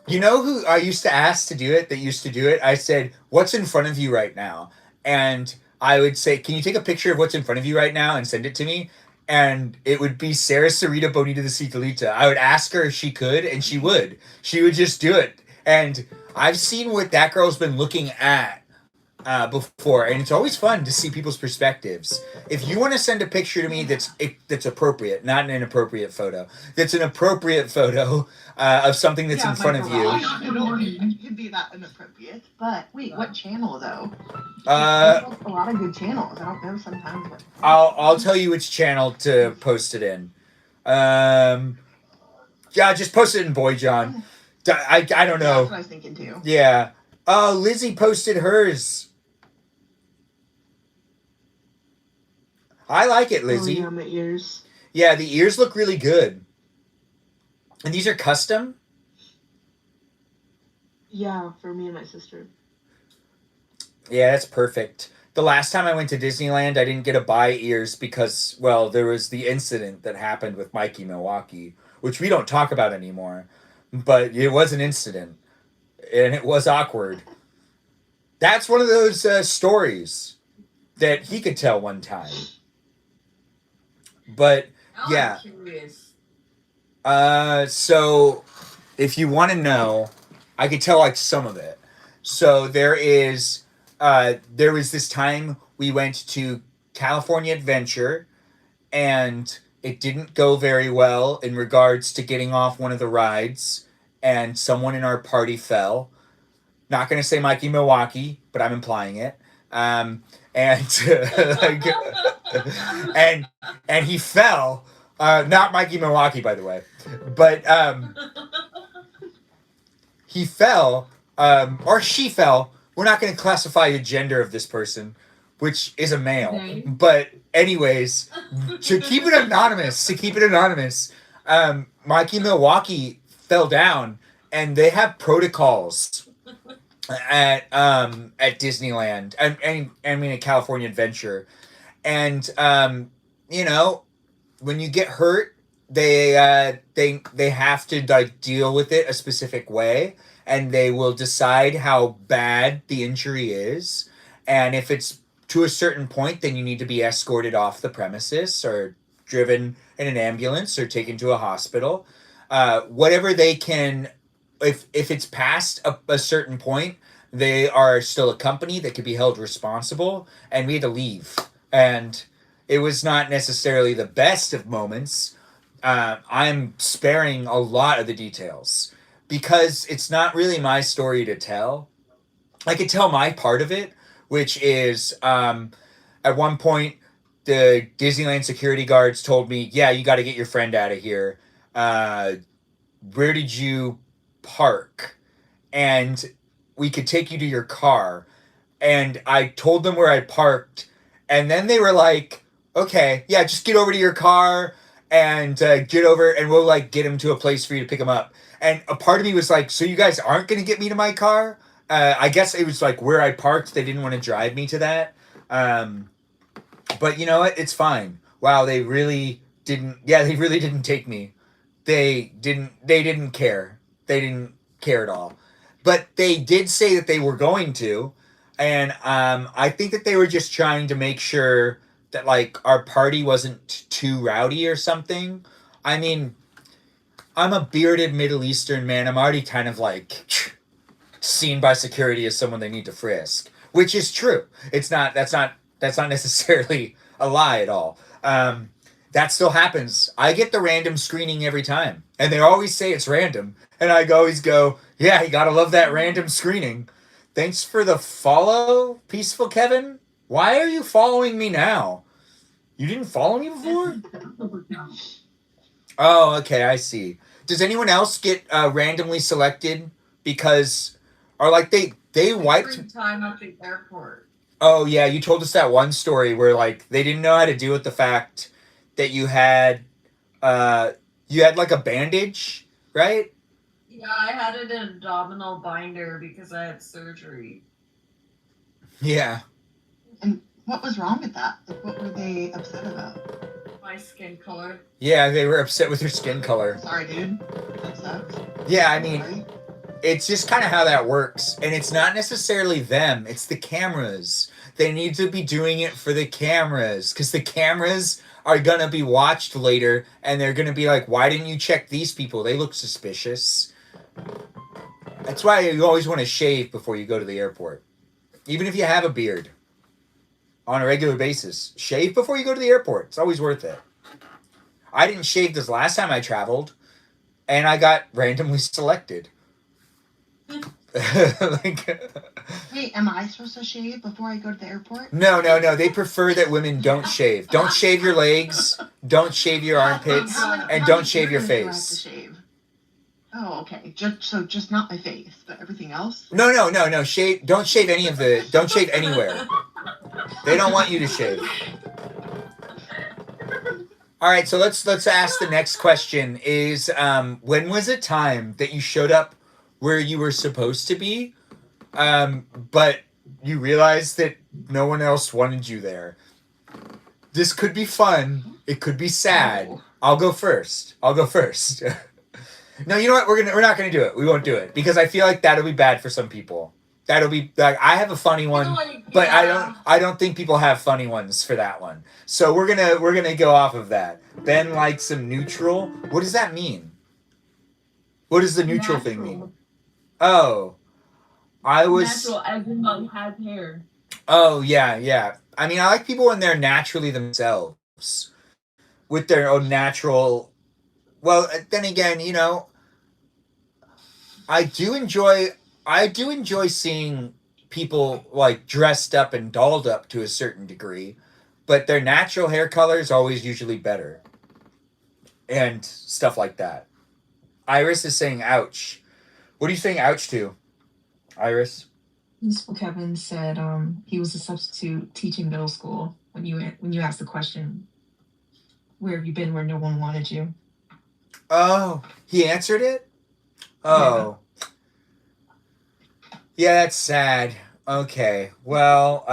you know who I used to ask to do it that used to do it? I said, what's in front of you right now? And I would say, can you take a picture of what's in front of you right now and send it to me? And it would be Sarah Sarita Bonita de Citalita. I would ask her if she could, and she would. She would just do it. And I've seen what that girl's been looking at before, and it's always fun to see people's perspectives. If you want to send a picture to me that's appropriate, not an inappropriate photo, that's an appropriate photo of something that's in front of you. It could be that inappropriate. But wait, what channel though? Uh, There's a lot of good channels. I don't know sometimes what. I'll tell you which channel to post it in. Yeah, just post it in Boy John. I don't Yeah, know. that's what I was thinking too. Yeah. Lizzie posted hers. I like it, Lizzie. Oh, yeah, my ears. Yeah, the ears look really good. And these are custom? Yeah, for me and my sister. Yeah, that's perfect. The last time I went to Disneyland, I didn't get to buy ears because, well, there was the incident that happened with Mikey Milwaukee, which we don't talk about anymore. But it was an incident. And it was awkward. That's one of those stories that he could tell one time. But yeah. I'm curious. So if you want to know, I could tell like some of it. So there was this time we went to California Adventure, and it didn't go very well in regards to getting off one of the rides, and someone in our party fell. Not gonna say Mikey Milwaukee, but I'm implying it. And like, and he fell. Not Mikey Milwaukee, by the way, but he fell, or she fell. We're not going to classify the gender of this person, which is a male. Okay. But anyways, to keep it anonymous, Mikey Milwaukee fell down, and they have protocols at Disneyland. I mean, at California Adventure, and you know, when you get hurt, they have to like deal with it a specific way, and they will decide how bad the injury is, and if it's to a certain point, then you need to be escorted off the premises or driven in an ambulance or taken to a hospital. Whatever they can, if it's past a certain point, they are still a company that could be held responsible, and we had to leave. And it was not necessarily the best of moments. I'm sparing a lot of the details because it's not really my story to tell. I could tell my part of it, which is at one point the Disneyland security guards told me, "Yeah, you got to get your friend out of here. Where did you park? And we could take you to your car." And I told them where I parked, and then they were like, "Okay, yeah, just get over to your car and get over, and we'll like get him to a place for you to pick him up." And a part of me was like, "So you guys aren't gonna get me to my car?" I guess it was like where I parked. They didn't want to drive me to that. But you know what? It's fine. Wow, they really didn't. Yeah, they really didn't take me. They didn't care. They didn't care at all. But they did say that they were going to, and I think that they were just trying to make sure that like our party wasn't too rowdy or something. I mean, I'm a bearded Middle Eastern man. I'm already kind of like seen by security as someone they need to frisk, which is true. That's not necessarily a lie at all. That still happens. I get the random screening every time, and they always say it's random, and I always go, "Yeah, you gotta love that random screening." Thanks for the follow, Peaceful Kevin. Why are you following me now? You didn't follow me before? Oh, okay, I see. Does anyone else get randomly selected because, or like they wiped Every time at the airport. Oh yeah, you told us that one story where like they didn't know how to deal with the fact that you had like a bandage, right? Yeah, I had an abdominal binder because I had surgery. Yeah. And what was wrong with that? Like, what were they upset about? My skin color. Yeah, they were upset with your skin color. Sorry, dude. That sucks. Yeah, I mean, Sorry. it's just kind of how that works. And it's not necessarily them, it's the cameras. They need to be doing it for the cameras because the cameras are going to be watched later and they're going to be like, "Why didn't you check these people? They look suspicious." That's why you always want to shave before you go to the airport. Even if you have a beard on a regular basis, shave before you go to the airport. It's always worth it. I didn't shave this last time I traveled and I got randomly selected. Wait, am I supposed to shave before I go to the airport? No. They prefer that women don't shave. Don't shave your legs. Don't shave your armpits, and don't shave your times do I have to face. shave? Oh, okay. Just not my face, but everything else. No. Shave. Don't shave any of the. Don't shave anywhere. They don't want you to shave. All right, so let's ask the next question. Is when was a time that you showed up where you were supposed to be, but you realized that no one else wanted you there? This could be fun. It could be sad. I'll go first. No, you know what? We're not gonna do it. We won't do it because I feel like that'll be bad for some people. That'll be like I have a funny one, but I don't think people have funny ones for that one. So we're gonna go off of that. Ben likes some neutral. What does that mean? What does the neutral thing mean? Oh, I was Natural, as in like has hair. Oh yeah. I mean, I like people when they're naturally themselves, with their own natural. Well, then again, you know, I do enjoy seeing people like dressed up and dolled up to a certain degree, but their natural hair color is always usually better, and stuff like that. Iris is saying ouch. What are you saying ouch to, Iris? Principal Kevin said he was a substitute teaching middle school when you asked the question, "Where have you been where no one wanted you?" Oh, he answered it? Oh. Yeah, that's sad. Okay. Well,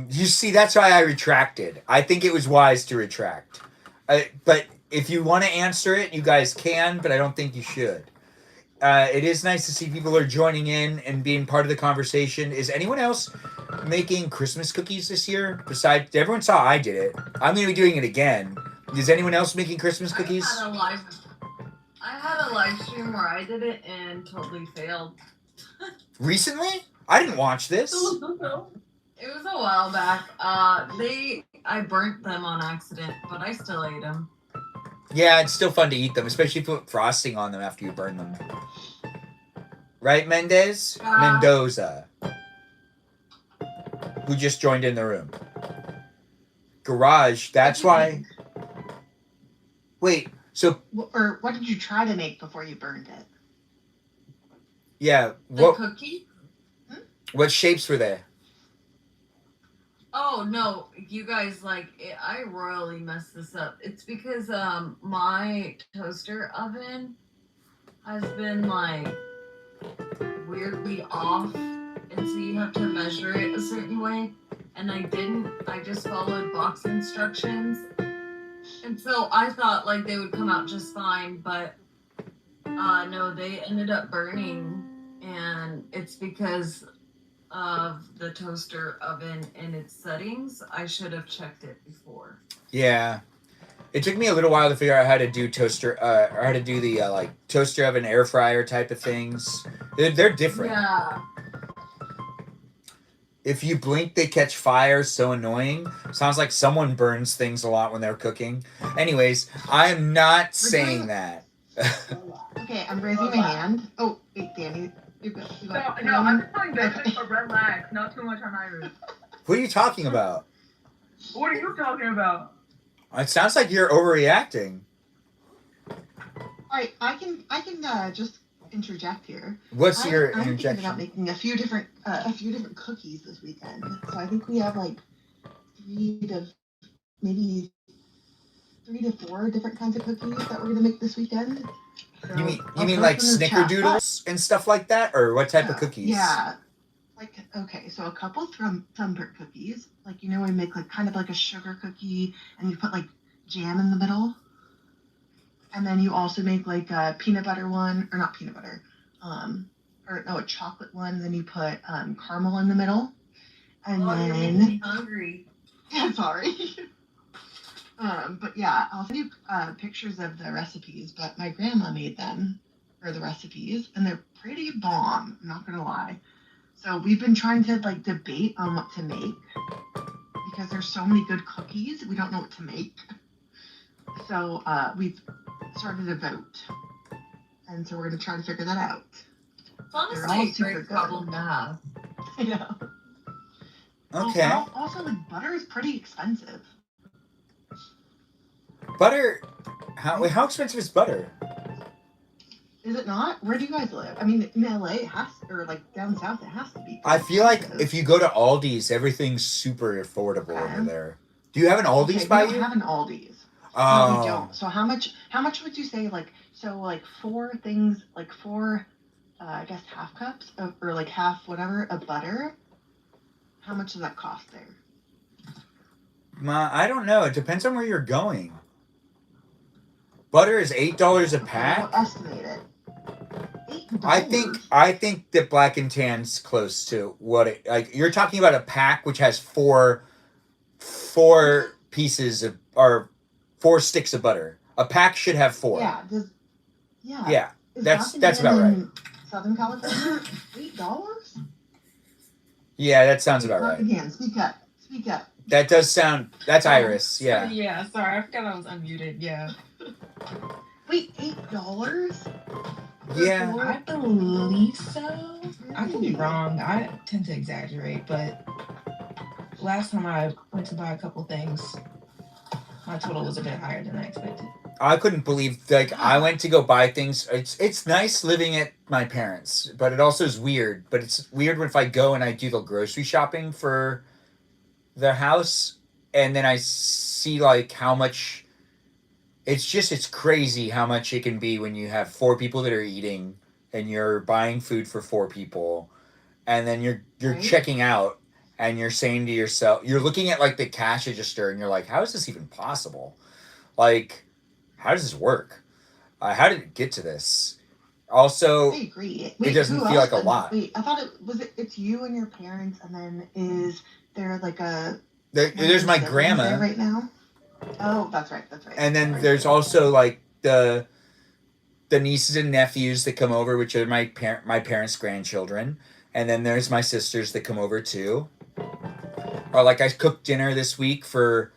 you see, that's why I retracted. I think it was wise to retract. But if you want to answer it, you guys can, but I don't think you should. It is nice to see people are joining in and being part of the conversation. Is anyone else making Christmas cookies this year? Besides, everyone saw I did it. I'm going to be doing it again. Is anyone else making Christmas cookies? I had a live stream where I did it and totally failed. Recently? I didn't watch this. It was a while back. I burnt them on accident, but I still ate them. Yeah, it's still fun to eat them, especially if you put frosting on them after you burn them. Right, Mendez? Mendoza. Who just joined in the room. Garage, that's why... Wait, so... Or what did you try to make before you burned it? Yeah, The cookie? What shapes were they? Oh no, you guys I royally messed this up. It's because my toaster oven has been weirdly off, and so you have to measure it a certain way. And I didn't. I just followed box instructions, and so I thought they would come out just fine, but no, they ended up burning, and it's because of the toaster oven and its settings. I should have checked it before. Yeah. It took me a little while to figure out how to do toaster, or how to do the, toaster oven, air fryer type of things. They're different. Yeah. If you blink, they catch fire. So annoying. Sounds like someone burns things a lot when they're cooking. Anyways, I am not saying that. Okay, I'm raising my hand. Oh, wait, Danny. No, I'm just telling Benjamin to relax, not too much on Iris. What are you talking about? What are you talking about? It sounds like you're overreacting. Alright, I can just interject here. What's your I'm interjection? thinking about making a few different cookies this weekend. So I think we have 3 to 4 different kinds of cookies that we're gonna make this weekend. So You mean I'll like post in the chat snickerdoodles and stuff like that, or what type of cookies? Yeah. Okay, so a couple thumbprint cookies. We make kind of like a sugar cookie, and you put jam in the middle. And then you also make a peanut butter one, or not peanut butter, a chocolate one. Then you put caramel in the middle. And You're then making me hungry. yeah, sorry. But yeah, I'll send you pictures of the recipes. But my grandma made them, or the recipes, and they're pretty bomb. I'm not gonna lie. So we've been trying to debate on what to make because there's so many good cookies. We don't know what to make. So we've started a vote, and so we're gonna try to figure that out. It's honestly a great problem to have. Yeah. Okay. Also, butter is pretty expensive. Butter? How expensive is butter? Is it not? Where do you guys live? I mean, in LA, it has, or down south, it has to be. I feel like if you go to Aldi's, everything's super affordable over there. Do you have an Aldi's by you? We don't have an Aldi's. Oh. No, we don't. So how much would you say, 4 things, 4, I guess half cups of, or half whatever of butter? How much does that cost there? I don't know. It depends on where you're going. Butter is $8 a pack. I'll estimate it. $8. I think that Black and Tan's close to what it you're talking about a pack which has four pieces of or 4 sticks of butter. A pack should have 4. Yeah. Yeah. Is That's about right. Southern California, $8? Yeah, that sounds about Black right. and Tan, speak up. Speak up. That does sound. That's Iris. Yeah. Yeah. Sorry, I forgot I was unmuted. Yeah. Wait, $8? Yeah. I believe so. I could be wrong. I tend to exaggerate, but last time I went to buy a couple things, my total was a bit higher than I expected. I couldn't believe I went to go buy things. It's nice living at my parents', but it also is weird. But it's weird if I go and I do the grocery shopping for their house, and then I see how much. It's crazy how much it can be when you have 4 people that are eating and you're buying food for 4 people, and then you're Right. checking out and you're saying to yourself, you're looking at the cash register and you're like, how is this even possible? how does this work? How did it get to this? Also, I agree. it doesn't who feel else like a then? lot. Wait, I thought it's you and your parents, and then is there like a There's my siblings grandma there right now? Oh, that's right. and then there's also like the nieces and nephews that come over, which are my parents' grandchildren, and then there's my sisters that come over too. Or like I cooked dinner this week for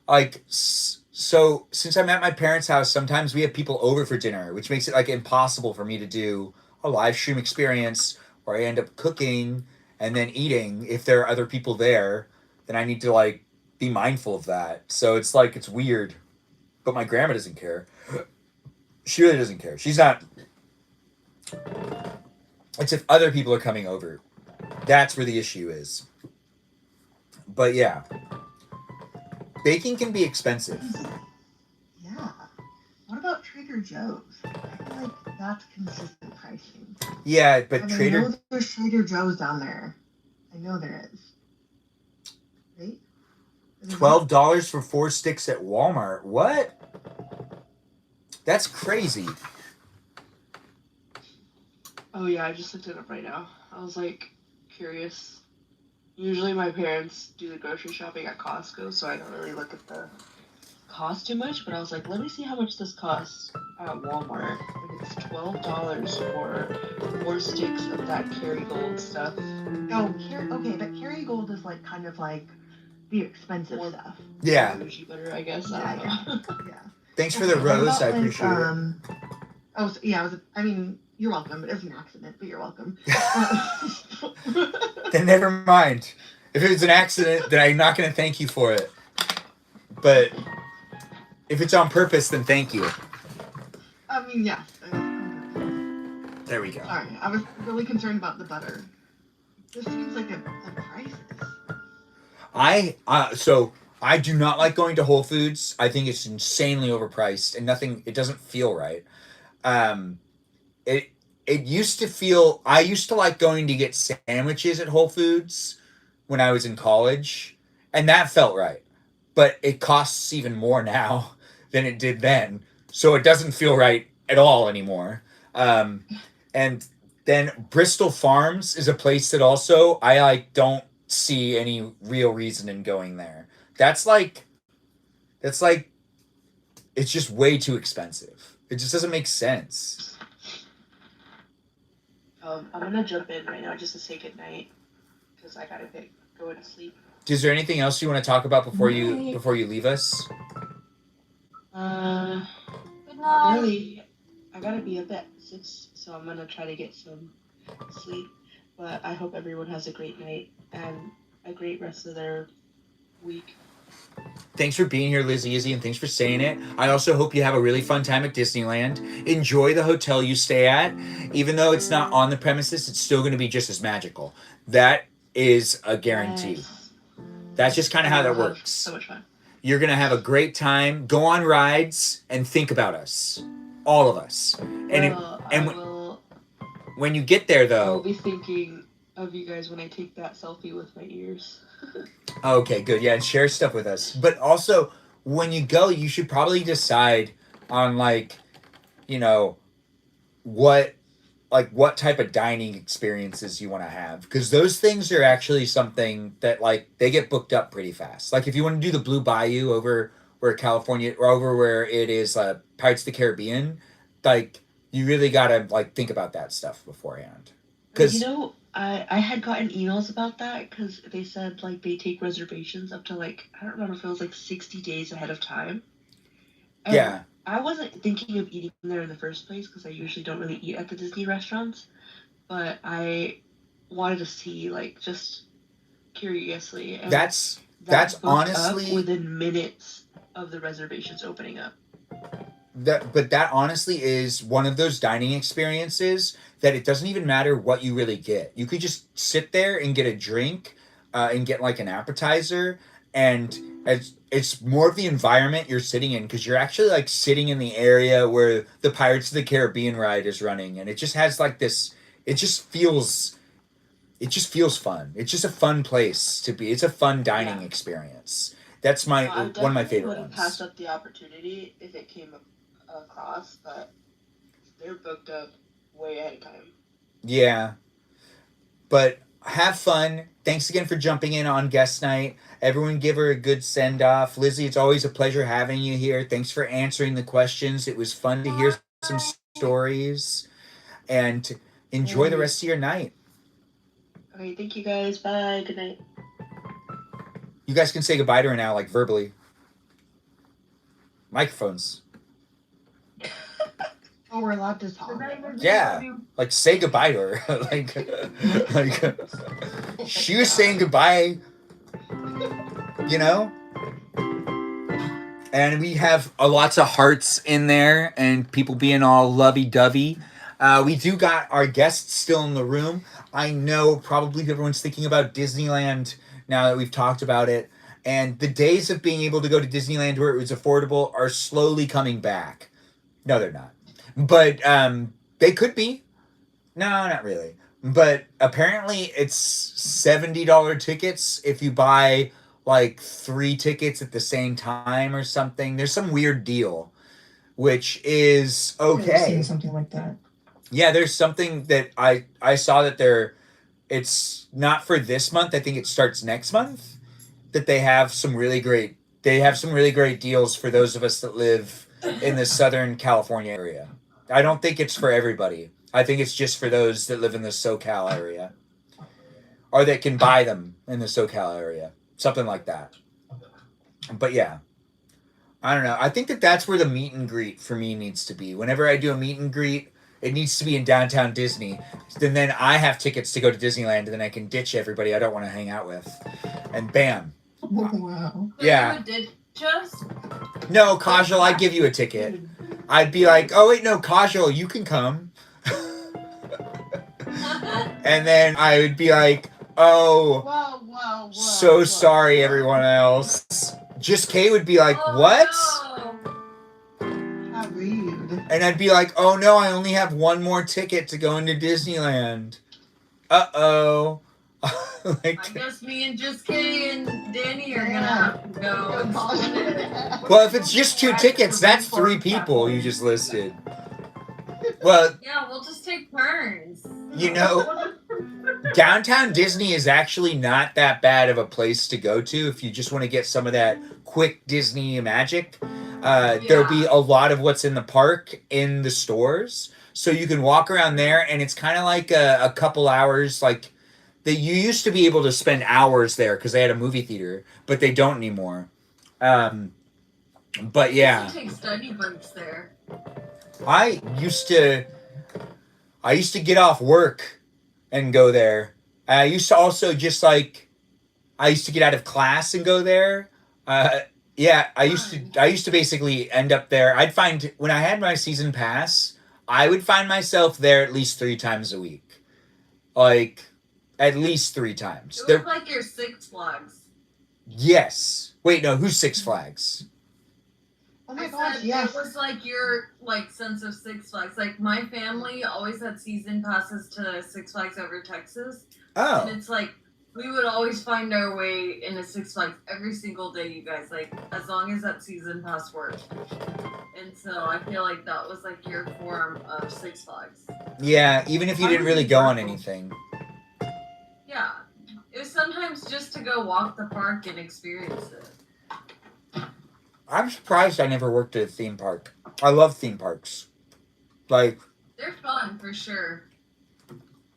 like so since I'm at my parents' house, sometimes we have people over for dinner, which makes it like impossible for me to do a live stream experience where I end up cooking and then eating. If there are other people there, then I need to like be mindful of that. So it's like it's weird, but my grandma doesn't care. She really doesn't care. She's not. It's if other people are coming over. That's where the issue is. But yeah, baking can be expensive. Yeah. What about Trader Joe's? I feel like that's consistent pricing. Yeah, but I know there's Trader Joe's down there. I know there is. Right? $12 for 4 sticks at Walmart. What? That's crazy. Oh yeah, I just looked it up right now. I was like curious. Usually my parents do the grocery shopping at Costco, so I don't really look at the cost too much, but I was like, let me see how much this costs at Walmart. And it's $12 for 4 sticks of that Kerrygold stuff. Oh, okay, but Kerrygold is like kind of like the expensive More- stuff. Yeah. Bougie butter, I guess. Yeah, I don't know. Yeah. Thanks for the Okay, what rose. about, I like, appreciate it. Oh, so, yeah. I mean, you're welcome. It was an accident, but you're welcome. Then never mind. If it was an accident, then I'm not going to thank you for it. But if it's on purpose, then thank you. I mean, yeah. There we go. Sorry, I was really concerned about the butter. This seems like a crisis. So I do not like going to Whole Foods. I think it's insanely overpriced and it doesn't feel right. It used to feel, I used to like going to get sandwiches at Whole Foods when I was in college, and that felt right. But it costs even more now than it did then. So it doesn't feel right at all anymore. And then Bristol Farms is a place that also I like don't see any real reason in going there. That's like it's just way too expensive. It just doesn't make sense. I'm gonna jump in right now just to say goodnight because I gotta go to sleep. Is there anything else you want to talk about before you leave us? Good night. Really, I gotta be up at 6, so I'm gonna try to get some sleep. But I hope everyone has a great night and a great rest of their week. Thanks for being here, Liz Easy, and thanks for saying it. I also hope you have a really fun time at Disneyland. Enjoy the hotel you stay at. Even though it's not on the premises, it's still going to be just as magical. That is a guarantee. Yes. That's just kind of how that works. So much fun. You're going to have a great time. Go on rides and think about us. All of us. When you get there, I'll though... be thinking of you guys when I take that selfie with my ears. Okay, good. Yeah, and share stuff with us. But also, when you go, you should probably decide on, like, you know, what type of dining experiences you want to have. Because those things are actually something that, like, they get booked up pretty fast. Like, if you want to do the Blue Bayou over where California, or over where it is Pirates of the Caribbean, like, you really got to, like, think about that stuff beforehand. You know, I had gotten emails about that because they said like they take reservations up to like I don't remember if it was like 60 days ahead of time. And yeah. I wasn't thinking of eating there in the first place because I usually don't really eat at the Disney restaurants, but I wanted to see like just curiously. And that's booked honestly up within minutes of the reservations opening up. That honestly is one of those dining experiences that it doesn't even matter what you really get. You could just sit there and get a drink and get like an appetizer, and it's more of the environment you're sitting in because you're actually like sitting in the area where the Pirates of the Caribbean ride is running, and it just has like this. It just feels fun. It's just a fun place to be. It's a fun dining experience. That's one of my favorite ones. I wouldn't pass up the opportunity if it came across, but they're booked up way ahead of time. Yeah. But have fun. Thanks again for jumping in on guest night. Everyone give her a good send off. Lizzie, it's always a pleasure having you here. Thanks for answering the questions. It was fun to hear some stories. And enjoy the rest of your night. Okay, thank you guys. Bye. Good night. You guys can say goodbye to her now, like verbally. Microphones. Oh, we're allowed to talk. Yeah. Like, say goodbye to her. like, she was saying goodbye, you know? And we have lots of hearts in there and people being all lovey-dovey. We do got our guests still in the room. I know probably everyone's thinking about Disneyland now that we've talked about it. And the days of being able to go to Disneyland where it was affordable are slowly coming back. No, they're not. But they could be. No, not really. But apparently it's $70 tickets if you buy like 3 tickets at the same time or something. There's some weird deal, which is okay. I've seen something like that. Yeah, there's something that I saw that it's not for this month. I think it starts next month. That they have some really great deals for those of us that live in the Southern California area. I don't think it's for everybody. I think it's just for those that live in the SoCal area. Or that can buy them in the SoCal area. Something like that. But yeah. I don't know. I think that's where the meet and greet for me needs to be. Whenever I do a meet and greet, it needs to be in downtown Disney. Then I have tickets to go to Disneyland, and then I can ditch everybody I don't want to hang out with. And bam. Wow. Yeah. You would ditch us? No, Kajal, I give you a ticket. I'd be like, oh wait, no, Kajal, you can come. And then I would be like, oh, Whoa, so sorry, everyone else. Just Kay would be like, Oh, what? no. How rude. And I'd be like, oh no, I only have one more ticket to go into Disneyland. Uh-oh. I guess me and Just Kay and Danny are gonna have to go. Well, if it's just 2 tickets, that's 3 people you just listed. Well, Yeah, we'll just take turns. you know, downtown Disney is actually not that bad of a place to go to if you just want to get some of that quick Disney magic. There'll be a lot of what's in the park in the stores. So you can walk around there, and it's kind of like a couple hours, like that you used to be able to spend hours there because they had a movie theater, but they don't anymore. But yeah. We used to take study breaks there. I used to get off work and go there. I used to also just like, I used to get out of class and go there. Yeah, I used to basically end up there. I'd find, when I had my season pass, I would find myself there at least 3 times a week. Like, at least 3 times. It looked like your Six Flags. Yes. Wait, no, who's Six Flags? Oh my I gosh, said yes. It was like your sense of Six Flags. Like my family always had season passes to Six Flags over Texas. Oh. And it's like we would always find our way in a Six Flags every single day, you guys. Like as long as that season pass worked. And so I feel like that was like your form of Six Flags. Yeah, even if you didn't really go on anything. Yeah. It was sometimes just to go walk the park and experience it. I'm surprised I never worked at a theme park. I love theme parks. Like, They're fun for sure.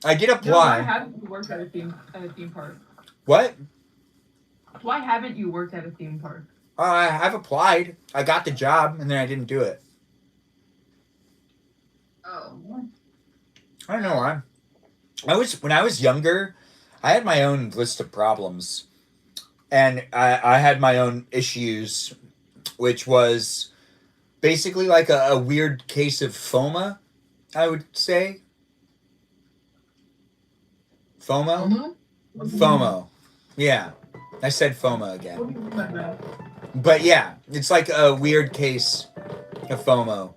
I did Why apply. haven't you worked at a theme park? What? Why haven't you worked at a theme park? I've applied. I got the job, and then I didn't do it. Oh. I don't know why. When I was younger, I had my own list of problems. And I had my own issues, which was basically like a weird case of FOMA, I would say. FOMO? FOMO. Yeah. I said FOMA again. But yeah, it's like a weird case of FOMO.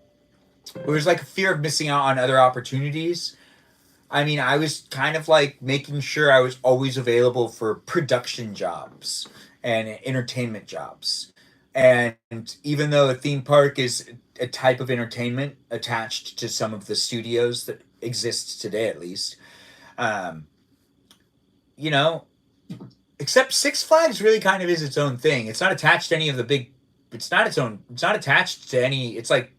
It was like a fear of missing out on other opportunities. I mean, I was kind of like making sure I was always available for production jobs and entertainment jobs. And even though a theme park is a type of entertainment attached to some of the studios that exist today, at least, um, you know, except Six Flags really kind of is its own thing. It's not attached to any of the big. It's not its own. It's not attached to any. It's like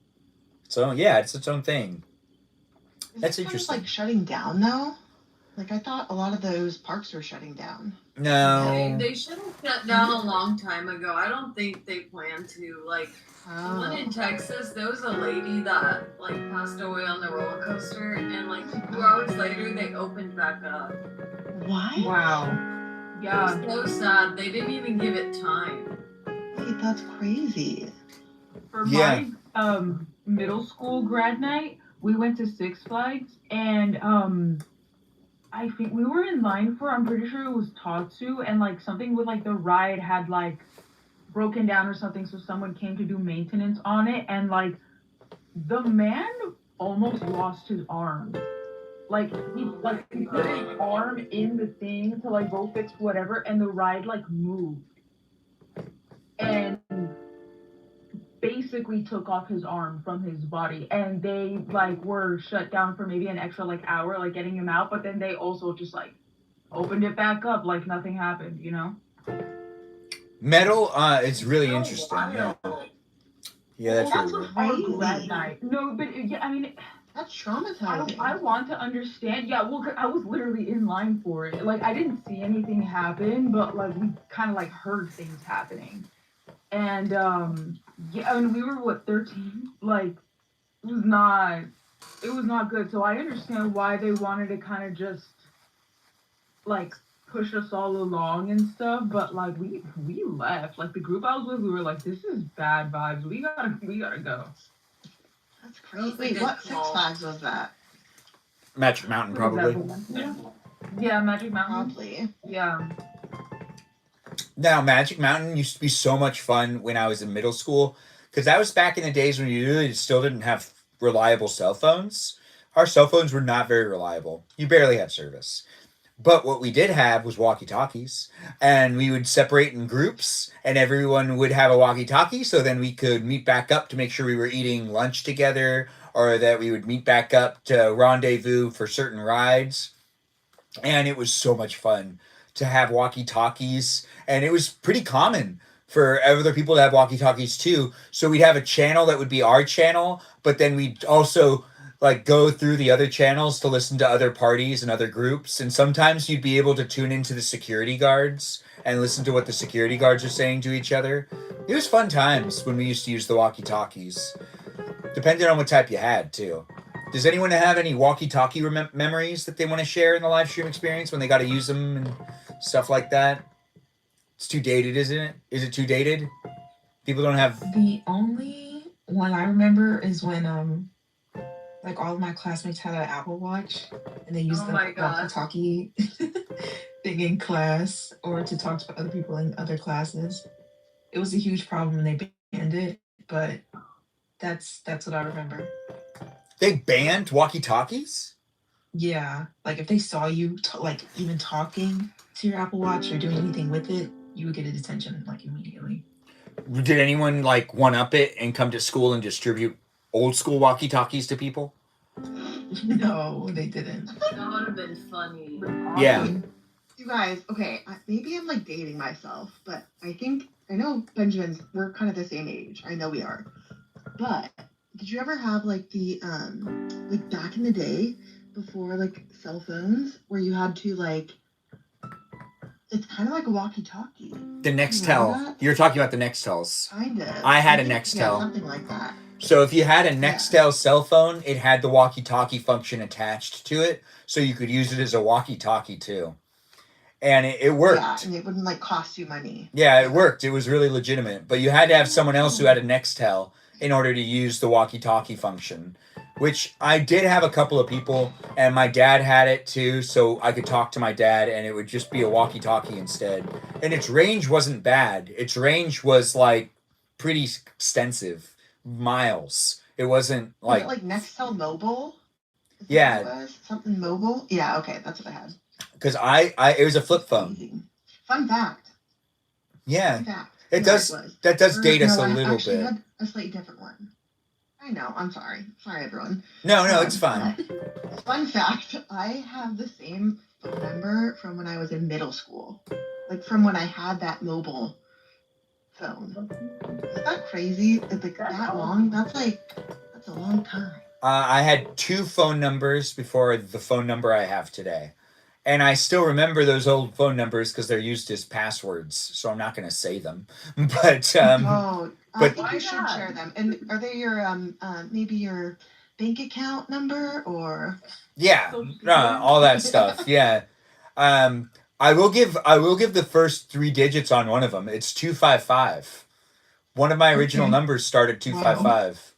its own. Yeah, it's its own thing. Is That's it kind of interesting. like shutting down though? Like I thought a lot of those parks were shutting down. No. They should have shut down a long time ago. I don't think they plan to. Like, the one in Texas, there was a lady that like passed away on the roller coaster, and like 2 hours later, they opened back up. What? Wow. It Yeah. was so sad. They didn't even give it time. Wait, that's crazy. For Yeah. my middle school grad night, we went to Six Flags, and I think we were in line for, I'm pretty sure it was Tatsu, and like something with like the ride had like broken down or something, so someone came to do maintenance on it, and like the man almost lost his arm. Like he put his arm in the thing to like go fix whatever, and the ride like moved and basically took off his arm from his body, and they like were shut down for maybe an extra like hour, like getting him out, but then they also just like opened it back up like nothing happened, you know? Metal, it's really interesting. Yeah, yeah, that's Well, really that weird. was our grad night. No, but yeah, I mean, That's traumatizing. I want to understand. Yeah, well, 'cause I was literally in line for it. Like, I didn't see anything happen, but like we kind of like heard things happening. And yeah, I mean, we were what, 13? Like, it was not, it was not good. So I understand why they wanted to kind of just like push us all along and stuff. But like we left. Like the group I was with, we were like, this is bad vibes. We gotta go. That's That was crazy. a Wait, good what Six call. Flags was that? Magic Mountain, What was that probably. one? Yeah, Magic Mountain. Probably. Yeah. Now, Magic Mountain used to be so much fun when I was in middle school, because that was back in the days when you really still didn't have reliable cell phones. Our cell phones were not very reliable. You barely had service. But what we did have was walkie talkies, and we would separate in groups, and everyone would have a walkie talkie, so then we could meet back up to make sure we were eating lunch together, or that we would meet back up to rendezvous for certain rides. And it was so much fun to have walkie talkies, and it was pretty common for other people to have walkie talkies too. So we'd have a channel that would be our channel, but then we'd also like go through the other channels to listen to other parties and other groups, and sometimes you'd be able to tune into the security guards and listen to what the security guards are saying to each other. It was fun times when we used to use the walkie talkies, depending on what type you had too. Does anyone have any walkie-talkie memories that they want to share in the live stream experience when they got to use them and stuff like that? It's too dated, isn't it? Is it too dated? People don't have. The only one I remember is when like all of my classmates had an Apple Watch and they used Oh the my God. walkie-talkie thing in class or to talk to other people in other classes. It was a huge problem when they banned it, but that's what I remember. They banned walkie-talkies? Yeah, like if they saw you like even talking to your Apple Watch or doing anything with it, you would get a detention like immediately. Did anyone like one up it and come to school and distribute old school walkie-talkies to people? No, they didn't. That would have been funny. Yeah. You guys, okay, maybe I'm like dating myself, but I know Benjamin's, we're kind of the same age. I know we are. But did you ever have like the like back in the day before like cell phones where you had to like, it's kind of like a walkie-talkie. The Nextel. You're talking about the Nextels. Kind of. I had a Yeah, Nextel. something like that. So if you had a Nextel cell phone, it had the walkie-talkie function attached to it, so you could use it as a walkie-talkie too. And it worked. Yeah, and it wouldn't like cost you money. Yeah, it worked. It was really legitimate. But you had to have someone else who had a Nextel in order to use the walkie-talkie function, which I did have a couple of people, and my dad had it too, so I could talk to my dad, and it would just be a walkie-talkie instead. And its range wasn't bad. Its range was like pretty extensive, miles. It wasn't Was like it like Nextel Mobile? Is that Yeah. what it was? Something mobile? Yeah, okay, that's what I had. because I it was a flip phone. Amazing. Fun fact. Yeah. Fun fact. It where does. was. That does date us No, a I little actually bit. had a slightly different one. I know. I'm sorry. Sorry, everyone. No, it's fine. But fun fact: I have the same phone number from when I was in middle school, like from when I had that mobile phone. Is that crazy? It's like that long? That's a long time. I had 2 phone numbers before the phone number I have today. And I still remember those old phone numbers because they're used as passwords, so I'm not going to say them. But I but- think you should share them. And are they your maybe your bank account number or? yeah, all that stuff. Yeah. I will give the first 3 digits on one of them. It's 255. One of my original Okay. numbers started 255.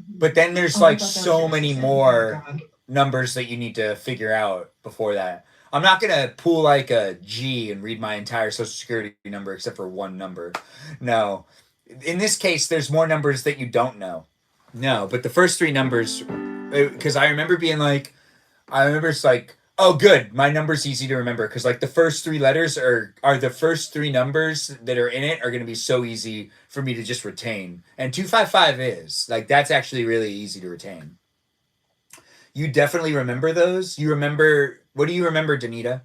But then there's Oh, I like thought that was so your many sister. more Oh, God. numbers that you need to figure out before that. I'm not gonna pull like a G and read my entire social security number except for one number. No. In this case, there's more numbers that you don't know. No, but the first 3 numbers, because I remember it's like, oh, good, my number's easy to remember because like the first 3 letters are the first 3 numbers that are in it are gonna be so easy for me to just retain. And 255 is like that's actually really easy to retain. You definitely remember those. What do you remember, Danita?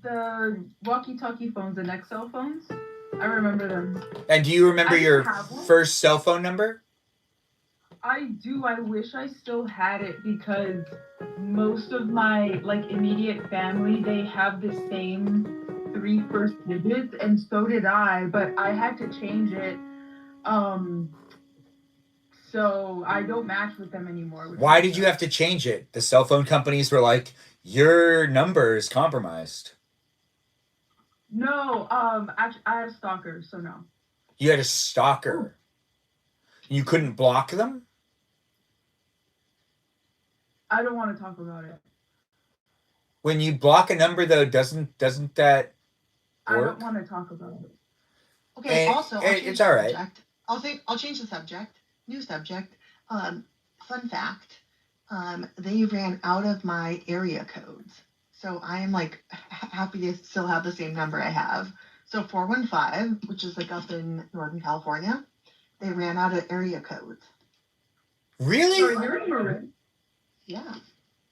The walkie-talkie phones and Excel phones. I remember them. And do you remember I your have one. first cell phone number? I do. I wish I still had it because most of my like immediate family, they have the same 3 first digits, and so did I. But I had to change it, so I don't match with them anymore. Why did you have to change it? The cell phone companies were like, your number is compromised. No, actually, I had a stalker, so no. You had a stalker. You couldn't block them? I don't want to talk about it. When you block a number, though, doesn't that I work? don't want to talk about it. Okay. And- Also, I'll and change it's the all right. subject. I'll change the subject. New subject. Fun fact. They ran out of my area codes, so I am like happy to still have the same number I have. So 415, which is like up in Northern California, they ran out of area codes. Really? So you're in Marin. Yeah.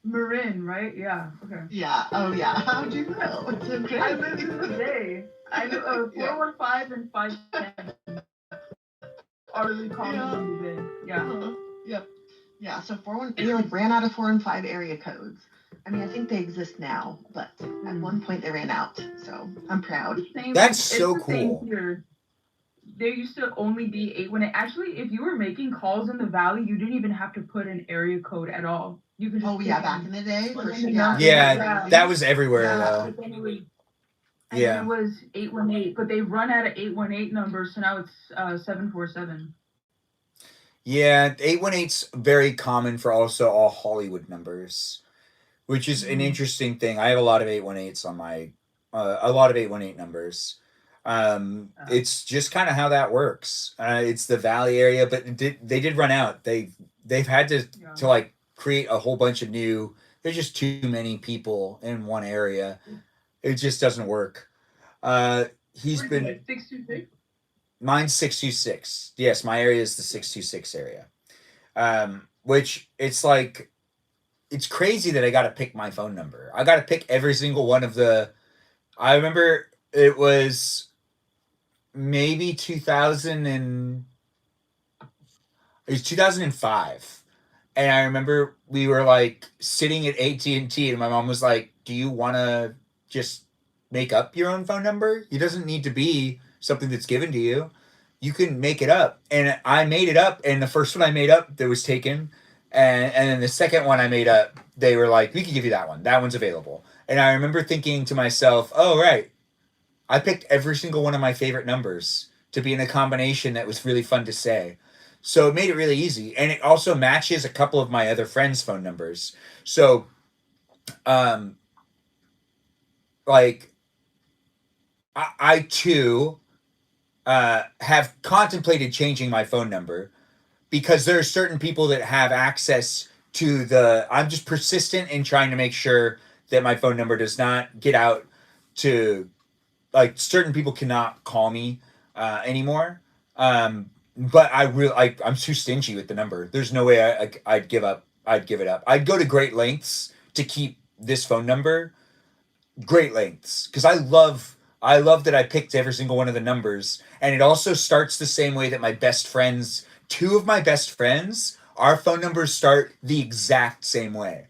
Marin, right? Yeah. Okay. Yeah. Oh yeah. How'd you know? It's okay. I live in the Bay. I know 415 and 510 are really common in the Bay. Yeah. Yep. Yeah. So they like ran out of 4 and 5 area codes. I mean, I think they exist now, but at one point they ran out. So I'm proud. That's It's so the same cool. here. There used to only be 8 when it actually, if you were making calls in the valley, you didn't even have to put an area code at all. You could just Oh yeah, back in the day. Put For in sure. the number. Yeah, that was everywhere, Yeah. though. But then it was, and Yeah. then it was 818, but they run out of 818 numbers, so now it's 747. Yeah, 818's very common for also all Hollywood numbers, which is an interesting thing. I have a lot of 818s on my, a lot of 818 numbers. It's just kind of how that works. It's the Valley area, but they did run out. They've had to like create a whole bunch of new. There's just too many people in one area. It just doesn't work. He's been 626. Mine's 626. Yes, my area is the 626 area. Which it's like it's crazy that I got to pick my phone number. I got to pick every single one of the. I remember it was maybe 2005, and I remember we were like sitting at AT&T, and my mom was like, "Do you want to just make up your own phone number? It doesn't need to be something that's given to you. You can make it up." And I made it up, and the first one I made up that was taken, and then the second one I made up, they were like, "We can give you that one. That one's available." And I remember thinking to myself, "Oh right, I picked every single one of my favorite numbers to be in a combination that was really fun to say." So it made it really easy, and it also matches a couple of my other friends' phone numbers. So, like, I too have contemplated changing my phone number because there are certain people that have access to the. I'm just persistent in trying to make sure that my phone number does not get out to. Like, certain people cannot call me anymore. But I'm too stingy with the number. There's no way I'd give up. I'd give it up. I'd go to great lengths to keep this phone number. Great lengths, because I love that I picked every single one of the numbers, and it also starts the same way that my best friends, two of my best friends, our phone numbers start the exact same way.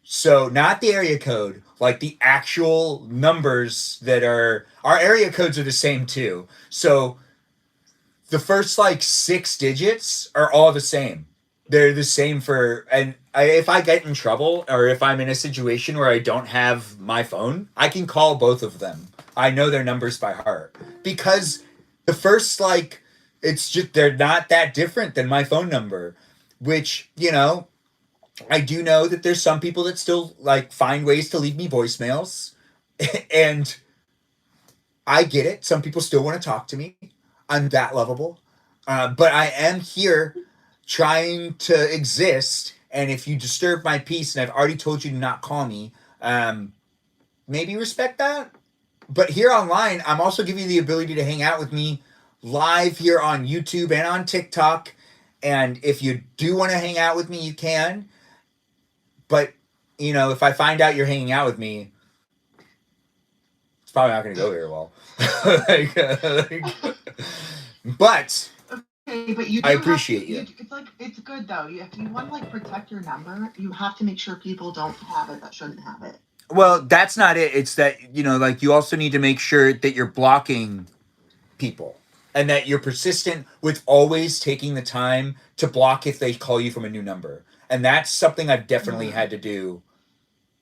So not the area code, like the actual numbers that are our area codes are the same too. So the first like 6 digits are all the same. They're the same if I get in trouble or if I'm in a situation where I don't have my phone, I can call both of them. I know their numbers by heart because the first like it's just they're not that different than my phone number, which, I do know that there's some people that still like find ways to leave me voicemails and I get it. Some people still want to talk to me. I'm that lovable. But I am here trying to exist. And if you disturb my peace, and I've already told you to not call me, maybe respect that. But here online, I'm also giving you the ability to hang out with me live here on YouTube and on TikTok. And if you do want to hang out with me, you can. But, if I find out you're hanging out with me, it's probably not going to go very well. But Okay, but you do I appreciate have to, it's like it's good though. If you want to like protect your number, you have to make sure people don't have it that shouldn't have it. well, that's not it. It's that, like you also need to make sure that you're blocking people and that you're persistent with always taking the time to block if they call you from a new number. And that's something I've definitely had to do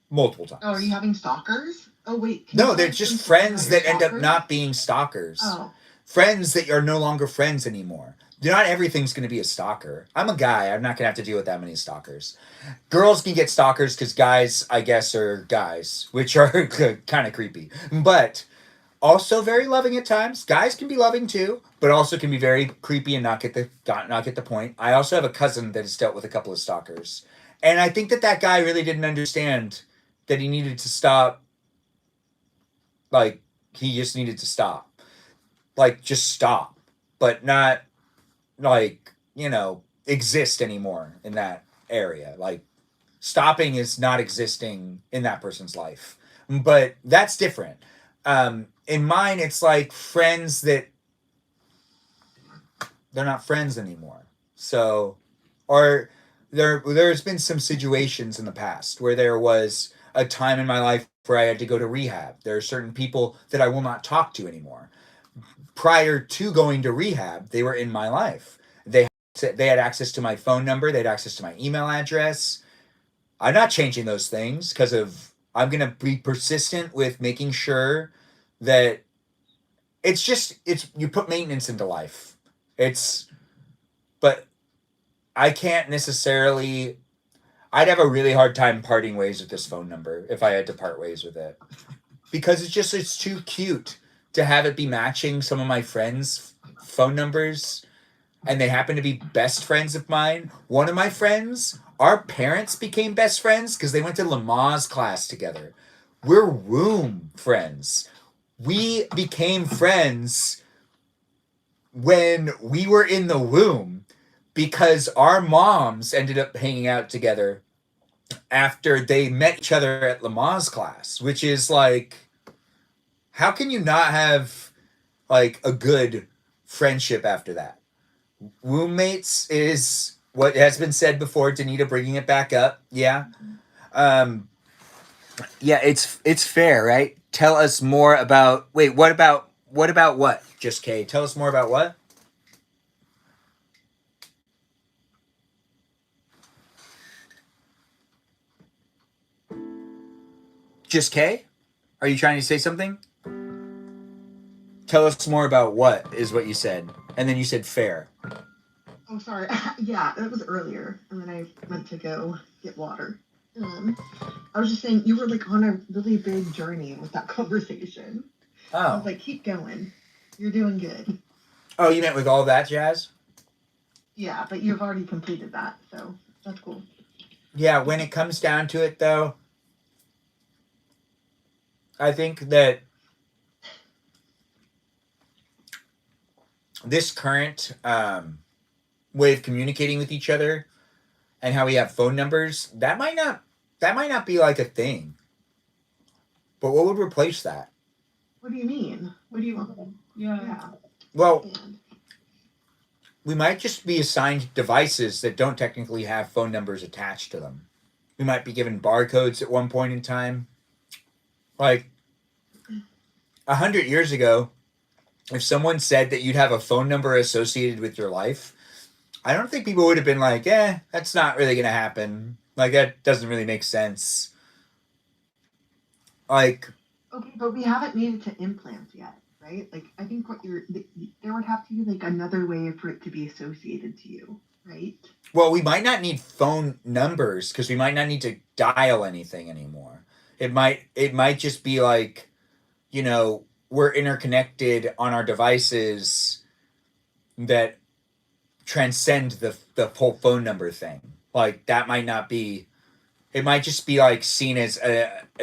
multiple times. Oh, are you having stalkers? Oh wait. Can you No, tell they're us just some friends about that your end up stalkers? not being stalkers. Oh. Friends that are no longer friends anymore. Not everything's going to be a stalker. I'm a guy. I'm not going to have to deal with that many stalkers. Girls can get stalkers because guys, I guess, are guys, which are kind of creepy. But also very loving at times. Guys can be loving too, but also can be very creepy and not get the point. I also have a cousin that has dealt with a couple of stalkers. And I think that guy really didn't understand that he needed to stop. Like, he just needed to stop. Like, just stop. But not, like, exist anymore in that area. Like, stopping is not existing in that person's life. But that's different. In mine, it's like friends that they're not friends anymore. So, or there's been some situations in the past where there was a time in my life where I had to go to rehab. There are certain people that I will not talk to anymore. Prior to going to rehab, they were in my life. They had access to my phone number. They had access to my email address. I'm not changing those things because I'm going to be persistent with making sure that you put maintenance into life. But I can't necessarily, I'd have a really hard time parting ways with this phone number if I had to part ways with it. Because it's too cute to have it be matching some of my friends' phone numbers, and they happen to be best friends of mine. One of my friends, our parents became best friends because they went to Lamaze class together. We're womb friends. We became friends when we were in the womb because our moms ended up hanging out together after they met each other at Lamaze class, which is like, how can you not have like a good friendship after that? Womb mates is what has been said before. Danita bringing it back up. Yeah. Yeah, it's fair, right? Tell us more about, wait, what about what? Just Kay. Tell us more about what? Just Kay? Are you trying to say something? Tell us more about what is what you said. And then you said fair. Oh, sorry. Yeah, that was earlier, and then I went to go get water. I was just saying you were like on a really big journey with that conversation. I was like, keep going. You're doing good. Oh, you meant with all that jazz? Yeah, but you've already completed that, so that's cool. Yeah, when it comes down to it, though, I think that this current way of communicating with each other and how we have phone numbers, that might not be like a thing. But what would replace that? What do you mean? What do you want? Yeah. Well, we might just be assigned devices that don't technically have phone numbers attached to them. We might be given barcodes at one point in time. Like 100 years ago, if someone said that you'd have a phone number associated with your life, I don't think people would have been like, that's not really going to happen. Like, that doesn't really make sense. Like, okay, but we haven't made it to implants yet, right? Like, I think there would have to be like another way for it to be associated to you, right? well, we might not need phone numbers because we might not need to dial anything anymore. It might just be like, we're interconnected on our devices that transcend the whole phone number thing. Like, that might not be. It might just be like seen as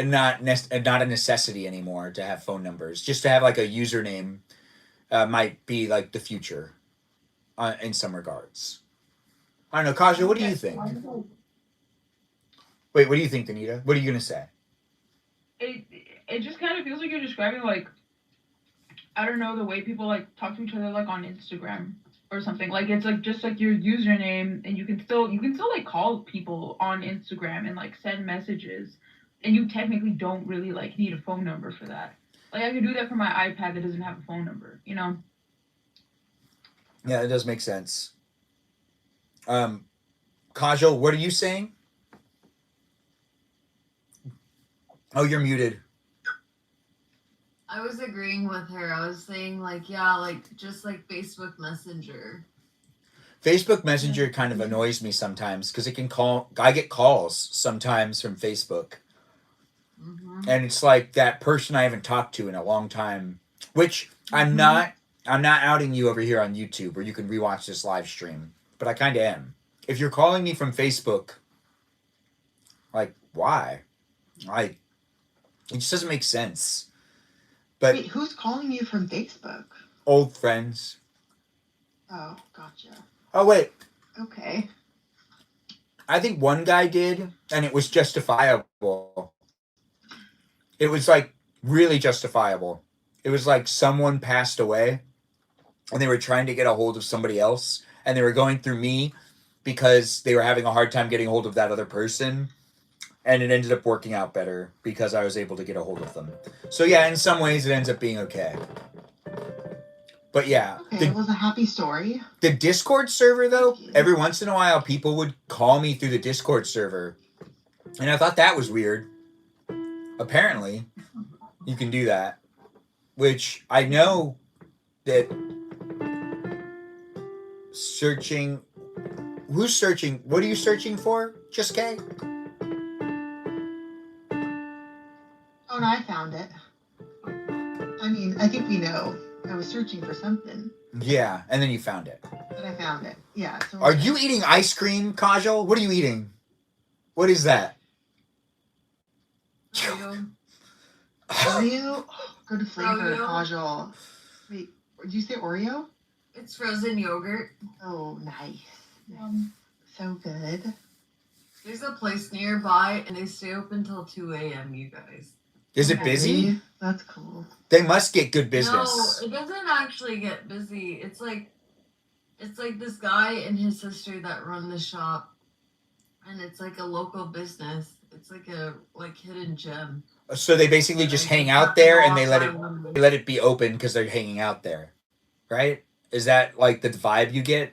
not a necessity anymore to have phone numbers. Just to have like a username might be like the future in some regards. I don't know, Kaja, what do you think? Wait, what do you think, Anita? What are you gonna say? It just kind of feels like you're describing like, I don't know, the way people like talk to each other like on Instagram or something. Like it's like just like your username, and you can still like call people on Instagram and like send messages, and you technically don't really like need a phone number for that. Like I could do that for my iPad that doesn't have a phone number, Yeah, it does make sense. Kajal, what are you saying? Oh, you're muted. I was agreeing with her. I was saying like, yeah, like just like Facebook Messenger. Facebook Messenger kind of annoys me sometimes because I get calls sometimes from Facebook. Mm-hmm. And it's like that person I haven't talked to in a long time, which I'm not outing you over here on YouTube where you can rewatch this live stream, but I kind of am. If you're calling me from Facebook, like, why? Like, it just doesn't make sense. But wait, who's calling you from Facebook? Old friends. Oh, gotcha. Oh, wait. Okay. I think one guy did, and it was justifiable. It was like really justifiable. It was like someone passed away and they were trying to get a hold of somebody else, and they were going through me because they were having a hard time getting a hold of that other person, and it ended up working out better because I was able to get a hold of them. So yeah, in some ways it ends up being okay. But yeah. Okay, it was a happy story. The Discord server though, every once in a while people would call me through the Discord server, and I thought that was weird. Apparently you can do that, which I know that who's searching? What are you searching for? Just K? Oh no, I found it. I mean, I think we know. I was searching for something. Yeah, and then you found it. But I found it. Yeah. So are you eating ice cream, Kajal? What are you eating? What is that? Oreo. Oreo? Oh, good flavor, Oreo. Kajal. Wait, did you say Oreo? It's frozen yogurt. Oh, nice. So good. There's a place nearby, and they stay open till 2 a.m. You guys. Is it busy? That's cool. They must get good business. No, it doesn't actually get busy. It's like this guy and his sister that run the shop, and it's like a local business. It's like a hidden gem. So they basically just hang out there and they let it be open because they're hanging out there, right? Is that like the vibe you get?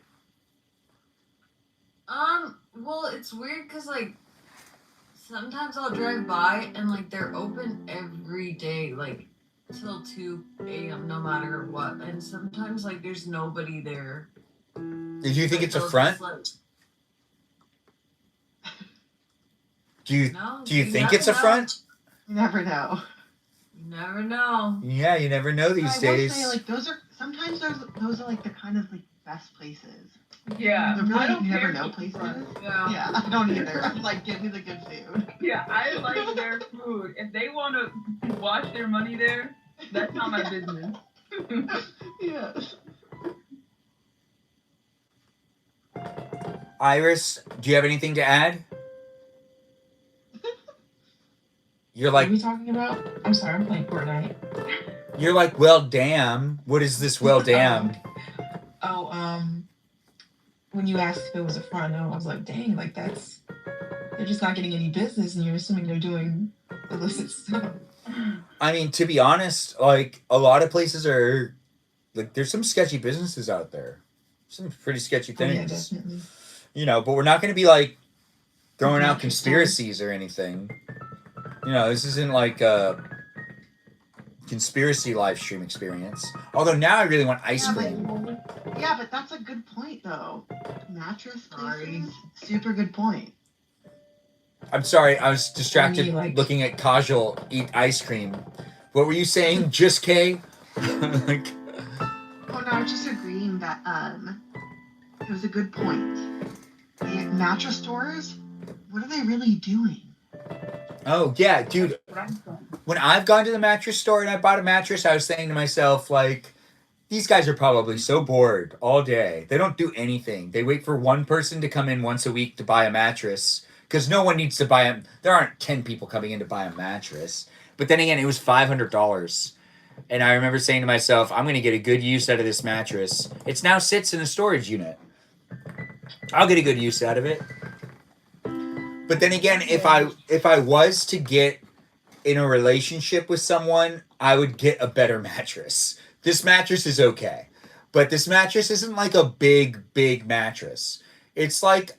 Well, it's weird because like sometimes I'll drive by and like they're open every day, like till 2 a.m. no matter what, and sometimes like there's nobody there. Did you think it's a front? Do you think it's a front? You never know. You never know. Yeah, you never know these days. Say, like those are like the kind of like best places. Yeah. The really I don't you never care know for places. front. Yeah, I don't either. I'm like, give me the good food. Yeah, I like their food. If they want to wash their money there, that's not my business. Yes. Iris, do you have anything to add? You're What like are we talking about? I'm sorry, I'm playing Fortnite. you're like, well, damn. What is this? Well, damn. When you asked if it was a front, I was like, dang, like that's they're just not getting any business, and you're assuming they're doing illicit stuff. I mean, to be honest, like a lot of places are like there's some sketchy businesses out there, some pretty sketchy Oh, yeah, things. definitely. You know, but we're not going to be like throwing out Mattress conspiracies or anything. You know, this isn't like a conspiracy live stream experience. Although now I really want ice cream. Yeah, but that's a good point though. Mattress places, super good point. I'm sorry, I was distracted Maybe, like- looking at Kajal eat ice cream. What were you saying, just K? Like, Oh no, I was just agreeing that it was a good point. The mattress stores, what are they really doing? oh yeah, dude. When I've gone to the mattress store and I bought a mattress, I was saying to myself, like, these guys are probably so bored all day. They don't do anything. They wait for one person to come in once a week to buy a mattress because no one needs to buy a. There aren't 10 people coming in to buy a mattress. But then again, it was $500. And I remember saying to myself, I'm going to get a good use out of this mattress. It now sits in a storage unit. I'll get a good use out of it. But then again, if I was to get in a relationship with someone, I would get a better mattress. This mattress is okay. But this mattress isn't like a big mattress. It's like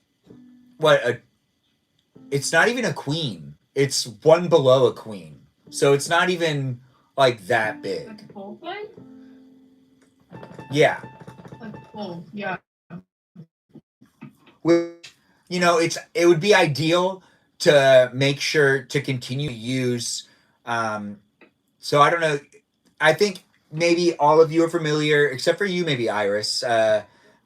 it's not even a queen. It's one below a queen. So it's not even like that big. Like a full thing? Yeah. Like full, yeah. Which, you know, it would be ideal to make sure to continue to use. So I don't know. I think maybe all of you are familiar, except for you, maybe Iris,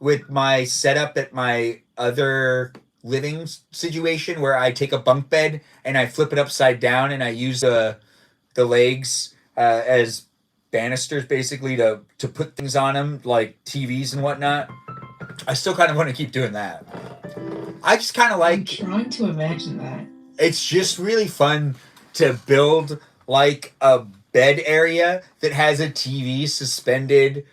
with my setup at my other living situation where I take a bunk bed and I flip it upside down and I use the legs as banisters basically to put things on them like TVs and whatnot. I still kind of want to keep doing that. I just kind of I'm like trying to imagine that. it's just really fun to build like a bed area that has a TV suspended,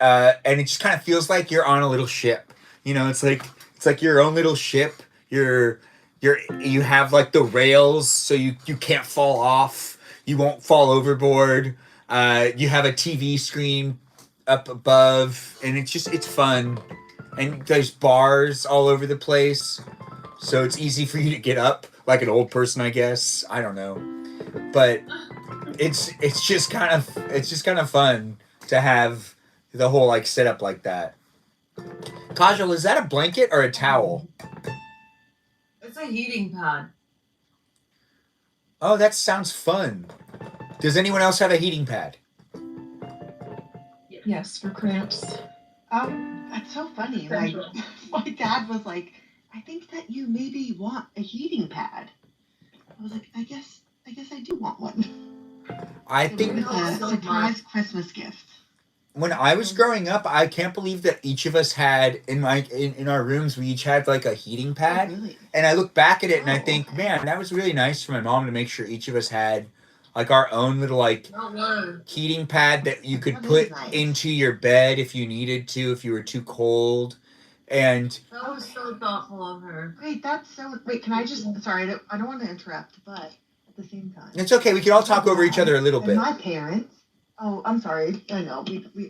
and it just kind of feels like you're on a little ship. You know, it's like your own little ship. You have like the rails so you can't fall off. You won't fall overboard. You have a TV screen up above, and it's fun. And there's bars all over the place, so it's easy for you to get up like an old person, I guess. I don't know, but it's just kind of fun to have the whole like setup like that. Kajal, is that a blanket or a towel? It's a heating pad. Oh, that sounds fun. Does anyone else have a heating pad? Yes, for cramps. That's so funny. Like, my dad was like, I think that you maybe want a heating pad. I was like, I guess I do want one. I It think was a so surprise much. Christmas gift. when I was growing up, I can't believe that each of us had in our rooms we each had like a heating pad. Oh, really? And I look back at it and I Oh, think, okay. man, that was really nice for my mom to make sure each of us had like our own little like Not one. heating pad that you could That is put nice. into your bed if you needed to, if you were too cold. And That was so thoughtful of her. Wait, that's so. Wait, can I just? Sorry, I don't want to interrupt, but at the same time, it's okay, we can all talk over each other a little and bit. my parents. Oh, I'm sorry. I know.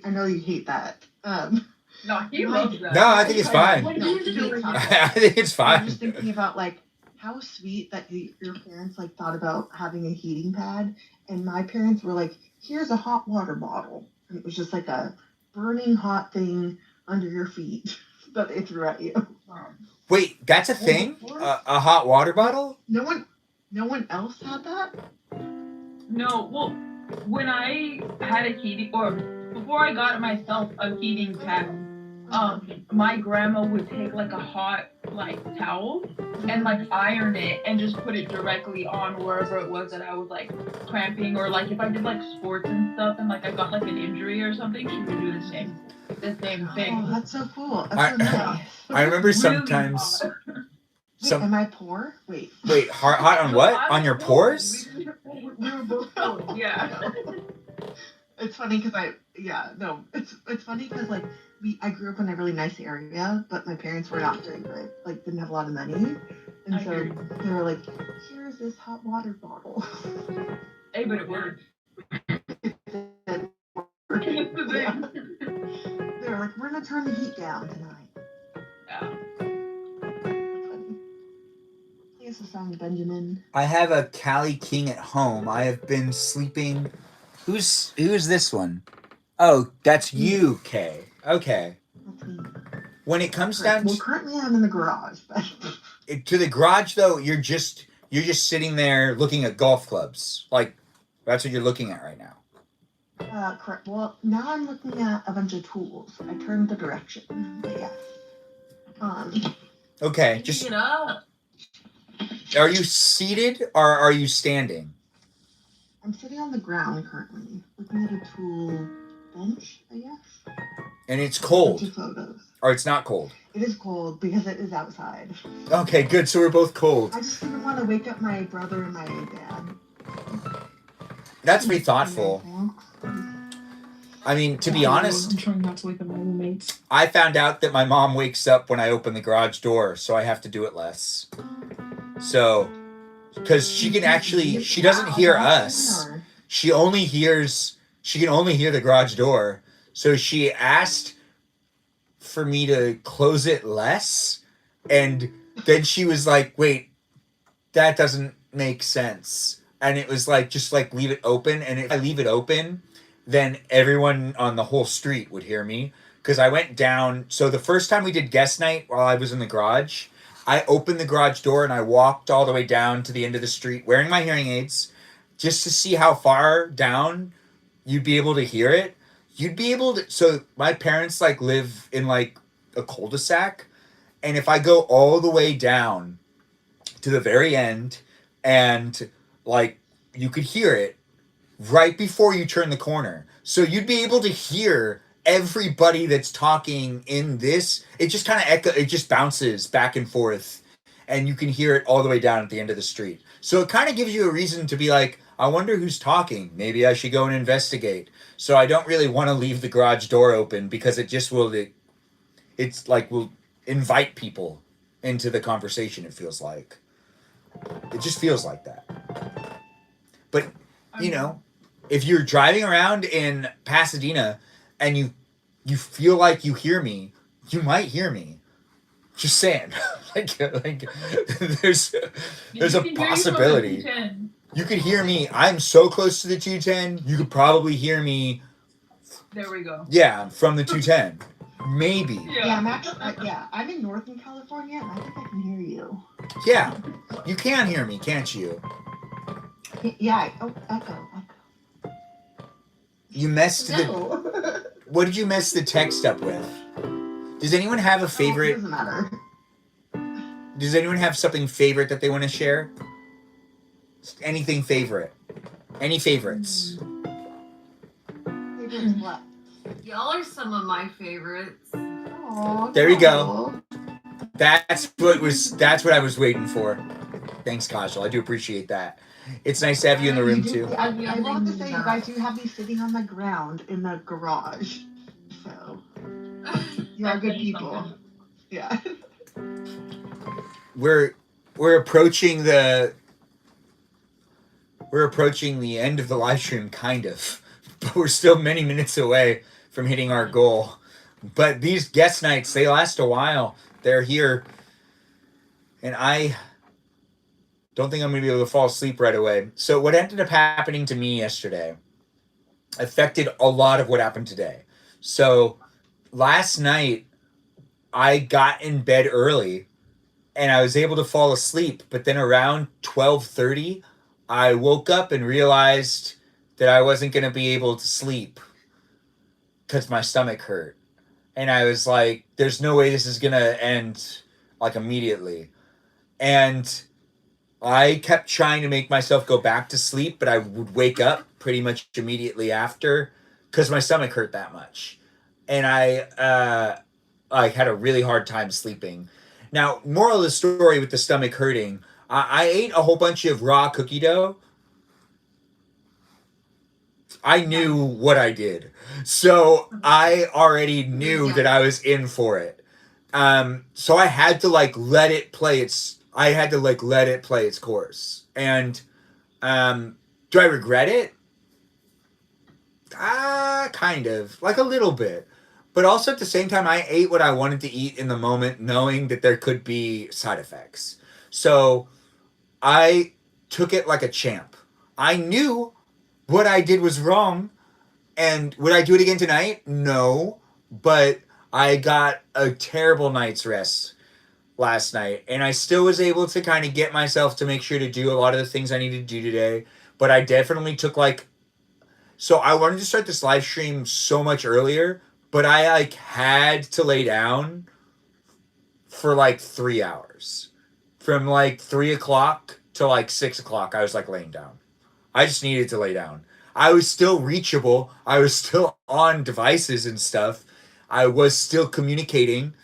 I know you hate that. No, he loves that. No, I think it's fine. No, he hates that. I think it's I'm fine. just thinking about like how sweet that your parents like thought about having a heating pad, and my parents were like, "Here's a hot water bottle," and it was just like a burning hot thing under your feet that they threw at you. Wait, that's a thing? A hot water bottle? No one else had that. No, well, when I had a heating, or before I got myself a heating pad, my grandma would take like a hot like towel and like iron it and just put it directly on wherever it was that I was like cramping, or like if I did like sports and stuff and like I got like an injury or something, she would do the same thing. Oh, that's so cool. That's I- so nice. I remember Really sometimes. hot. Wait, am I poor? Wait. Wait, hot on what? I On your was cold. pores? We were both cold, yeah. It's funny because it's funny because like I grew up in a really nice area, but my parents were not very good. Like didn't have a lot of money, and I so hear you. they were like, "Here's this hot water bottle." Hey, but it worked. Yeah. They were like, "We're gonna turn the heat down tonight." Yeah. That's funny. Play us a song, Benjamin. I have a Cali King at home. I have been sleeping. Who's this one? Oh, that's you, Kay. Okay. That's me. When it comes down Well, currently I'm in the garage, but to the garage, though, you're just sitting there looking at golf clubs. Like that's what you're looking at right now. correct. Well, now I'm looking at a bunch of tools. I turned the direction, but yeah. Okay, just Get up. are you seated or are you standing? I'm sitting on the ground currently, looking at a tool bench, I guess. And it's Bunch of cold, photos. or it's not cold. It is cold because it is outside. Okay, good. So we're both cold. I just didn't want to wake up my brother and my dad. That's pretty thoughtful. I mean, to be honest, I'm trying not to wake up my roommates. I found out that my mom wakes up when I open the garage door, so I have to do it less. So, because she doesn't hear us. She can only hear the garage door. So she asked for me to close it less. And then she was like, wait, that doesn't make sense. And it was like, just like leave it open. And if I leave it open, then everyone on the whole street would hear me. Because I went down. So the first time we did guest night while I was in the garage, I opened the garage door and I walked all the way down to the end of the street wearing my hearing aids just to see how far down you'd be able to hear it. You'd be able to. So my parents like live in like a cul-de-sac. And if I go all the way down to the very end and like you could hear it right before you turn the corner. So you'd be able to hear everybody that's talking in this. It just kind of it just bounces back and forth and you can hear it all the way down at the end of the street. So it kind of gives you a reason to be like, I wonder who's talking. Maybe I should go and investigate. So I don't really want to leave the garage door open because it just will invite people into the conversation. It feels like. It just feels like that. But, you know, if you're driving around in Pasadena and you feel like you hear me, you might hear me. Just saying. like there's a possibility. You could hear me. I'm so close to the 210. You could probably hear me. There we go. Yeah, from the 210. Maybe. Yeah, I'm actually. I'm in Northern California, and I think I can hear you. Yeah, you can hear me, can't you? Yeah. Oh, echo. You messed the. No. What did you mess the text up with? Does anyone have a favorite? It doesn't matter. Does anyone have something favorite that they want to share? Anything favorite? Any favorites? Favorites what? Y'all are some of my favorites. Aw, There you no. go. That's what I was waiting for. Thanks, Kajal. I do appreciate that. It's nice to have you in the room You do- too. I will have to say, you guys do have me sitting on the ground in the garage. So, you are good people. Yeah. We're approaching the end of the live stream, kind of, but we're still many minutes away from hitting our goal. But these guest nights, they last a while. They're here, and I don't think I'm going to be able to fall asleep right away. So what ended up happening to me yesterday affected a lot of what happened today. So last night, I got in bed early, and I was able to fall asleep. But then around 12:30, I woke up and realized that I wasn't going to be able to sleep because my stomach hurt. And I was like, there's no way this is going to end. like immediately. And I kept trying to make myself go back to sleep, but I would wake up pretty much immediately after because my stomach hurt that much. And I had a really hard time sleeping. Now, moral of the story with the stomach hurting, I ate a whole bunch of raw cookie dough. I knew what I did. So I already knew that I was in for it. So I had to like let it play its course. And do I regret it? Kind of. Like a little bit. But also at the same time, I ate what I wanted to eat in the moment, knowing that there could be side effects. So I took it like a champ. I knew what I did was wrong. And would I do it again tonight? No. But I got a terrible night's rest last night. And I still was able to kind of get myself to make sure to do a lot of the things I needed to do today. But I definitely took like... So I wanted to start this live stream so much earlier, but I like had to lay down for like 3 hours. From like 3 o'clock to like 6 o'clock, I was like laying down. I just needed to lay down. I was still reachable. I was still on devices and stuff. I was still communicating,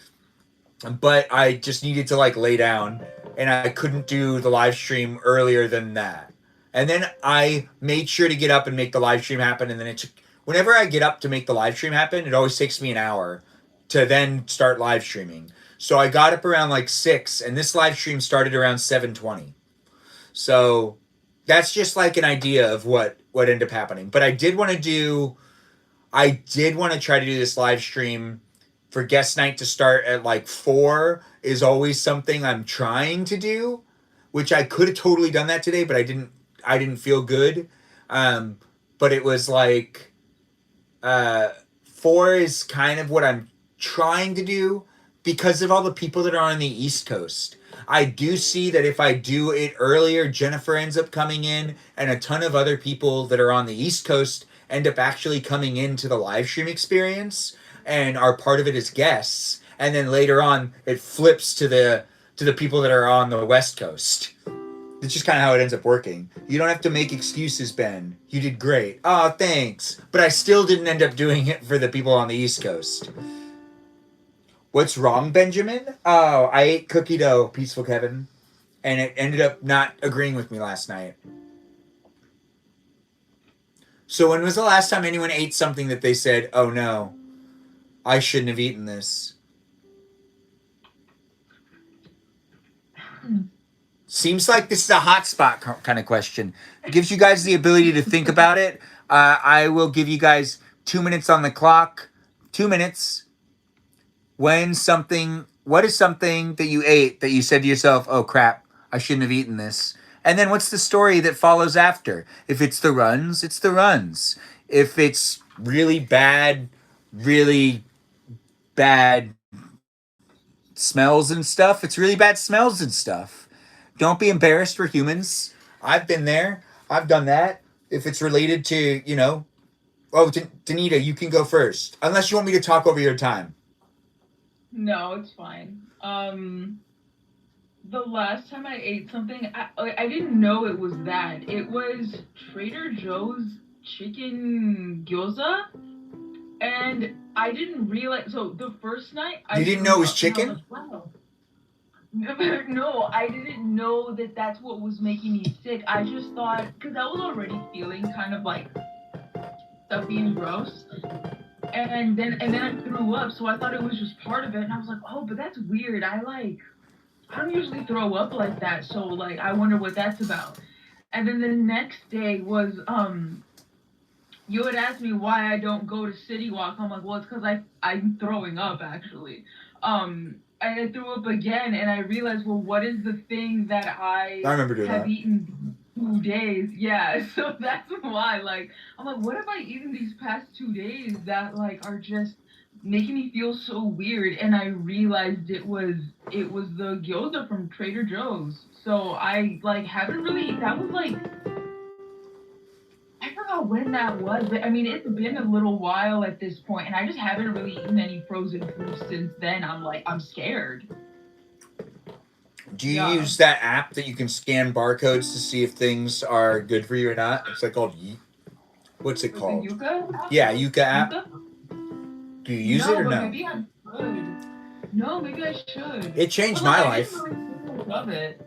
but I just needed to like lay down, and I couldn't do the live stream earlier than that. And then I made sure to get up and make the live stream happen. And then it took, whenever I get up to make the live stream happen, it always takes me an hour to then start live streaming. So I got up around like 6, and this live stream started around 7:20. So that's just like an idea of what ended up happening. But I did want to try to do this live stream for guest night to start at like 4 is always something I'm trying to do, which I could have totally done that today, but I didn't feel good. But it was like 4 is kind of what I'm trying to do because of all the people that are on the East Coast. I do see that if I do it earlier, Jennifer ends up coming in, and a ton of other people that are on the East Coast end up actually coming into the live stream experience and are part of it as guests. And then later on, it flips to the people that are on the West Coast. It's just kind of how it ends up working. You don't have to make excuses, Ben. You did great. Oh, thanks. But I still didn't end up doing it for the people on the East Coast. What's wrong, Benjamin? Oh, I ate cookie dough, Peaceful Kevin. And it ended up not agreeing with me last night. So when was the last time anyone ate something that they said, oh no, I shouldn't have eaten this? Seems like this is a hotspot kind of question. It gives you guys the ability to think about it. I will give you guys 2 minutes on the clock. 2 minutes. What is something that you ate that you said to yourself, oh crap, I shouldn't have eaten this? And then what's the story that follows after? If it's the runs, it's the runs. If it's really bad smells and stuff, it's really bad smells and stuff. Don't be embarrassed for humans. I've been there. I've done that. If it's related to, oh, Danita, you can go first. Unless you want me to talk over your time. No, it's fine. The last time I ate something, I didn't know it was that. It was Trader Joe's chicken gyoza, and I didn't realize. So the first night, You didn't know it was chicken? No, I didn't know that that's what was making me sick. I just thought, because I was already feeling kind of like stuffy and gross. And then I threw up, so I thought it was just part of it, and I was like, oh, but that's weird. I don't usually throw up like that, so like I wonder what that's about. And then the next day was you had asked me why I don't go to City Walk. I'm like, well, it's because I'm throwing up actually. And I threw up again, and I realized, well, what is the thing that I remember doing have that. eaten 2 days? Yeah, so that's why. Like, I'm like, what have I eaten these past 2 days that like are just making me feel so weird? And I realized it was the gyoza from Trader Joe's. So I like haven't really. That was like. I forgot when that was, but I mean, it's been a little while at this point, and I just haven't really eaten any frozen food since then. I'm scared. Do you Yeah. use that app that you can scan barcodes to see if things are good for you or not? It's like called what's it Like called? the Yuka app? Yeah, Yuka app. Yuka? Do you use no, it or but no? maybe I should. No, maybe I should. It changed But, my like, I life. didn't really think much of it.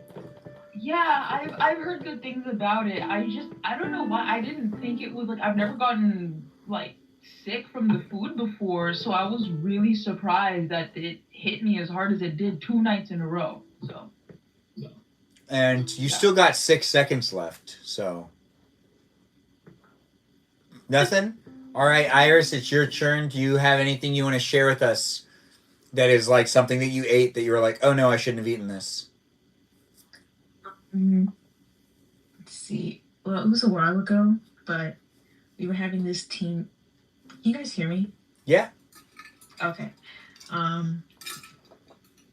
Yeah, I've heard good things about it. I don't know why I didn't think it was like I've never gotten like sick from the food before, so I was really surprised that it hit me as hard as it did 2 nights in a row. So And you Yeah. still got 6 seconds left, so nothing. All right, Iris, it's your turn. Do you have anything you want to share with us that is like something that you ate that you were like, oh no, I shouldn't have eaten this? Let's see. Well, it was a while ago, but we were having this team. Can you guys hear me? Yeah. Okay.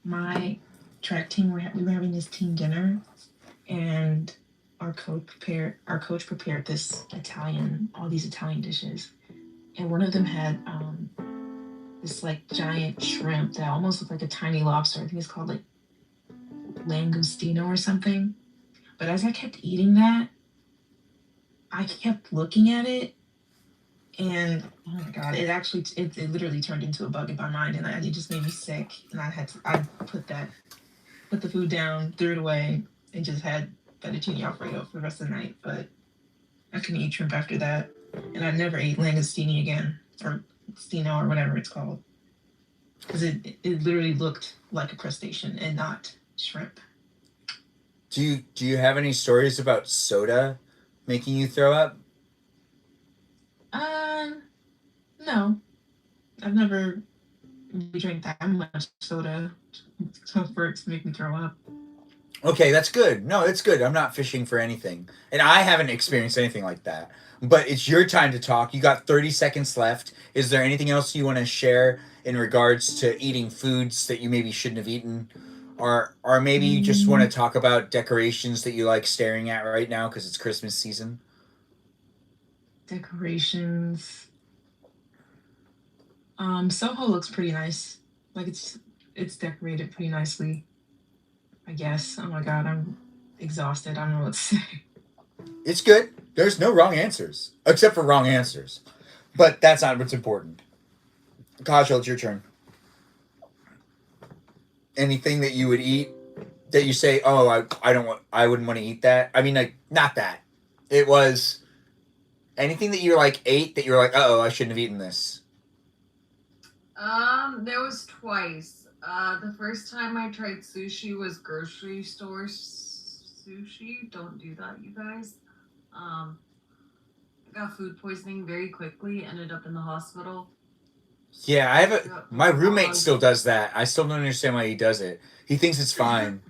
My track team, we were having this team dinner, and our coach prepared all these Italian dishes, and one of them had this like giant shrimp that almost looked like a tiny lobster. I think it's called like langostino or something. But as I kept eating that, I kept looking at it, and oh my god, it literally turned into a bug in my mind, and it just made me sick. And I put the food down, threw it away, and just had fettuccine alfredo for the rest of the night. But I couldn't eat shrimp after that, and I never ate langostini again, or stino, or whatever it's called, because it literally looked like a crustacean and not shrimp. Do you have any stories about soda making you throw up? No, I've never drank that much soda for it to make me throw up. Okay, that's good. No, it's good. I'm not fishing for anything. And I haven't experienced anything like that. But it's your time to talk. You got 30 seconds left. Is there anything else you want to share in regards to eating foods that you maybe shouldn't have eaten? Or maybe you just want to talk about decorations that you like staring at right now because it's Christmas season? Decorations. Soho looks pretty nice. Like it's decorated pretty nicely, I guess. Oh my god, I'm exhausted. I don't know what to say. It's good. There's no wrong answers. Except for wrong answers. But that's not what's important. Kajal, it's your turn. Anything that you would eat that you say, oh, I wouldn't want to eat that. I mean, like, not that. It was anything that you like ate that you were like, oh, I shouldn't have eaten this. There was twice. The first time I tried sushi was grocery store sushi. Don't do that, you guys. I got food poisoning very quickly. Ended up in the hospital. Yeah, my roommate still does that. I still don't understand why he does it. He thinks it's fine.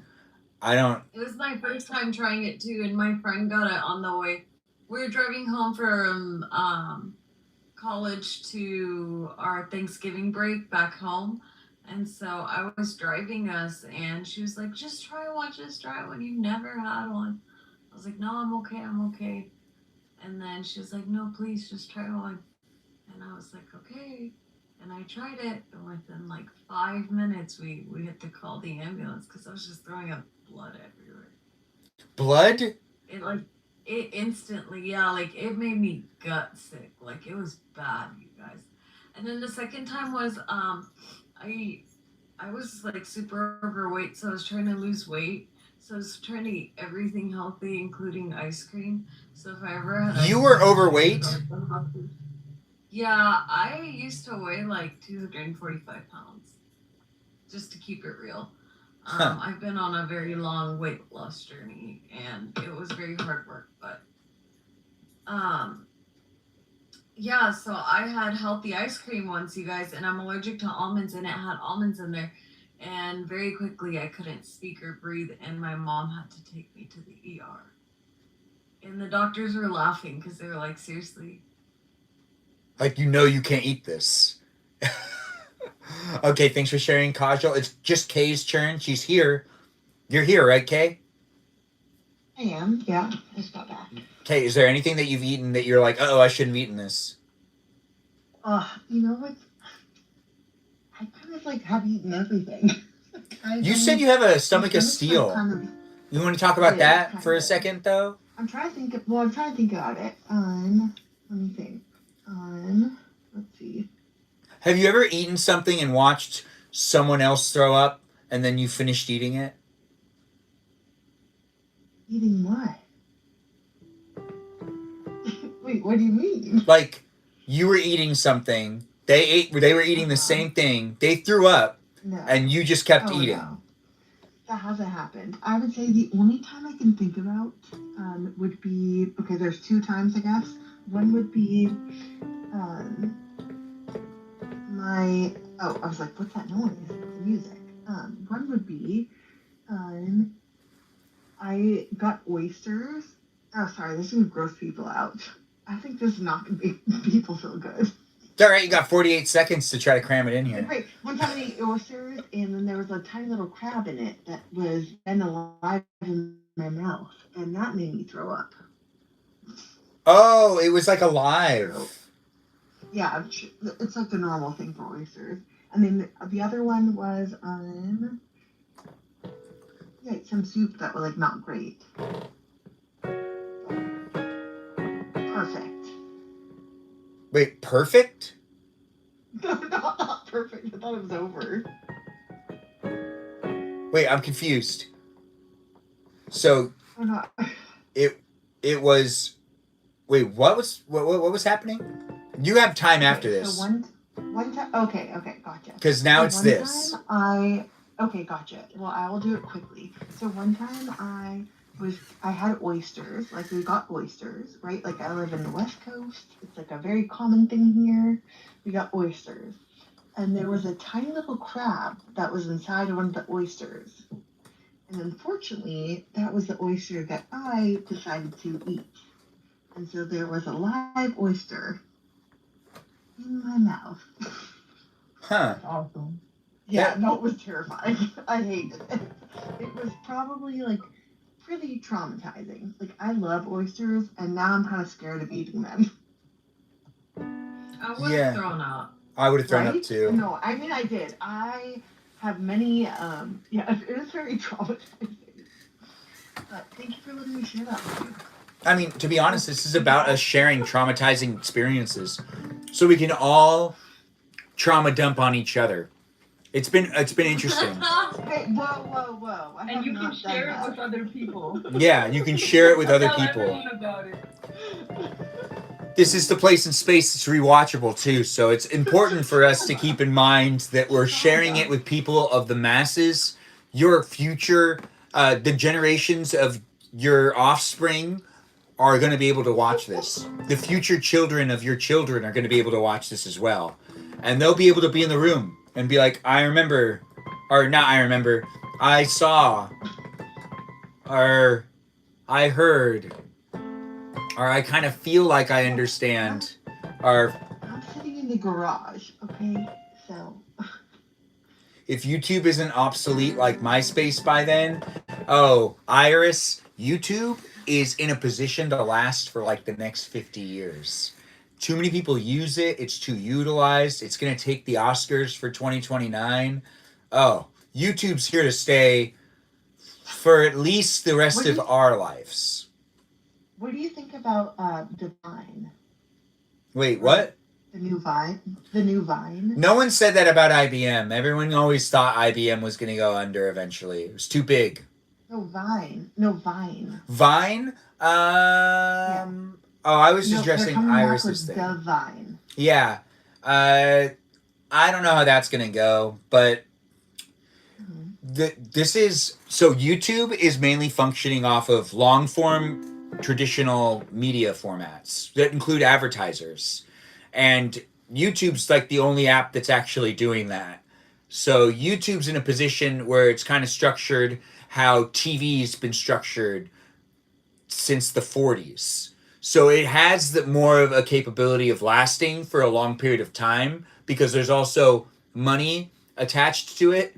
I don't. It was my first time trying it too, and my friend got it on the way. We were driving home from college to our Thanksgiving break back home, and so I was driving us, and she was like, "Just try one, You've never had one." I was like, "No, I'm okay." And then she was like, "No, please, just try one." And I was like, "Okay." And I tried it, and within like 5 minutes, we had to call the ambulance because I was just throwing up blood everywhere. Blood? It instantly, yeah, like it made me gut sick. Like it was bad, you guys. And then the second time was I was like super overweight, so I was trying to lose weight. So I was trying to eat everything healthy, including ice cream. So if I ever had You were overweight? Yeah, I used to weigh like 245 pounds. Just to keep it real. I've been on a very long weight loss journey, and it was very hard work, but yeah, so I had healthy ice cream once, you guys, and I'm allergic to almonds, and it had almonds in there, and very quickly I couldn't speak or breathe, and my mom had to take me to the ER. And the doctors were laughing because they were like, seriously? Like, you can't eat this. Okay, thanks for sharing, Kajal. It's just Kay's turn. She's here. You're here, right, Kay? I am, yeah. I just got back. Kay, is there anything that you've eaten that you're like, oh, I shouldn't have eaten this? You know what? I kind of like have eaten everything. You said you have a stomach of my stomach's, like, steel. kind of- You want to talk about It is, that kind for a of. second, though? I'm trying to think about it. Let me think. Let's see. Have you ever eaten something and watched someone else throw up and then you finished eating it? Eating what? Wait, what do you mean? Like, you were eating something, they were eating the same thing, they threw up, No. and you just kept Oh, eating. no. That hasn't happened. I would say the only time I can think about would be, okay, there's 2 times, I guess. One would be I was like, what's that noise? The music. One would be I got oysters. Oh, sorry, this is gonna gross people out. I think this is not gonna make people feel good. It's all right, you got 48 seconds to try to cram it in here. Great. One time I ate oysters, and then there was a tiny little crab in it that was then alive in my mouth, and that made me throw up. Oh, it was like alive. Yeah, it's like the normal thing for oysters. And then the other one was some soup that was like not great. Perfect. Wait, perfect? No, not perfect. I thought it was over. Wait, I'm confused. So Oh, no. it was. Wait, what was happening? You have time after this. So one time. Okay, gotcha. Because now So it's one this. time okay, gotcha. Well, I will do it quickly. So one time I had oysters. Like, we got oysters, right? Like, I live in the West Coast. It's like a very common thing here. We got oysters. And there was a tiny little crab that was inside of one of the oysters. And unfortunately, that was the oyster that I decided to eat. And so there was a live oyster in my mouth. Huh. Awesome. Yeah, no, it was terrifying. I hated it. It was probably like pretty traumatizing. Like, I love oysters, and now I'm kind of scared of eating them. I would have Yeah. thrown up. I would have thrown Right? up too. No, I mean, I did. I have many, it was very traumatizing. But thank you for letting me share that with you. I mean, to be honest, this is about us sharing traumatizing experiences, so we can all trauma dump on each other. It's been interesting. Hey, whoa. I And have you not can done share it that. with other people. Yeah, you can share it with other Tell people. everyone about it. This is the place and space that's rewatchable too, so it's important for us to keep in mind that we're sharing it with people of the masses, your future, the generations of your offspring are going to be able to watch this. The future children of your children are going to be able to watch this as well. And they'll be able to be in the room and be like, I remember, or not I remember, I saw, or I heard, or I kind of feel like I understand, or I'm sitting in the garage, okay? So. if YouTube isn't obsolete like MySpace by then, oh, Iris, YouTube is in a position to last for like the next 50 years. Too many people use it. It's too utilized. It's going to take the Oscars for 2029. Oh, YouTube's here to stay for at least the rest of our lives. What do you think about the Vine? Wait, what? The new Vine? The new Vine? No one said that about IBM. Everyone always thought IBM was going to go under eventually. It was too big. No, Vine. No, Vine. Vine? Oh, I was just dressing Iris's thing. The Vine. Yeah. I don't know how that's going to go, but this is... So YouTube is mainly functioning off of long-form traditional media formats that include advertisers. And YouTube's like the only app that's actually doing that. So YouTube's in a position where it's kind of structured how TV's been structured since the 40s. So it has more of a capability of lasting for a long period of time because there's also money attached to it,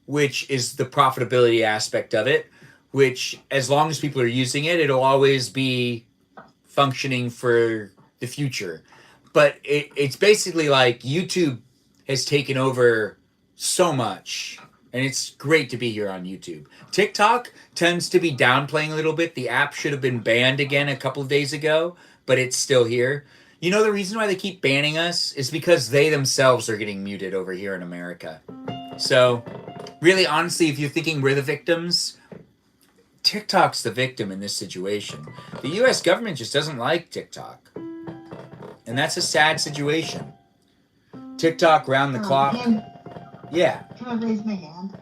which is the profitability aspect of it, which as long as people are using it, it'll always be functioning for the future. But it's basically like YouTube has taken over so much And it's great to be here on YouTube. TikTok tends to be downplaying a little bit. The app should have been banned again a couple of days ago, but it's still here. You know, the reason why they keep banning us is because they themselves are getting muted over here in America. So, really, honestly, if you're thinking we're the victims, TikTok's the victim in this situation. The US government just doesn't like TikTok. And that's a sad situation. TikTok round the clock. Yeah. Can I raise my hand?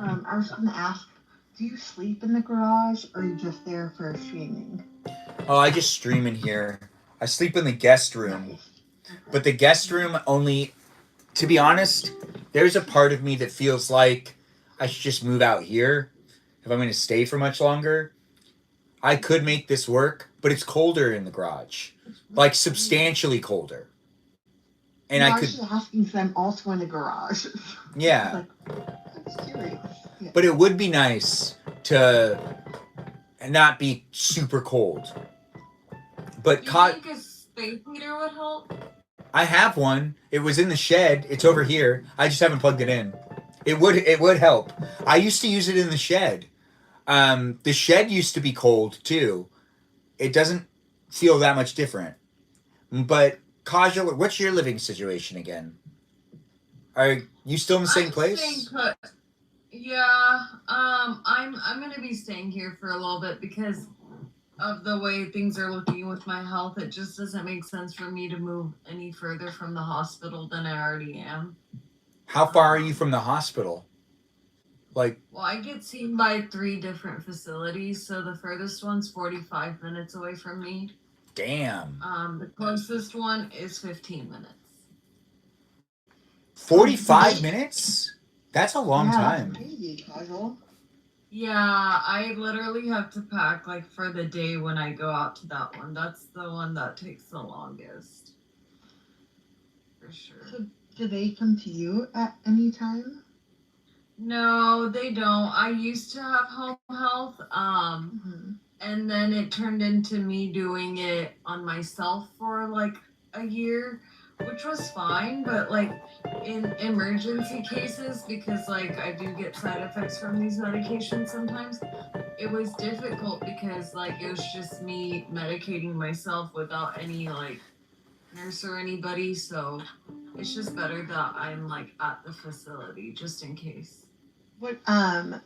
I was going to ask, do you sleep in the garage or are you just there for streaming? Oh, I just stream in here. I sleep in the guest room. Nice. Okay. But the guest room only, to be honest, there's a part of me that feels like I should just move out here if I'm going to stay for much longer. I could make this work, but it's colder in the garage. Like substantially colder. And No, I was could, just asking because I'm also in the garage. yeah. I'm just curious. Yeah. But it would be nice to not be super cold. But Do you think a space heater would help? I have one. It was in the shed. It's over here. I just haven't plugged it in. It would help. I used to use it in the shed. The shed used to be cold too. It doesn't feel that much different. But Kajal, what's your living situation again? Are you still in the same I'm place? staying put. Yeah, I'm gonna be staying here for a little bit because of the way things are looking with my health. It just doesn't make sense for me to move any further from the hospital than I already am. How far are you from the hospital? Like, Well, I get seen by 3 different facilities, so the furthest one's 45 minutes away from me. damn. The closest one is 15 minutes. 45 minutes? That's a long Yeah, time. that's crazy, Kajal. Yeah, I literally have to pack like for the day when I go out to that one. That's the one that takes the longest. For sure. So, do they come to you at any time? No, they don't. I used to have home health, Mm-hmm. and then it turned into me doing it on myself for like a year, which was fine, but like in emergency cases, because like I do get side effects from these medications sometimes, it was difficult because like it was just me medicating myself without any like nurse or anybody, so it's just better that I'm like at the facility just in case. What I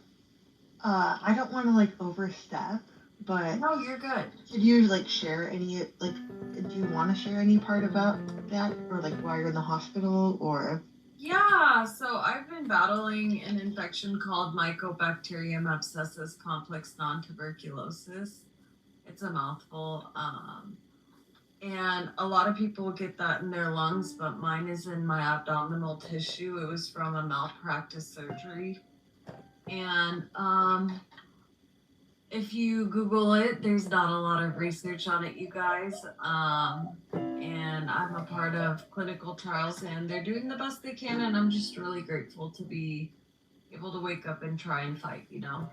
don't want to like overstep, but No, you're good. could you like share any like do you want to share any part about that or like while you're in the hospital or Yeah, so I've been battling an infection called Mycobacterium abscessus complex non-tuberculosis. It's a mouthful. And a lot of people get that in their lungs, but mine is in my abdominal tissue. It was from a malpractice surgery. And if you Google it, there's not a lot of research on it, you guys. And I'm a part of clinical trials, and they're doing the best they can. And I'm just really grateful to be able to wake up and try and fight, you know?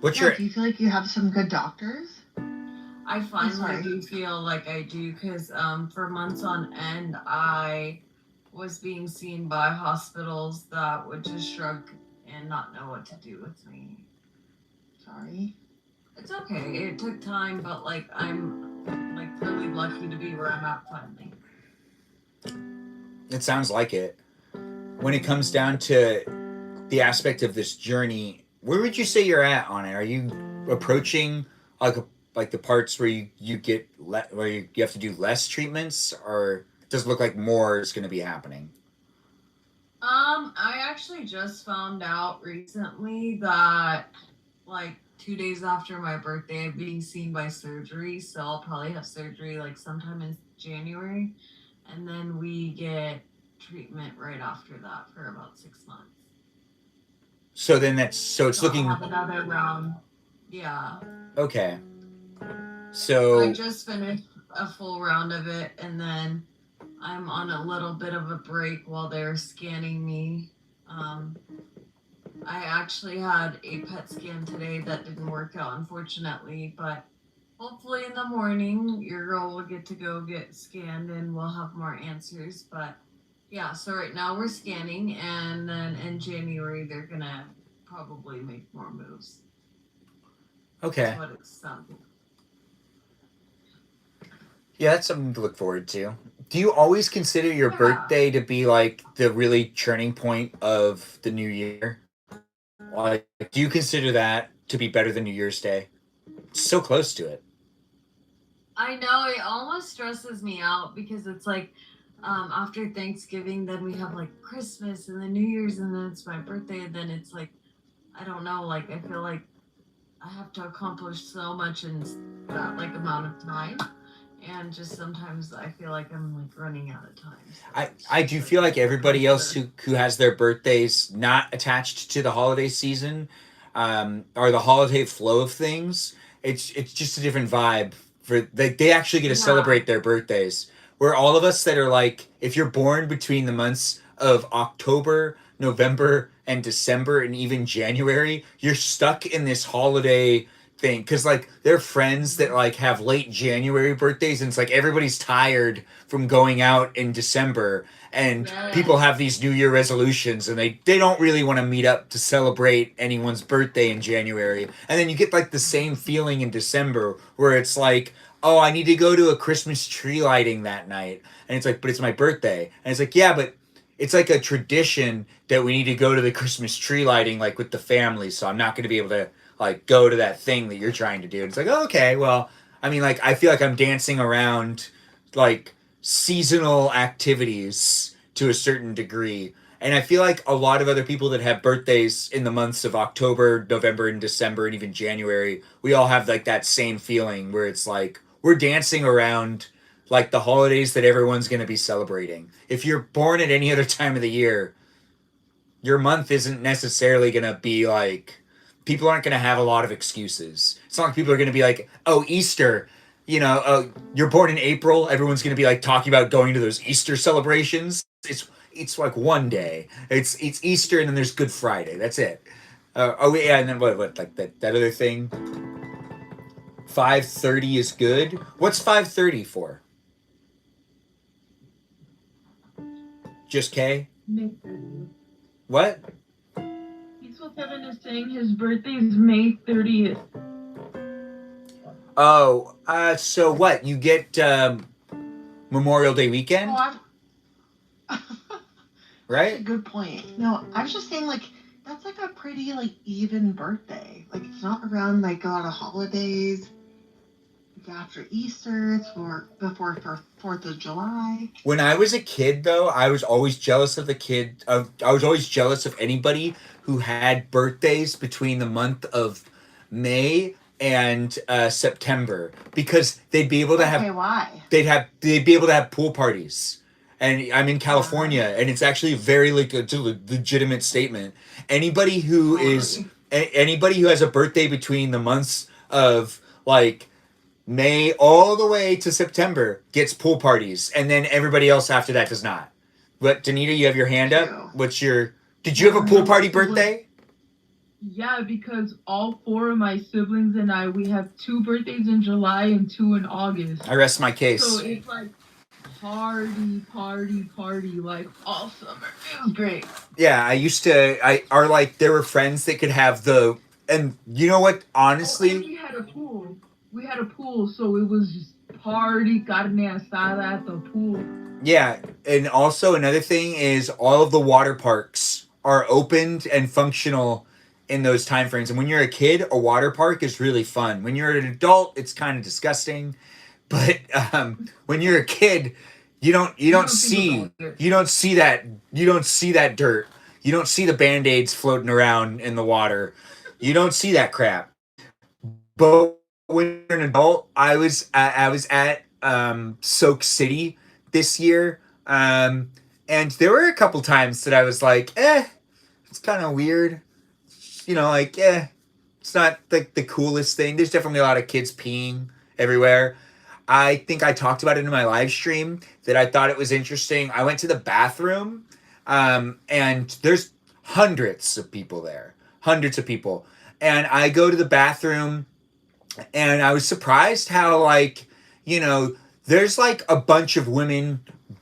What's yeah, your do you feel like you have some good doctors? I finally sorry. do feel like I do because for months on end, I was being seen by hospitals that would just shrug and not know what to do with me. Sorry. It's okay. It took time, but like I'm like really lucky to be where I'm at finally. It sounds like it. When it comes down to the aspect of this journey, where would you say you're at on it? Are you approaching like the parts where you get where you have to do less treatments, or does it look like more is going to be happening? I actually just found out recently that like 2 days after my birthday, I'm being seen by surgery, so I'll probably have surgery like sometime in January, and then we get treatment right after that for about 6 months. So then it's So looking I'll have another round. Yeah. okay. I So just finished a full round of it, and then I'm on a little bit of a break while they're scanning me. I actually had a PET scan today that didn't work out, unfortunately, but hopefully in the morning your girl will get to go get scanned and we'll have more answers. But Yeah, so right now we're scanning, and then in January they're gonna probably make more moves. Okay. That's what it's sounding. Yeah, that's something to look forward to. Do you always consider your Yeah. birthday to be like the really turning point of the new year? Like, do you consider that to be better than New Year's Day? It's so close to it. I know it almost stresses me out because it's like after Thanksgiving, then we have like Christmas and then New Year's, and then it's my birthday, and then it's like I don't know, like I feel like I have to accomplish so much in that like amount of time, and just sometimes I feel like I'm like running out of time. So I do feel like everybody else who has their birthdays not attached to the holiday season, or the holiday flow of things. It's just a different vibe for they actually get to celebrate their birthdays. Where all of us that are like, if you're born between the months of October, November, and December, and even January, you're stuck in this holiday thing because like they're friends that like have late January birthdays, and it's like everybody's tired from going out in December, and people have these New Year resolutions, and they don't really want to meet up to celebrate anyone's birthday in January. And then you get like the same feeling in December where it's like, oh, I need to go to a Christmas tree lighting that night, and it's like, but it's my birthday, and it's like, yeah, but it's like a tradition that we need to go to the Christmas tree lighting like with the family, so I'm not going to be able to like go to that thing that you're trying to do. It's like, oh, okay, well, I mean, like I feel like I'm dancing around like seasonal activities to a certain degree. And I feel like a lot of other people that have birthdays in the months of October, November, and December, and even January, we all have like that same feeling where it's like we're dancing around like the holidays that everyone's going to be celebrating. If you're born at any other time of the year, your month isn't necessarily going to be like, people aren't going to have a lot of excuses. It's not like people are going to be like, oh, Easter, you're born in April. Everyone's going to be like talking about going to those Easter celebrations. It's like one day. It's Easter, and then there's Good Friday. That's it. Oh yeah, and then what like that other thing. 5:30 is good. What's 5:30 for? Just K? May 30th. What? Peaceful Kevin is saying his birthday is May 30th. Oh, so what? You get Memorial Day weekend? Oh, right? That's a good point. No, I was just saying, like, that's like a pretty, like, even birthday. Like, it's not around, like, a lot of holidays. It's after Easter. It's before 4th of July. When I was a kid, though, I was always jealous of I was always jealous of anybody who had birthdays between the month of May and September, because they'd be able to have. Okay, why? They'd be able to have pool parties. And I'm in California, and it's actually very like a legitimate statement. Anybody who has a birthday between the months of like May all the way to September gets pool parties, and then everybody else after that does not. But Danita, you have your hand up. Did you have a pool party birthday? Yeah, because all 4 of my siblings and I, we have 2 birthdays in July and 2 in August. I rest my case. So it's like party, like all summer. It was great. Yeah, there were friends that could have and you know what, honestly. And we had a pool, so it was just party, carne asada at the pool. Yeah, and also another thing is all of the water parks are opened and functional in those time frames. And when you're a kid, a water park is really fun. When you're an adult, it's kind of disgusting. But when you're a kid, you don't see that dirt. You don't see the Band-Aids floating around in the water. You don't see that crap. But when you're an adult, I was at Soak City this year, and there were a couple times that I was like, it's kind of weird. It's not like the coolest thing. There's definitely a lot of kids peeing everywhere. I think I talked about it in my live stream that I thought it was interesting. I went to the bathroom, and there's hundreds of people there. And I go to the bathroom, and I was surprised how, there's like a bunch of women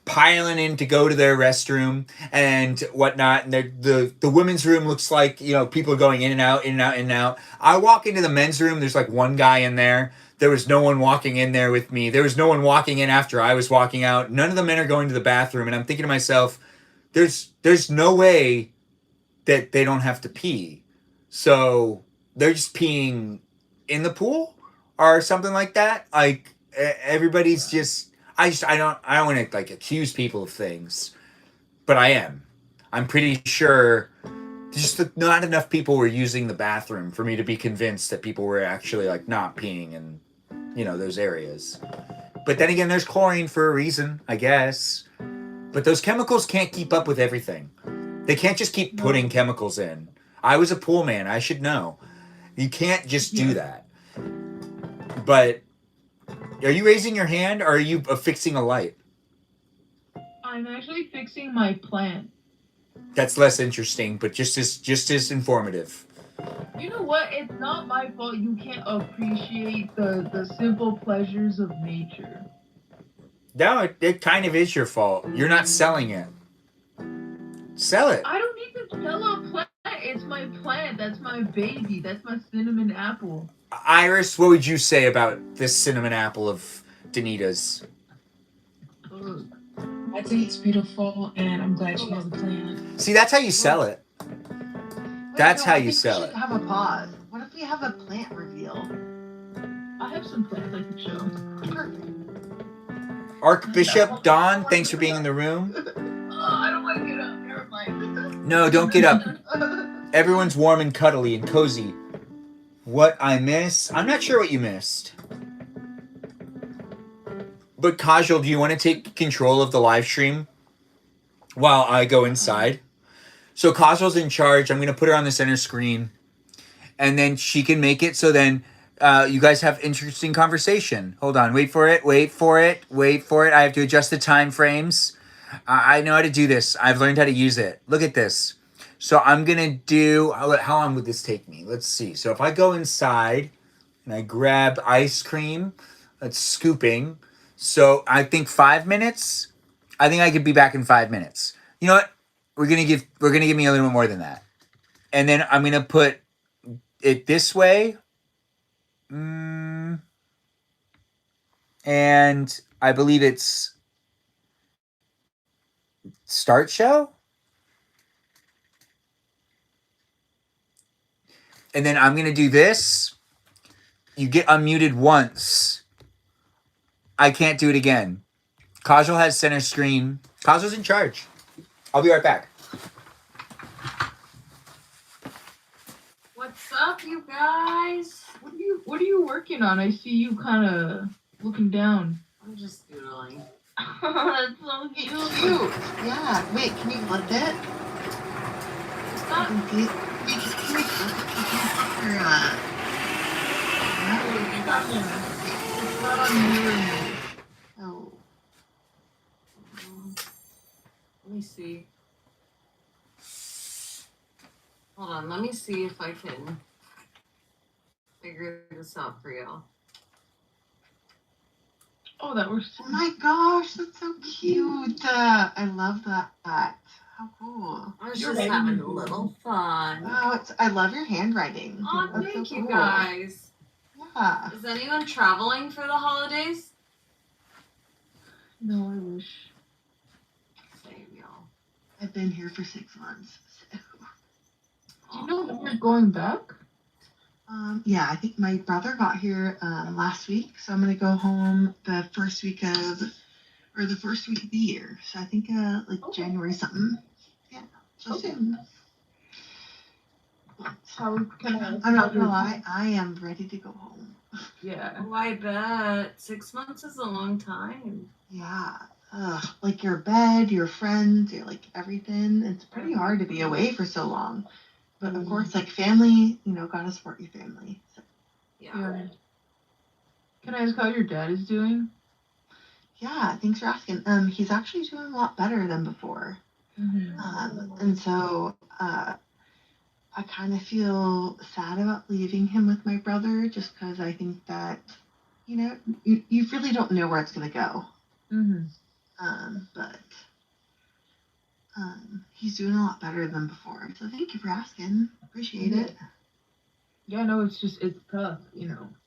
piling in to go to their restroom and whatnot, and the women's room looks like, you know, people are going in and out, in and out, in and out. I walk into the men's room, there's like one guy in there. There was no one walking in there with me. There was no one walking in after I was walking out. None of the men are going to the bathroom, and I'm thinking to myself, there's no way that they don't have to pee. So they're just peeing in the pool or something like that. Like everybody's just I don't want to like accuse people of things, but I am. I'm pretty sure just not enough people were using the bathroom for me to be convinced that people were actually like not peeing in, you know, those areas. But then again, there's chlorine for a reason, I guess. But those chemicals can't keep up with everything. They can't just keep putting chemicals in. I was a pool man. I should know. You can't just do that. But are you raising your hand or are you fixing a light? I'm actually fixing my plant. That's less interesting, but just as informative. You know what? It's not my fault you can't appreciate the simple pleasures of nature. No, it kind of is your fault. You're not selling it. Sell it. I don't need to sell a plant. It's my plant. That's my baby. That's my cinnamon apple. Iris, what would you say about this cinnamon apple of Danita's? I think it's beautiful, and I'm glad she has a plan. See, that's how you sell it. That's how I you think sell we it. should have a pause. What if we have a plant reveal? I have some plants I could show. Perfect. Archbishop Don, thanks for being in the room. I don't want to get up. Never mind. No, don't get up. Everyone's warm and cuddly and cozy. What I miss? I'm not sure what you missed. But Kajal, do you want to take control of the live stream while I go inside? So Kajal's in charge. I'm going to put her on the center screen. And then she can make it so then you guys have interesting conversation. Hold on. Wait for it. Wait for it. Wait for it. I have to adjust the time frames. I know how to do this. I've learned how to use it. Look at this. So I'm going to do... How long would this take me? Let's see. So if I go inside and I grab ice cream, that's scooping. So I think 5 minutes. I think I could be back in 5 minutes. You know what? We're gonna give me a little bit more than that. And then I'm gonna put it this way. And I believe it's start show. And then I'm gonna do this. You get unmuted once. I can't do it again. Kajal has center screen. Kajal's in charge. I'll be right back. What's up, you guys? What are you working on? I see you kind of looking down. I'm just doodling. That's so cute. Cute. Yeah. Wait, can you flip it? It's not. Can you flip it? It's not on mirror. Oh. Let me see. Hold on, let me see if I can figure this out for y'all. Oh, that works. Oh my gosh, that's so cute. I love that. How cool. I was You're just right. having a little fun. Wow, I love your handwriting. Oh, That's thank so you cool. guys. Yeah. Is anyone traveling for the holidays? No, I wish. Same, y'all. I've been here for 6 months. So. Do you know when you're going back? Yeah, I think my brother got here last week, so I'm gonna go home the first week of the year. So I think like Okay. January something. Yeah, so Okay. soon. How can I? I'm not gonna lie, I am ready to go home. Yeah. Oh, I bet. 6 months is a long time. Yeah. Like your bed, your friends, your like everything. It's pretty hard to be away for so long. But of course, like family, gotta support your family. So, Yeah. Can I ask how your dad is doing? yeah, thanks for asking. He's actually doing a lot better than before. And so I kind of feel sad about leaving him with my brother just because I think that, you really don't know where it's going to go. But he's doing a lot better than before. So thank you for asking. Appreciate it. Yeah, no, it's tough,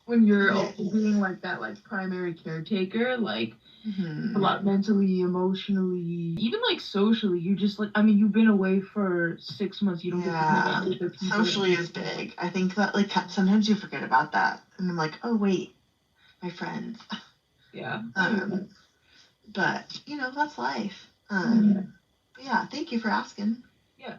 when you're Yes. being like that, like primary caretaker, like Mhm. a lot mentally, emotionally, even like socially. You just like, I mean, you've been away for 6 months. You don't get to hang out with the people. Socially is big. I think that like sometimes you forget about that, and I'm like, oh wait, my friends. Yeah. But that's life. But yeah, thank you for asking. Yeah.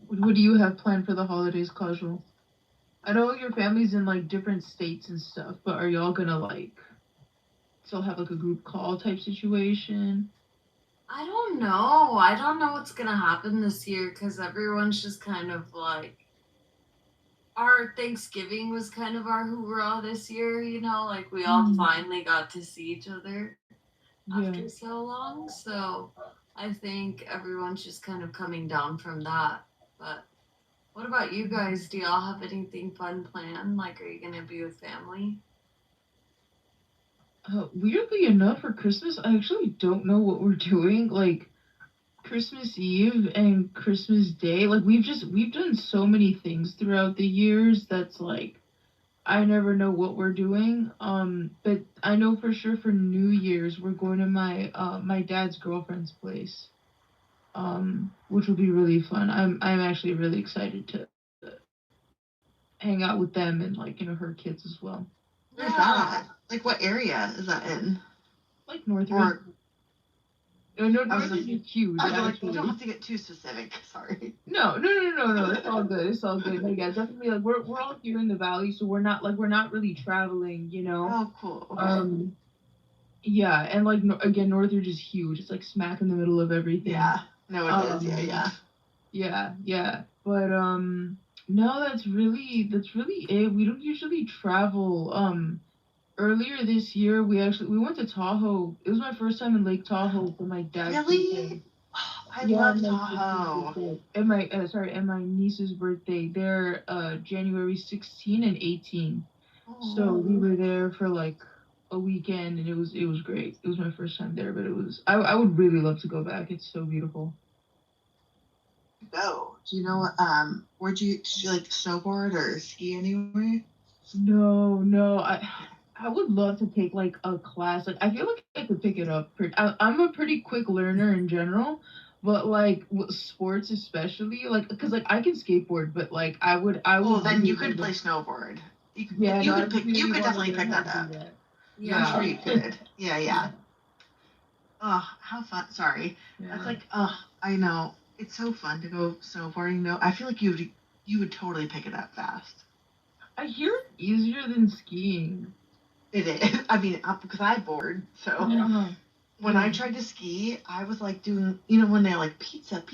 What do you have planned for the holidays, Casual? I know your family's in like different states and stuff, but are y'all gonna like still have like a group call type situation? I don't know. I don't know what's gonna happen this year because everyone's just kind of like. Our Thanksgiving was kind of our hoorah this year, like we all finally got to see each other after so long. So I think everyone's just kind of coming down from that. But what about you guys? Do y'all have anything fun planned? Like, are you gonna be with family? Weirdly enough, for Christmas, I actually don't know what we're doing. Like Christmas Eve and Christmas Day, like we've done so many things throughout the years that's like I never know what we're doing. But I know for sure for New Year's we're going to my dad's girlfriend's place. Which will be really fun. I'm actually really excited to hang out with them and like her kids as well. Where's that? Like what area is that in? Like Northridge. Or No, Northridge is huge. I was like, actually. you don't have to get too specific. Sorry. No. It's all good. It's all good. But yeah, definitely. Like we're all here in the valley, so we're not really traveling. Oh, cool. Okay. Yeah, and like again, Northridge is huge. It's like smack in the middle of everything. Yeah. No, it is. Yeah. But no, that's really it. We don't usually travel. Earlier this year, we went to Tahoe. It was my first time in Lake Tahoe for my dad's Really? birthday. I love Tahoe. And my niece's birthday. They're January 16 and 18. So we were there for like a weekend, and it was great. It was my first time there, but I would really love to go back. It's so beautiful. Go. Do you know what? Did you like snowboard or ski anywhere? No. I would love to take like a class. Like I feel like I could pick it up. I'm a pretty quick learner in general, but like sports especially, like because like I can skateboard, but like I would. Well, then you could play snowboard. You could definitely pick that up. Yeah, I'm sure you could. Yeah. Oh, how fun! Sorry, that's like I know it's so fun to go snowboarding. Though I feel like you would totally pick it up fast. I hear it's easier than skiing. It is. I mean, because I board, so when I tried to ski, I was like doing, when they're like pizza,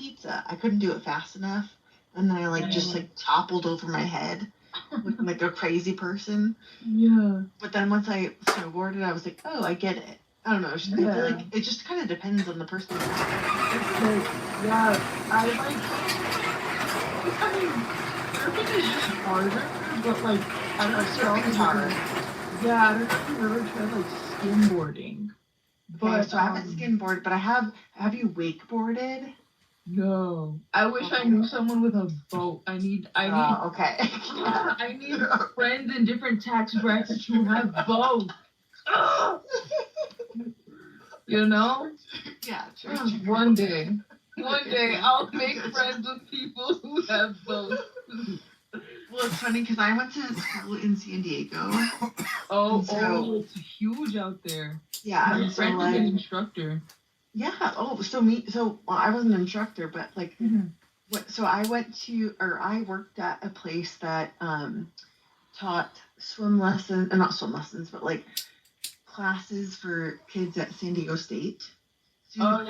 I couldn't do it fast enough, and then I like just like toppled over my head, looking like a crazy person. Yeah. But then once I snowboarded, I was like, oh, I get it. I don't know. I feel like it just kind of depends on the person. Yeah, I mean, surfing is just harder, but like I don't Surfing's hard. Yeah, I don't know if you've ever tried like skimboarding. But so I haven't skimboarded, but I have. Have you wakeboarded? No. I wish I knew someone with a boat. I need okay. I need friends in different tax brackets who have boats. Yeah, true. One day I'll make friends with people who have boats. Well, it's funny because I went to school in San Diego. It's huge out there. Yeah, my friend is an instructor. Yeah. So I wasn't an instructor, but like, so I worked at a place that taught not swim lessons, but like classes for kids at San Diego State. So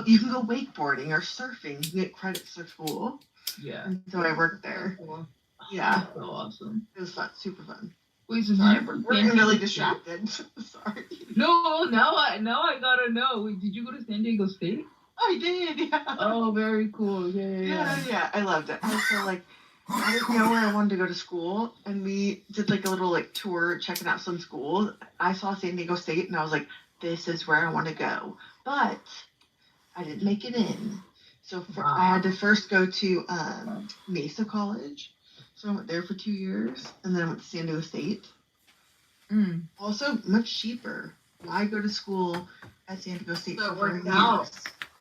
you can go wakeboarding or surfing. You get credits for school. Yeah. And so I worked there. Cool. Yeah. That's so awesome. It was fun, super fun. Wait, so we're getting really distracted. Sorry. No, now I gotta know. Wait, did you go to San Diego State? I did, yeah. Oh, very cool. Yeah. I loved it. I feel like I didn't know where I wanted to go to school, and we did like a little like tour checking out some schools. I saw San Diego State, and I was like, "This is where I want to go," but I didn't make it in. So I had to first go to Mesa College, so I went there for 2 years, and then I went to San Diego State. Also, much cheaper. Why go to school at San Diego State So it for 4 worked years? out.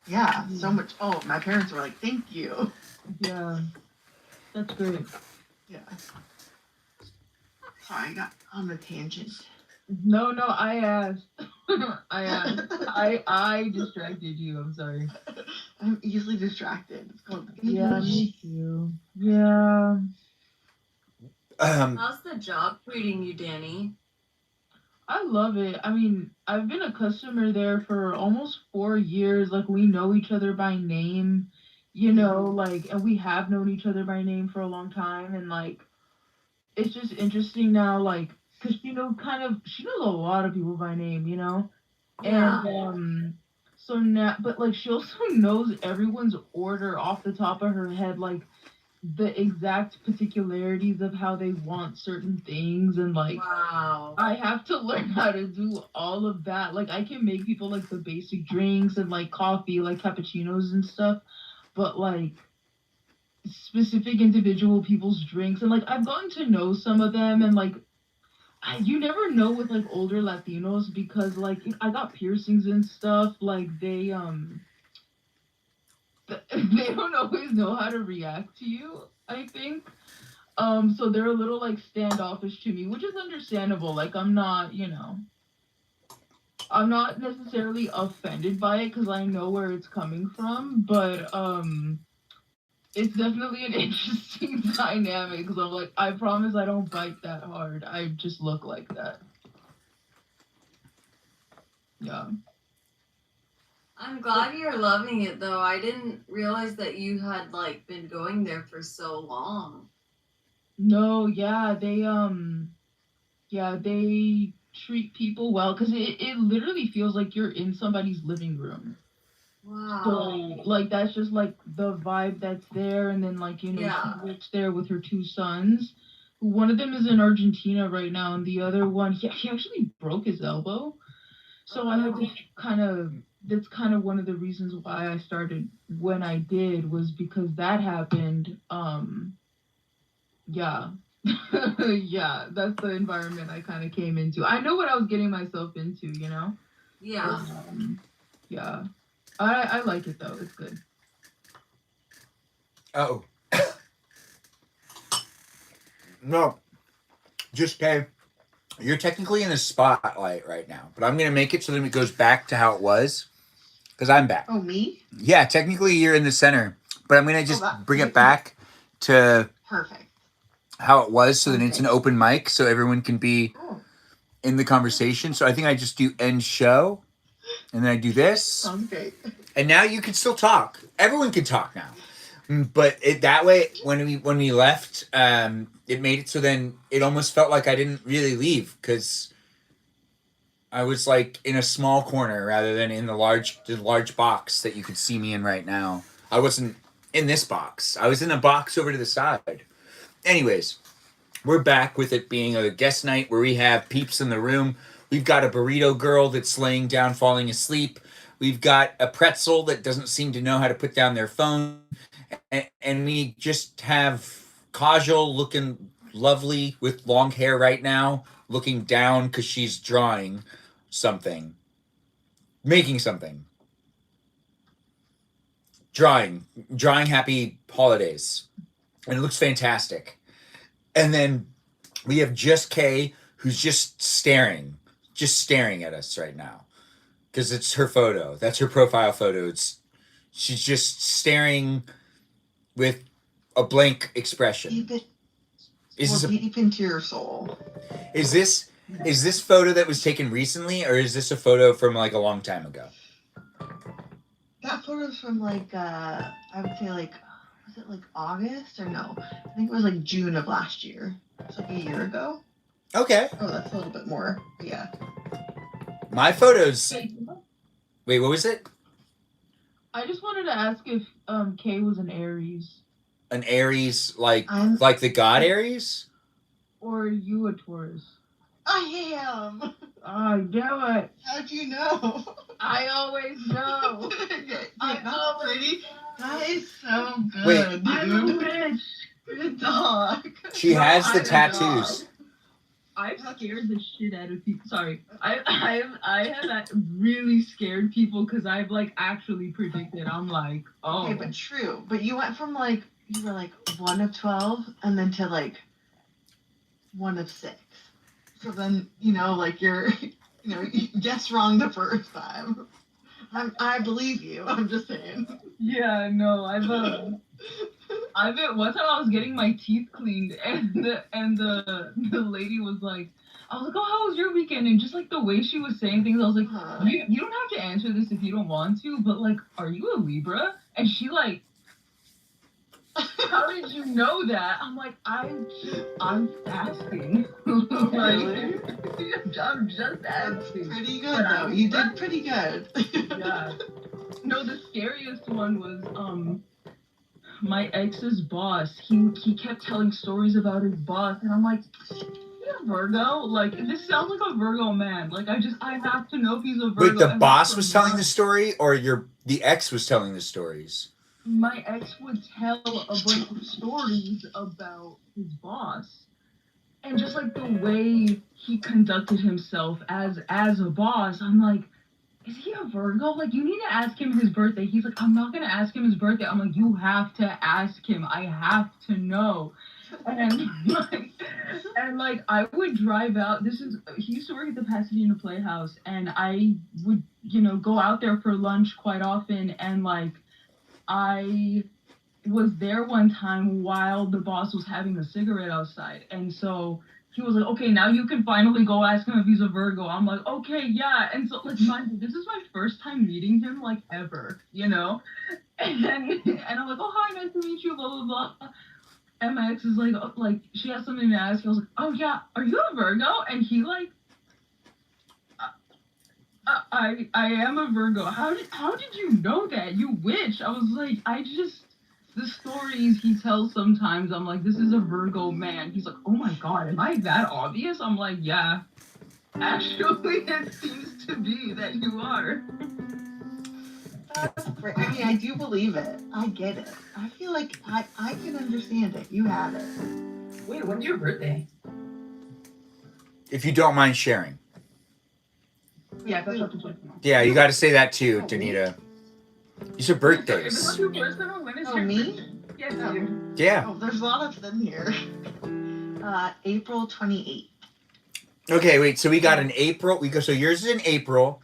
Yeah, so much. Oh, my parents were like, "Thank you." Yeah, that's great. Yeah. Sorry, I got on a tangent. No, I asked. I asked. I distracted you. I'm sorry. I'm easily distracted. It's called Yeah, me too. Yeah. How's the job treating you, Danny? I love it. I mean, I've been a customer there for almost 4 years. Like, we know each other by name, you know, like, and we have known each other by name for a long time. And, like, it's just interesting now, like, because, she knows a lot of people by name, you know? Yeah. And, so now, but, like, she also knows everyone's order off the top of her head, like, the exact particularities of how they want certain things, and like Wow. I have to learn how to do all of that. Like, I can make people like the basic drinks and like coffee, like cappuccinos and stuff, but like specific individual people's drinks, and like I've gotten to know some of them, and like you never know with like older Latinos, because like I got piercings and stuff, like they don't always know how to react to you, I think. So they're a little like standoffish to me, which is understandable. Like, I'm not necessarily offended by it because I know where it's coming from, but it's definitely an interesting dynamic, because I'm like, I promise I don't bite that hard. I just look like that. Yeah. I'm glad you're loving it, though. I didn't realize that you had like been going there for so long. No, yeah, they treat people well, because it literally feels like you're in somebody's living room. Wow. So, like, that's just, like, the vibe that's there. And then, like, you know, Yeah. she works there with her 2 sons. One of them is in Argentina right now, and the other one, he actually broke his elbow. So I had to that's kind of one of the reasons why I started when I did, was because that happened. Yeah. Yeah, that's the environment I kind of came into. I know what I was getting myself into, you know? Yeah. Yeah. I like it, though. It's good. Oh. No. Just, okay. You're technically in the spotlight right now, but I'm going to make it so that it goes back to how it was, because I'm back. Oh, me? Yeah, technically you're in the center, but I'm going to just bring it back to Perfect. how it was, so that it's an Okay. open mic, so everyone can be in the conversation. So I think I just do end show, and then I do this. Sounds great. And now you can still talk. Everyone can talk now. But that way, when we left, it made it so then it almost felt like I didn't really leave, because I was like in a small corner rather than in the large box that you could see me in right now. I wasn't in this box. I was in a box over to the side. Anyways, we're back with it being a guest night where we have peeps in the room. We've got a burrito girl that's laying down falling asleep. We've got a pretzel that doesn't seem to know how to put down their phone. And we just have Kajal looking lovely with long hair right now, looking down because she's drawing something. Making something. Drawing happy holidays. And it looks fantastic. And then we have Just Kay, who's just staring at us right now. Because it's her photo. That's her profile photo. She's just staring with a blank expression. Deep into your soul. Is this photo that was taken recently, or is this a photo from like a long time ago? That photo's from like I would say like, was it like August or no? I think it was like June of last year. It's like a year ago. Okay. Oh, that's a little bit more. But yeah. My photos. Wait, what was it? I just wanted to ask if Kay was an Aries. an Aries, like I'm- the god Aries? Or are you a Taurus? I am. I knew it. How'd you know? I always know. I That's always pretty. That is so good, Wait. I'm a dude. bitch. Good dog. She has the I'm a tattoos. dog. I've scared the shit out of people. Sorry, I have really scared people because I've like actually predicted. I'm like, oh, Okay, but true. But you went from like you were like 1 of 12, and then to like 1 of 6. So then like you're you guessed wrong the first time. I believe you. I'm just saying. yeah, no, I've been one time I was getting my teeth cleaned and the lady was like, I was like, oh, how was your weekend? And just like the way she was saying things, I was like, you don't have to answer this if you don't want to, but like, are you a Libra? And she like, how did you know that? I'm like, I'm asking. Really? I'm just That's asking. pretty good But though. You did pretty good. Yeah. No, the scariest one was my ex's boss. He kept telling stories about his boss, and I'm like, you're a Virgo? Like, this sounds like a Virgo man. Like, I have to know if he's a Virgo. Wait, the and boss like, was telling the story, or the ex was telling the stories? My ex would tell a bunch of stories about his boss, and just like the way he conducted himself as a boss, I'm like, is he a Virgo? Like, you need to ask him his birthday. He's like, I'm not gonna ask him his birthday. I'm like, you have to ask him. I have to know. And like I would drive out. He used to work at the Pasadena Playhouse, and I would go out there for lunch quite often. And like I was there one time while the boss was having a cigarette outside, and so he was like, okay, now you can finally go ask him if he's a Virgo. I'm like, okay, yeah. And so, like, this is my first time meeting him, like, ever, And I'm like, oh, hi, nice to meet you, blah, blah, blah. And my ex is like, she has something to ask. I was like, oh, yeah, are you a Virgo? And he, like, I am a Virgo. How did you know that? You witch. I was like, the stories he tells sometimes, I'm like, this is a Virgo man. He's like, oh my God, am I that obvious? I'm like, yeah. Actually, it seems to be that you are. That's great. I mean, I do believe it. I get it. I feel like I can understand it. You have it. Wait, when's your birthday? If you don't mind sharing. Yeah, that's what I'm Yeah, you got to say that too, Danita. These are birthdays. Oh, me? Yes, Oh. you. Yeah. Oh, there's a lot of them here. April 28th. Okay, wait. So we got an April. So yours is in April.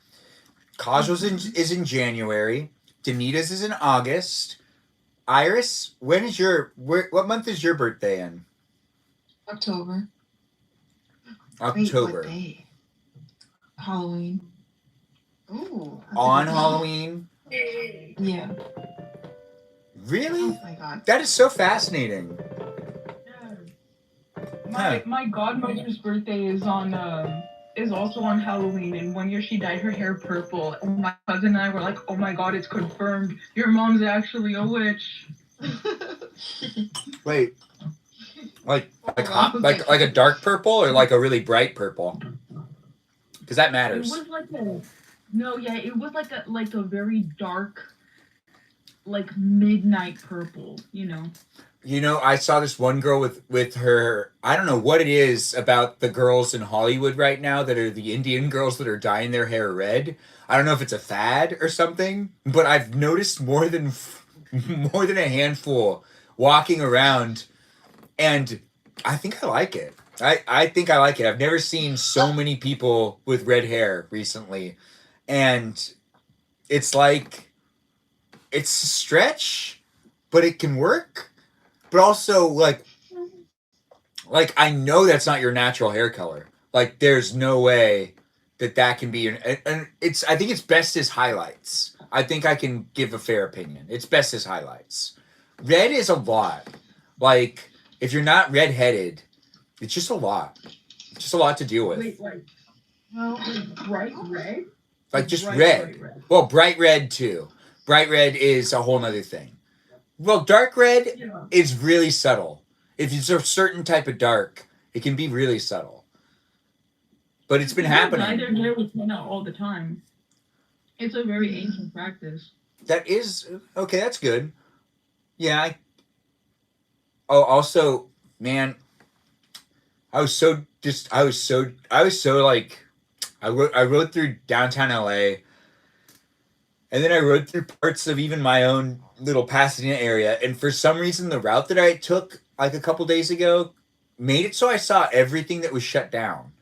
Kajal's is in January. Danita's is in August. Iris, what month is your birthday in? October. October. Wait, what day? Halloween. Ooh. On Halloween? Yeah. Really? Oh my God. That is so fascinating. My godmother's birthday is also on Halloween, and one year she dyed her hair purple, and my cousin and I were like, oh my God, it's confirmed. Your mom's actually a witch. Wait. Like a dark purple or like a really bright purple? Because that matters. It was it was like a very dark, like midnight purple, I saw this one girl with her, I don't know what it is about the girls in Hollywood right now that are the Indian girls that are dyeing their hair red. I don't know if it's a fad or something, but I've noticed more than a handful walking around, and I think I like it. I think I like it. I've never seen so many people with red hair recently, and it's like, it's a stretch, but it can work. But also, like I know that's not your natural hair color. Like, there's no way that can be and I think it's best as highlights. I think I can give a fair opinion. It's best as highlights. Red is a lot. Like, if you're not redheaded, it's just a lot. It's just a lot to deal with. Wait, bright red? Like, just bright red. Well, bright red too. Bright red is a whole nother thing. Well, dark red Yeah. is really subtle. If it's a certain type of dark, it can be really subtle. But it's been People dye happening. their hair with henna all the time. It's a very ancient practice. That is okay. That's good. Yeah. Oh, also, man, I was so just. I was so like. I rode through downtown LA, and then I rode through parts of even my own little Pasadena area. And for some reason, the route that I took like a couple days ago made it so I saw everything that was shut down.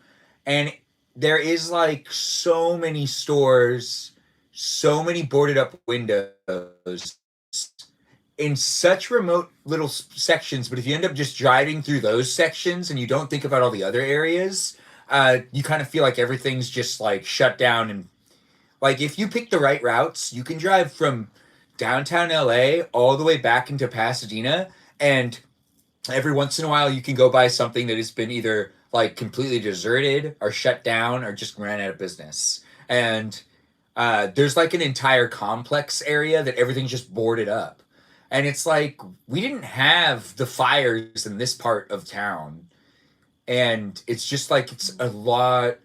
And there is like so many stores, so many boarded up windows in such remote little sections. But if you end up just driving through those sections and you don't think about all the other areas, you kind of feel like everything's just like shut down. And like if you pick the right routes, you can drive from downtown LA all the way back into Pasadena, and every once in a while you can go by something that has been either like completely deserted or shut down or just ran out of business. And there's like an entire complex area that everything's just boarded up. And it's like we didn't have the fires in this part of town. And it's just like there's a lot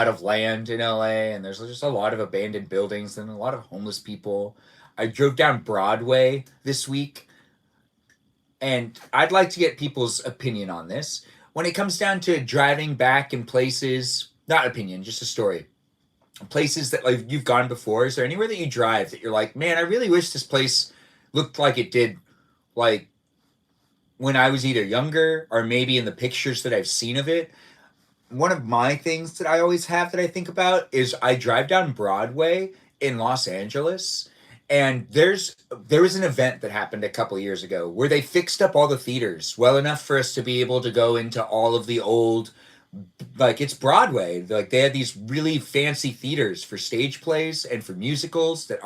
of land in LA, and there's just a lot of abandoned buildings and a lot of homeless people. I drove down Broadway this week, and I'd like to get people's opinion on this. When it comes down to driving back in places, not opinion, just a story. Places that like you've gone before, is there anywhere that you drive that you're like, man, I really wish this place looked like it did, like when I was either younger or maybe in the pictures that I've seen of it? One of my things that I always have that I think about is I drive down Broadway in Los Angeles, and there was an event that happened a couple of years ago where they fixed up all the theaters well enough for us to be able to go into all of the old, like it's Broadway. Like they had these really fancy theaters for stage plays and for musicals that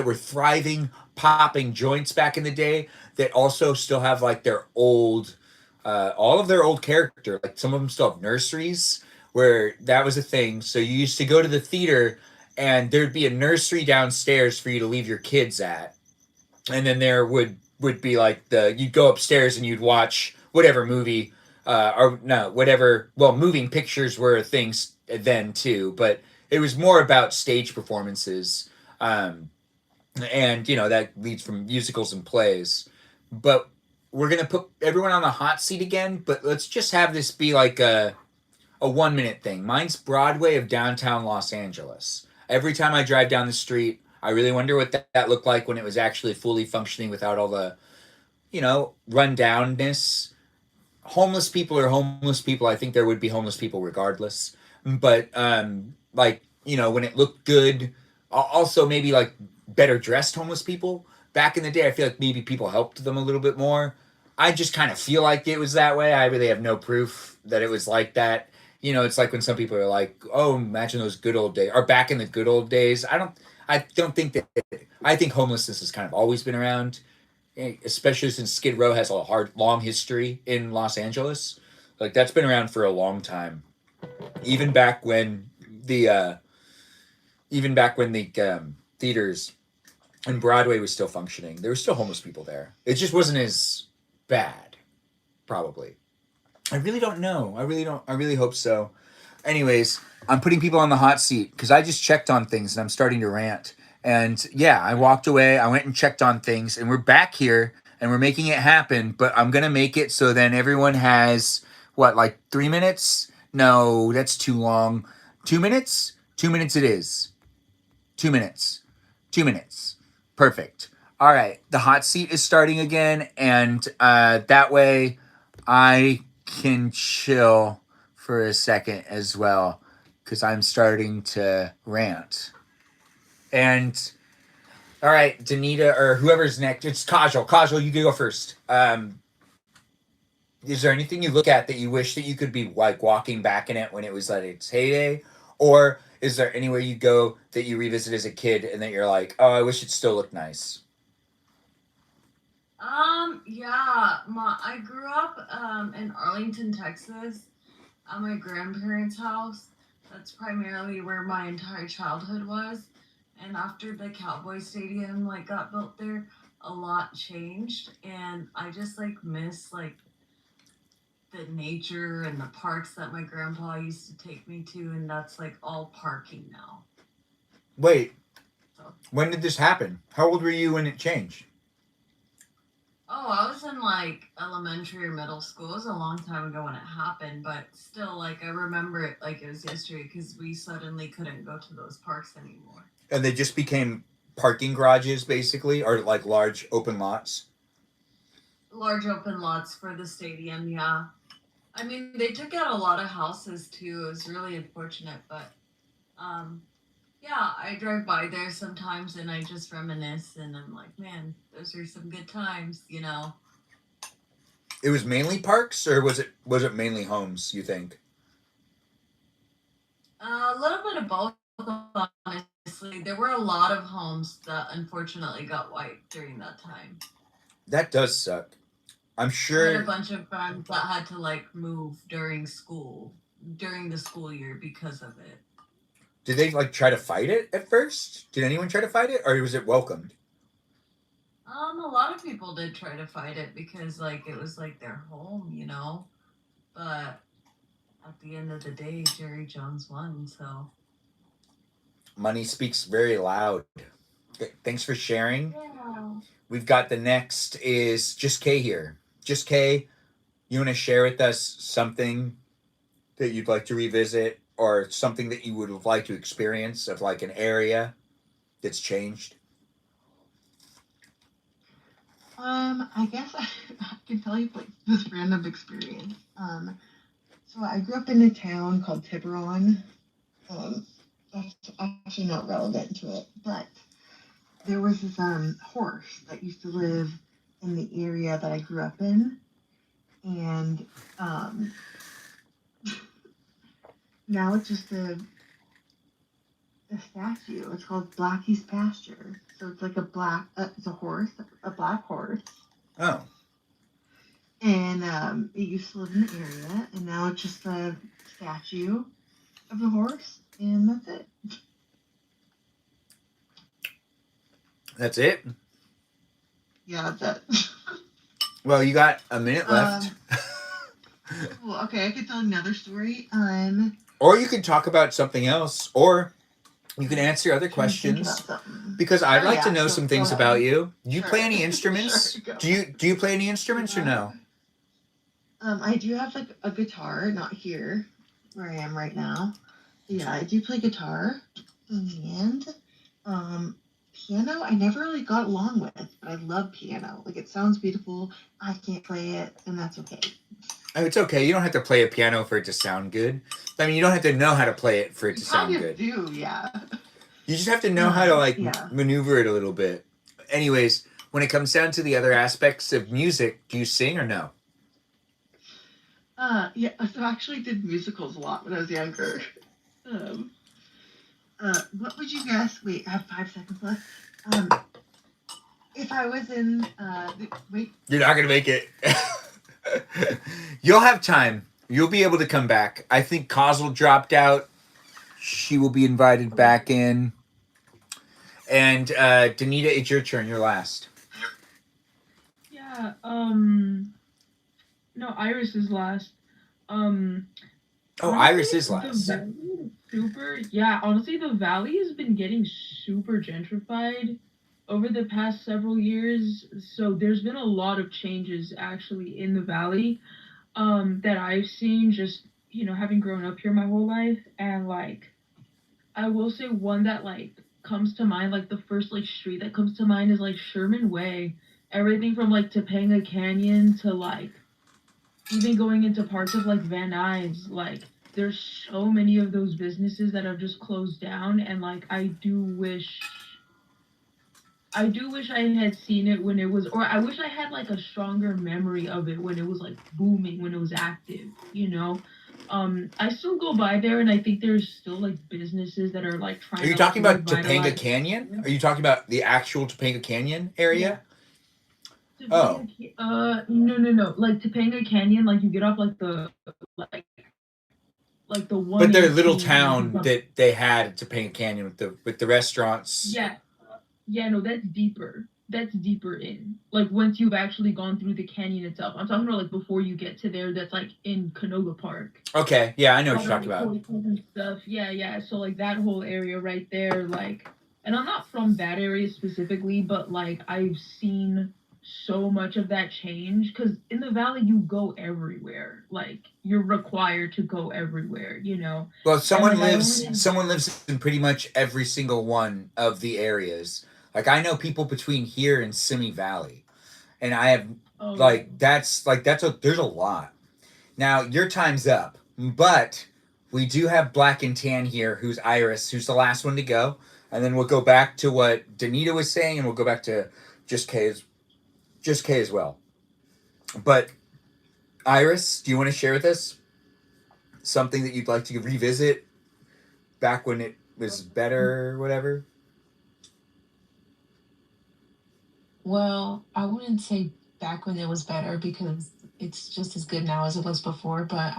were thriving, popping joints back in the day, that also still have like their old all of their old character. Like some of them still have nurseries where that was a thing. So you used to go to the theater and there'd be a nursery downstairs for you to leave your kids at. And then there would be like you'd go upstairs and you'd watch whatever movie or no, whatever. Well, moving pictures were things then too, but it was more about stage performances. And that leads from musicals and plays. But we're gonna put everyone on the hot seat again, but let's just have this be like a 1 minute thing. Mine's Broadway of downtown Los Angeles. Every time I drive down the street, I really wonder what that looked like when it was actually fully functioning without all the rundownness. Homeless people are homeless people. I think there would be homeless people regardless. But when it looked good, also maybe like better dressed homeless people. Back in the day, I feel like maybe people helped them a little bit more. I just kind of feel like it was that way. I really have no proof that it was like that. It's like when some people are like, "Oh, imagine those good old days," or back in the good old days. I don't think that. I think homelessness has kind of always been around, especially since Skid Row has a long history in Los Angeles. Like that's been around for a long time, even back when the theaters and Broadway was still functioning. There were still homeless people there. It just wasn't as bad, probably. I really don't know. I really hope so. Anyways, I'm putting people on the hot seat because I just checked on things and I'm starting to rant. And yeah, I walked away. I went and checked on things, and we're back here and we're making it happen. But I'm gonna make it so then everyone has like 3 minutes? No, that's too long. 2 minutes? 2 minutes it is. 2 minutes. 2 minutes. Perfect. All right. The hot seat is starting again, and that way I can chill for a second as well because I'm starting to rant. And all right, Danita or whoever's next, it's Kajal. Kajal, you can go first. Is there anything you look at that you wish that you could be like walking back in it when it was at its heyday? Or is there anywhere you go that you revisit as a kid and that you're like, oh, I wish it still looked nice? Yeah, I grew up in Arlington, Texas, at my grandparents' house. That's primarily where my entire childhood was. And after the Cowboy Stadium got built there, a lot changed, and I just like miss like the nature and the parks that my grandpa used to take me to, and that's like all parking now. Wait, So, when did this happen? How old were you when it changed? oh, I was in like elementary or middle school. It was a long time ago when it happened, but still, like I remember it like it was yesterday because we suddenly couldn't go to those parks anymore. And they just became parking garages, basically, or like large open lots. Large open lots for the stadium, yeah. I mean, they took out a lot of houses too. It was really unfortunate, but um, yeah, I drive by there sometimes and I just reminisce, and I'm like, man, those are some good times, you know. It was mainly parks, or was it mainly homes? You think? A little bit of both, honestly. There were a lot of homes that unfortunately got wiped during that time. That does suck. I'm I had a sure. bunch of friends that had to like move during the school year because of it. Did they like try to fight it at first? Did anyone try to fight it, or was it welcomed? A lot of people did try to fight it because like it was like their home, you know. But at the end of the day, Jerry Jones won, so Money speaks very loud. Thanks for sharing. yeah. We've got the next is Just K here. Just K, you want to share with us something that you'd like to revisit, or something that you would have liked to experience of like an area that's changed? I guess I can tell you like this random experience. So I grew up in a town called Tiburon. That's actually not relevant to it, but there was this horse that used to live in the area that I grew up in, and now it's just a statue. It's called Blackie's Pasture. So it's like it's a horse, a black horse, Oh, and it used to live in the area, and now it's just a statue of the horse, and that's it. that's it? Yeah, that's it. Well, you got a minute left. Well, okay, I could tell another story. Or you can talk about something else, or you can answer other Trying to think questions. about something. Because I'd like to Yeah, know so some go things ahead. about you. Do you Sure. play any instruments? Sure, go. Do you play any instruments or no? I do have like a guitar, not here where I am right now. Yeah, I do play guitar, and piano. I never really got along with, but I love piano. Like it sounds beautiful. I can't play it, and that's okay. Oh, it's okay. You don't have to play a piano for it to sound good. I mean, you don't have to know how to play it for it to sound Kind of good. do, yeah. You just have to know how to like Yeah. maneuver it a little bit. Anyways, when it comes down to the other aspects of music, do you sing or no? Yeah. So I actually did musicals a lot when I was younger. What would you guess? Wait, I have 5 seconds left. If I was in, wait. You're not gonna make it. You'll have time. You'll be able to come back. I think Kazel dropped out. She will be invited back in. And Danita, it's your turn. You're last. Yeah, no, Iris is last. Oh, Honestly, Iris is the last. valley is super, yeah, honestly, the valley has been getting super gentrified over the past several years. So there's been a lot of changes actually in the valley that I've seen just, having grown up here my whole life. And like, I will say one that like comes to mind, like the first like street that comes to mind is like Sherman Way. Everything from like Topanga Canyon to like even going into parts of like Van Nuys, like there's so many of those businesses that have just closed down, and like I do wish I had seen it when it was, or I wish I had like a stronger memory of it when it was like booming, when it was active, you know. I still go by there, and I think there's still like businesses that are like trying. Are you to, like, talking about revitalize Topanga Canyon? Are you talking about the actual Topanga Canyon area? Oh. No. Like Topanga Canyon, like you get off like the like the one. But their little town that they had at Topanga Canyon with the restaurants. Yeah. Yeah, no, that's deeper. that's deeper in. Like once you've actually gone through the canyon itself. I'm talking about like before you get to there. That's like in Canoga Park. Okay, yeah, I know what All you're the talking about. portals and stuff. Yeah, yeah. So like that whole area right there, like, and I'm not from that area specifically, but like I've seen so much of that change because in the valley you go everywhere. Like you're required to go everywhere, you know. Well, And someone like I lives only someone lives in pretty much every single one of the areas. Like I know people between here and Simi Valley, and I have oh that's a there's a lot. Now your time's up, but we do have Black and Tan here, who's Iris, who's the last one to go, and then we'll go back to what Danita was saying, and we'll go back to just K as well. But Iris, do you want to share with us something that you'd like to revisit back when it was better or whatever? Well, I wouldn't say back when it was better because it's just as good now as it was before, but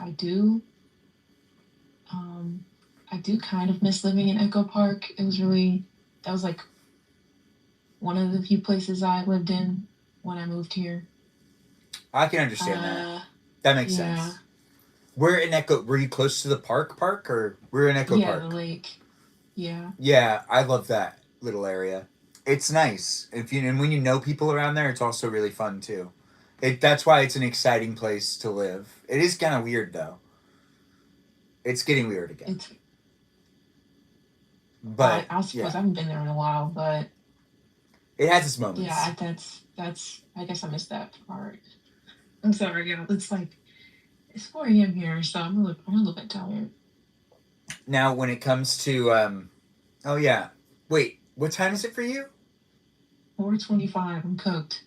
um, I do kind of miss living in Echo Park. That was like one of the few places I lived in when I moved here. I can understand that. Uh, That makes yeah, sense. Were you close to the park, or we're in Echo yeah, Park? the lake. Yeah, Yeah, I love that little area. It's nice. And when you know people around there, it's also really fun too. That's why it's an exciting place to live. It is kind of weird though. It's getting weird again. it's. But I suppose yeah, I haven't been there in a while, but it has its moments. yeah, that's. I guess I missed that part. I'm sorry, y'all. It's 4 a.m. here, so I'm a little bit tired. Now, when it comes to oh yeah, wait, what time is it for you? 4:25. I'm cooked.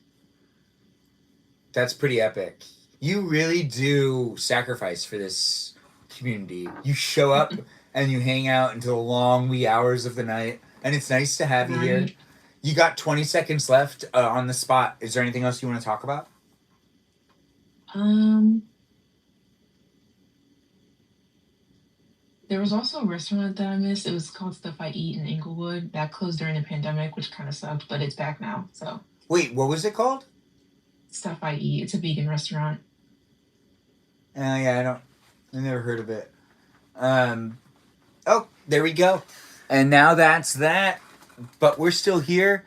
That's pretty epic. You really do sacrifice for this community. You show up and you hang out until the long wee hours of the night, and it's nice to have you here. Right. You got 20 seconds left on the spot. Is there anything else you want to talk about? Um, there was also a restaurant that I missed. It was called Stuff I Eat in Inglewood. That closed during the pandemic, which kind of sucked, but it's back now. So Wait, what was it called? Stuff I Eat. It's a vegan restaurant. Yeah, I never heard of it. Oh, there we go. And now that's that. But we're still here.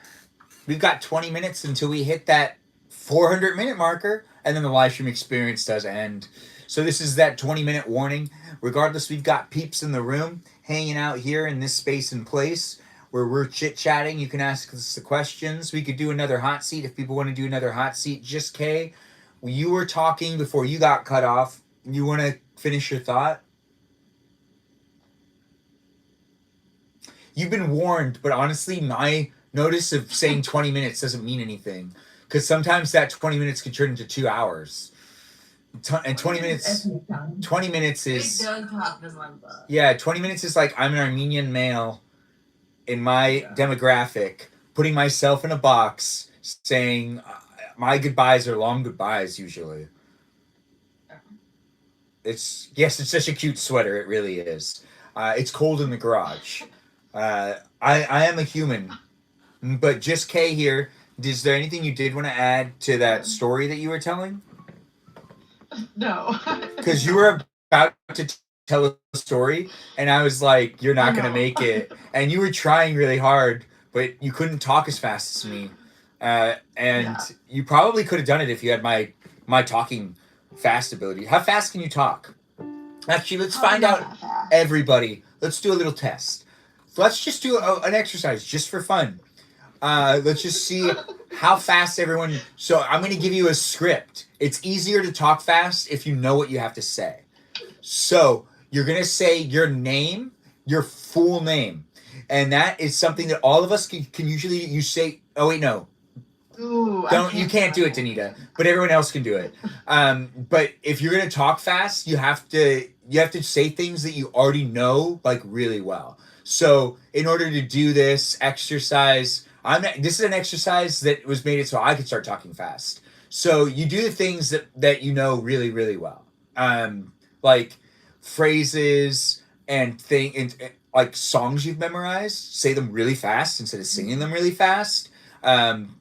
We've got 20 minutes until we hit that 400-minute marker, and then the live stream experience does end. So this is that 20-minute warning. Regardless, we've got peeps in the room hanging out here in this space and place where we're chit-chatting. You can ask us the questions. We could do another hot seat if people want to do another hot seat. Just Kay, you were talking before you got cut off. You want to finish your thought? You've been warned, but honestly, my notice of saying 20 minutes doesn't mean anything. Because sometimes that 20 minutes could turn into 2 hours. And 20 minutes... 20 minutes is... It does happen like that. Yeah, 20 minutes is like I'm an Armenian male in my demographic, putting myself in a box, saying my goodbyes are long goodbyes usually. It's such a cute sweater. It really is. It's cold in the garage. I am a human, but just Kay here. Is there anything you did want to add to that story that you were telling? No. Because you were about to tell a story, and I was like, "You're not gonna make it," and you were trying really hard, but you couldn't talk as fast as me, and you probably could have done it if you had my talking fast ability. How fast can you talk? Actually, let's find out. Everybody, let's do a little test. Let's just do an exercise just for fun. Let's just see how fast everyone. So I'm going to give you a script. It's easier to talk fast if you know what you have to say. So you're going to say your name, your full name. And that is something that all of us can usually, you say, oh wait, no. Ooh, You can't do it, Danita, but everyone else can do it. But if you're going to talk fast, you have to say things that you already know, like really well. So in order to do this exercise, this is an exercise that was made so I could start talking fast. So you do the things that you know really, really well. Like phrases and like songs you've memorized, say them really fast instead of singing them really fast.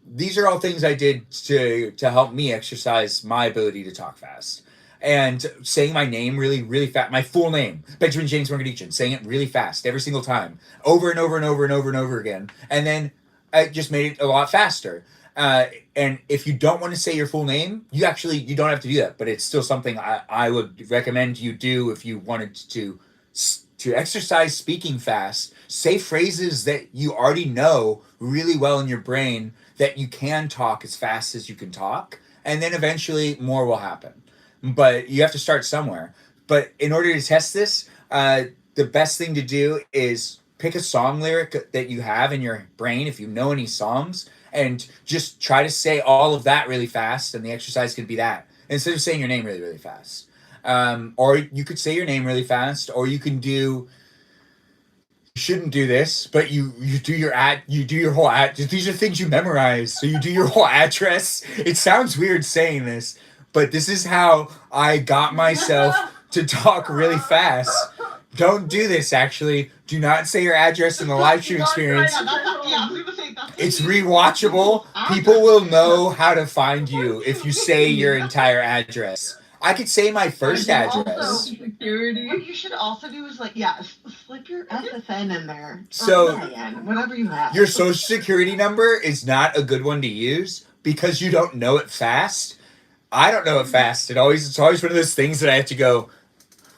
These are all things I did to help me exercise my ability to talk fast. And saying my name really fast, my full name, Benjamin James Magrdichian, saying it really fast every single time, over and over and over and over and over again. And then I just made it a lot faster. And if you don't want to say your full name, you don't have to do that, but it's still something I would recommend you do if you wanted to exercise speaking fast. Say phrases that you already know really well in your brain that you can talk as fast as you can talk, and then eventually more will happen. But you have to start somewhere. But in order to test this, the best thing to do is pick a song lyric that you have in your brain, if you know any songs, and just try to say all of that really fast, and the exercise could be that instead of saying your name really fast. Or you could say your name really fast, or you can do. You shouldn't do this, but you do your whole these are things you memorize. So you do your whole address. It sounds weird saying this, but this is how I got myself to talk really fast. Don't do this, actually. Do not say your address in the live stream experience. It's rewatchable. People will know how to find you if you say your entire address. I could say my first address. Security. What you should also do is slip your SSN in there. So, whatever you have. Your social security number is not a good one to use because you don't know it fast. I don't know it fast. It's always one of those things that I have to go,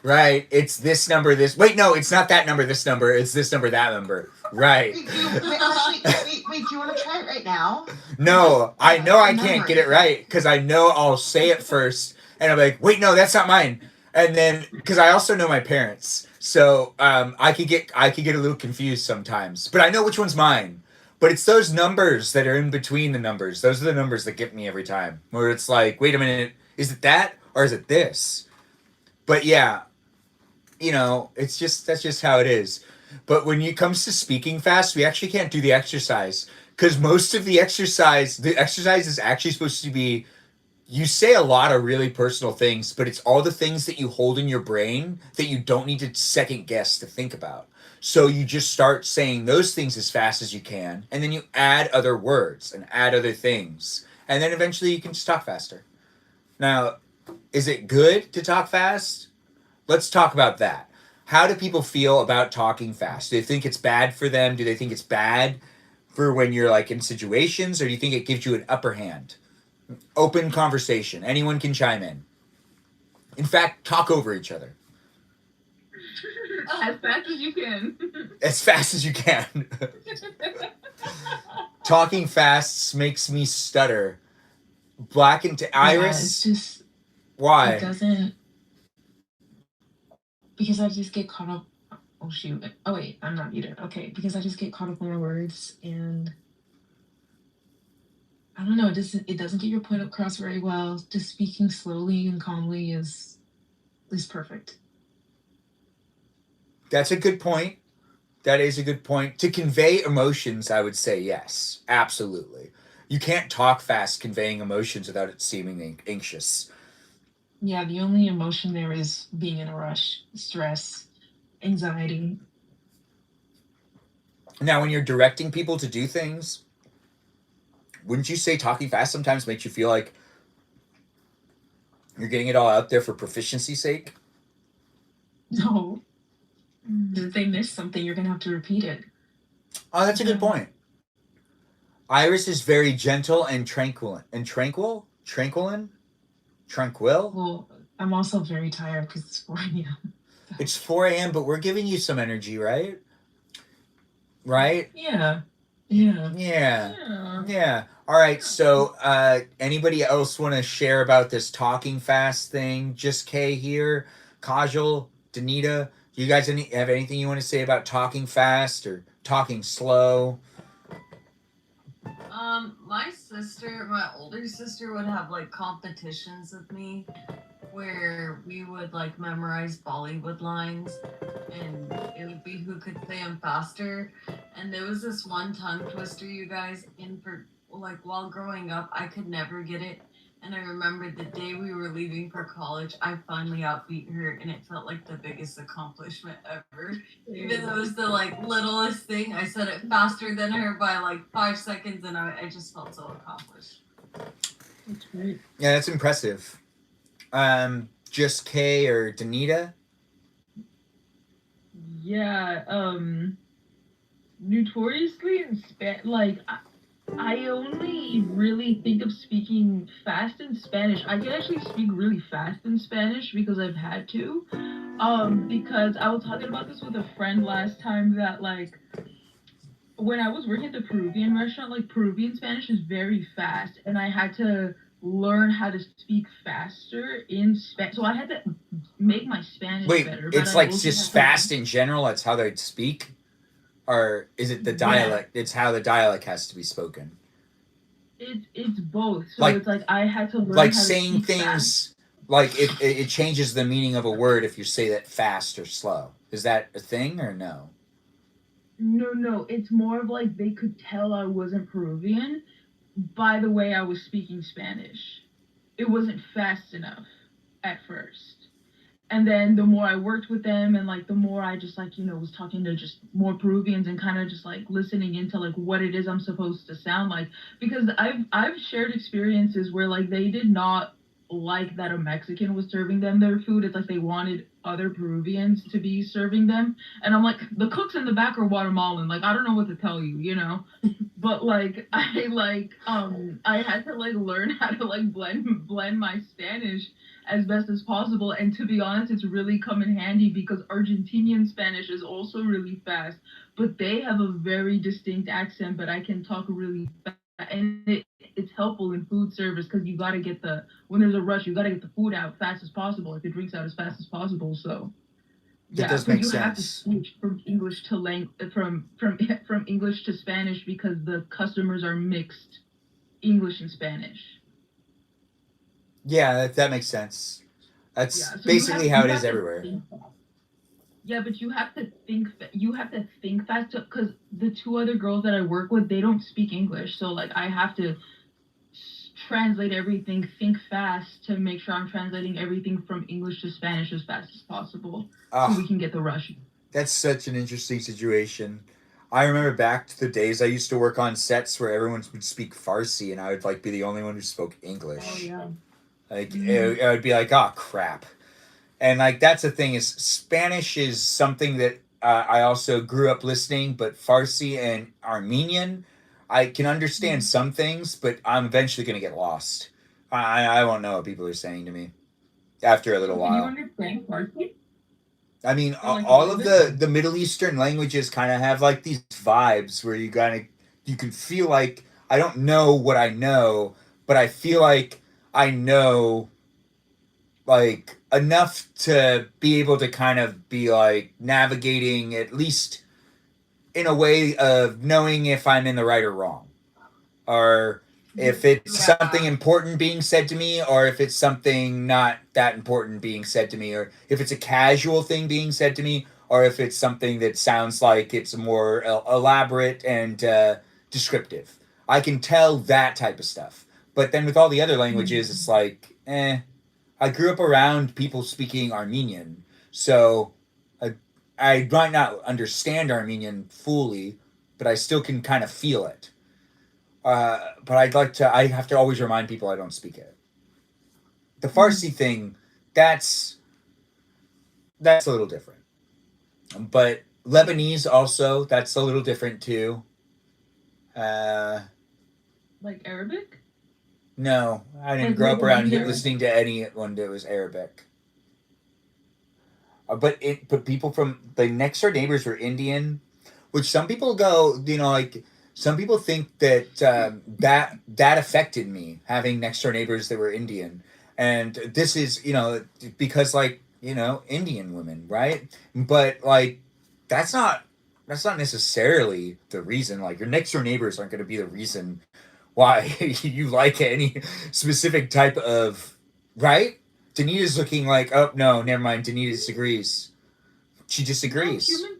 right, it's this number, this. Wait, no, it's not that number, this number. It's this number, that number. Right. Wait, do you want to try it right now? No, I know I can't get it right because I know I'll say it first. And I'm like, wait, no, that's not mine. And then, because I also know my parents, so I could get a little confused sometimes. But I know which one's mine. But it's those numbers that are in between the numbers. Those are the numbers that get me every time. Where it's like, wait a minute, is it that or is it this? But yeah, that's just how it is. But when it comes to speaking fast, we actually can't do the exercise because most of the exercise is actually supposed to be. You say a lot of really personal things, but it's all the things that you hold in your brain that you don't need to second guess to think about. So you just start saying those things as fast as you can, and then you add other words and add other things. And then eventually you can just talk faster. Now, is it good to talk fast? Let's talk about that. How do people feel about talking fast? Do they think it's bad for them? Do they think it's bad for when you're in situations, or do you think it gives you an upper hand? Open conversation. Anyone can chime in. In fact, talk over each other. As fast as you can. As fast as you can. Talking fast makes me stutter. Black and Iris. It's just. Why? It doesn't. Because I just get caught up. Oh shoot. Oh wait, I'm not muted. Okay, because I just get caught up on my words and. I don't know. It doesn't get your point across very well. Just speaking slowly and calmly is perfect. That's a good point. That is a good point. To convey emotions, I would say yes, absolutely. You can't talk fast conveying emotions without it seeming anxious. Yeah, the only emotion there is being in a rush, stress, anxiety. Now, when you're directing people to do things, wouldn't you say talking fast sometimes makes you feel like you're getting it all out there for proficiency's sake? No. If they miss something, you're going to have to repeat it. Oh, that's a good point. Iris is very gentle and tranquil. Well, I'm also very tired because it's 4 a.m. It's 4 a.m., but we're giving you some energy, right? Right? Yeah. All right, so anybody else want to share about this talking fast thing? Just Kay here, Kajal, Danita. Do you guys have anything you want to say about talking fast or talking slow? My older sister would have competitions with me where we would memorize Bollywood lines and it would be who could say them faster. And there was this one tongue twister, you guys, while growing up, I could never get it. And I remember the day we were leaving for college, I finally outbeat her, and it felt like the biggest accomplishment ever. Even though it was the like littlest thing, I said it faster than her by like 5 seconds, and I just felt so accomplished. That's great. Yeah, that's impressive. Just Kay or Danita? Yeah, notoriously in like I only really think of speaking fast in Spanish. I can actually speak really fast in Spanish because I've had to. Because I was talking about this with a friend last time that like when I was working at the Peruvian restaurant, like Peruvian Spanish is very fast, and I had to learn how to speak faster in Spanish. So I had to make my Spanish Wait, better. But it's I like also just had to- fast in general? That's how they speak? Or is it the dialect? It's how the dialect has to be spoken. It's both. So Like- it's like I had to learn Like how to saying speak things, fast. like it changes the meaning of a word if you say that fast or slow. Is that a thing or no? No, it's more of like they could tell I wasn't Peruvian by the way I was speaking Spanish. It wasn't fast enough at first. And then the more I worked with them and like the more I just like, was talking to just more Peruvians and kind of just like listening into like what it is I'm supposed to sound like. Because I've shared experiences where like they did not like that a Mexican was serving them their food. It's like they wanted other Peruvians to be serving them. And I'm like, the cooks in the back are Guatemalan. Like I don't know what to tell you. But like I had to like learn how to like blend my Spanish as best as possible. And to be honest, it's really come in handy because Argentinian Spanish is also really fast, but they have a very distinct accent, but I can talk really fast. And it's helpful in food service because you got to get when there's a rush, you got to get the food out fast as possible, if the drinks out as fast as possible. So That does make you have to sense. switch from English to from English to Spanish because the customers are mixed English and Spanish. Yeah, that makes sense. That's Yeah, so basically how it is everywhere. Yeah, but you have to think. You have to think fast because the two other girls that I work with, they don't speak English. So like, I have to translate everything, think fast to make sure I'm translating everything from English to Spanish as fast as possible, so we can get the rush. That's such an interesting situation. I remember back to the days I used to work on sets where everyone would speak Farsi, and I would like be the only one who spoke English. Oh yeah. Like it would be like, oh crap. And like that's the thing is Spanish is something that I also grew up listening, but Farsi and Armenian, I can understand some things, but I'm eventually gonna get lost. I won't know what people are saying to me after a little while. Can you understand Farsi? I mean, Like all of the Middle Eastern languages kind of have like these vibes where you can feel like I don't know what I know, but I feel like I know like enough to be able to kind of be like navigating at least in a way of knowing if I'm in the right or wrong, or if it's something important being said to me, or if it's something not that important being said to me, or if it's a casual thing being said to me, or if it's something that sounds like it's more elaborate and descriptive. I can tell that type of stuff. But then with all the other languages, it's like, I grew up around people speaking Armenian, so I might not understand Armenian fully, but I still can kind of feel it. But I have to always remind people I don't speak it. The Farsi thing, that's a little different. But Lebanese also, that's a little different too. Like Arabic? No, I didn't grow up around here listening to anyone that was Arabic. But people from the next door neighbors were Indian, which some people go, like some people think that that affected me having next door neighbors that were Indian, and this is because like Indian women, right? But like that's not necessarily the reason. Like your next door neighbors aren't going to be the reason why you like any specific type of, right? Danita's looking like, oh no, never mind. Danita disagrees. She disagrees. Human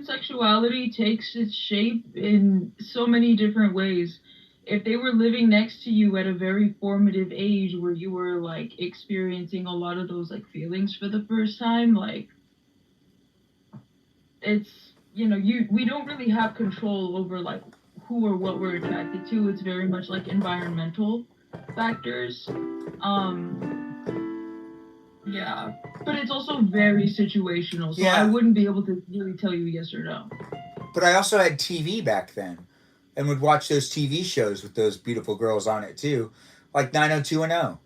sexuality takes its shape in so many different ways. if they were living next to you at a very formative age where you were like experiencing a lot of those like feelings for the first time, like it's we don't really have control over like who or what we're attracted to. It's very much like environmental factors. Yeah, but it's also very situational, so I wouldn't be able to really tell you yes or no. But I also had TV back then, and would watch those TV shows with those beautiful girls on it too, like 90210.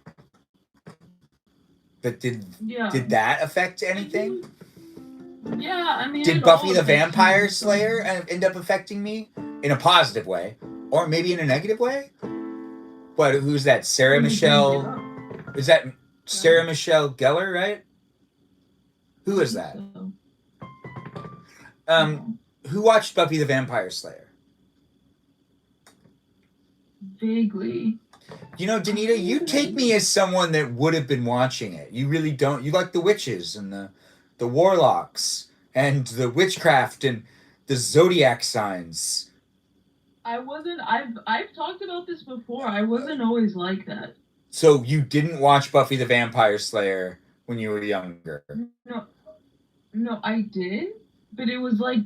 But did that affect anything? Yeah, I mean, did Buffy the Vampire Slayer end up affecting me in a positive way, or maybe in a negative way? What? Who's that? Sarah Michelle? Is that Sarah Michelle Gellar? Right? Who is that? Who watched Buffy the Vampire Slayer? Vaguely. You know, Danita, you take me as someone that would have been watching it. You really don't. You like the witches and the warlocks and the witchcraft and the zodiac signs. I wasn't. I've talked about this before. I wasn't always like that. So you didn't watch Buffy the Vampire Slayer when you were younger? No, I did. But it was like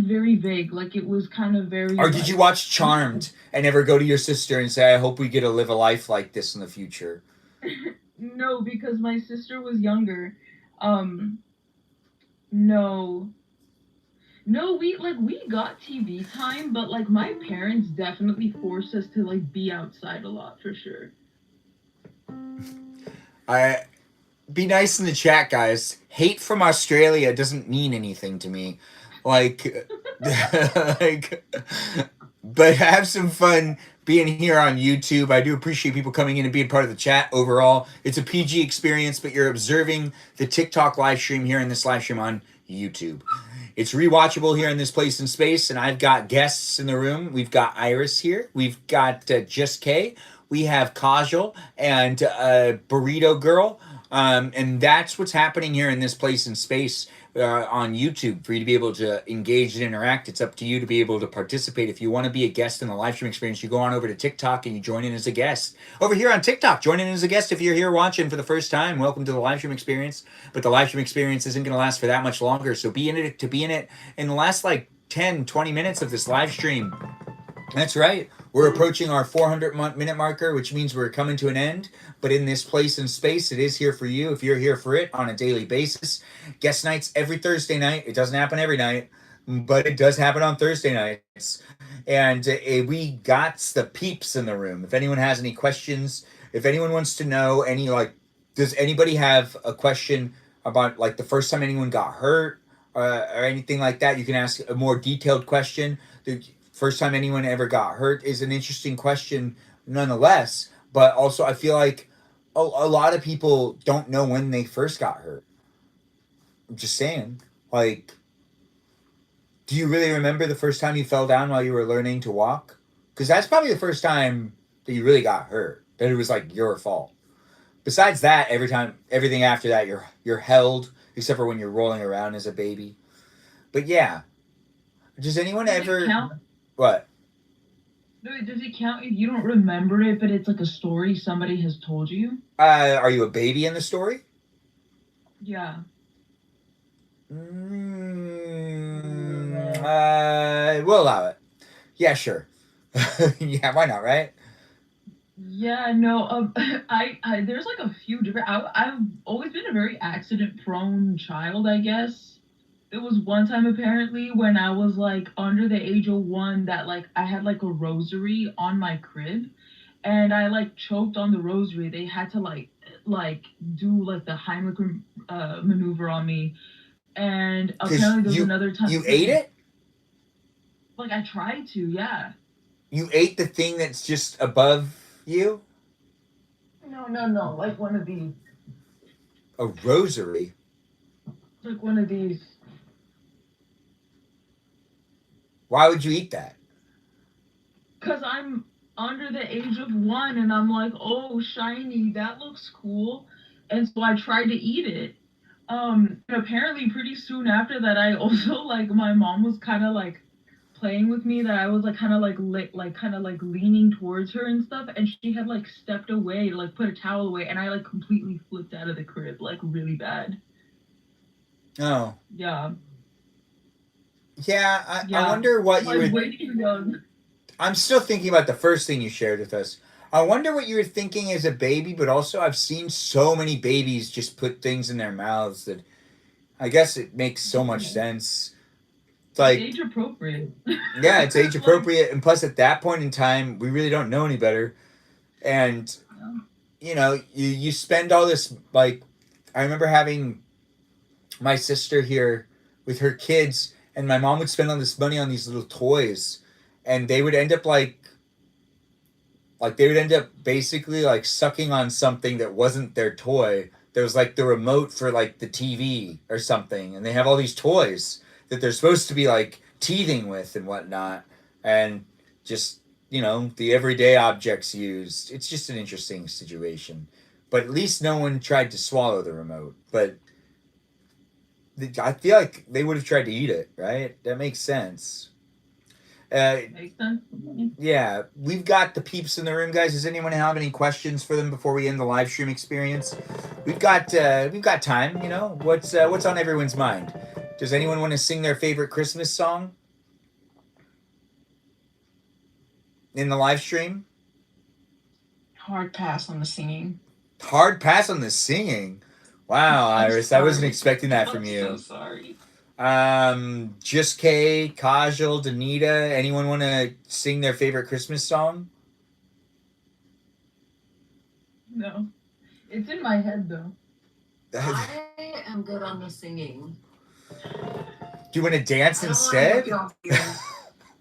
very vague. Like it was kind of very. Or did you watch Charmed and ever go to your sister and say, "I hope we get to live a life like this in the future"? No, because my sister was younger. No, we got TV time, but like my parents definitely forced us to like be outside a lot for sure. Be nice in the chat, guys. Hate from Australia doesn't mean anything to me. Like, but have some fun being here on YouTube. I do appreciate people coming in and being part of the chat overall. It's a PG experience, but you're observing the TikTok live stream here in this live stream on YouTube. It's rewatchable here in this place in space, and I've got guests in the room. We've got Iris here. We've got Just K. We have Kajal and Burrito Girl. And that's what's happening here in this place in space on YouTube for you to be able to engage and interact. It's up to you to be able to participate. If you want to be a guest in the live stream experience, you go on over to TikTok and you join in as a guest. Over here on TikTok, join in as a guest. If you're here watching for the first time, welcome to the live stream experience. But the live stream experience isn't going to last for that much longer. So be in it in the last like 10, 20 minutes of this live stream. That's right. We're approaching our 400-minute marker, which means we're coming to an end. But in this place and space, it is here for you if you're here for it on a daily basis. Guest nights every Thursday night. It doesn't happen every night, but it does happen on Thursday nights. And we got the peeps in the room. If anyone has any questions, if anyone wants to know does anybody have a question about like the first time anyone got hurt or anything like that, you can ask a more detailed question. The first time anyone ever got hurt is an interesting question nonetheless. But also I feel like a lot of people don't know when they first got hurt. I'm just saying. Like, do you really remember the first time you fell down while you were learning to walk? Because that's probably the first time that you really got hurt. That it was like your fault. Besides that, everything after that, you're held, except for when you're rolling around as a baby. But yeah. Does anyone ever... count? What? Does it count if you don't remember it, but it's like a story somebody has told you? Are you a baby in the story? Yeah. We'll allow it. Yeah, sure. Yeah, why not, right? Yeah, no. I there's like a few different. I've always been a very accident-prone child, I guess. There was one time apparently when I was like under the age of 1 that like I had like a rosary on my crib, and I like choked on the rosary. They had to like do like the Heimlich maneuver on me, and apparently there was another time. You ate it? Like I tried to, yeah. You ate the thing that's just above you? No. Like one of these. A rosary? Like one of these. Why would you eat that? Because I'm under the age of 1 and I'm like, oh, shiny, that looks cool. And so I tried to eat it. And apparently pretty soon after that, I also like my mom was kind of like playing with me that I was like kind of like leaning towards her and stuff, and she had like stepped away, like put a towel away, and I like completely flipped out of the crib, like really bad. Oh. Yeah. Yeah, I Yeah. wonder what you Like were. way too young. I'm still thinking about the first thing you shared with us. I wonder what you were thinking as a baby, but also I've seen so many babies just put things in their mouths that I guess it makes so much sense. It's like, Age appropriate. yeah, it's age Like, appropriate, and plus at that point in time, we really don't know any better. And yeah. you know, you spend all this, like, I remember having my sister here with her kids, and my mom would spend all this money on these little toys, and they would end up like they would end up basically like sucking on something that wasn't their toy. There was like the remote for like the TV or something, and they have all these toys that they're supposed to be like teething with and whatnot, and just, you know, the everyday objects used. It's just an interesting situation, but at least no one tried to swallow the remote. But I feel like they would have tried to eat it, right? That makes sense. Makes sense. Yeah, we've got the peeps in the room, guys. Does anyone have any questions for them before we end the live stream experience? We've got time. You know, what's on everyone's mind? Does anyone want to sing their favorite Christmas song in the live stream? Hard pass on the singing. Hard pass on the singing. Wow, Iris, I wasn't expecting that from you. I'm so sorry. Just Kay, Kajal, Danita, anyone want to sing their favorite Christmas song? No. It's in my head though. I am good on the singing. Do you want to dance I don't instead? wanna look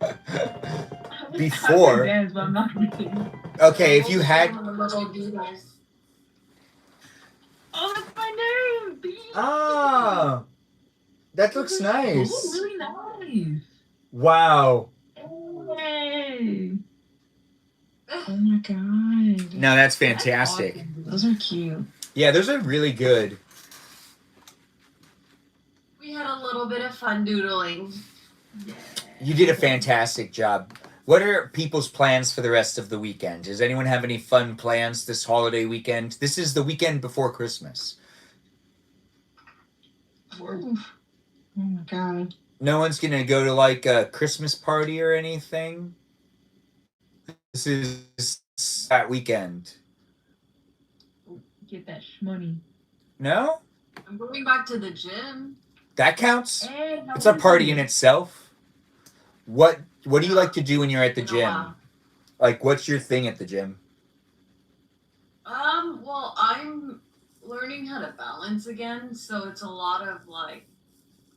at you. Before. I can dance, but I'm not gonna sing. Okay, if you had. Oh, that's my name! B. Ah, that looks Oh, nice. really nice. Wow. Hey. Oh my god. No, that's fantastic. That's awesome. Those are cute. Yeah, those are really good. We had a little bit of fun doodling. Yeah. You did a fantastic job. What are people's plans for the rest of the weekend? Does anyone have any fun plans this holiday weekend? This is the weekend before Christmas. Oh my god. No one's going to go to like a Christmas party or anything? This is that weekend. Get that shmoney. No? I'm going back to the gym. That counts? Hey, how It's a is party it? in itself. What do you like to do when you're at the Been a while. gym? Like, what's your thing at the gym? Well, I'm learning how to balance again, so it's a lot of like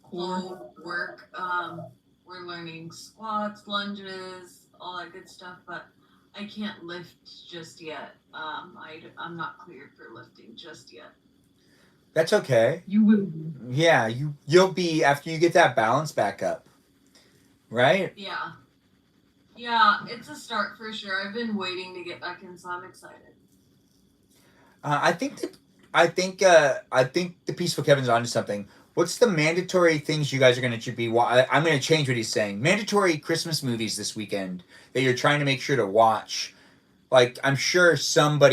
core work. We're learning squats, lunges, all that good stuff, but I can't lift just yet. I'm not cleared for lifting just yet. That's okay. You will be. Yeah, you'll be after you get that balance back up. Right? Yeah. Yeah, it's a start for sure. I've been waiting to get back in, so I'm excited. I think the Peaceful Kevin's onto something. What's the mandatory things you guys are going to be? I'm going to change what he's saying. Mandatory Christmas movies this weekend that you're trying to make sure to watch. Like, I'm sure some of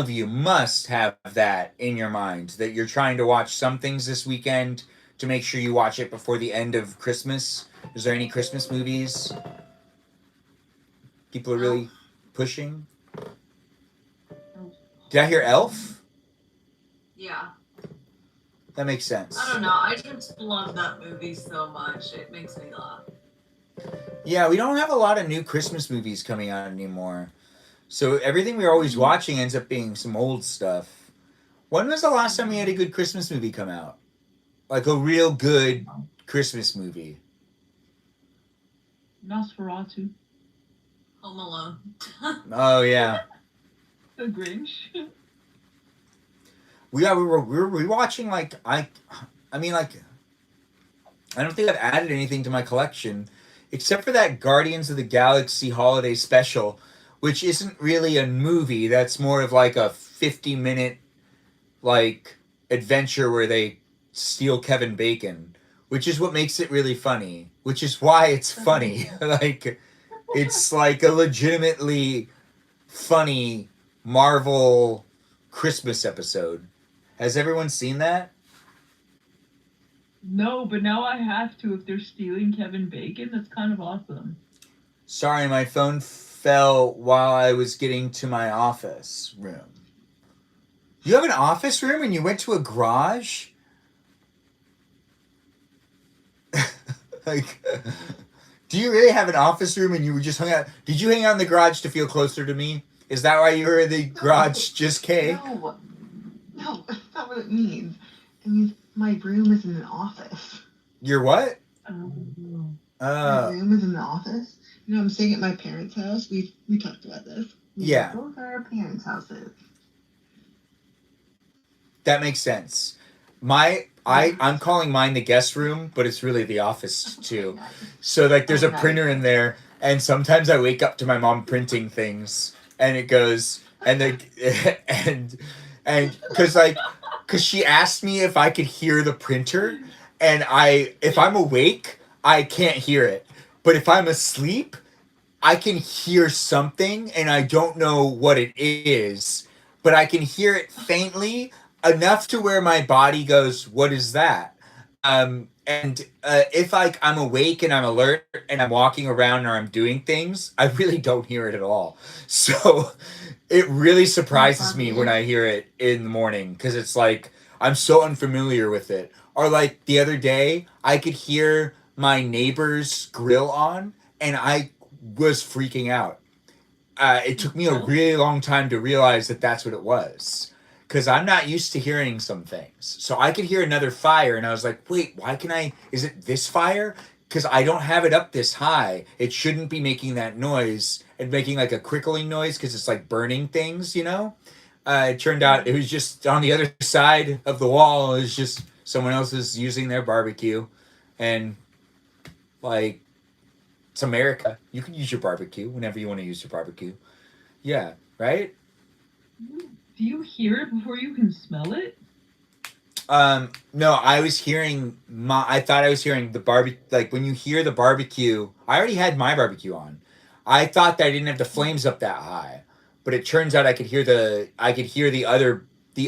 you must have that in your mind, that you're trying to watch some things this weekend to make sure you watch it before the end of Christmas. Is there any Christmas movies people are really pushing? Did I hear Elf? Yeah. That makes sense. I don't know. I just love that movie so much. It makes me laugh. Yeah, we don't have a lot of new Christmas movies coming out anymore. So everything we're always watching ends up being some old stuff. When was the last time we had a good Christmas movie come out? Like a real good Christmas movie. Nosferatu. Home Alone. Oh yeah. The Grinch. We were rewatching like I don't think I've added anything to my collection except for that Guardians of the Galaxy holiday special, which isn't really a movie. That's more of like a 50-minute like adventure where they steal Kevin Bacon, which is what makes it really funny, which is why it's funny. Like, it's like a legitimately funny Marvel Christmas episode. Has everyone seen that? No, but now I have to if they're stealing Kevin Bacon. That's kind of awesome. Sorry, my phone fell while I was getting to my office room. You have an office room and you went to a garage? Like, do you really have an office room and you just hung out? Did you hang out in the garage to feel closer to me? Is that why you were in the garage, just Kay? No, that's not what it means. It means my room is in an office. Your what? My room is in the office. You know, I'm staying at my parents' house. We talked about this. Yeah. Both are our parents' houses. That makes sense. I'm calling mine the guest room, but it's really the office too. So like there's a printer in there, and sometimes I wake up to my mom printing things, and it goes and because she asked me if I could hear the printer, and if I'm awake I can't hear it, but if I'm asleep I can hear something and I don't know what it is, but I can hear it faintly enough to where my body goes, what is that? If I'm awake and I'm alert and I'm walking around or I'm doing things, I really don't hear it at all. So it really surprises me when I hear it in the morning, because it's like I'm so unfamiliar with it. Or like the other day, I could hear my neighbor's grill on and I was freaking out. It took me a really long time to realize that that's what it was, because I'm not used to hearing some things. So I could hear another fire and I was like, wait, is it this fire? Because I don't have it up this high. It shouldn't be making that noise and making like a crickling noise because it's like burning things, you know? It turned out it was just on the other side of the wall. It was just someone else is using their barbecue. And like, it's America. You can use your barbecue whenever you want to use your barbecue. Yeah, right? Do you hear it before you can smell it? No, I thought I was hearing the barbecue. Like when you hear the barbecue, I already had my barbecue on. I thought that I didn't have the flames up that high, but it turns out I could hear the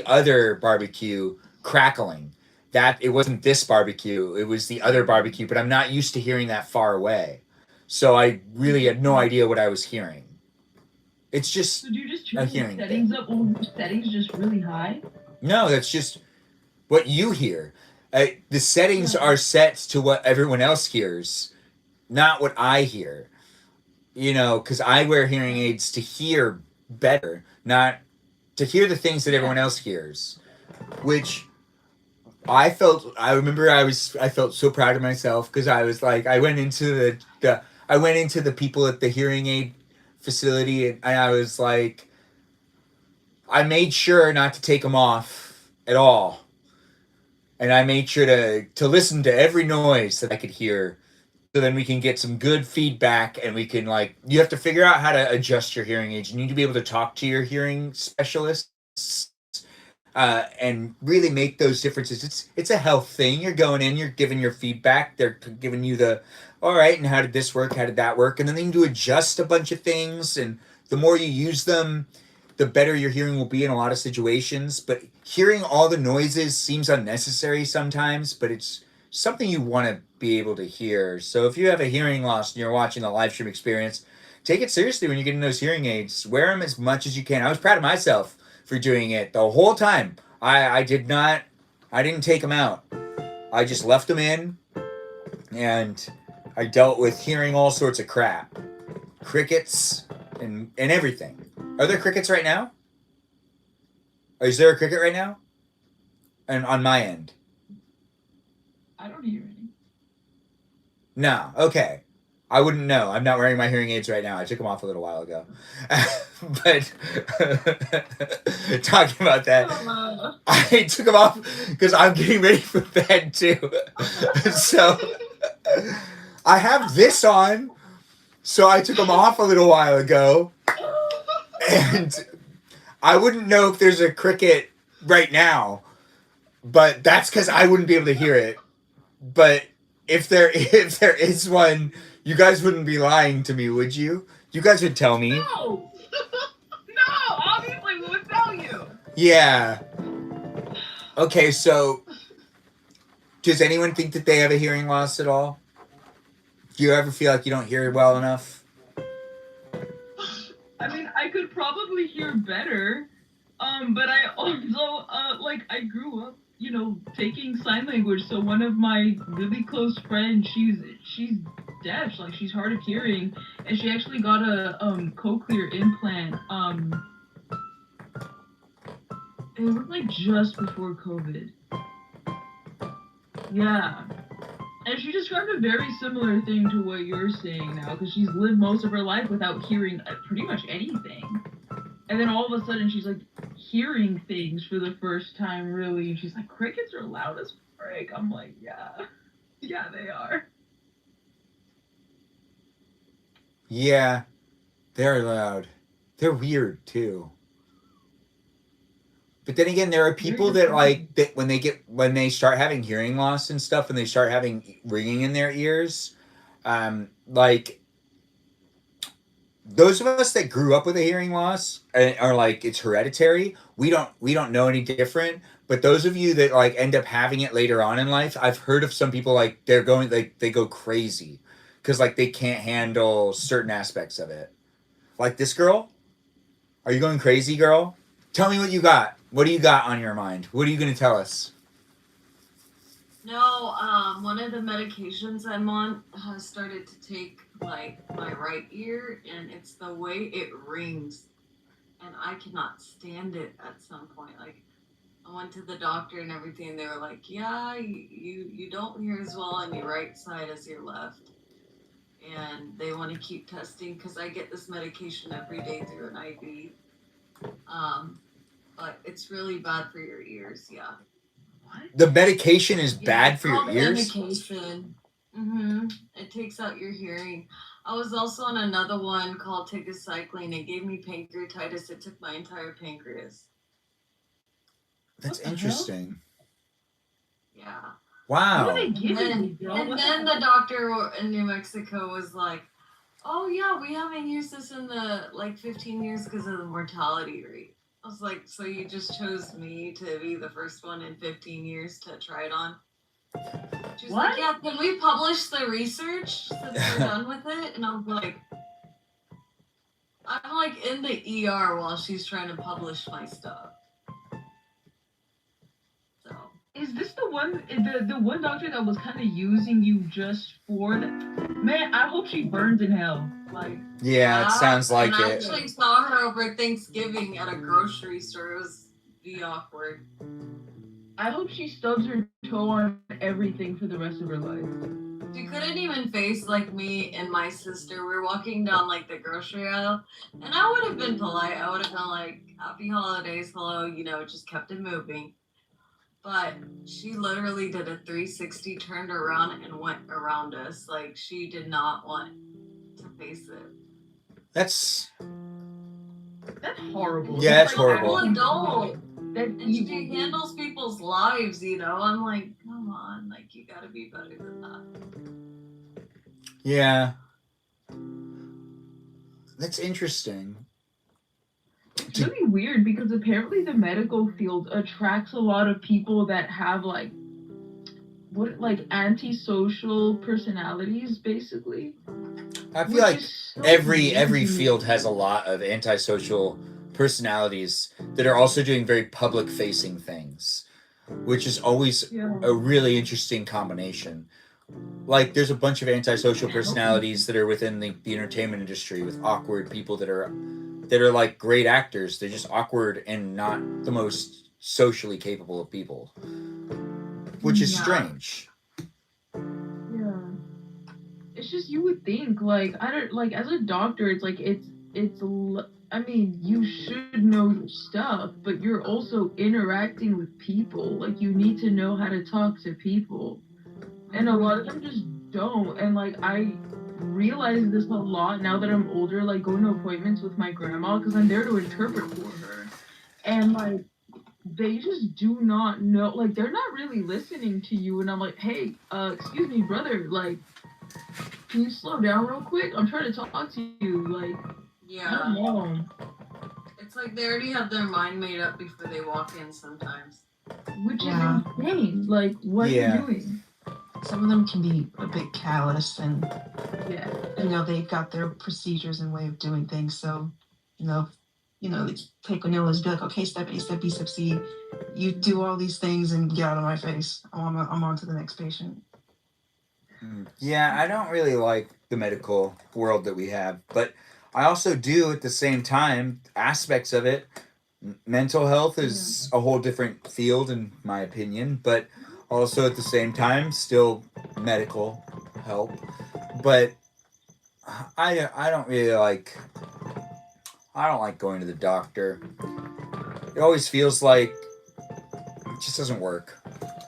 other barbecue crackling. That it wasn't this barbecue, it was the other barbecue, but I'm not used to hearing that far away. So I really had no idea what I was hearing. It's just So do you just turn the settings up? All the settings just really high? No, that's just what you hear. The settings are set to what everyone else hears, not what I hear. You know, because I wear hearing aids to hear better, not to hear the things that everyone else hears. Which I felt so proud of myself, because I was like, I went into the people at the hearing aid facility, and I was like, I made sure not to take them off at all. And I made sure to listen to every noise that I could hear, so then we can get some good feedback, and we can, like, you have to figure out how to adjust your hearing aids. You need to be able to talk to your hearing specialists and really make those differences. It's a health thing. You're going in, you're giving your feedback. They're giving you all right, and how did this work? How did that work? And then they need to adjust a bunch of things. And the more you use them, the better your hearing will be in a lot of situations. But hearing all the noises seems unnecessary sometimes, but it's something you want to be able to hear. So if you have a hearing loss and you're watching the live stream experience, take it seriously when you're getting those hearing aids. Wear them as much as you can. I was proud of myself for doing it the whole time. I didn't take them out. I just left them in, and I dealt with hearing all sorts of crap. Crickets and everything. Are there crickets right now? Or is there a cricket right now? And on my end? I don't hear any. No. Okay. I wouldn't know. I'm not wearing my hearing aids right now. I took them off a little while ago. But talking about that, I took them off because I'm getting ready for bed too. So I have this on. So I took them off a little while ago. And I wouldn't know if there's a cricket right now. But that's because I wouldn't be able to hear it. But if there is one, you guys wouldn't be lying to me, would you? You guys would tell me. No! No! Obviously, we would tell you! Yeah. Okay, so does anyone think that they have a hearing loss at all? Do you ever feel like you don't hear well enough? I mean, I could probably hear better, but I also, I grew up, taking sign language, so one of my really close friends, she's deaf, like, she's hard of hearing, and she actually got a, cochlear implant, it was, like, just before COVID. Yeah. And she described a very similar thing to what you're saying now, because she's lived most of her life without hearing pretty much anything. And then all of a sudden she's like hearing things for the first time, really. And she's like, crickets are loud as frick. I'm like, yeah. Yeah, they are. Yeah, they're loud. They're weird too. But then again, there are people that like that when they start having hearing loss and stuff, and they start having ringing in their ears, like those of us that grew up with a hearing loss are like it's hereditary. We don't know any different. But those of you that like end up having it later on in life, I've heard of some people like they're going like they go crazy because like they can't handle certain aspects of it. Like this girl, are you going crazy, girl? Tell me what you got. What do you got on your mind? What are you going to tell us? No, one of the medications I'm on has started to take like my right ear, and it's the way it rings, and I cannot stand it at some point. Like, I went to the doctor and everything. They were like, "Yeah, you don't hear as well on your right side as your left," and they want to keep testing because I get this medication every day through an IV. But it's really bad for your ears. Yeah. The medication is bad it's for your called ears? medication. It takes out your hearing. I was also on another one called tigecycline. It gave me pancreatitis. It took my entire pancreas. That's interesting. Yeah. Wow. What are they giving you, And then the doctor in New Mexico was like, "Oh yeah, we haven't used this in the like 15 years because of the mortality rate." I was like, "So you just chose me to be the first one in 15 years to try it on?" She was like, "Yeah, can we publish the research since we're done with it?" And I'm like in the ER while she's trying to publish my stuff. So is this the one doctor that was kind of using you just for that? Man, I hope she burns in hell. Like, yeah, it sounds like and I it. actually saw her over Thanksgiving at a grocery store. It was awkward. I hope she stubs her toe on everything for the rest of her life. She couldn't even face like me and my sister. We were walking down like the grocery aisle, and I would have been polite. I would have been like, "Happy holidays, hello," just kept it moving. But she literally did a 360, turned around and went around us. Like, she did not want to face it. That's horrible. Yeah, that's horrible. Adult. And she handles people's lives, I'm like, come on, like, you gotta be better than that. Yeah. That's interesting. It's really weird because apparently the medical field attracts a lot of people that have like antisocial personalities, basically. I feel like every field has a lot of antisocial personalities that are also doing very public facing things, which is always a really interesting combination. Like there's a bunch of antisocial personalities that are within the entertainment industry with awkward people that are like great actors. They're just awkward and not the most socially capable of people, which is strange. Yeah. It's just, you would think, like, I don't, like, as a doctor, it's like, I mean, you should know your stuff, but you're also interacting with people. Like, you need to know how to talk to people. And a lot of them just don't. And, like, I realize this a lot now that I'm older, like, going to appointments with my grandma, because I'm there to interpret for her. And, like, they just do not know, like they're not really listening to you, and I'm like, hey, excuse me, brother, like, can you slow down real quick? I'm trying to talk to you, like, Yeah. no. It's like they already have their mind made up before they walk in sometimes. Which Yeah. is insane. Like, what are you doing? Some of them can be a bit callous, and Yeah. they've got their procedures and way of doing things. So, they take Manila's be like, okay, step A, step B, step C. You do all these things and get out of my face. I'm on to the next patient. Yeah, I don't really like the medical world that we have, but I also do at the same time aspects of it. Mental health is a whole different field, in my opinion, but also at the same time, still medical help. But I don't really like. I don't like going to the doctor. It always feels like it just doesn't work.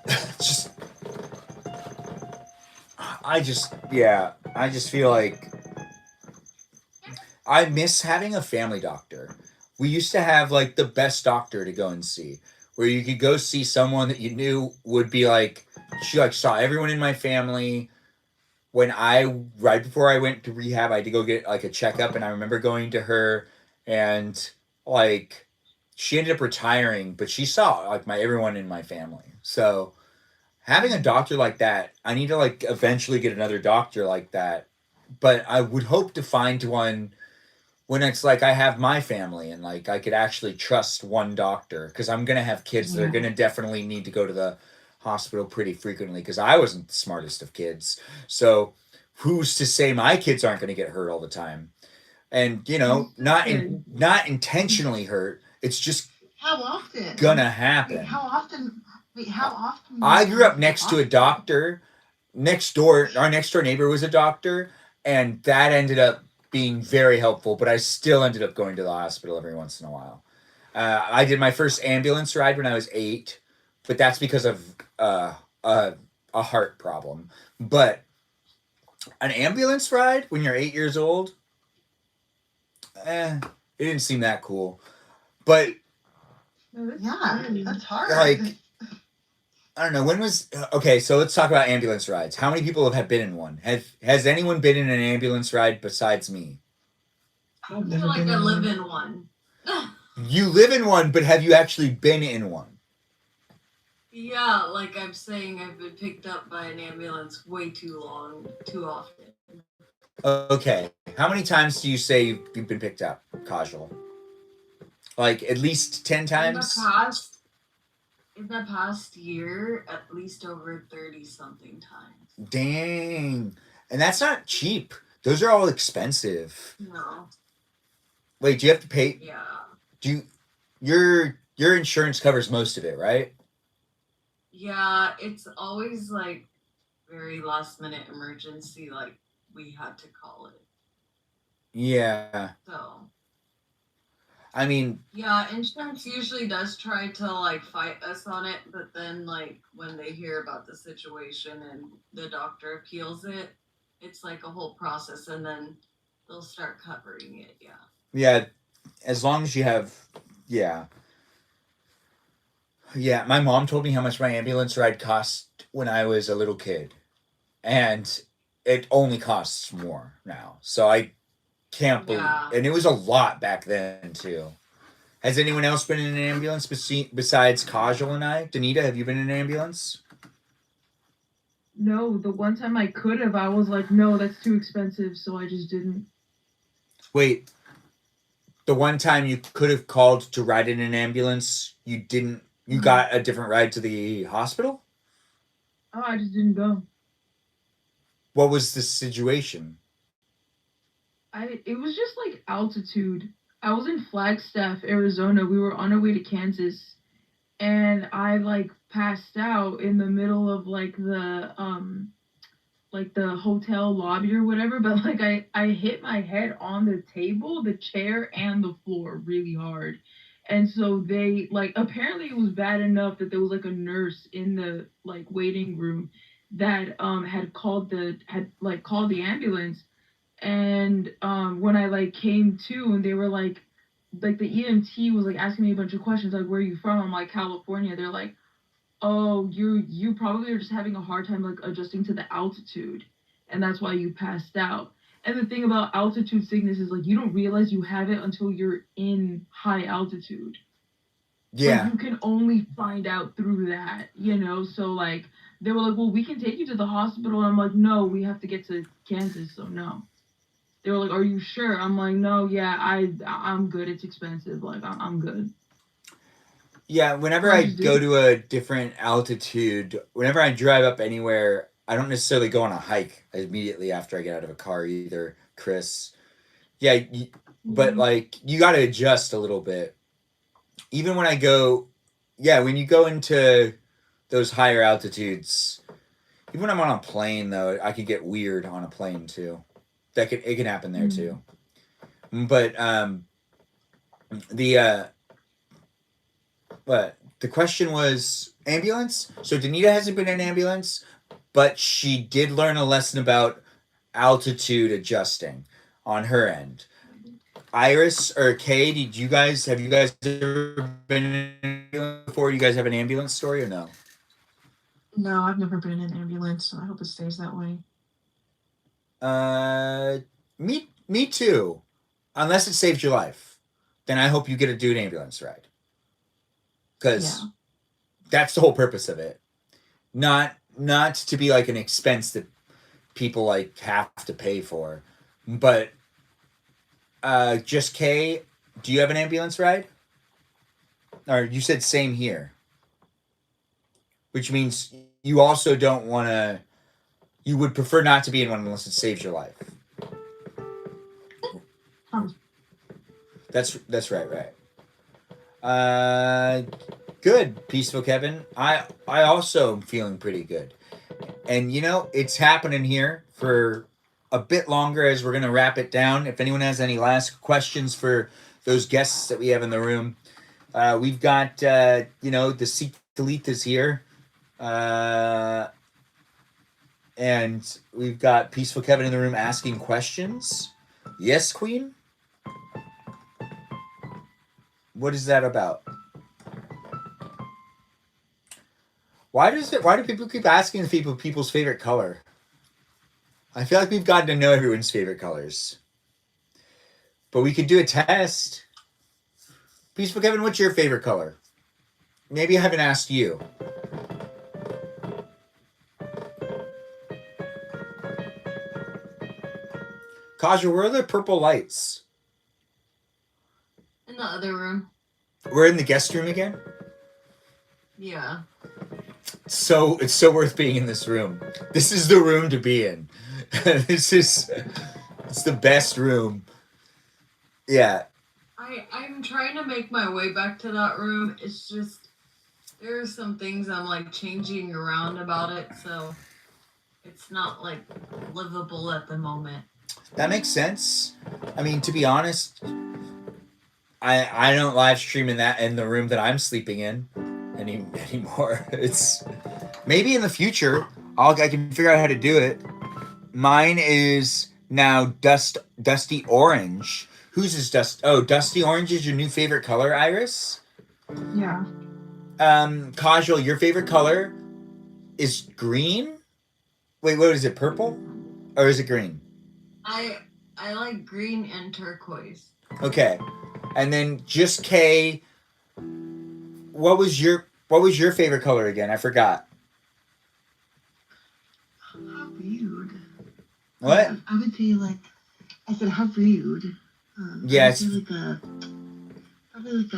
It's just I just feel like I miss having a family doctor. We used to have like the best doctor to go and see, where you could go see someone that you knew would be like, she like saw everyone in my family. When right before I went to rehab, I had to go get like a checkup, and I remember going to her, and like she ended up retiring, but she saw like everyone in my family. So having a doctor like that, I need to like eventually get another doctor like that. But I would hope to find one when it's like I have my family and like I could actually trust one doctor, because I'm gonna have kids that are gonna definitely need to go to the hospital pretty frequently, because I wasn't the smartest of kids. So who's to say my kids aren't gonna get hurt all the time? And not intentionally hurt. It's just How often? gonna happen. How often? How often? I grew up next to a doctor. Our next door neighbor was a doctor, and that ended up being very helpful. But I still ended up going to the hospital every once in a while. I did my first ambulance ride when I was 8, but that's because of a heart problem. But an ambulance ride when you're 8 years old, it didn't seem that cool. But that's hard. Like, I don't know. When was okay? So let's talk about ambulance rides. How many people have been in one? Has anyone been in an ambulance ride besides me? I feel like I live in one. You live in one, but have you actually been in one? Yeah, like I'm saying, I've been picked up by an ambulance way too often. Okay. How many times do you say you've been picked up, Kajal? Like at least 10 times? In the past year, at least over 30-something times. Dang. And that's not cheap. Those are all expensive. No. Wait, do you have to pay? Yeah. Your insurance covers most of it, right? Yeah, it's always like very last minute emergency, like we had to call it. Yeah. So. I mean. Yeah, insurance usually does try to like fight us on it, but then like when they hear about the situation and the doctor appeals it, it's like a whole process, and then they'll start covering it. Yeah. Yeah, as long as you have. Yeah. Yeah, my mom told me how much my ambulance ride cost when I was a little kid, and it only costs more now. So I can't believe, and it was a lot back then too. Has anyone else been in an ambulance besides Kajal and I? Danita, have you been in an ambulance? No, the one time I could have, I was like, no, that's too expensive, so I just didn't. Wait, the one time you could have called to ride in an ambulance, you didn't. You got a different ride to the hospital? Oh, I just didn't go. What was the situation? It was just like altitude. I was in Flagstaff, Arizona. We were on our way to Kansas, and I like passed out in the middle of like the hotel lobby or whatever, but like I hit my head on the table, the chair, and the floor really hard. And so they like, apparently it was bad enough that there was like a nurse in the like waiting room that had called the ambulance. And when I like came to, and they were like, like the EMT was like asking me a bunch of questions, like, where are you from? I'm like, California. They're like, oh, you probably are just having a hard time like adjusting to the altitude, and that's why you passed out. And the thing about altitude sickness is like you don't realize you have it until you're in high altitude. Like Yeah. you can only find out through that, you know. So like they were like, well, we can take you to the hospital. And I'm like, no, we have to get to Kansas, so no. They were like, are you sure? I'm like, no, yeah, I'm good. It's expensive. Like I'm good. Yeah, whenever So I I just go did. to a different altitude, whenever I drive up anywhere, I don't necessarily go on a hike immediately after I get out of a car either, Chris. Yeah, but Mhm. like you got to adjust a little bit. Even when I go, yeah, when you go into those higher altitudes, even when I'm on a plane though, I could get weird on a plane too. It can happen there Mm. too. But the but the question was ambulance. So Danita hasn't been in an ambulance, but she did learn a lesson about altitude adjusting on her end. Iris or Kay, have you guys ever been in an ambulance before? You guys have an ambulance story or no? No, I've never been in an ambulance, so I hope it stays that way. Uh, me too. Unless it saved your life, then I hope you get to do an ambulance ride Yeah. because that's the whole purpose of it. Not to be like an expense that people like have to pay for, but just Kay, do you have an ambulance ride? Or you said same here, which means you also don't want to. You would prefer not to be in one unless it saves your life. That's right, right. Good, peaceful Kevin. I also am feeling pretty good, and you know it's happening here for a bit longer as we're gonna wrap it down. If anyone has any last questions for those guests that we have in the room, we've got you know the Seatalitas here, and we've got peaceful Kevin in the room asking questions. Yes, Queen. What is that about? Why do people keep asking people's favorite color? I feel like we've gotten to know everyone's favorite colors. But we could do a test. Peaceful Kevin, what's your favorite color? Maybe I haven't asked you. Kaja, where are the purple lights? In the other room. We're in the guest room again? Yeah. So it's so worth being in this room. This is the room to be in. It's the best room. Yeah. I'm trying to make my way back to that room. It's just there are some things I'm like changing around about it, so it's not like livable at the moment. That makes sense. I mean, to be honest, I don't live stream in the room that I'm sleeping in anymore. It's maybe in the future I can figure out how to do it. Mine is now dusty orange. Whose is dusty orange is your new favorite color, Iris? Yeah. Kajal, your favorite color is green? Wait, what is it? Purple? Or is it green? I like green and turquoise. Okay. And then just K, what was your favorite color again? I forgot. How rude. What? I would say like I said how rude. Yes. I would say probably like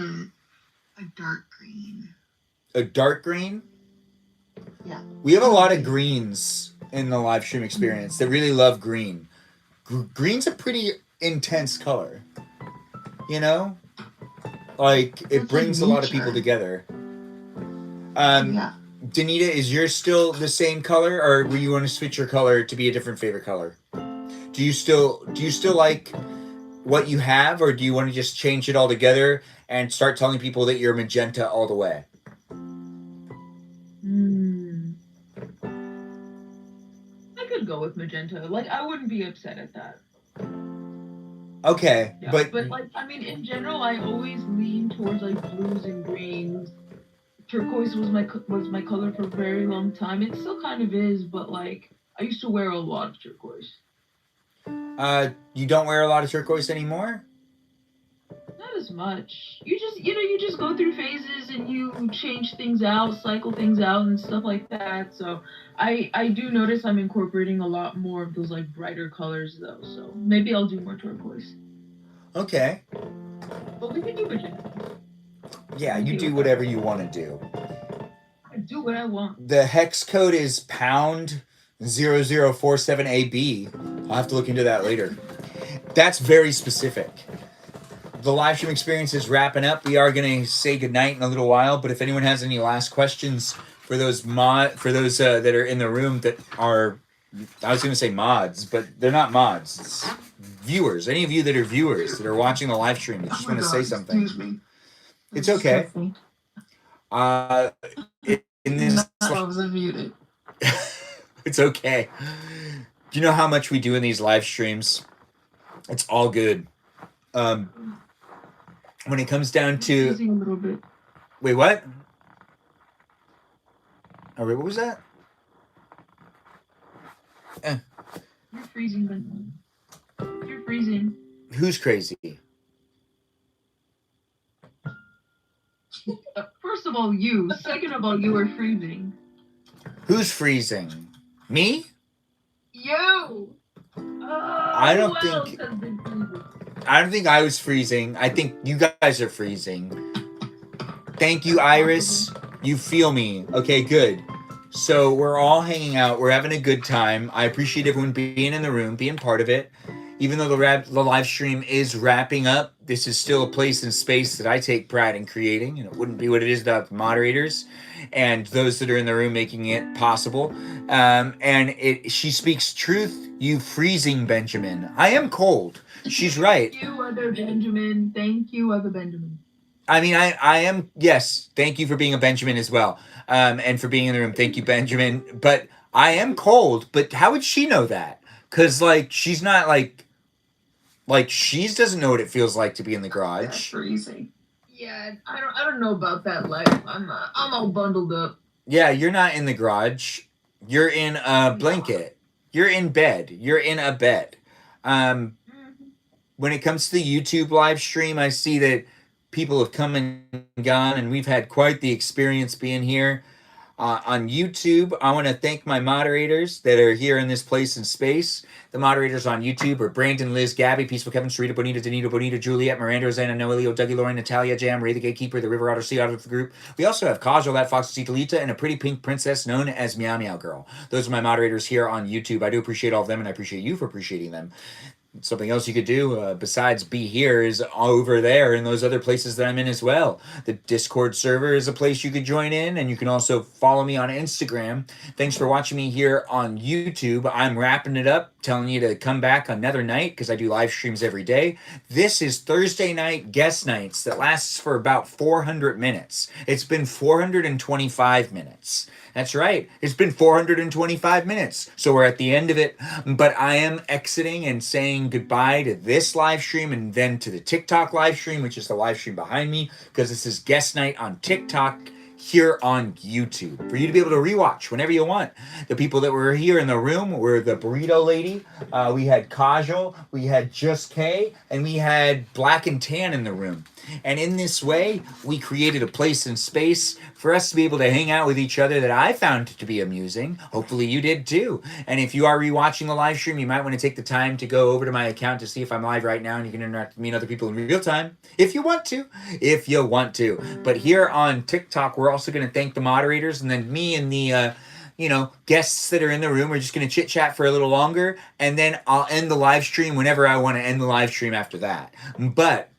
a dark green. A dark green? Yeah. We have a lot of greens in the live stream experience that really love green. Green's a pretty intense color. You know? Like, it It's brings like a lot of people nature. together. Yeah. Danita, is yours still the same color, or will you want to switch your color to be a different favorite color? Do you still like what you have, or do you want to just change it all together and start telling people that you're magenta all the way? I could go with magenta. Like I wouldn't be upset at that. Okay, Yeah, but but like I mean, in general, I always lean towards like blues and greens. Turquoise was my color for a very long time. It still kind of is, but like I used to wear a lot of turquoise. you don't wear a lot of turquoise anymore? Not as much. You just go through phases and you change things out, cycle things out, and stuff like that. So I do notice I'm incorporating a lot more of those like brighter colors though. So maybe I'll do more turquoise. Okay. But we can do magenta. Yeah, you do whatever you want to do. I do what I want. The hex code is pound 0047AB. I'll have to look into that later. That's very specific. The live stream experience is wrapping up. We are going to say goodnight in a little while, but if anyone has any last questions for those that are in the room that are, I was going to say mods, but they're not mods. It's viewers. Any of you that are viewers that are watching the live stream that just want to say something. Excuse me. It's okay. In this, I was muted. it's okay. Do you know how much we do in these live streams? It's all good. When it comes down to Freezing a little bit. wait, what? Oh, wait, what was that? You're freezing, Ben. You're freezing. Who's crazy? First of all, you. Second of all, you are freezing. Who's freezing? Me? You. I don't think I was freezing. I think you guys are freezing. Thank you, Iris. You feel me. Okay, good. So we're all hanging out. We're having a good time. I appreciate everyone being in the room, being part of it. Even though the live stream is wrapping up, this is still a place and space that I take pride in creating, and it wouldn't be what it is without the moderators and those that are in the room making it possible. She speaks truth. You freezing, Benjamin. I am cold. She's right. Thank you, other Benjamin. Thank you, other Benjamin. I mean, I am, yes, thank you for being a Benjamin as well. And for being in the room. Thank you, Benjamin. But I am cold, but how would she know that? Because, like, she's not, like, she doesn't know what it feels like to be in the garage. That's freezing. Yeah, I don't know about that life. I'm all bundled up. Yeah, you're not in the garage. You're in a blanket. You're in bed. You're in a bed. When it comes to the YouTube live stream, I see that people have come and gone, and we've had quite the experience being here. On YouTube, I want to thank my moderators that are here in this place and space. The moderators on YouTube are Brandon, Liz, Gabby, Peaceful Kevin, Sarita, Bonita, Danita, Bonita, Juliet, Miranda, Rosanna, Noelio, Dougie, Lauren, Natalia, Jam, Ray the Gatekeeper, the River Otter, Sea Otter of the group. We also have Kajal, that Fox, Citalita, and a pretty pink princess known as Meow Meow Girl. Those are my moderators here on YouTube. I do appreciate all of them, and I appreciate you for appreciating them. Something else you could do besides be here is over there in those other places that I'm in as well. The Discord server is a place you could join in, and you can also follow me on Instagram. Thanks for watching me here on YouTube. I'm wrapping it up, telling you to come back another night because I do live streams every day. This is Thursday night guest nights that lasts for about 400 minutes. It's been 425 minutes. That's right. It's been 425 minutes. So we're at the end of it. But I am exiting and saying goodbye to this live stream and then to the TikTok live stream, which is the live stream behind me, because this is guest night on TikTok here on YouTube for you to be able to rewatch whenever you want. The people that were here in the room were the Burrito Lady. We had Kajal, we had Just K, and we had Black and Tan in the room. And in this way, we created a place and space for us to be able to hang out with each other that I found to be amusing. Hopefully you did too. And if you are rewatching the live stream, you might want to take the time to go over to my account to see if I'm live right now, and you can interact with me and other people in real time if you want to. If you want to. But here on TikTok, we're also going to thank the moderators, and then me and the guests that are in the room. We're just going to chit chat for a little longer, and then I'll end the live stream whenever I want to end the live stream after that. But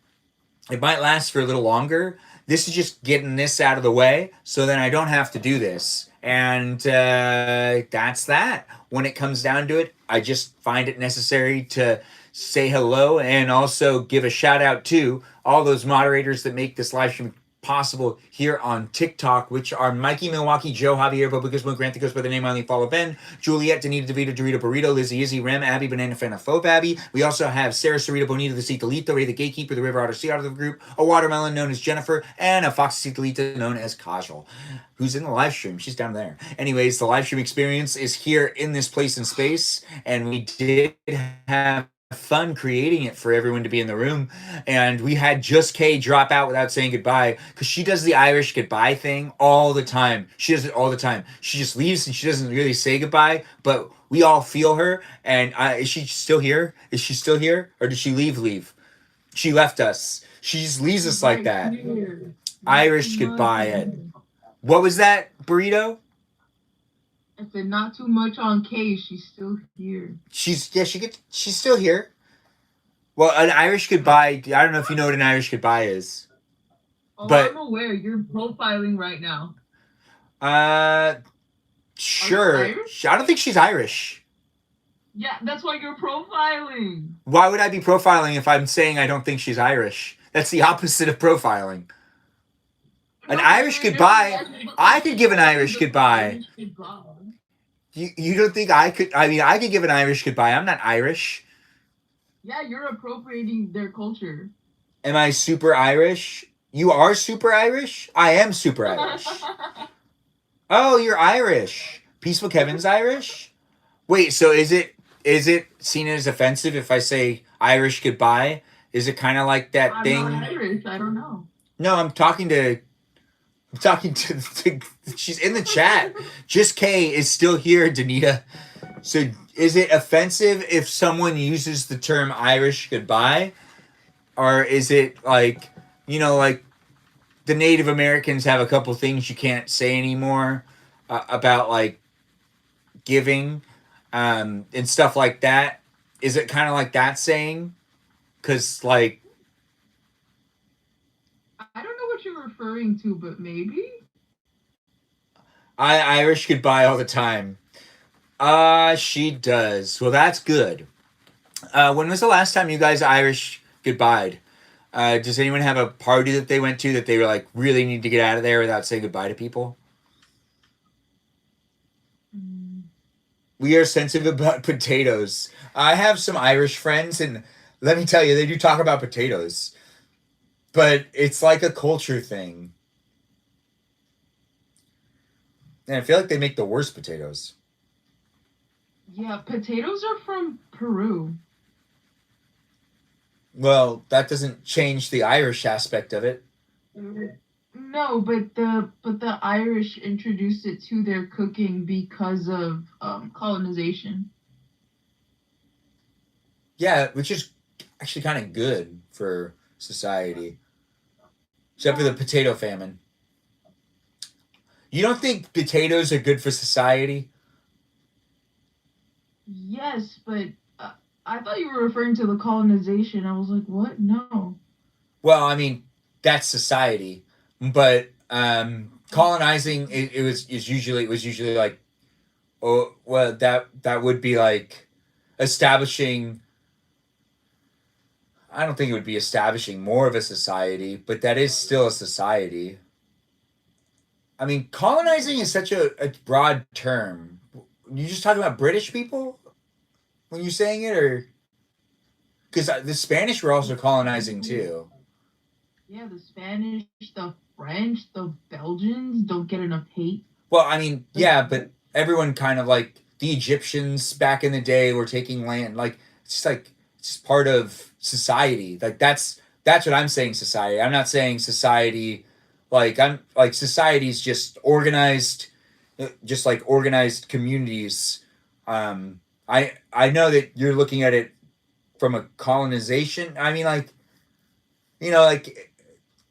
it might last for a little longer. This is just getting this out of the way so then I don't have to do this. And that's that. When it comes down to it, I just find it necessary to say hello and also give a shout out to all those moderators that make this live stream possible here on TikTok, which are Mikey Milwaukee, Joe Javier, Bobicus, Grant that goes by the name Only Follow Ben, Juliet, Danita, DeVito, Dorito, Burrito, Lizzie, Izzy, Rem, Abby, Banana, Fana, Faux Abby. We also have Sarah, Sarita, Bonita, the Citalito, Ray, the Gatekeeper, the River Otter, Sea Otter of the group, a Watermelon known as Jennifer, and a Foxy Citalita known as Kajal, who's in the live stream. She's down there. Anyways, the live stream experience is here in this place and space, and we did have fun creating it for everyone to be in the room, and we had Just Kay drop out without saying goodbye because she does the Irish goodbye thing all the time. She does it all the time. She just leaves and she doesn't really say goodbye, but we all feel her. And is she still here? Is she still here, or did she leave? She left us. She just leaves us like that. Irish goodbye. And what was that, Burrito? I said not too much on Kay. She's still here. She's still here. Well, an Irish goodbye. I don't know if you know what an Irish goodbye is. Oh, but I'm aware. You're profiling right now. Sure. Irish? I don't think she's Irish. Yeah, that's why you're profiling. Why would I be profiling if I'm saying I don't think she's Irish? That's the opposite of profiling. An Irish goodbye. I could give an Irish goodbye. You don't think I could? I mean, I could give an Irish goodbye. I'm not Irish. Yeah, you're appropriating their culture. Am I super Irish? You are super Irish? I am super Irish. Oh, you're Irish. Peaceful Kevin's Irish? Wait, so is it seen as offensive if I say Irish goodbye? Is it kind of like that thing? I'm not Irish. I don't know. No, I'm talking to she's in the chat. Just Kay is still here, Danita. So is it offensive if someone uses the term Irish goodbye? Or is it like, like the Native Americans have a couple things you can't say anymore about like giving and stuff like that? Is it kind of like that saying? Because like, I don't know what you're referring to, but maybe. I Irish goodbye all the time. She does. Well, that's good. When was the last time you guys Irish goodbyed? Does anyone have a party that they went to that they were like really need to get out of there without saying goodbye to people? We are sensitive about potatoes. I have some Irish friends, and let me tell you, they do talk about potatoes. But it's like a culture thing. And I feel like they make the worst potatoes. Yeah, potatoes are from Peru. Well, that doesn't change the Irish aspect of it. No, but the Irish introduced it to their cooking because of colonization. Yeah, which is actually kind of good for society. Except for the potato famine. You don't think potatoes are good for society? Yes, but I thought you were referring to the colonization. I was like, what? No. Well, I mean, that's society. But colonizing it was usually like, oh well, that would be like establishing. I don't think it would be establishing more of a society, but that is still a society. I mean, colonizing is such a broad term. You just talking about British people when you're saying it, or because the Spanish were also colonizing too. Yeah, the Spanish, the French, the Belgians don't get enough hate. Well, I mean, yeah, but everyone kind of like the Egyptians back in the day were taking land. Like it's just part of society. Like that's what I'm saying. Society. I'm not saying society. Like I'm like society's just organized communities. I know that you're looking at it from a colonization. I mean, like, like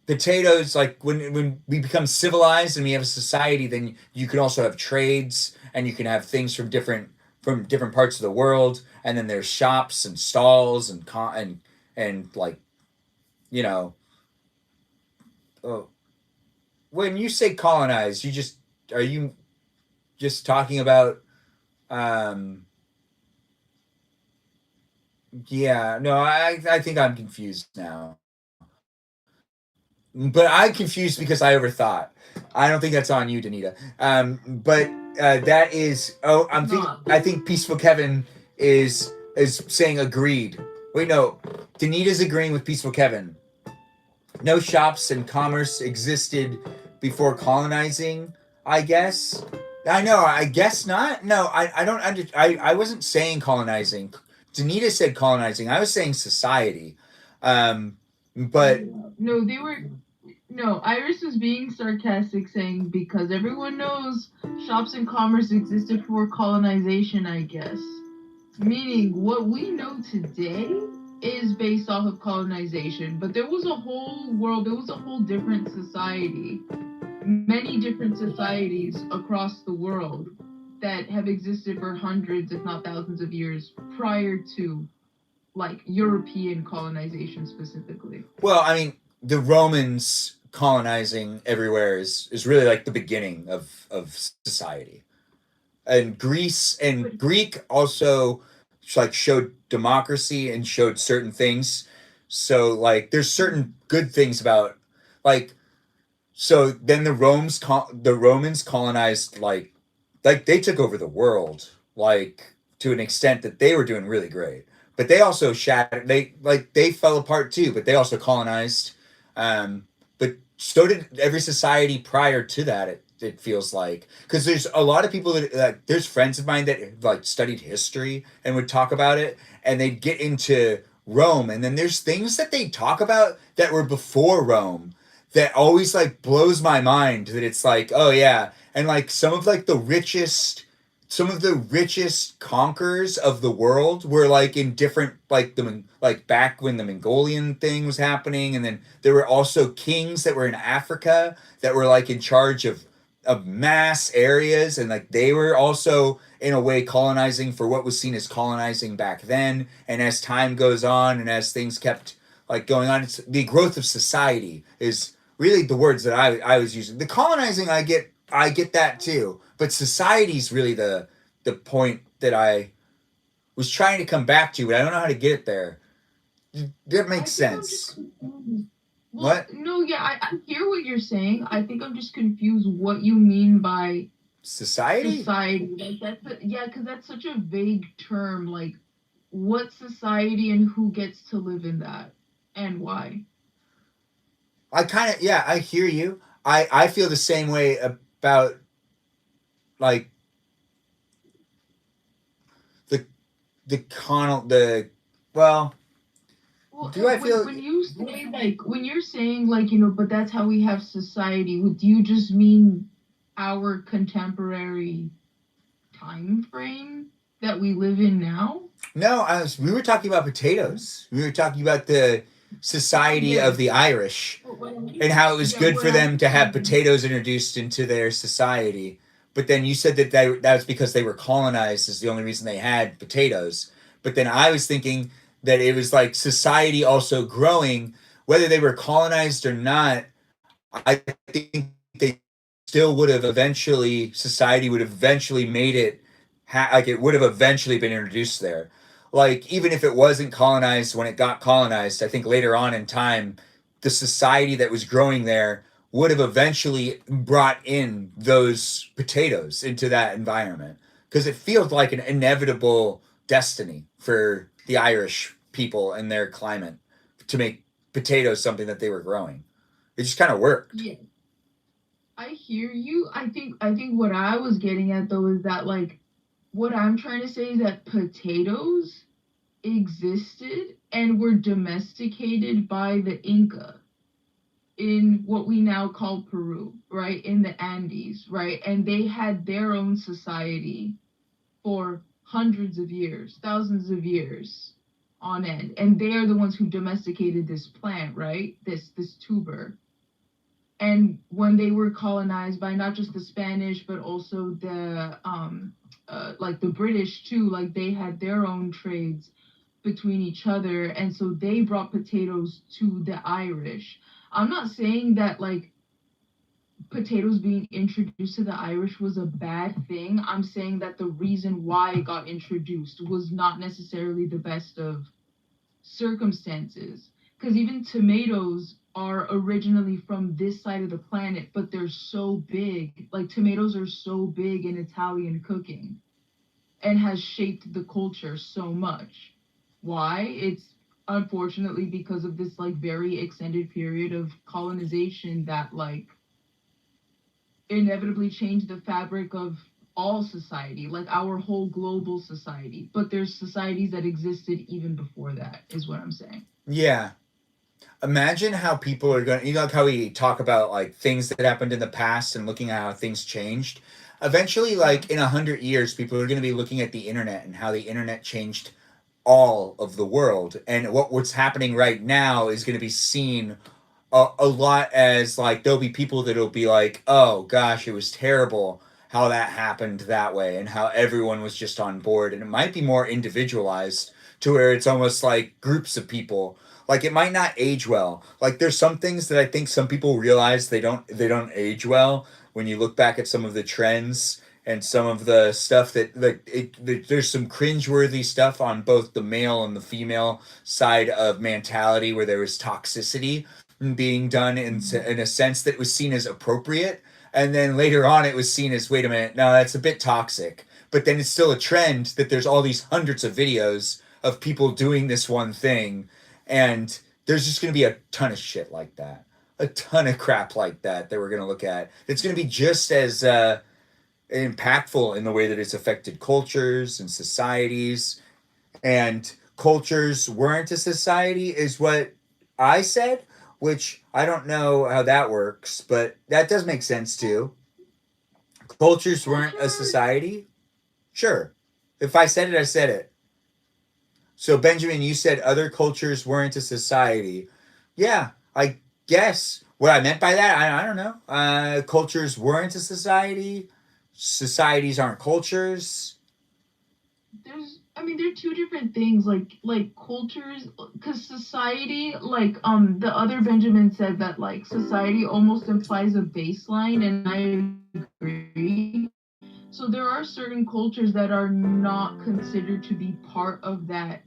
potatoes. Like when we become civilized and we have a society, then you can also have trades and you can have things from different parts of the world. And then there's shops and stalls and like, oh. When you say colonize, are you just talking about yeah, no, I think I'm confused now. but I'm confused because I overthought. I don't think that's on you, Danita. But that is. Oh, I think Peaceful Kevin is saying agreed. Wait, no. Danita's agreeing with Peaceful Kevin. No shops and commerce existed before colonizing. I guess. I know. I guess not. No, I don't I wasn't saying colonizing. Danita said colonizing. I was saying society. But No, they were. No, Iris was being sarcastic, saying because everyone knows shops and commerce existed before colonization, I guess. Meaning, what we know today is based off of colonization, but there was a whole world, there was a whole different society, many different societies across the world that have existed for hundreds, if not thousands of years prior to like European colonization specifically. well, I mean, the Romans colonizing everywhere is really like the beginning of society. And Greece and Greek also like showed democracy and showed certain things. So like there's certain good things about like so then the Romans colonized like they took over the world like to an extent that they were doing really great. But they also shattered they fell apart too, but they also colonized. But so did every society prior to that. It feels like because there's a lot of people that like there's friends of mine that like studied history and would talk about it, and they'd get into Rome, and then there's things that they talk about that were before Rome that always like blows my mind that it's like, oh yeah, and like some of the richest conquerors of the world were like in different like back when the Mongolian thing was happening, and then there were also kings that were in Africa that were like in charge of mass areas, and like they were also in a way colonizing for what was seen as colonizing back then. And as time goes on and as things kept like going on, it's the growth of society is really the words that I was using. The colonizing I get that too, but society's really the point that I was trying to come back to, but I don't know how to get it there. That makes sense. Well, What? No, yeah, I hear what you're saying. I think I'm just confused what you mean by Society? society. Like yeah, because that's such a vague term. Like, what society and who gets to live in that and why? I kind of yeah, I hear you. I feel the same way about like the the well, Well, do I feel when you say like when you're saying like but that's how we have society. Do you just mean our contemporary time frame that we live in now? no, we were talking about potatoes. We were talking about the society of the Irish and how it was Yeah, good what for them to have I'm potatoes introduced into their society. But then you said that that was because they were colonized is the only reason they had potatoes. But then I was thinking that it was like society also growing, whether they were colonized or not. I think they still would have eventually society would have eventually made it like it would have eventually been introduced there. Like even if it wasn't colonized when it got colonized, I think later on in time the society that was growing there would have eventually brought in those potatoes into that environment because it feels like an inevitable destiny for the Irish people and their climate to make potatoes something that they were growing. It just kind of worked. Yeah, I hear you. I think what I was getting at though is that like what I'm trying to say is that potatoes existed and were domesticated by the Inca in what we now call Peru, right? In the Andes, right? And they had their own society for hundreds of years, thousands of years on end. And they are the ones who domesticated this plant, right? This tuber. And when they were colonized by not just the Spanish, but also the like the British too, like they had their own trades between each other, and so they brought potatoes to the Irish. I'm not saying that like potatoes being introduced to the Irish was a bad thing. I'm saying that the reason why it got introduced was not necessarily the best of circumstances. Because even tomatoes are originally from this side of the planet, but they're so big. Like tomatoes are so big in Italian cooking and has shaped the culture so much. Why? It's unfortunately because of this like very extended period of colonization that like inevitably changed the fabric of all society, like our whole global society. But there's societies that existed even before that, is what I'm saying. Yeah. Imagine how people are going to, like how we talk about like things that happened in the past and looking at how things changed. Eventually, like in 100 years, people are going to be looking at the internet and how the internet changed all of the world. And what's happening right now is going to be seen a lot as like there'll be people that'll be like, oh gosh, it was terrible how that happened that way and how everyone was just on board. And it might be more individualized to where it's almost like groups of people. Like it might not age well. Like there's some things that I think some people realize they don't age well when you look back at some of the trends and some of the stuff there's some cringeworthy stuff on both the male and the female side of mentality where there was toxicity being done in a sense that was seen as appropriate, and then later on it was seen as, wait a minute, no, that's a bit toxic. But then it's still a trend that there's all these hundreds of videos of people doing this one thing, and there's just going to be a ton of shit like that, a ton of crap like that we're going to look at. It's going to be just as impactful in the way that it's affected cultures and societies. And cultures weren't a society is what I said, which I don't know how that works, but that does make sense too. Cultures weren't a society? Sure. If I said it, I said it. So, Benjamin, you said other cultures weren't a society. Yeah, I guess. What I meant by that, I don't know. Cultures weren't a society. Societies aren't cultures. They're two different things, like cultures, because society, like the other Benjamin said that like society almost implies a baseline, and I agree. So there are certain cultures that are not considered to be part of that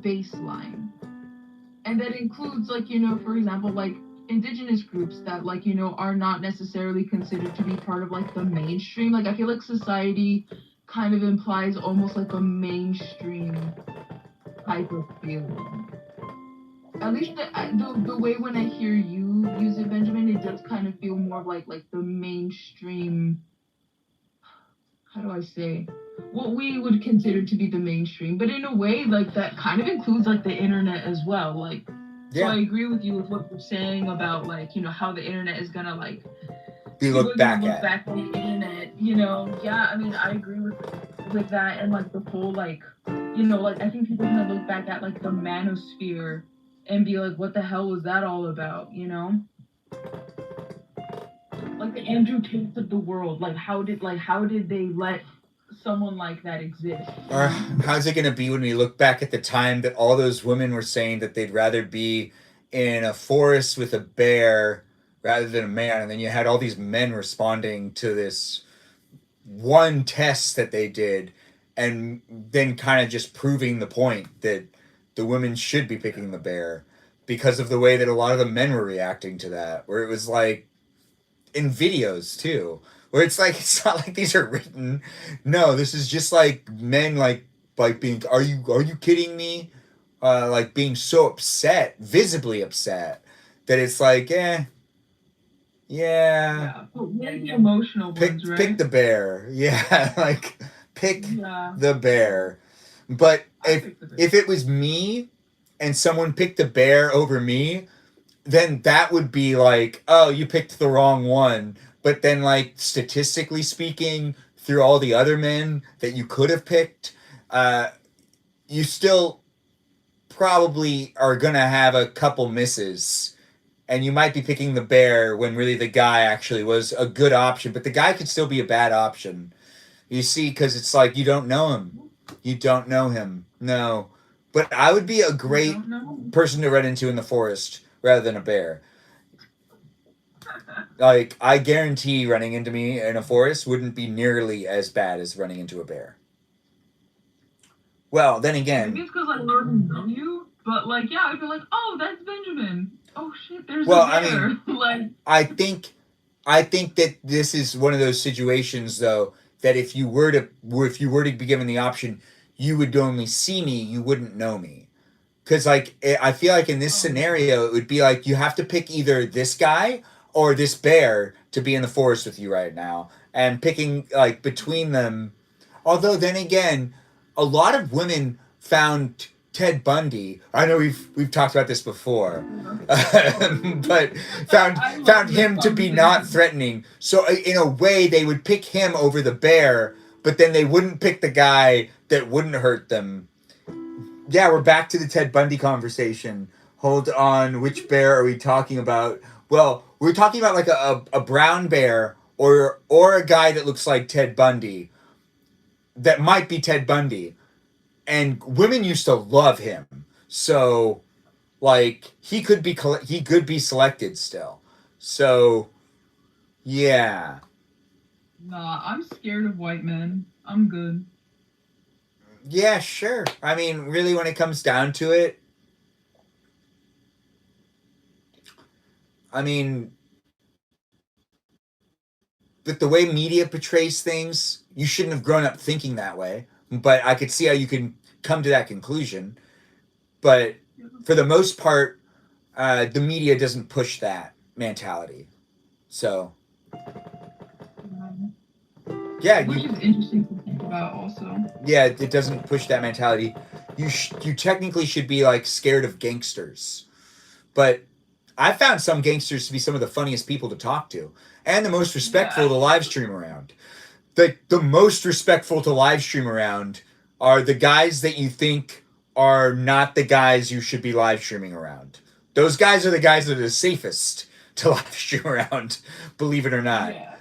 baseline, and that includes, like, for example, like indigenous groups that, like, are not necessarily considered to be part of like the mainstream. Like I feel like society kind of implies almost like a mainstream type of feeling. At least the way when I hear you use it, Benjamin, it does kind of feel more of like the mainstream. How do I say? What we would consider to be the mainstream, but in a way, like that kind of includes like the internet as well. Like, yeah. So I agree with you with what you're saying about like how the internet is gonna like be looked back at. Back on the internet, yeah. I mean, I agree with that, and like the whole like, like I think people are gonna look back at like the manosphere and be like, what the hell was that all about? Like the Andrew Tates of the world. Like how did they let someone like that exist? Or how's it gonna be when we look back at the time that all those women were saying that they'd rather be in a forest with a bear rather than a man, and then you had all these men responding to this one test that they did, and then kind of just proving the point that the women should be picking the bear because of the way that a lot of the men were reacting to that, where it was like in videos too, where it's like, it's not like these are written. No, this is just like men like being, are you kidding me? Like being so upset, visibly upset, that it's like, yeah. Yeah, the emotional ones, right? Pick the bear. Yeah, like pick the bear. But if it was me and someone picked the bear over me, then that would be like, oh, you picked the wrong one. But then, like, statistically speaking, through all the other men that you could have picked, you still probably are gonna have a couple misses. And you might be picking the bear when really the guy actually was a good option. But the guy could still be a bad option. You see, because it's like you don't know him. You don't know him. No. But I would be a great person to run into in the forest rather than a bear. Like, I guarantee running into me in a forest wouldn't be nearly as bad as running into a bear. Well, then again... Maybe it's because I already know you, but, like, yeah, I'd be like, oh, that's Benjamin. oh shit, there's Well, a I bear. mean, Like, I think that this is one of those situations though that if you were to be given the option, you would only see me, you wouldn't know me. Cuz like I feel like in this oh, scenario it would be like you have to pick either this guy or this bear to be in the forest with you right now, and picking like between them. Although then again, a lot of women found Ted Bundy. I know we've talked about this before, but I love found this him to be not conversation. threatening. So in a way, they would pick him over the bear, but then they wouldn't pick the guy that wouldn't hurt them. Yeah, we're back to the Ted Bundy conversation. Hold on, which bear are we talking about? Well, we're talking about like a brown bear or a guy that looks like Ted Bundy. That might be Ted Bundy. And women used to love him. So like he could be selected still. So yeah. Nah, I'm scared of white men. I'm good. Yeah, sure. I mean, really when it comes down to it, I mean, with the way media portrays things, you shouldn't have grown up thinking that way. But I could see how you can come to that conclusion. But for the most part, the media doesn't push that mentality. So yeah, Which is interesting to think about also. yeah, it doesn't push that mentality. You technically should be like scared of gangsters, but I found some gangsters to be some of the funniest people to talk to and the most respectful Yeah. to live stream around. The most respectful to live stream around are the guys that you think are not the guys you should be live streaming around. Those guys are the guys that are the safest to live stream around, believe it or not. Yeah.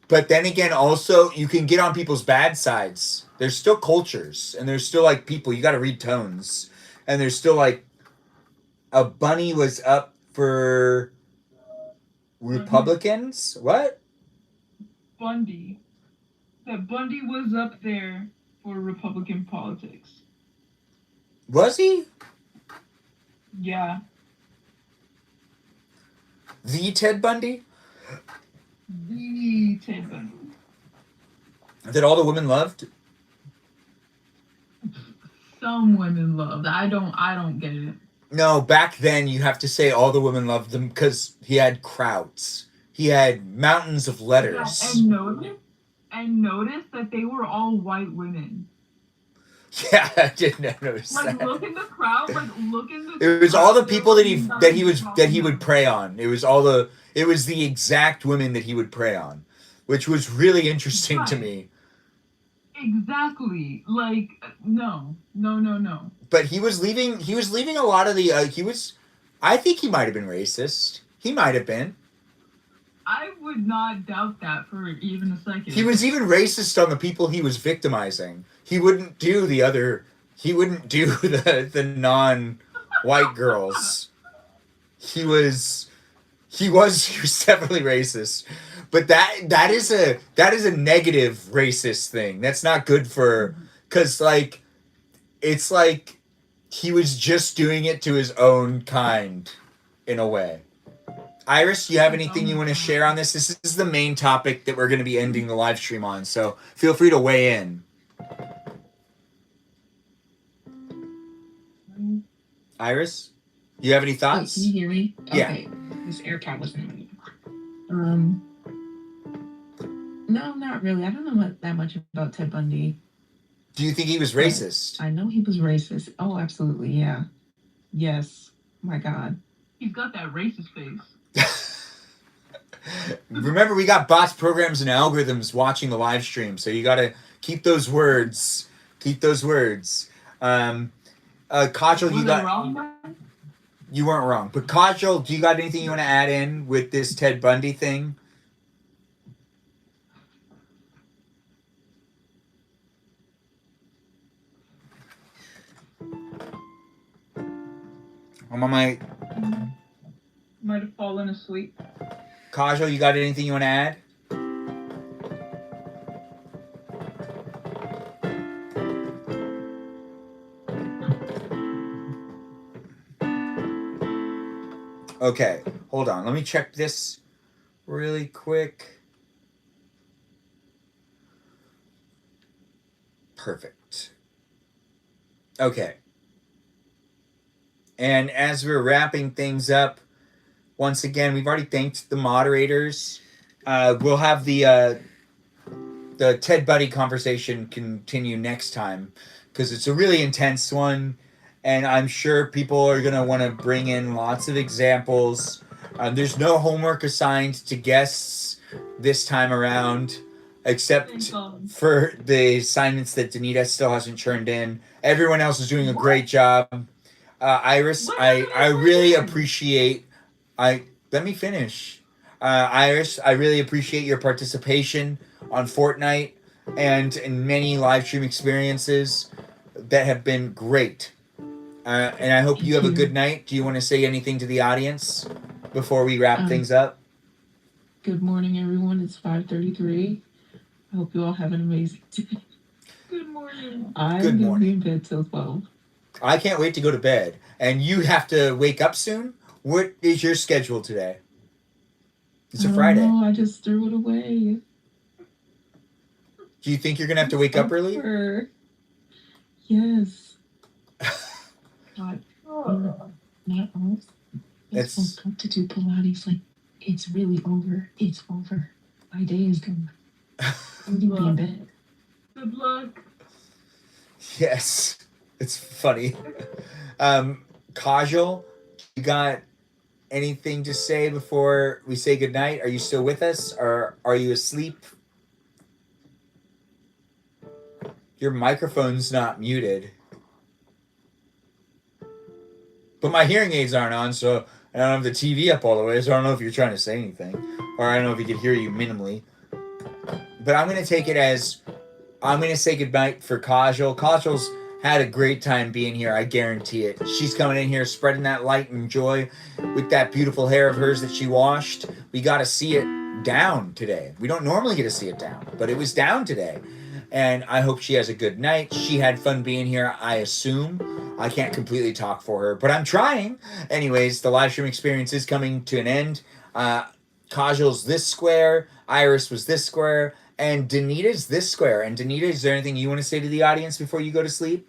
But then again, also you can get on people's bad sides. There's still cultures, and there's still like people. You got to read tones, and there's still like a bunny was up for Republicans. What? Bundy. That Bundy was up there for Republican politics. Was he Yeah. the Ted Bundy The Ted Bundy. that all the women loved? Some women loved. I don't get it. No, back then you have to say all the women loved him because he had crowds. He had mountains of letters. And notice that they were all white women. Yeah, I did notice Like that. look in the crowd. Like look in the. It was all the people that crowd. he would prey on. It was the exact women that he would prey on, which was really interesting to Right. me. Exactly. Like no. But he was leaving a lot of the I think he might have been racist. He might have been. I would not doubt that for even a second. He was even racist on the people he was victimizing. He wouldn't do the non-white girls. He was definitely racist. But that is a negative racist thing. That's not good for, cuz like it's like he was just doing it to his own kind in a way. Iris, do you have anything you want to share on this? This is the main topic that we're going to be ending the live stream on, so feel free to weigh in. Iris, do you have any Wait, thoughts? can you hear me? Yeah. Okay. This AirPod wasn't on. No, not really. I don't know that much about Ted Bundy. Do you think he was racist? I know he was racist. Oh, absolutely, yeah. Yes. My God. He's got that racist face. Remember, we got bots, programs, and algorithms watching the live stream, so you got to keep those words. Kajal, you weren't wrong. But Kajal, do you got anything you want to add in with this Ted Bundy thing? I'm on my... Might have fallen asleep. Kajal, you got anything you want to add? Okay, hold on. Let me check this really quick. Perfect. Okay. And as we're wrapping things up, once again, we've already thanked the moderators. We'll have the Ted Buddy conversation continue next time because it's a really intense one, and I'm sure people are going to want to bring in lots of examples. There's no homework assigned to guests this time around, except for the assignments that Danita still hasn't turned in. Everyone else is doing a great job. Iris, I really appreciate. Let me finish. Iris, I really appreciate your participation on Fortnite and in many live stream experiences that have been great. And I hope you have a good night. Do you want to say anything to the audience before we wrap things up? Good morning, everyone. It's 5:33. I hope you all have an amazing day. Good morning. I'm going to be in bed till 12. I can't wait to go to bed. And you have to wake up soon? What is your schedule today? It's a Friday. I just threw it away. Do you think you're going to have to wake up early? Yes. God. My arms. It's woke up to do Pilates. Like, it's really over. It's over. My day is gone. I'm going to be in bed. Good luck. Yes. It's funny. Kajal, you got anything to say before we say goodnight? Are you still with us or are you asleep? Your microphone's not muted. But my hearing aids aren't on, so I don't have the TV up all the way, so I don't know if you're trying to say anything. Or I don't know if he could hear you minimally. But I'm going to take it as I'm going to say goodnight for Kajal. Kajal's had a great time being here, I guarantee it. She's coming in here spreading that light and joy with that beautiful hair of hers that she washed. We got to see it down today. We don't normally get to see it down, but it was down today. And I hope she has a good night. She had fun being here, I assume. I can't completely talk for her, but I'm trying. Anyways, the live stream experience is coming to an end. Kajal's this square. Iris was this square. And Danita's this square. And Danita, is there anything you want to say to the audience before you go to sleep?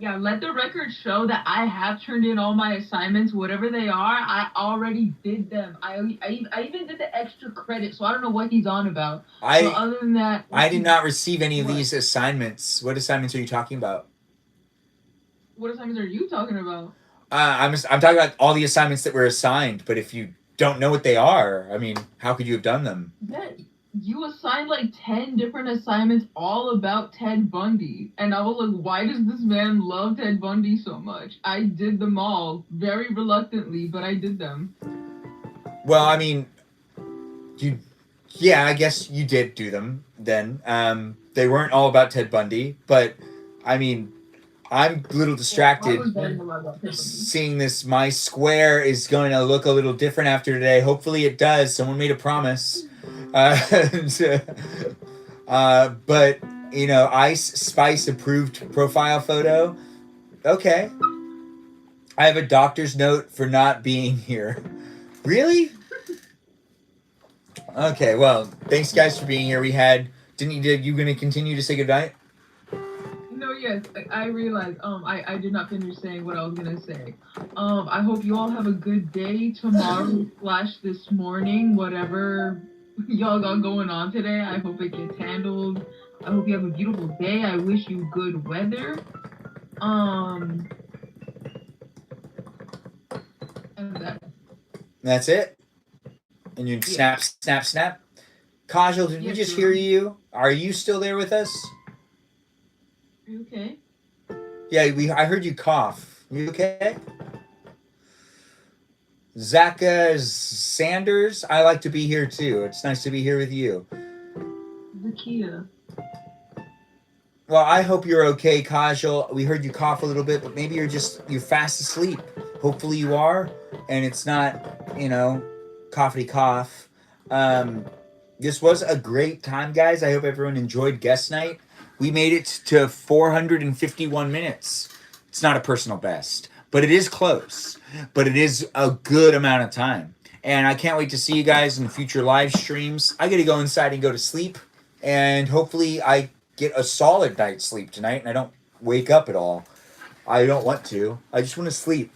Yeah, let the record show that I have turned in all my assignments, whatever they are. I already did them. I even did the extra credit, so I don't know what he's on about. But other than that, I did not receive any of these assignments. What assignments are you talking about? What assignments are you talking about? I'm talking about all the assignments that were assigned. But if you don't know what they are, I mean, how could you have done them? Yeah, you assigned like 10 different assignments all about Ted Bundy. And I was like, why does this man love Ted Bundy so much? I did them all very reluctantly, but I did them. Well, I mean, yeah, I guess you did do them then. They weren't all about Ted Bundy, but I mean, I'm a little distracted seeing this. My square is going to look a little different after today. Hopefully it does. Someone made a promise. But, you know, Ice Spice approved profile photo. Okay. I have a doctor's note for not being here. Really? Okay, well, thanks guys for being here. You going to continue to say goodnight? No, yes, I realized, I did not finish saying what I was gonna say. I hope you all have a good day tomorrow / this morning, whatever y'all got going on today. I hope it gets handled. I hope you have a beautiful day. I wish you good weather. And that's it? And you snap. Kajal, did we just hear you? Are you still there with us? Are you okay? Yeah, I heard you cough. You okay? Zaka Sanders, I like to be here too. It's nice to be here with you. Zakia. Well, I hope you're okay, Kajal. We heard you cough a little bit, but maybe you're fast asleep. Hopefully you are, and it's not, coughity cough. This was a great time, guys. I hope everyone enjoyed guest night. We made it to 451 minutes. It's not a personal best, but it is close. But it is a good amount of time. And I can't wait to see you guys in future live streams. I got to go inside and go to sleep. And hopefully I get a solid night's sleep tonight and I don't wake up at all. I don't want to. I just want to sleep.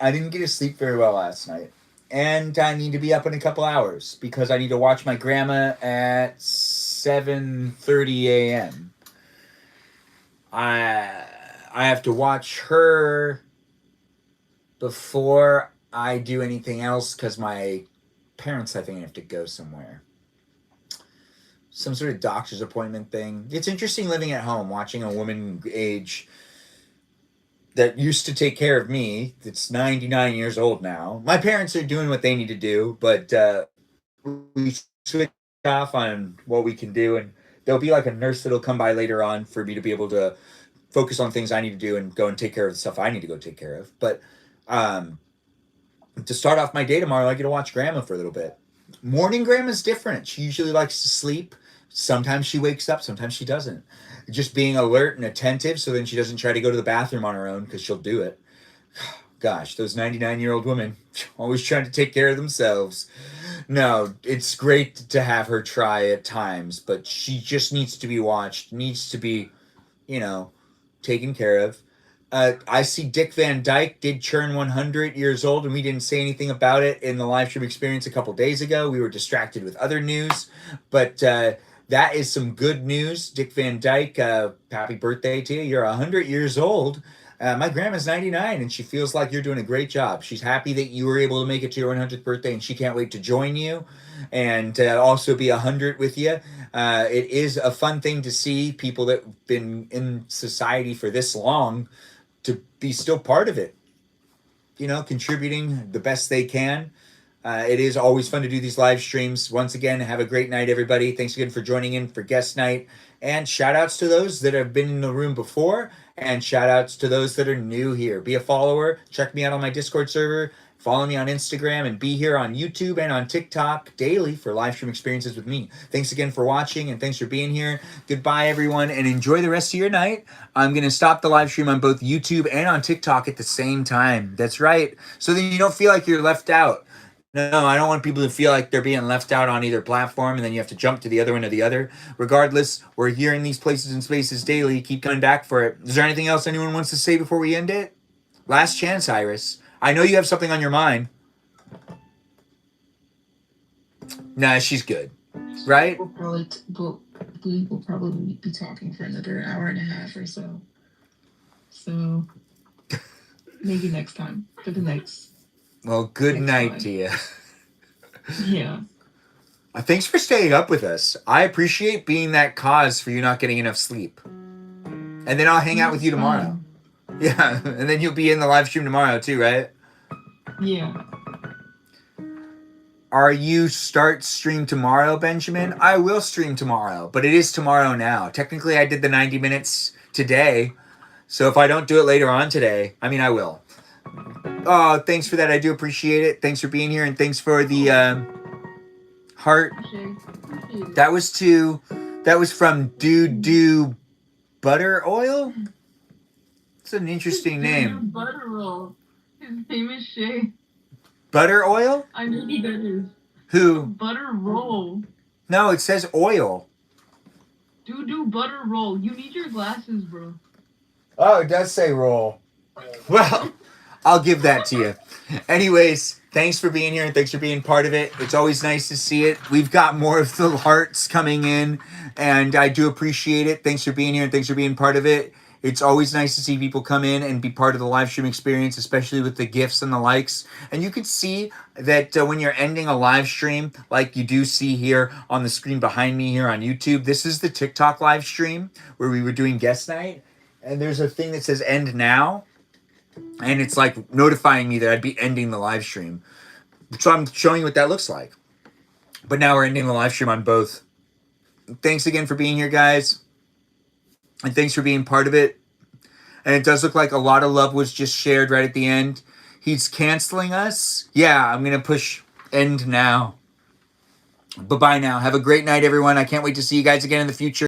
I didn't get to sleep very well last night. And I need to be up in a couple hours because I need to watch my grandma at 7:30 a.m. I have to watch her before I do anything else because my parents, I think, have to go somewhere. Some sort of doctor's appointment thing. It's interesting living at home, watching a woman age that used to take care of me. It's 99 years old now. My parents are doing what they need to do, but we switch off on what we can do, and there'll be like a nurse that'll come by later on for me to be able to focus on things I need to do and go and take care of the stuff I need to go take care of. But to start off my day tomorrow, I get to watch Grandma for a little bit. Morning Grandma's different. She usually likes to sleep. Sometimes she wakes up, sometimes she doesn't. Just being alert and attentive so then she doesn't try to go to the bathroom on her own because she'll do it. Gosh, those 99-year-old women always trying to take care of themselves. No, it's great to have her try at times, but she just needs to be watched, needs to be, taken care of. I see Dick Van Dyke did turn 100 years old, and we didn't say anything about it in the live stream experience a couple days ago. We were distracted with other news, but that is some good news. Dick Van Dyke, happy birthday to you. You're 100 years old. My grandma's 99, and she feels like you're doing a great job. She's happy that you were able to make it to your 100th birthday, and she can't wait to join you and also be 100 with you. It is a fun thing to see people that have been in society for this long to be still part of it, contributing the best they can. It is always fun to do these live streams. Once again, have a great night, everybody. Thanks again for joining in for guest night. And shout outs to those that have been in the room before, and shout outs to those that are new here. Be a follower. Check me out on my Discord server. Follow me on Instagram and be here on YouTube and on TikTok daily for live stream experiences with me. Thanks again for watching and thanks for being here. Goodbye, everyone, and enjoy the rest of your night. I'm going to stop the live stream on both YouTube and on TikTok at the same time. That's right. So then you don't feel like you're left out. No, I don't want people to feel like they're being left out on either platform and then you have to jump to the other one or the other. Regardless, we're here in these places and spaces daily. Keep coming back for it. Is there anything else anyone wants to say before we end it? Last chance, Iris. I know you have something on your mind. Nah, she's good. Right? We will probably be talking for another hour and a half or so. So maybe next time. For the next. Well, good next night time. to you. Yeah. Thanks for staying up with us. I appreciate being that cause for you not getting enough sleep. And then I'll hang out with you tomorrow. Yeah, and then you'll be in the live stream tomorrow too, right? Yeah. Are you start stream tomorrow, Benjamin? I will stream tomorrow, but it is tomorrow now. Technically, I did the 90 minutes today, so if I don't do it later on today, I will. Oh, thanks for that. I do appreciate it. Thanks for being here, and thanks for the heart. That was from Do Butter Oil? It's an interesting name. Butter roll. His name is Shay. Butter Oil? I know he does. Who? Butter roll. No, it says oil. Do butter roll. You need your glasses, bro. Oh, it does say roll. Well, I'll give that to you. Anyways, thanks for being here and thanks for being part of it. It's always nice to see it. We've got more of the hearts coming in, and I do appreciate it. Thanks for being here and thanks for being part of it. It's always nice to see people come in and be part of the live stream experience, especially with the gifts and the likes. And you can see that when you're ending a live stream, like you do see here on the screen behind me here on YouTube, this is the TikTok live stream where we were doing guest night. And there's a thing that says end now. And it's like notifying me that I'd be ending the live stream. So I'm showing you what that looks like. But now we're ending the live stream on both. Thanks again for being here, guys. And thanks for being part of it. And it does look like a lot of love was just shared right at the end. He's canceling us. Yeah, I'm going to push end now. Bye-bye now. Have a great night, everyone. I can't wait to see you guys again in the future.